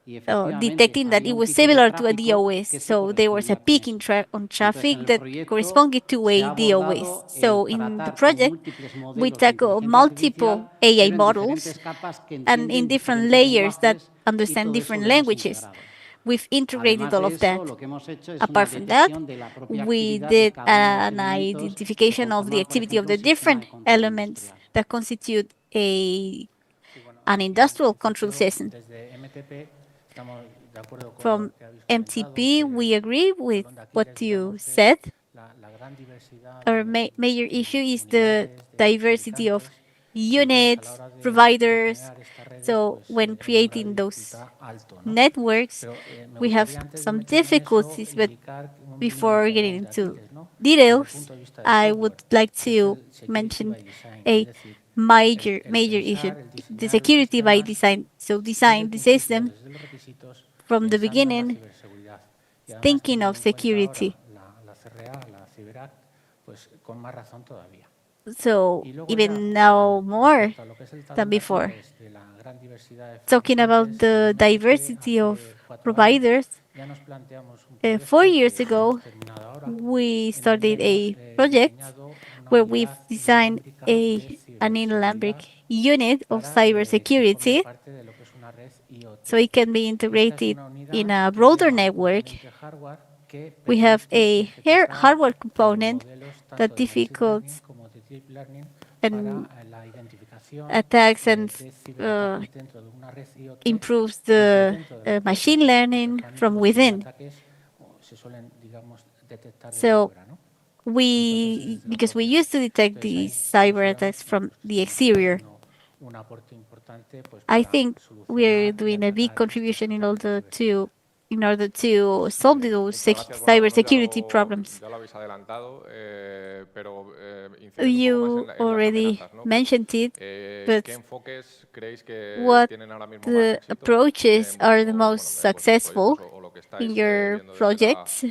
detecting that it was similar to a DOS. So there was a peak on traffic that corresponded to a DOS. So in the project, we tackle multiple AI models and in different layers that understand different languages. We've integrated all of that. Apart from that, we did an identification of the activity of the different elements that constitute an industrial control system. From MTP, we agree with what you said. Our major issue is the diversity of units, providers. So when creating those networks, we have some difficulties, but before getting into details, I would like to mention a major issue, the security by design. So design the system from the beginning, thinking of security. So even now more than before. Talking about the diversity of providers, 4 years ago, we started a project where we've designed an inalambric unit of cybersecurity so it can be integrated in a broader network. We have a hardware component that difficults and attacks and improves the machine learning from within. So because we used to detect these cyber attacks from the exterior, I think we're doing a big contribution in order to solve those cybersecurity problems. You already mentioned it, but what the approaches are the most successful in your projects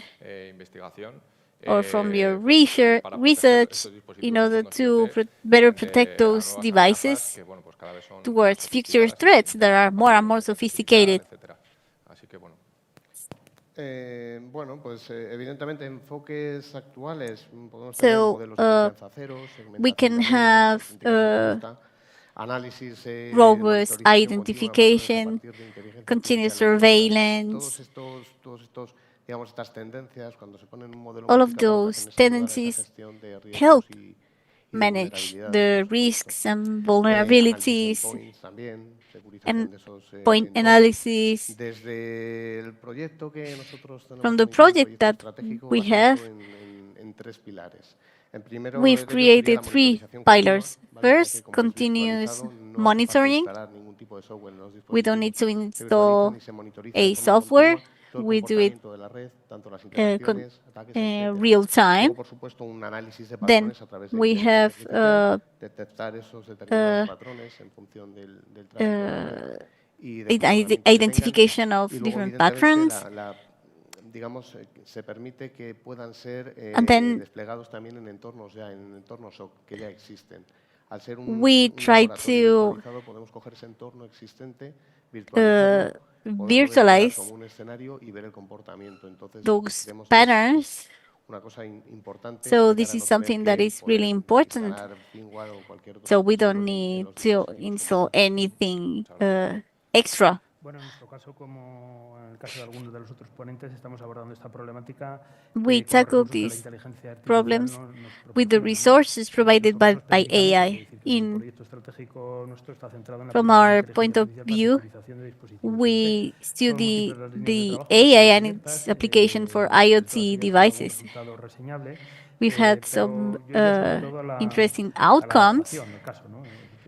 or from your research in order to better protect those devices towards future threats that are more and more sophisticated? So we can have robust identification, continuous surveillance. All of those tendencies help manage the risks and vulnerabilities and point analysis. From the project that we have, we've created 3 pillars. First, continuous monitoring. We don't need to install a software. We do it real time. Then we have identification of different patterns. And then we try to virtualize those patterns. So this is something that is really important. So we don't need to install anything extra. We tackle these problems with the resources provided by AI. From our point of view, we study the AI and its application for IoT devices. We've had some interesting outcomes,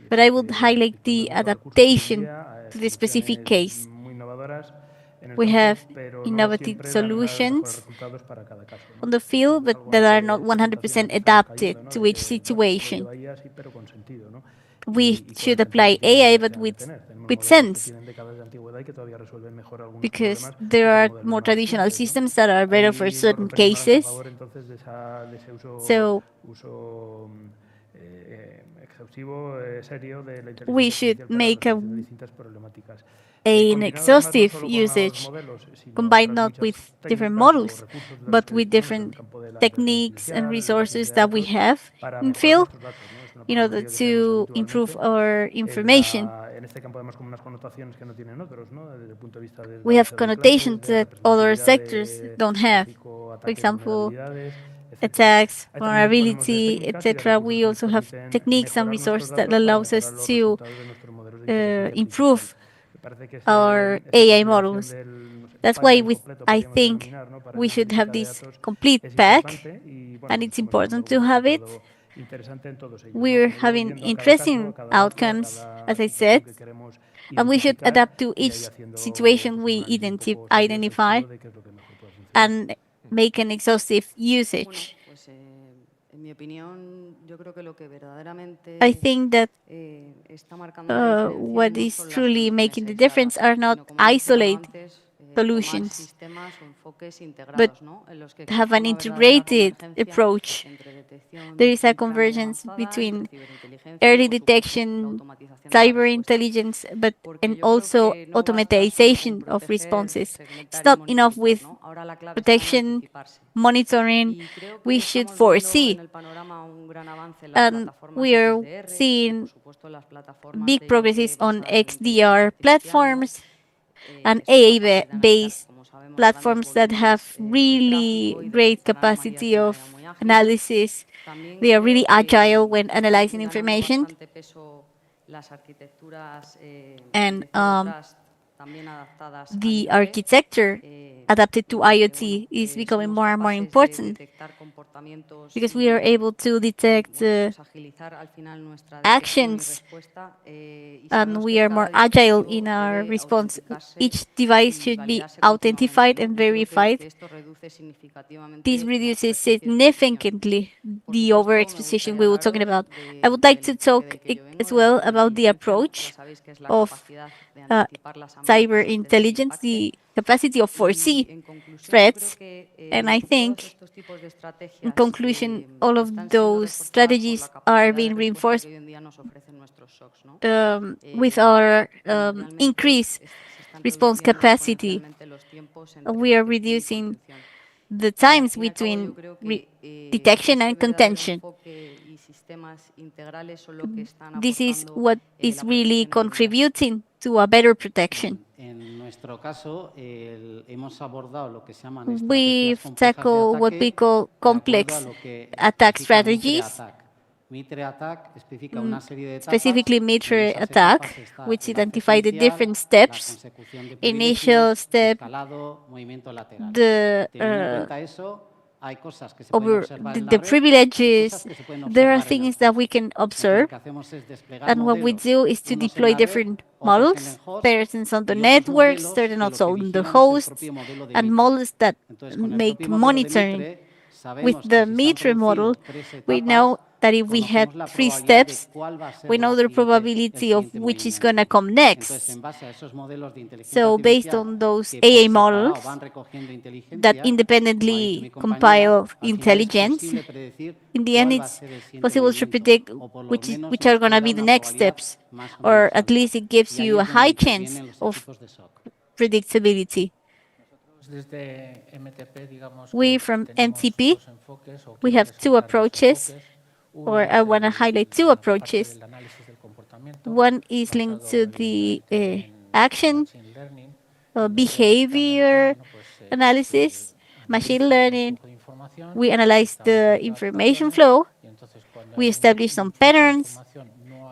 but I would highlight the adaptation to the specific case. We have innovative solutions on the field, but that are not 100% adapted to each situation. We should apply AI, but with sense, because there are more traditional systems that are better for certain cases. So we should make an exhaustive usage, combined not with different models, but with different techniques and resources that we have in the field in order to improve our information. We have connotations that other sectors don't have. For example, attacks, vulnerability, etc. We also have techniques and resources that allows us to improve our AI models. That's why I think we should have this complete pack, and it's important to have it. We're having interesting outcomes, as I said, and we should adapt to each situation we identify and make an exhaustive usage. I think that what is truly making the difference are not isolated solutions, but have an integrated approach. There is a convergence between early detection, cyber intelligence, and also automatization of responses. It's not enough with protection, monitoring. We should foresee. And we are seeing big progresses on XDR platforms and AI-based platforms that have really great capacity of analysis. They are really agile when analyzing information. And the architecture adapted to IoT is becoming more and more important, because we are able to detect actions, and we are more agile in our response. Each device should be authenticated and verified. This reduces significantly the overexposition we were talking about. I would like to talk as well about the approach of cyber intelligence, the capacity of foresee threats. And I think, in conclusion, all of those strategies are being reinforced with our increased response capacity. We are reducing the times between detection and contention. This is what is really contributing to a better protection. We've tackled what we call complex attack strategies, specifically Mitre attack, which identified the different steps. Initial step, the privileges. There are things that we can observe, and what we do is to deploy different models, persons on the networks, certain also on the hosts, and models that make monitoring. With the Mitre model, we know that if we had 3 steps, we know the probability of which is going to come next. So based on those AI models that independently compile intelligence, in the end it's possible to predict which are going to be the next steps, or at least it gives you a high chance of predictability. We from NTP, we have 2 approaches, or I want to highlight 2 approaches. One is linked to the action, behavior analysis, machine learning. We analyze the information flow. We establish some patterns.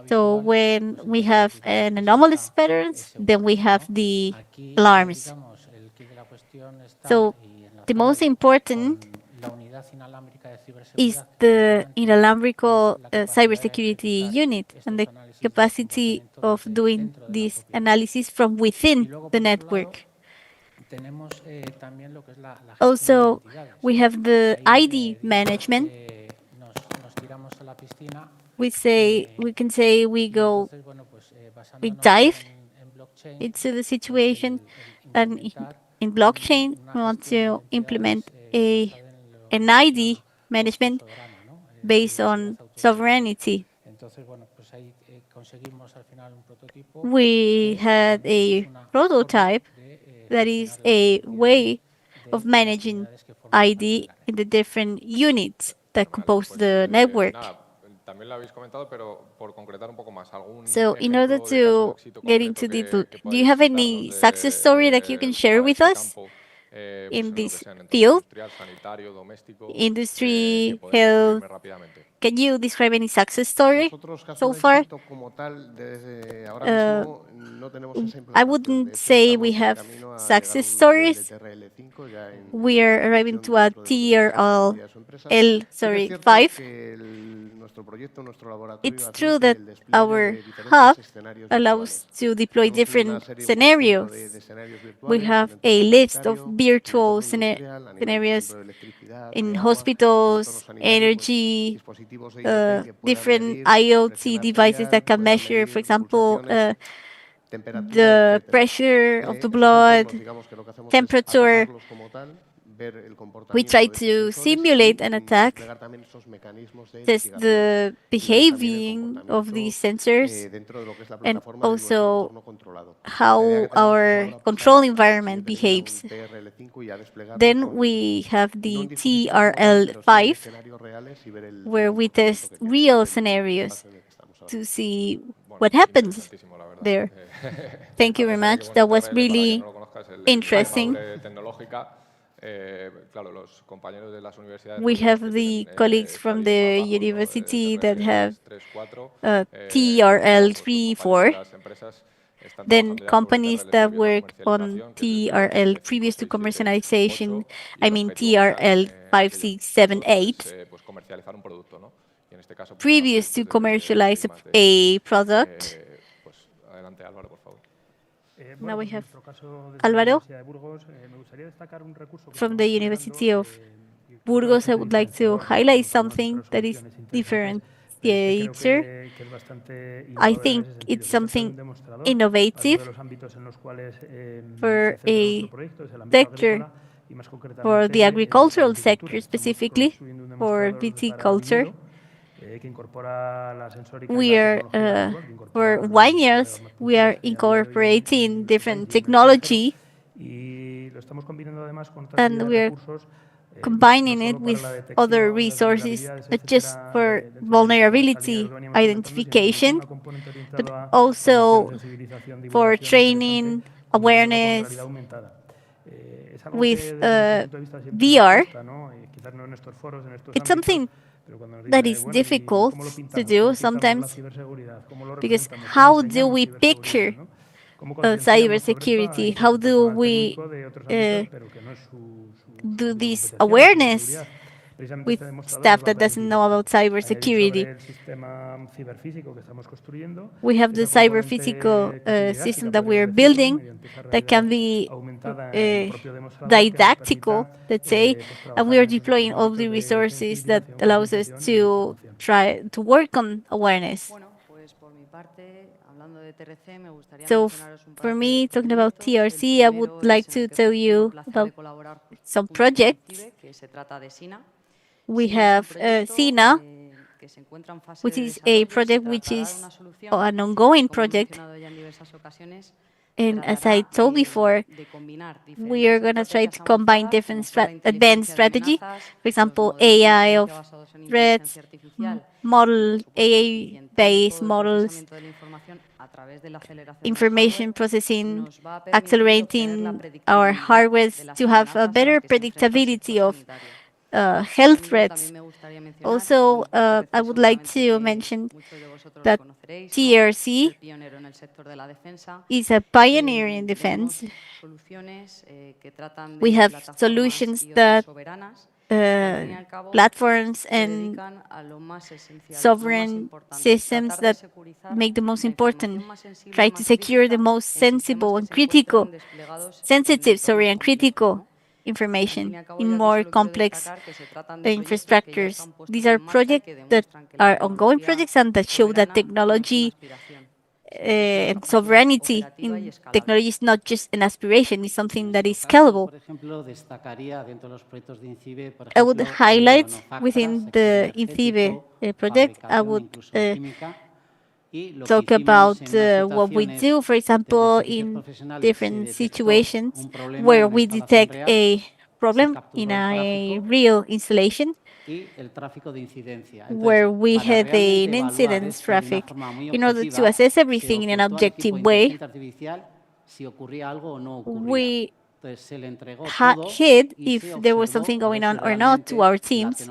So when we have an anomalous patterns, then we have the alarms. So the most important is the inalambrical cybersecurity unit and the capacity of doing this analysis from within the network. Also, we have the ID management. We can say we dive into the situation, and in blockchain, we want to implement an ID management based on sovereignty. We had a prototype that is a way of managing ID in the different units that compose the network. So in order to get into detail, do you have any success story that you can share with us in this field? Industry, health. Can you describe any success story so far? I wouldn't say we have success stories. We are arriving to a TRL5. It's true that our hub allows to deploy different scenarios. We have a list of virtual scenarios in hospitals, energy, different IoT devices that can measure, for example, the pressure of the blood, temperature. We try to simulate an attack, test the behaving of these sensors, and also how our control environment behaves. Then we have the TRL5, where we test real scenarios to see what happens there. Thank you very much. That was really interesting. We have the colleagues from the university that have TRL3, 4. Then companies that work on TRL previous to commercialization, I mean TRL 5, 6, 7, 8, previous to commercialize a product. Now we have Álvaro from the University of Burgos. I would like to highlight something that is differentiator. I think it's something innovative for a sector, for the agricultural sector specifically, for viticulture. We are, for 1 year, we are incorporating different technology, and we are combining it with other resources, not just for vulnerability identification, but also for training, awareness, with VR. It's something that is difficult to do sometimes, because how do we picture cybersecurity? How do we do this awareness with staff that doesn't know about cybersecurity? We have the cyber physical system that we are building that can be didactical, let's say, and we are deploying all the resources that allows us to try to work on awareness. So for me, talking about TRC, I would like to tell you about some projects. We have SINA, which is a project which is an ongoing project. And as I told before, we are going to try to combine different advanced strategy. For example, AI of threats, AI-based models, information processing, accelerating our hardware to have a better predictability of health threats. Also, I would like to mention that TRC is a pioneer in defense. We have solutions that platforms and sovereign systems that make the most important. Try to secure the most sensible and sensitive and critical information in more complex infrastructures. These are projects that are ongoing projects and that show that technology and sovereignty in technology is not just an aspiration, it's something that is scalable. I would highlight within the INCIBE project, I would talk about what we do, for example, in different situations where we detect a problem in a real installation, where we have an incidence traffic, in order to assess everything in an objective way. We hid if there was something going on or not to our teams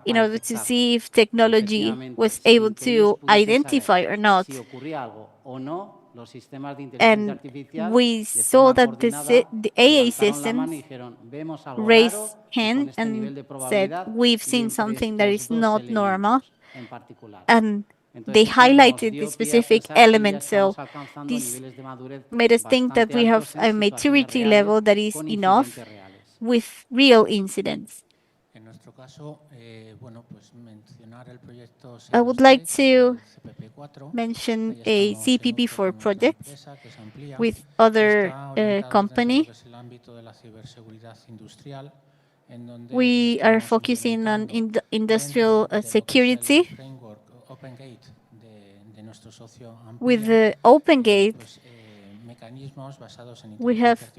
in order to see if technology was able to identify or not. And we saw that the AA systems raised hand and said, we've seen something that is not normal. And they highlighted the specific element. So this made us think that we have a maturity level that is enough with real incidents. I would like to mention a CPP4 project with other company. We are focusing on industrial security. With the OpenGate, we have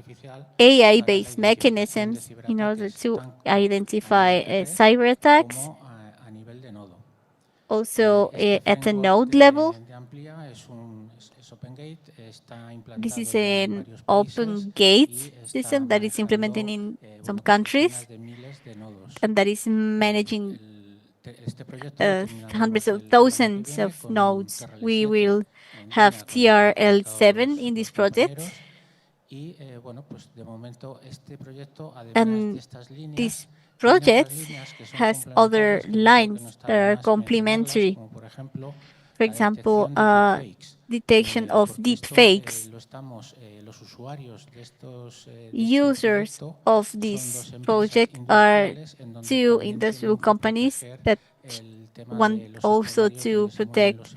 AI-based mechanisms in order to identify cyber attacks. Also at the node level. This is an OpenGate system that is implemented in some countries and that is managing hundreds of thousands of nodes. We will have TRL7 in this project. And this project has other lines that are complementary. For example, detection of deep fakes. Users of this project are two industrial companies that want also to protect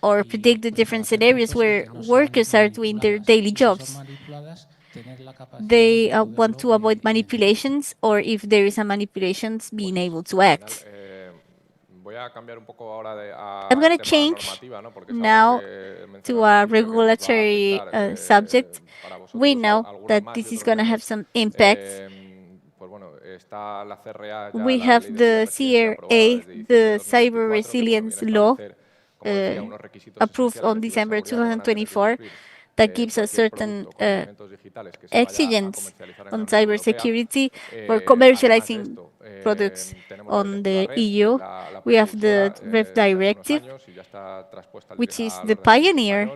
or predict the different scenarios where workers are doing their daily jobs. They want to avoid manipulations, or if there is a manipulations, being able to act. I'm going to change now to a regulatory subject. We know that this is going to have some impact. We have the CRA, the Cyber Resilience Law, approved on December 2024, that gives us certain exigence on cybersecurity for commercializing products on the EU. We have the REF directive, which is the pioneer.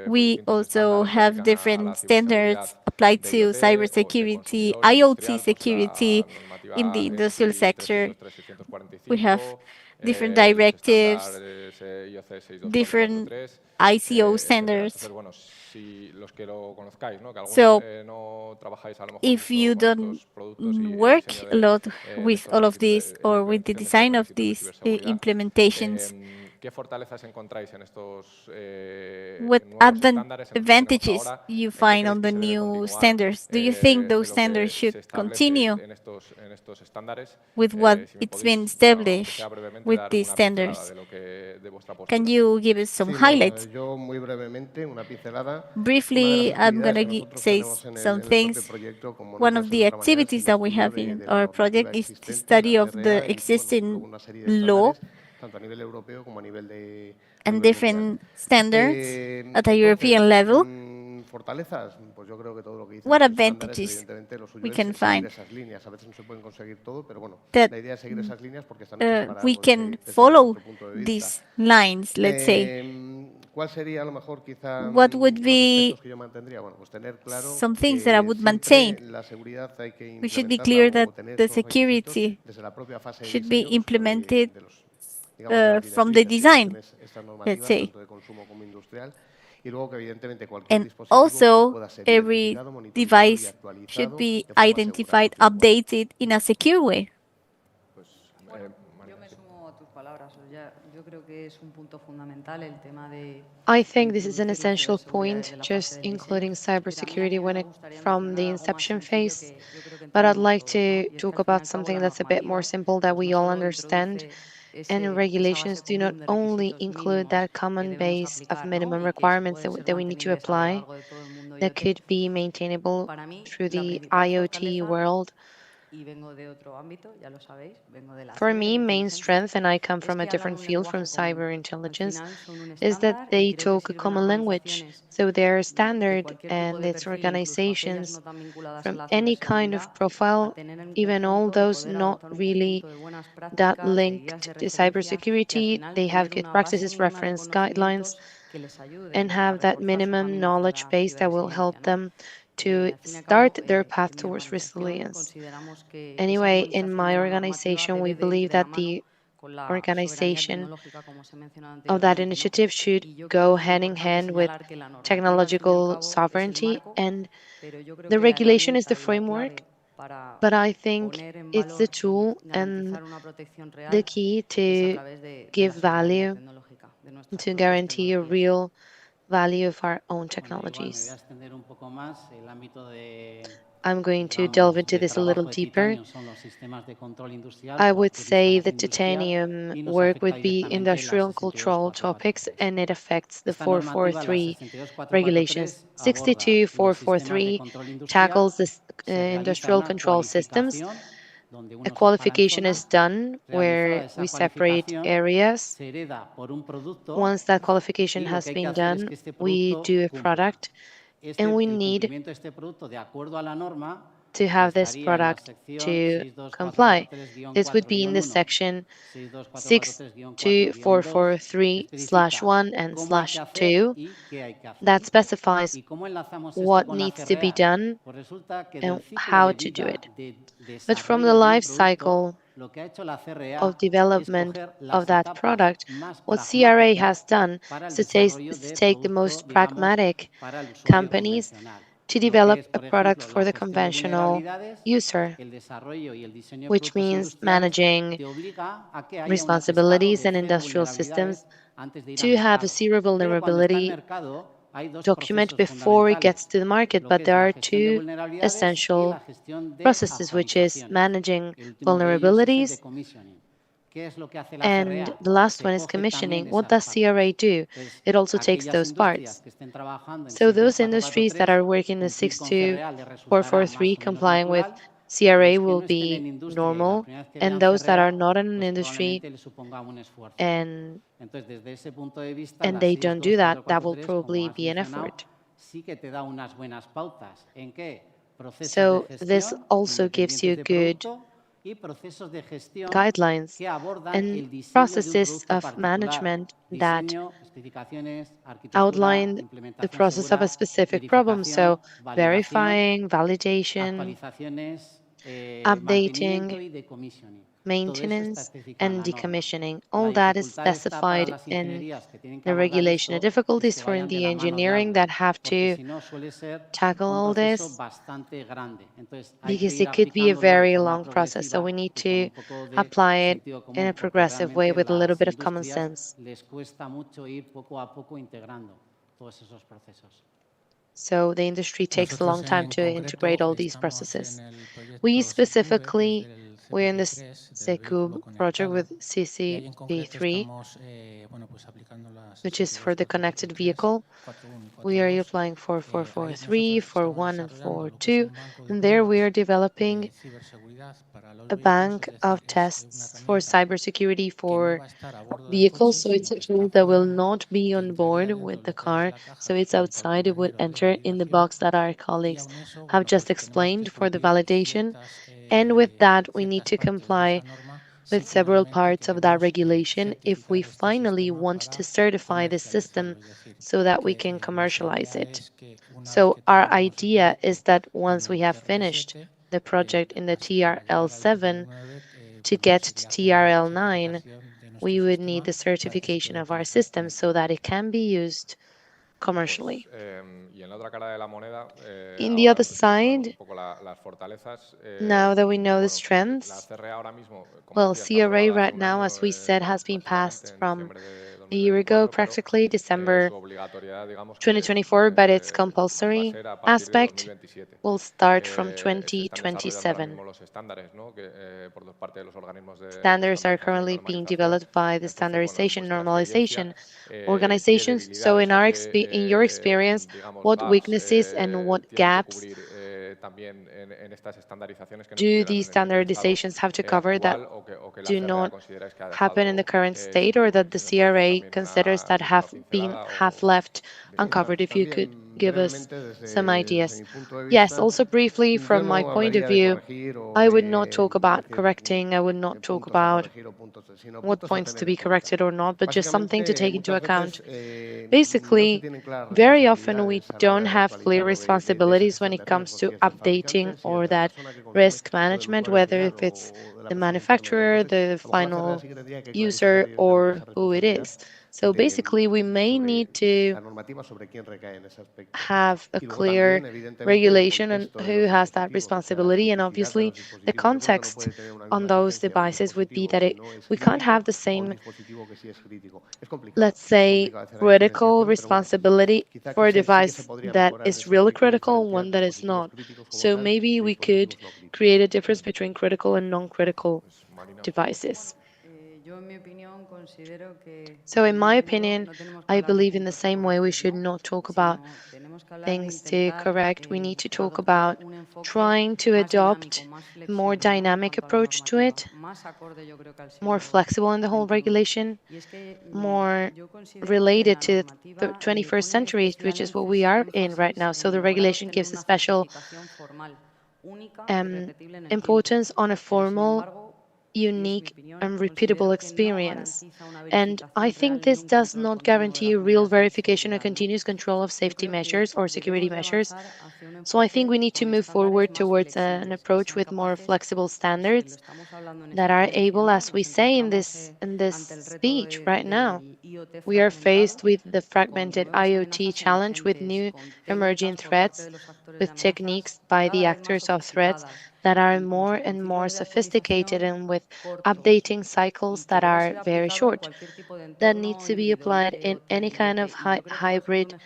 We also have different standards applied to cybersecurity, IoT security in the industrial sector. We have different directives, different ICO standards. So if you don't work a lot with all of this or with the design of these implementations, what advantages you find on the new standards? Do you think those standards should continue with what it's been established with these standards? Can you give us some highlights? Briefly, I'm going to say some things. One of the activities that we have in our project is the study of the existing law and different standards at a European level. What advantages we can find that we can follow these lines, let's say. what would be some things that I would maintain? We should be clear that the security should be implemented from the design, let's say. And also, every device should be identified, updated in a secure way. I think this is an essential point, just including cybersecurity from the inception phase. But I'd like to talk about something that's a bit more simple that we all understand. And regulations do not only include that common base of minimum requirements that we need to apply that could be maintainable through the IoT world. For me, main strength, and I come from a different field from cyber intelligence, is that they talk a common language. So they're standard and its organizations from any kind of profile, even all those not really that linked to cybersecurity, they have good practices, reference guidelines, and have that minimum knowledge base that will help them to start their path towards resilience. Anyway, in my organization, we believe that the organization of that initiative should go hand in hand with technological sovereignty, and the regulation is the framework, but I think it's the tool and the key to give value, to guarantee a real value of our own technologies. I'm going to delve into this a little deeper. I would say that titanium work with the industrial control topics, and it affects the 443 regulations. 62443 tackles the industrial control systems. A qualification is done where we separate areas. Once that qualification has been done, we do a product, and we need to have this product to comply. This would be in the section 62443/1 and /2 that specifies what needs to be done and how to do it. But from the life cycle of development of that product, what CRA has done is to take the most pragmatic companies to develop a product for the conventional user, which means managing responsibilities and industrial systems to have a zero vulnerability document before it gets to the market. But there are two essential processes, which is managing vulnerabilities, and the last one is commissioning. What does CRA do? It also takes those parts. So those industries that are working the 62443 complying with CRA will be normal, and those that are not in an industry and they don't do that, that will probably be an effort. So this also gives you good guidelines and processes of management that outline the process of a specific problem. So verifying, validation, updating, maintenance, and decommissioning. All that is specified in the regulation. The difficulties for the engineering that have to tackle all this, because it could be a very long process. So we need to apply it in a progressive way with a little bit of common sense. So the industry takes a long time to integrate all these processes. We specifically, we're in this SECUB project with CCB3, which is for the connected vehicle. We are applying 4443, 41, and 42, and there we are developing a bank of tests for cybersecurity for vehicles. So it's a tool that will not be on board with the car, so it's outside. It would enter in the box that our colleagues have just explained for the validation. And with that, we need to comply with several parts of that regulation if we finally want to certify the system so that we can commercialize it. So our idea is that once we have finished the project in the TRL7 to get to TRL9, we would need the certification of our system so that it can be used commercially. In the other side, now that we know the strengths, well, CRA right now, as we said, has been passed from a year ago, practically December 2024, but its compulsory aspect will start from 2027. Standards are currently being developed by the standardization normalization organizations. So in your experience, what weaknesses and what gaps do these standardizations have to cover that do not happen in the current state, or that the CRA considers that have left uncovered? If you could give us some ideas. Yes, also briefly from my point of view, I would not talk about correcting, I would not talk about what points to be corrected or not, but just something to take into account. Basically, very often we don't have clear responsibilities when it comes to updating or that risk management, whether if it's the manufacturer, the final user, or who it is. So basically, we may need to have a clear regulation on who has that responsibility. And obviously, the context on those devices would be that we can't have the same, let's say, critical responsibility for a device that is really critical and one that is not. So maybe we could create a difference between critical and non-critical devices. So in my opinion, I believe in the same way we should not talk about things to correct. We need to talk about trying to adopt a more dynamic approach to it, more flexible in the whole regulation, more related to the 21st century, which is what we are in right now. So the regulation gives a special importance on a formal, unique and repeatable experience. And I think this does not guarantee real verification or continuous control of safety measures or security measures. So I think we need to move forward towards an approach with more flexible standards that are able, as we say in this speech right now, we are faced with the fragmented IoT challenge with new emerging threats, with techniques by the actors of threats that are more and more sophisticated and with updating cycles that are very short. That needs to be applied in any kind of hybrid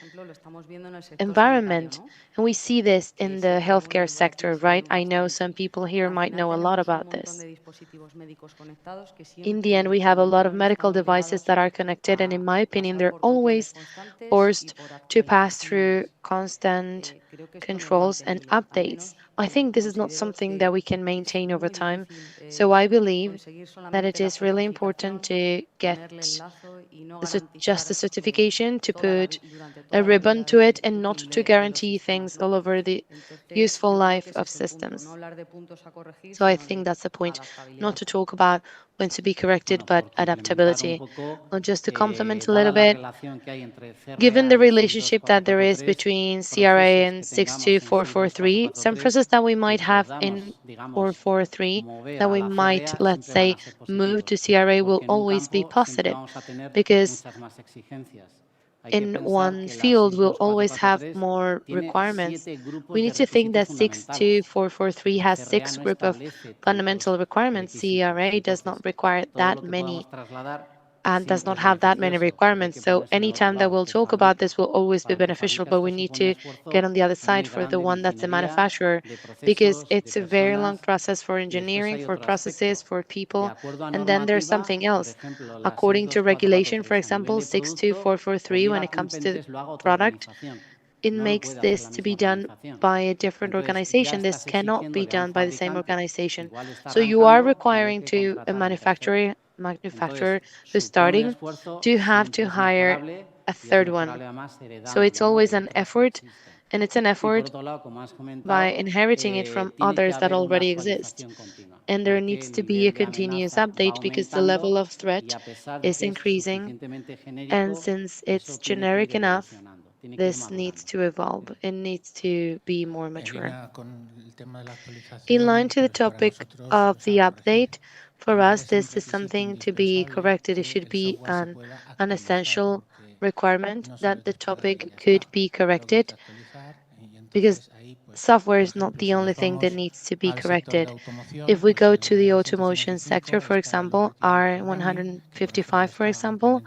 environment. And we see this in the healthcare sector, right? I know some people here might know a lot about this. In the end, we have a lot of medical devices that are connected, and in my opinion, they're always forced to pass through constant controls and updates. I think this is not something that we can maintain over time. So I believe that it is really important to get just the certification, to put a ribbon to it, and not to guarantee things all over the useful life of systems. So I think that's the point, not to talk about when to be corrected, but adaptability. Well, just to complement a little bit, given the relationship that there is between CRA and 62443, some process that we might have in 443 that we might, let's say, move to CRA will always be positive, because in one field we'll always have more requirements. We need to think that 62443 has 6 group of fundamental requirements. CRA does not require that many and does not have that many requirements. So anytime that we'll talk about this will always be beneficial, but we need to get on the other side for the one that's the manufacturer, because it's a very long process for engineering, for processes, for people. And then there's something else. According to regulation, for example, 62443, when it comes to product, it makes this to be done by a different organization. This cannot be done by the same organization. So you are requiring to a manufacturer who's starting to have to hire a third one. So it's always an effort And it's an effort by inheriting it from others that already exist. And there needs to be a continuous update because the level of threat is increasing. And since it's generic enough, this needs to evolve. It needs to be more mature. In line to the topic of the update, for us, this is something to be corrected. It should be an essential requirement that the topic could be corrected, because software is not the only thing that needs to be corrected. If we go to the automotive sector, for example, R155, for example,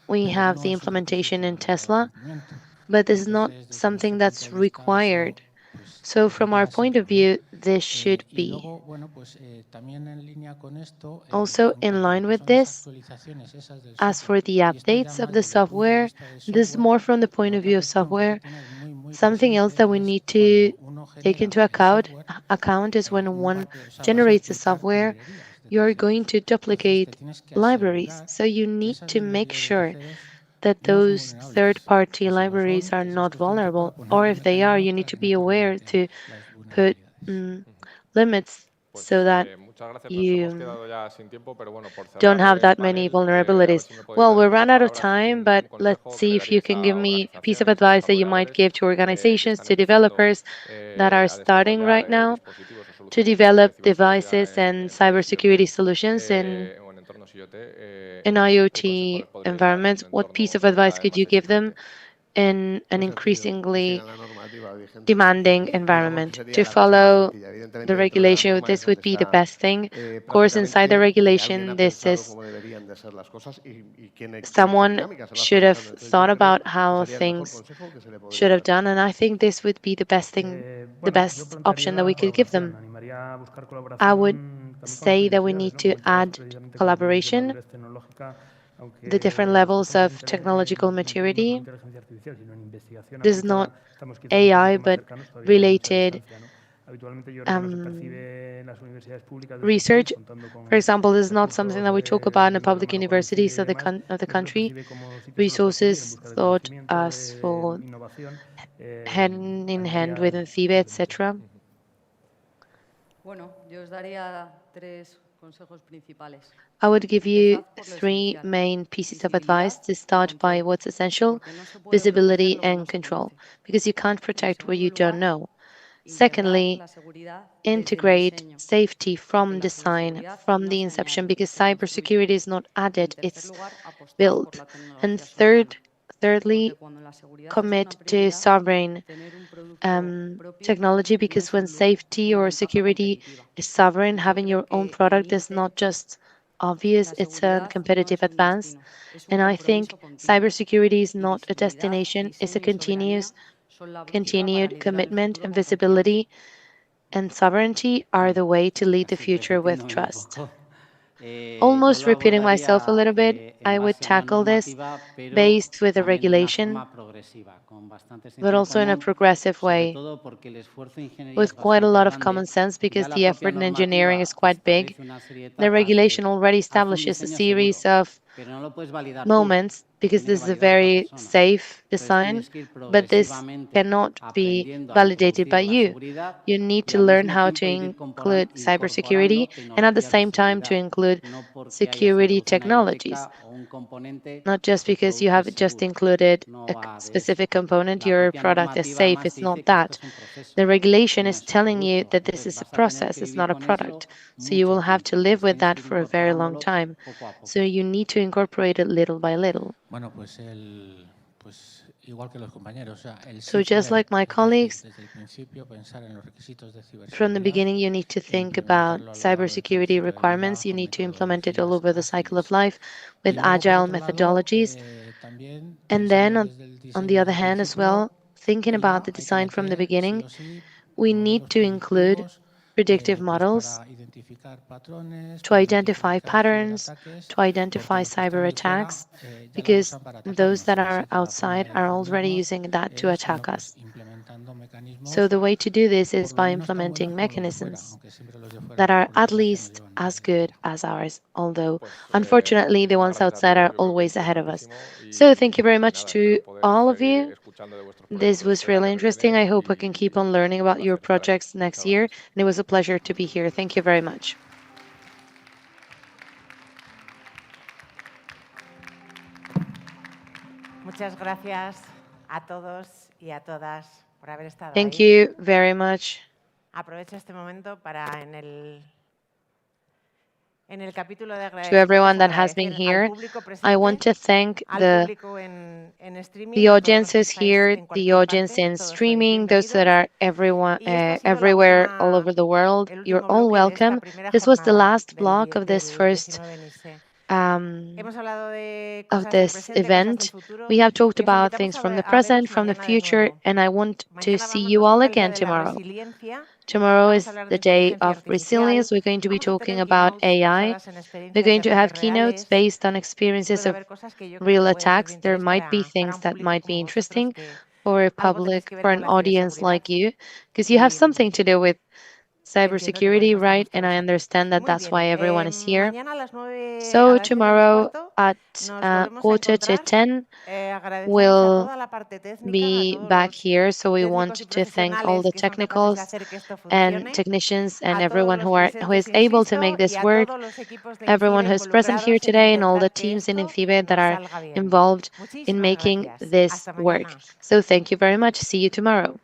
we have the implementation in Tesla, but this is not something that's required. So from our point of view, this should be. Also, in line with this, as for the updates of the software, this is more from the point of view of software. Something else that we need to take into account is when one generates the software, you're going to duplicate libraries. So you need to make sure that those third-party libraries are not vulnerable, or if they are, you need to be aware to put limits so that you don't have that many vulnerabilities. Well, we ran out of time, but let's see if you can give me a piece of advice that you might give to organizations, to developers that are starting right now to develop devices and cybersecurity solutions in IoT environments. What piece of advice could you give them in an increasingly demanding environment? To follow the regulation, this would be the best thing. Of course, inside the regulation, this is someone should have thought about how things should have done, and I think this would be the best thing, the best option that we could give them. I would say that we need to add collaboration, the different levels of technological maturity. This is not AI, but related research. For example, this is not something that we talk about in the public universities of the country. Resources thought as for hand in hand with INCIBE, etc. I would give you 3 main pieces of advice to start by what's essential: visibility and control, because you can't protect what you don't know. Secondly, integrate safety from design, from the inception, because cybersecurity is not added, it's built. And thirdly, commit to sovereign technology, because when safety or security is sovereign, having your own product is not just obvious, it's a competitive advance. And I think cybersecurity is not a destination, it's a continued commitment, and visibility and sovereignty are the way to lead the future with trust. Almost repeating myself a little bit, I would tackle this based with a regulation, but also in a progressive way, with quite a lot of common sense, because the effort in engineering is quite big. The regulation already establishes a series of moments, because this is a very safe design, but this cannot be validated by you. You need to learn how to include cybersecurity and at the same time to include security technologies. Not just because you have just included a specific component, your product is safe. It's not that. The regulation is telling you that this is a process, it's not a product. So you will have to live with that for a very long time. So you need to incorporate it little by little. So just like my colleagues, from the beginning you need to think about cybersecurity requirements. You need to implement it all over the cycle of life with agile methodologies. And then on the other hand as well, thinking about the design from the beginning, we need to include predictive models to identify patterns, to identify cyber attacks, because those that are outside are already using that to attack us. So the way to do this is by implementing mechanisms that are at least as good as ours, although unfortunately the ones outside are always ahead of us. So thank you very much to all of you. This was really interesting. I hope I can keep on learning about your projects next year. And it was a pleasure to be here. Thank you very much. Muchas gracias a todos y a todas por haber estado Thank ahí. you very much. Aprovecho este momento para en el capítulo de To everyone that has been here, I want to thank the audiences here, the audience in streaming, those that are everywhere all over the world. You're all welcome. This was the last block of this first of this event. We have talked about things from the present, from the future, and I want to see you all again tomorrow. Tomorrow is the day of resilience. We're going to be talking about AI. We're going to have keynotes based on experiences of real attacks. There might be things that might be interesting for an audience like you, because you have something to do with cybersecurity, right? And I understand that that's why everyone is here. So tomorrow at 9:45, we'll be back here. So we want to thank all the technicals and technicians and everyone who is able to make this work, everyone who's present here today, and all the teams in INCIBE that are involved in making this work. So thank you very much. See you tomorrow.